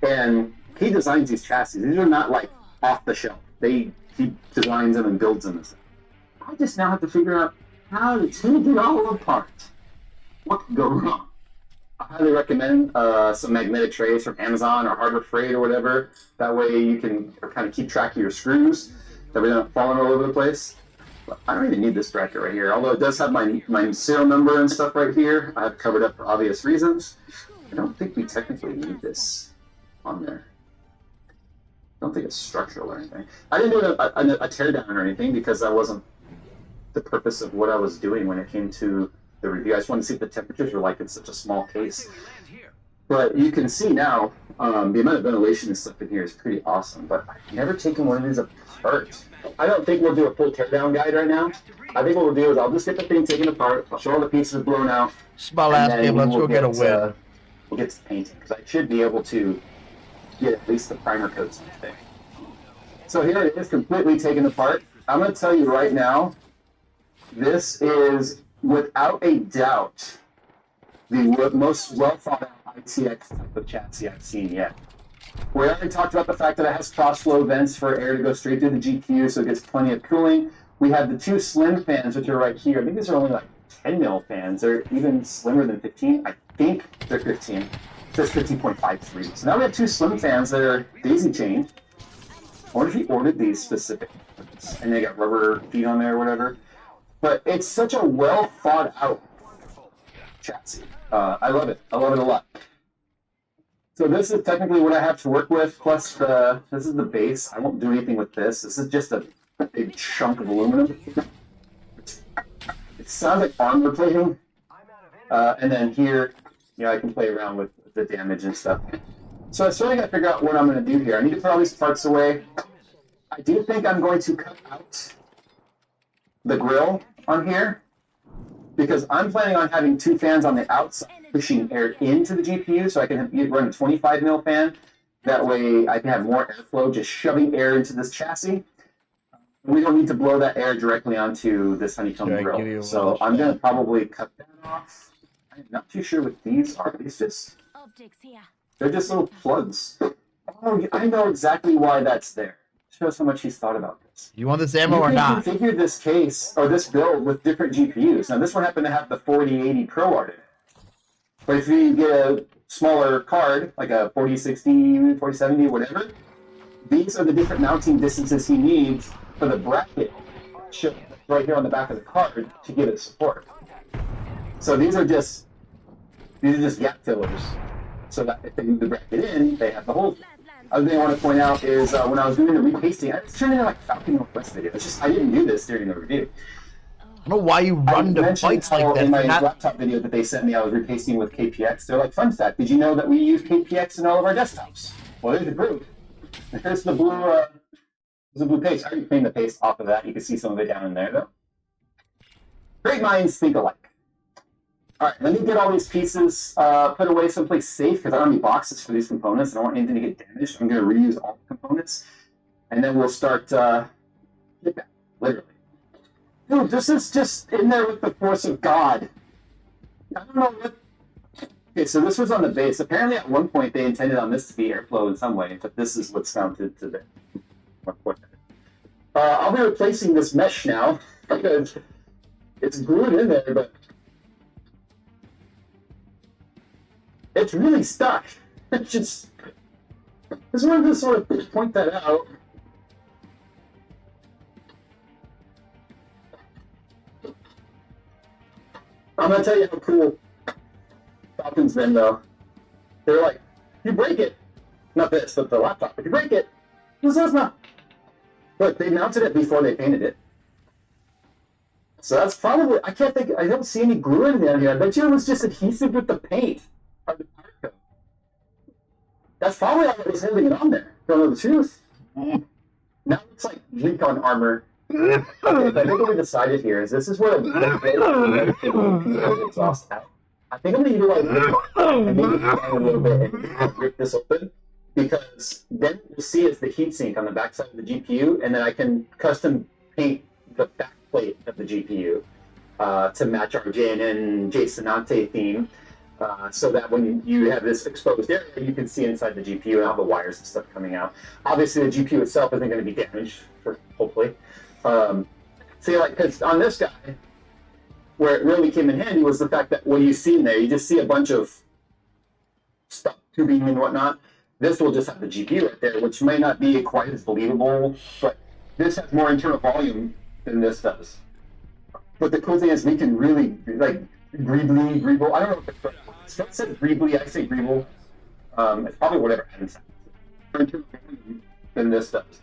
and he designs these chassis. These are not like off the shelf. He designs them and builds them and stuff. I just now have to figure out how to take it all apart. What could go wrong? I highly recommend some magnetic trays from Amazon or Harbor Freight or whatever. That way you can kind of keep track of your screws, that we don't fall all over the place. I don't even need this bracket right here, although it does have my serial number and stuff right here. I have covered up for obvious reasons. I don't think we technically need this on there. I don't think it's structural or anything. I didn't do a teardown or anything because that wasn't the purpose of what I was doing when it came to the review. I just wanted to see what the temperatures were like in such a small case. But you can see now, the amount of ventilation and stuff in here is pretty awesome, but I've never taken one of these apart. I don't think we'll do a full teardown guide right now. I think what we'll do is I'll just get the thing taken apart, I'll show all the pieces blown out. Small ass game, let's go get a win. We'll get to painting, because I should be able to get at least the primer coats and thing. So here it is, completely taken apart. I'm going to tell you right now, this is, without a doubt, the most well-thought-out ITX type of chassis I've seen yet. We already talked about the fact that it has cross-flow vents for air to go straight through the GPU, so it gets plenty of cooling. We have the two slim fans, which are right here. I think these are only like 10 mil fans. They're even slimmer than 15. I think they're 15. It says 15.53. So now we have two slim fans that are daisy-chained. I wonder if he ordered these specific ones, and they got rubber feet on there or whatever. But it's such a well-thought-out chassis. I love it. I love it a lot. So this is technically what I have to work with, plus this is the base. I won't do anything with this. This is just a big chunk of aluminum. It sounds like armor plating. And then here, you know, I can play around with the damage and stuff. So I sort of got to figure out what I'm going to do here. I need to put all these parts away. I do think I'm going to cut out the grill on here, because I'm planning on having two fans on the outside pushing air into the GPU, so I can run a 25 mil fan. That way I can have more airflow just shoving air into this chassis. We don't need to blow that air directly onto this honeycomb grill. So I'm going to probably cut that off. I'm not too sure what these are. These just, they're just little plugs. Oh, I know exactly why that's there. Shows how much he's thought about this. You want this ammo or not? You can configure this case or this build with different GPUs. Now this one happened to have the 4080 Pro Art in it. But if you get a smaller card, like a 4060, 4070, whatever, these are the different mounting distances he needs for the bracket right here on the back of the card to give it support. So these are just gap fillers. So that if they move the bracket in, they have the hole. Other thing I want to point out is when I was doing the repasting, I was turning into like Falcon Northwest video. It's just I didn't do this during the review. I don't know why you run the fights like that. In my laptop video that they sent me, I was repasting with KPX. They're like, fun fact, did you know that we use KPX in all of our desktops? Well, there's the proof. Here's the blue paste. I already cleaned the paste off of that. You can see some of it down in there, though. Great minds think alike. All right, let me get all these pieces put away someplace safe, because I don't need boxes for these components. I don't want anything to get damaged. I'm going to reuse all the components, and then we'll start literally. Dude, this is just in there with the force of God. I don't know what... Okay, so this was on the base. Apparently at one point they intended on this to be airflow in some way, but this is what's mounted to the... I'll be replacing this mesh now, because it's glued in there, but... it's really stuck. It's just... I just wanted to sort of point that out. I'm gonna tell you how cool Falcon's been, though. They're like, you break it. Not this, but the laptop. If you break it, this is not. Look, they mounted it before they painted it. So that's probably, I can't think, I don't see any glue in there here. I bet you it was just adhesive with the paint. That's probably all that was holding it on there. Don't know the truth. Now it's like recon armor. Okay, I think what we decided here is this is where the exhaust out. I think I'm going to utilize and maybe a little bit and rip this open, because then what you'll see is the heatsink on the backside of the GPU, and then I can custom paint the back plate of the GPU to match our JNN Jasonante theme, so that when you have this exposed area, you can see inside the GPU and all the wires and stuff coming out. Obviously, the GPU itself isn't going to be damaged, hopefully. So you're like, because on this guy, where it really came in handy was the fact that what you see in there, you just see a bunch of stuff, tubing and whatnot. This will just have the GPU right there, which may not be quite as believable, but this has more internal volume than this does. But the cool thing is we can really, like, greeble. I don't know what the correct word is. Phil said greebly, I say greeble. It's probably whatever happens than this does.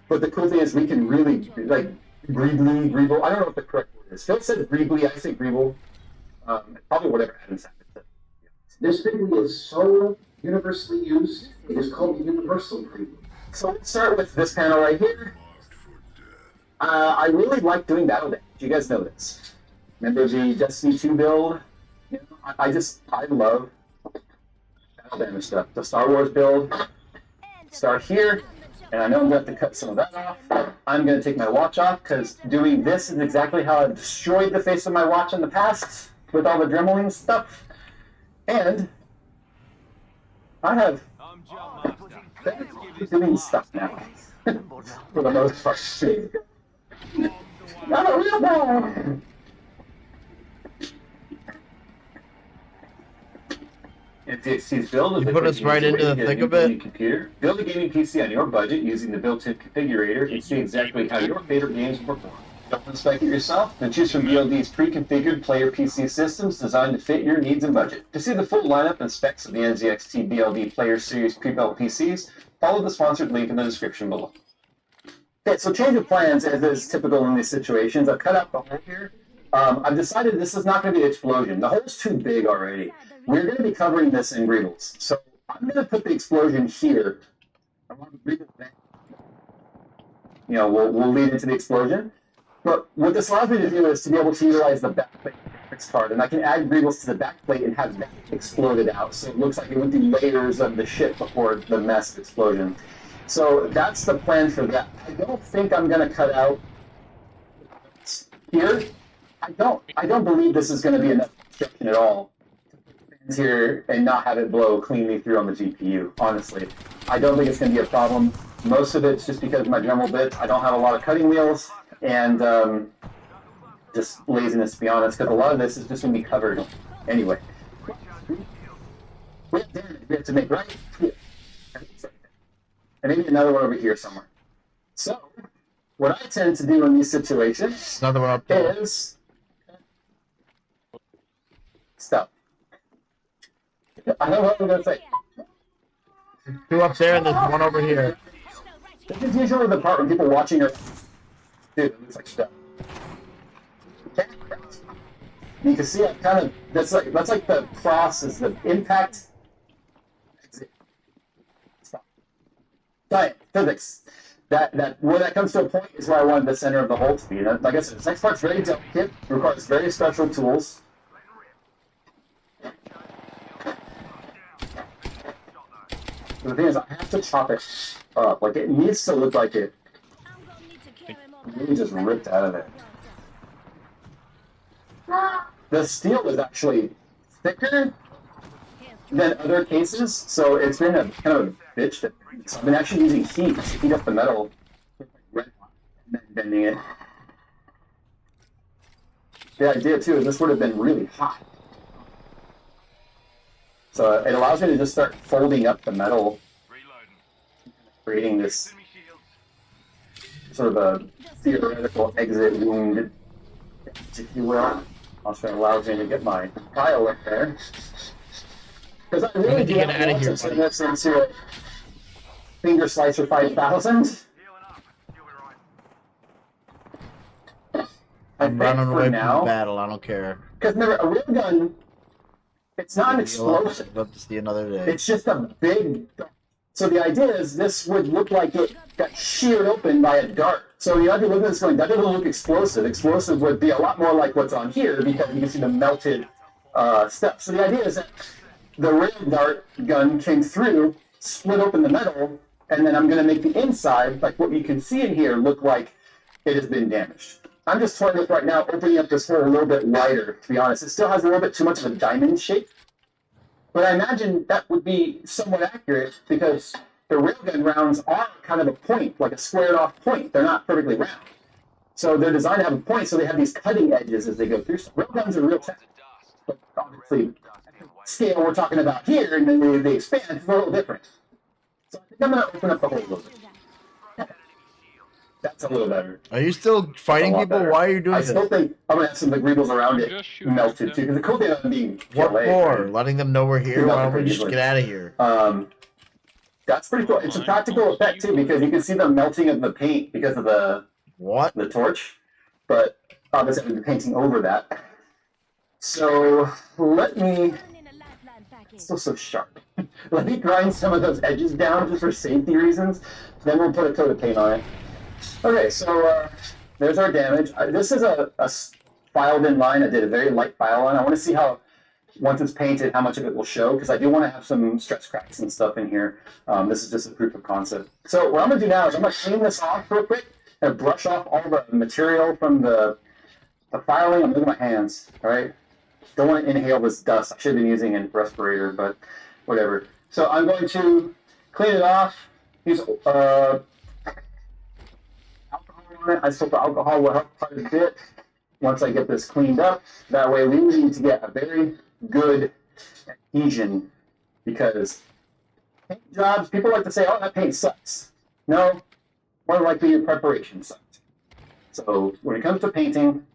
But the cool thing is we can really, like, greeble. I don't know what the correct word is. Phil said greebly, I say greeble. It's probably whatever happens. This greebly is so universally used, it is called the universal greebly. So let's start with this panel right here. I really like doing battle damage. You guys know this. Remember the Destiny 2 build? You know, I love battle damage stuff. The Star Wars build, start here, and I know I'm going to have to cut some of that off. I'm going to take my watch off, because doing this is exactly how I've destroyed the face of my watch in the past, with all the Dremeling stuff. And I have doing stuff now, for the most part. Not a real one! NTXT's build is You put us right into the thick of it? Computer. Build a gaming PC on your budget using the built-in configurator and see exactly how your favorite games will perform. Don't inspect it yourself? Then choose from BLD's pre-configured player PC systems designed to fit your needs and budget. To see the full lineup and specs of the NZXT BLD Player Series pre-built PCs, follow the sponsored link in the description below. Okay, so change of plans, as is typical in these situations. I've cut out the hole here. I've decided this is not going to be an explosion. The hole's too big already. We're going to be covering this in greebles. So I'm going to put the explosion here. I want to greeble that. You know, we'll lead into the explosion. But what this allows me to do is to be able to utilize the backplate graphics card, and I can add greebles to the backplate and have that exploded out. So it looks like it went through layers of the ship before the massive explosion. So that's the plan for that. I don't think I'm going to cut out here. I don't believe this is going to be enough construction at all to put fans here and not have it blow cleanly through on the GPU, honestly. I don't think it's going to be a problem. Most of it's just because of my Dremel bit. I don't have a lot of cutting wheels, and just laziness, to be honest, because a lot of this is just going to be covered anyway. We have to make right here. And maybe another one over here somewhere. So, what I tend to do in these situations Another one up there. is stop. I know what I'm going to say. Two up there and there's one over here. This is usually the part when people watching are, dude, it looks like stuff. You can see it kind of, that's like the cross is the impact. Stop. Science, physics. That where that comes to a point is where I wanted the center of the hole to be. And like I said, this next part's very delicate, requires very special tools. The thing is, I have to chop it up. Like, it needs to look like it really just ripped out of it. The steel is actually thicker than other cases, so it's been a kind of a bitch to break. So I've been actually using heat to heat up the metal, and then bending it. The idea, too, is this would have been really hot. So it allows me to just start folding up the metal, creating this sort of a theoretical exit wound, if you will. Also allows me to get my pile up there. Because I really do want to turn this into a finger slicer 5000. I'm running away from the battle, I don't care. Because remember, a railgun, it's not an explosion. Love to see another day. It's just a big. So the idea is this would look like it got sheared open by a dart. So you have to look at this going, that doesn't look explosive. Explosive would be a lot more like what's on here because you can see the melted stuff. So the idea is that the rail dart gun came through, split open the metal, and then I'm going to make the inside, like what you can see in here, look like it has been damaged. I'm just toying with right now, opening up this hole a little bit wider, to be honest. It still has a little bit too much of a diamond shape. But I imagine that would be somewhat accurate because the railgun rounds are kind of a point, like a squared off point. They're not perfectly round. So they're designed to have a point, so they have these cutting edges as they go through. So railguns are real tech. But obviously, scale we're talking about here, and then they expand, it's a little different. So I think I'm going to open up the hole a little bit. That's It's a little better. Are you still fighting lot people? better. Why are you doing I this? still think I'm gonna have some of the greebles around it melted too. Because the cool thing about being What PLA, for? right? Letting them know we're here? Melt Why it don't we pretty just easily. get out of here? That's pretty cool. It's a practical effect too because you can see the melting of the paint because of the torch, but obviously I've been painting over that. So let me. It's still so sharp. Let me grind some of those edges down just for safety reasons. Then we'll put a coat of paint on it. Okay, so there's our damage. This is a filed in line. I did a very light file on. I want to see how, once it's painted, how much of it will show, because I do want to have some stretch cracks and stuff in here. This is just a proof of concept. So what I'm going to do now is I'm going to clean this off real quick and brush off all the material from the filing. I'm looking at my hands, all right? Don't want to inhale this dust. I should have been using a respirator, but whatever. So I'm going to clean it off. Use alcohol on it. I hope the alcohol will help quite a bit once I get this cleaned up. That way we need to get a very good adhesion, because paint jobs, people like to say, oh, that paint sucks. No, more likely your preparation sucks. So when it comes to painting,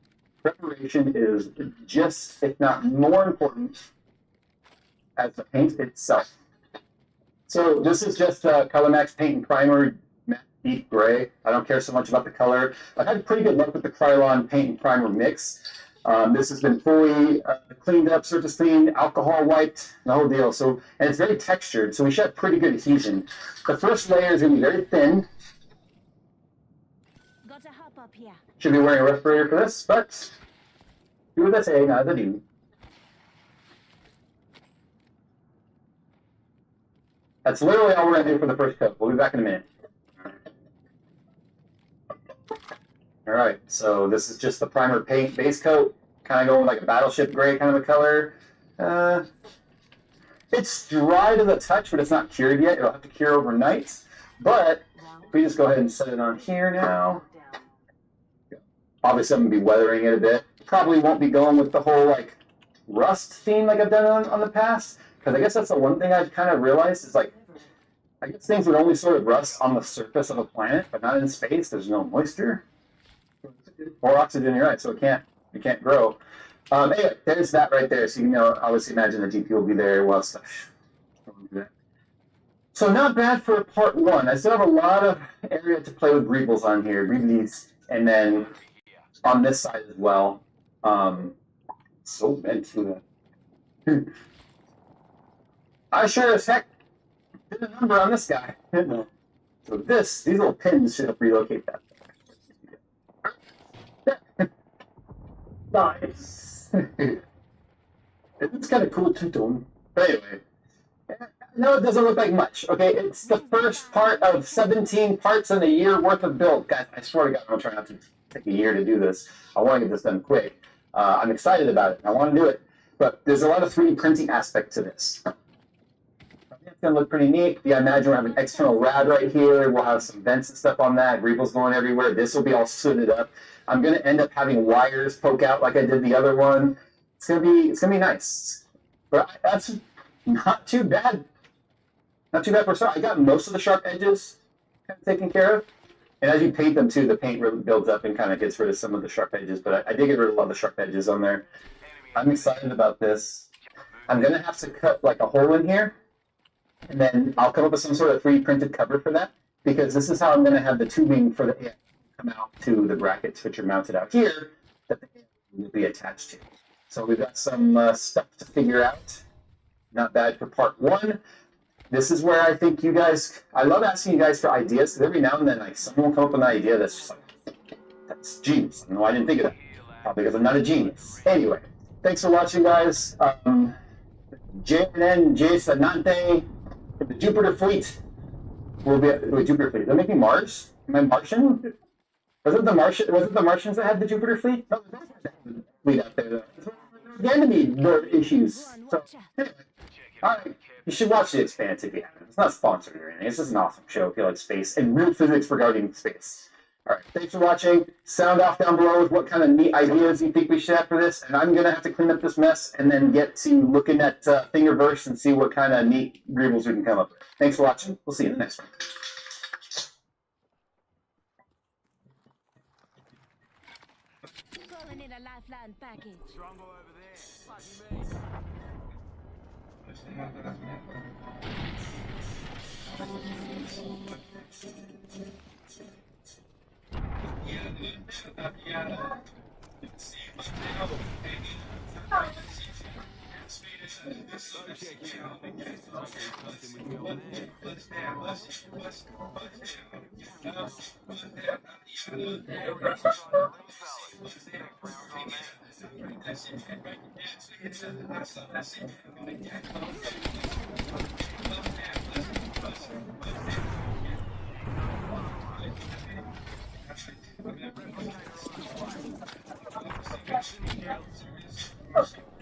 preparation is just, if not more important, as the paint itself. So this is just Color Max Paint and Primer Matte Deep Gray. I don't care so much about the color. I've had pretty good luck with the Krylon Paint and Primer mix. This has been fully cleaned up, surface cleaned, alcohol wiped, the whole deal. So, and it's very textured, so we should have pretty good adhesion. The first layer is going to be very thin. Should be wearing a respirator for this, but do as I say, not as I do. That's literally all we're going to do for the first coat. We'll be back in a minute. All right, so this is just the primer paint base coat, kind of going like a battleship gray kind of a color. It's dry to the touch, but it's not cured yet. It'll have to cure overnight. But if we just go ahead and set it on here now. Obviously, I'm going to be weathering it a bit. Probably won't be going with the whole like rust theme like I've done on the past, because I guess that's the one thing I've kind of realized is like, I guess things would only sort of rust on the surface of a planet, but not in space. There's no moisture or oxygen in your eye, so it can't grow. Anyway, there's that right there. So you can obviously imagine the GPU will be there while stuff. So not bad for part one. I still have a lot of area to play with greebles on here, greeblies, and then on this side as well. So into that. I sure as heck did a number on this guy. So these little pins should relocate that. Nice. It's kind of cool two-tone. But anyway, no, it doesn't look like much. Okay, it's the first part of 17 parts in a year worth of build. Guys, I swear to God, I'm trying not to take a year to do this. I want to get this done quick. I'm excited about it. I want to do it. But there's a lot of 3D printing aspect to this. It's going to look pretty neat. Yeah, I imagine we'll have an external rad right here. We'll have some vents and stuff on that. Greebles going everywhere. This will be all sooted up. I'm going to end up having wires poke out like I did the other one. It's going to be nice. But that's not too bad. Not too bad for start. I got most of the sharp edges kind of taken care of. And as you paint them too, the paint really builds up and kind of gets rid of some of the sharp edges. But I did get rid of a lot of the sharp edges on there. I'm excited about this. I'm going to have to cut like a hole in here. And then I'll come up with some sort of 3D printed cover for that. Because this is how I'm going to have the tubing for the air come out to the brackets, which are mounted out here, that the air will be attached to. So we've got some stuff to figure out. Not bad for part one. This is where I think you guys, I love asking you guys for ideas, because every now and then like someone will come up with an idea that's just like, that's genius. I know I didn't think of that. Probably because I'm not a genius. Anyway, thanks for watching, guys. JNN, Jason, Nante, the Jupiter fleet will be, wait, Jupiter fleet, does that make me Mars? Am I Martian? Was it the Martians that had the Jupiter fleet? No, the fleet out there. The enemy issues. So, anyway, all right. You should watch The Expanse if you haven't. It's not sponsored or anything. It's just an awesome show if you like space and real physics regarding space. All right, thanks for watching. Sound off down below with what kind of neat ideas you think we should have for this. And I'm going to have to clean up this mess and then get to looking at Thingiverse and see what kind of neat greebles we can come up with. Thanks for watching. We'll see you in the next one. and package. Rumble over there. Lucky me.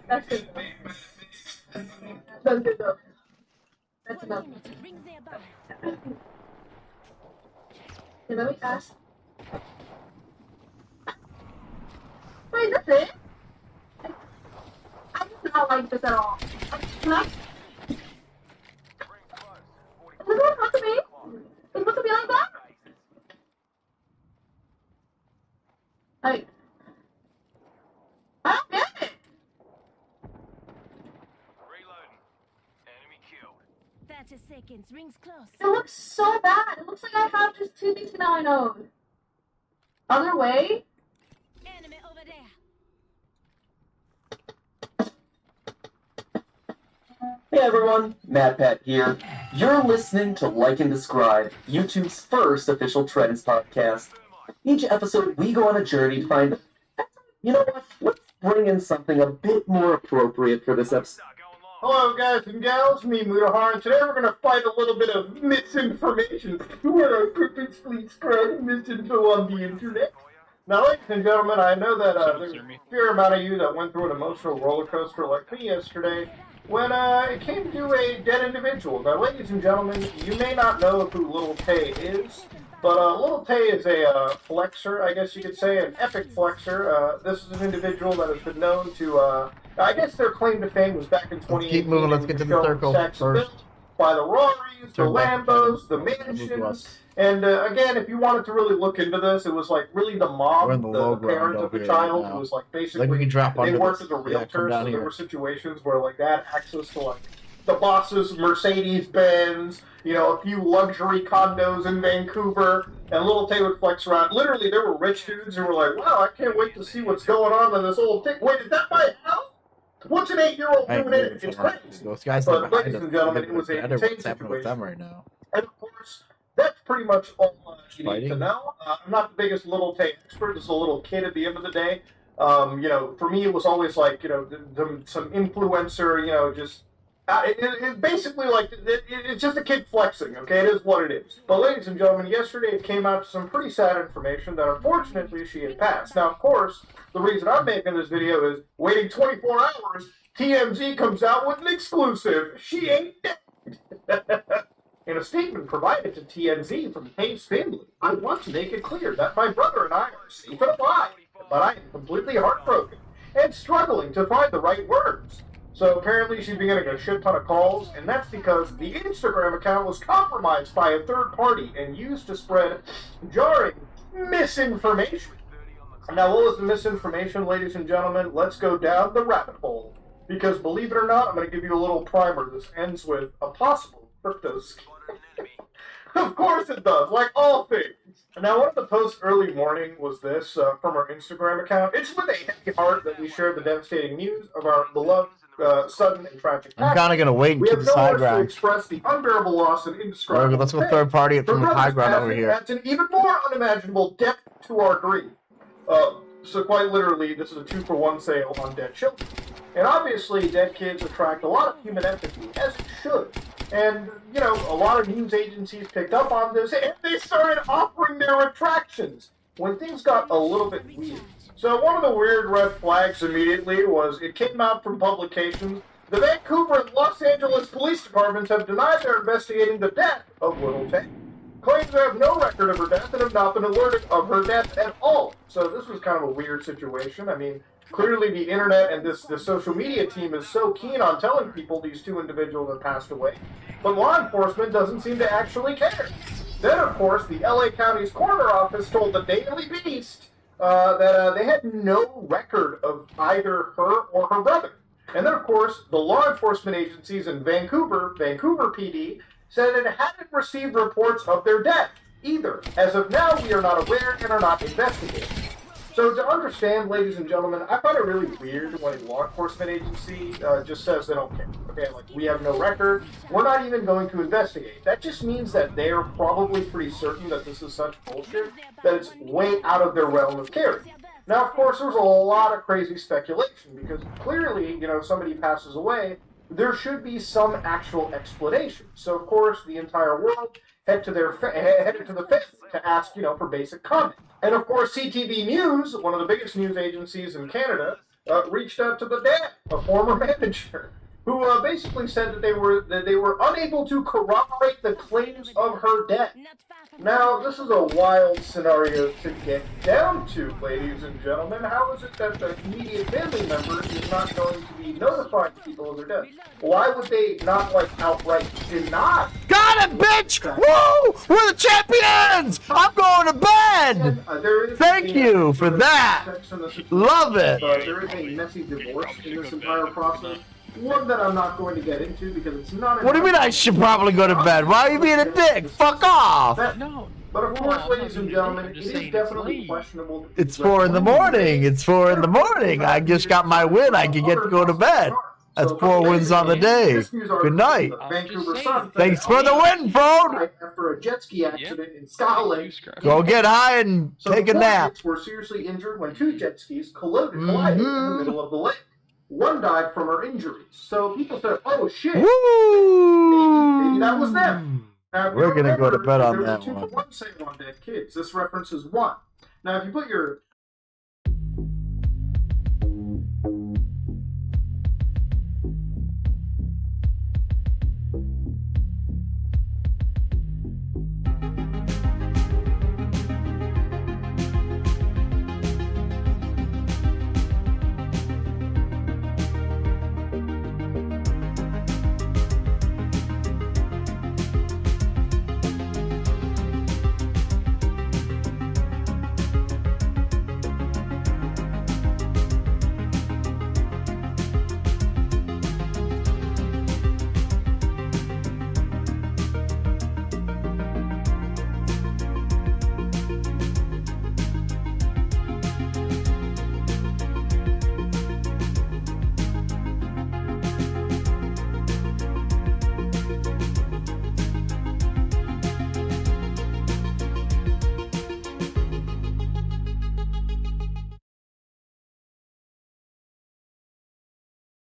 That's good. That's good though. That's enough. Okay, let me ask. Wait, is this it? I do not like this at all. Can I? Is this what it's supposed to be? It's supposed to be like that? Like, I don't get it. Reloading. Enemy killed. 30 seconds. Rings close. It looks so bad. It looks like I have just 2 things now I know. Other way? Enemy over there. Hey everyone, Mad Pet here. You're listening to Like and Describe, YouTube's first official trends podcast. Each episode, we go on a journey to find, you know what, let's bring in something a bit more appropriate for this episode. Hello, guys and gals. Me, Mudahar, and today we're going to fight a little bit of misinformation. Where I purposely spread misinfo on the internet. Now, ladies and gentlemen, I know that there's a fair amount of you that went through an emotional roller coaster like me yesterday when it came to a dead individual. Now, ladies and gentlemen, you may not know who Little Tay is, but Little Tay is a flexer, I guess you could say, an epic flexer. This is an individual that has been known to, I guess their claim to fame was back in 2018. Keep moving, let's get to the circle first. By the Raries, the Lambos, the mansions, and again, if you wanted to really look into this, it was like really the mom, the parent of the child, who was like basically, we can drop they under worked this. as a realtor, Yeah, so there here. were situations where like they had access to like the boss's Mercedes-Benz, you know, a few luxury condos in Vancouver, and Little Tay would flex around. Literally, there were rich dudes who were like, wow, I can't wait to see what's going on in this old thing. Wait, is that my house? What's an 8-year-old doing in it? It's crazy. Those guys But, are behind ladies us. and gentlemen, it was a What's insane happening with them situation. right now? And of course, that's pretty much all you need to Fighting? know. I'm not the biggest Little Tay expert. Just a little kid at the end of the day. You know, for me, it was always like, you know, some influencer, you know, just... it's basically like, it's just a kid flexing, okay? It is what it is. But ladies and gentlemen, yesterday it came out some pretty sad information that unfortunately she had passed. Now, of course, the reason I'm making this video is waiting 24 hours, TMZ comes out with an exclusive. She ain't dead. In a statement provided to TMZ from Tay's family, I want to make it clear that my brother and I are safe and alive, but I am completely heartbroken and struggling to find the right words. So apparently she's been getting a shit ton of calls, and that's because the Instagram account was compromised by a third party and used to spread jarring misinformation. Now, what was the misinformation, ladies and gentlemen? Let's go down the rabbit hole. Because believe it or not, I'm going to give you a little primer. This ends with a possible crypto scheme. Of course it does, like all things. Now, one of the posts early morning was this from our Instagram account. It's with a heavy heart that we share the devastating news of our beloved sudden and tragic I'm kind of going to wait and we keep have this no high words to ground. express the unbearable loss and indescribable Let's go pain. third party it Her from the high brother's ground over passing here. adds an even more unimaginable depth to our grief. So quite literally, this is a 2-for-1 sale on dead children. And obviously, dead kids attract a lot of human empathy, as it should. And, you know, a lot of news agencies picked up on this, and they started offering their retractions when things got a little bit weird. So one of the weird red flags immediately was it came out from publications. The Vancouver and Los Angeles police departments have denied they're investigating the death of Little Tay. Claims they have no record of her death and have not been alerted of her death at all. So this was kind of a weird situation. I mean, clearly the internet and this social media team is so keen on telling people these two individuals have passed away, but law enforcement doesn't seem to actually care. Then, of course, the LA County's coroner office told the Daily Beast that they had no record of either her or her brother. And then, of course, the law enforcement agencies in Vancouver PD, said it hadn't received reports of their death either. As of now, we are not aware and are not investigating. So to understand, ladies and gentlemen, I find it really weird when a law enforcement agency just says they don't care. Okay, like, we have no record, we're not even going to investigate. That just means that they're probably pretty certain that this is such bullshit that it's way out of their realm of caring. Now, of course, there's a lot of crazy speculation because clearly, if somebody passes away, there should be some actual explanation. So, of course, the entire world headed to the family to ask, for basic comment. And, of course, CTV News, one of the biggest news agencies in Canada, reached out to the dad, a former manager, who basically said that they were unable to corroborate the claims of her death. Now, this is a wild scenario to get down to, ladies and gentlemen. How is it that the immediate family member is not going to be notifying people of their death? Why would they not, outright deny? Got it, bitch! Woo! We're the champions! I'm going to bed! Thank you for that! Love it! There is a messy divorce in this entire process. One that I'm not going to get into because it's not... What do you mean I should probably go to bed? Why are you being a dick? Fuck off! But of course, ladies and gentlemen, it is definitely questionable... It's 4 in the morning. It's 4 in the morning. I just got my win. I can get to go to bed. That's 4 wins on the day. Good night. Thanks for the win, phone! After a jet ski accident in Scotland. Go get high and take a nap. Were seriously injured when 2 jet skis collided in the middle of the lake. One died from her injuries. So people said, oh shit, maybe that was them. Now, we're going to go to bed on that one. There's a 2-for-1 sale on dead kids. This references 1. Now, if you put your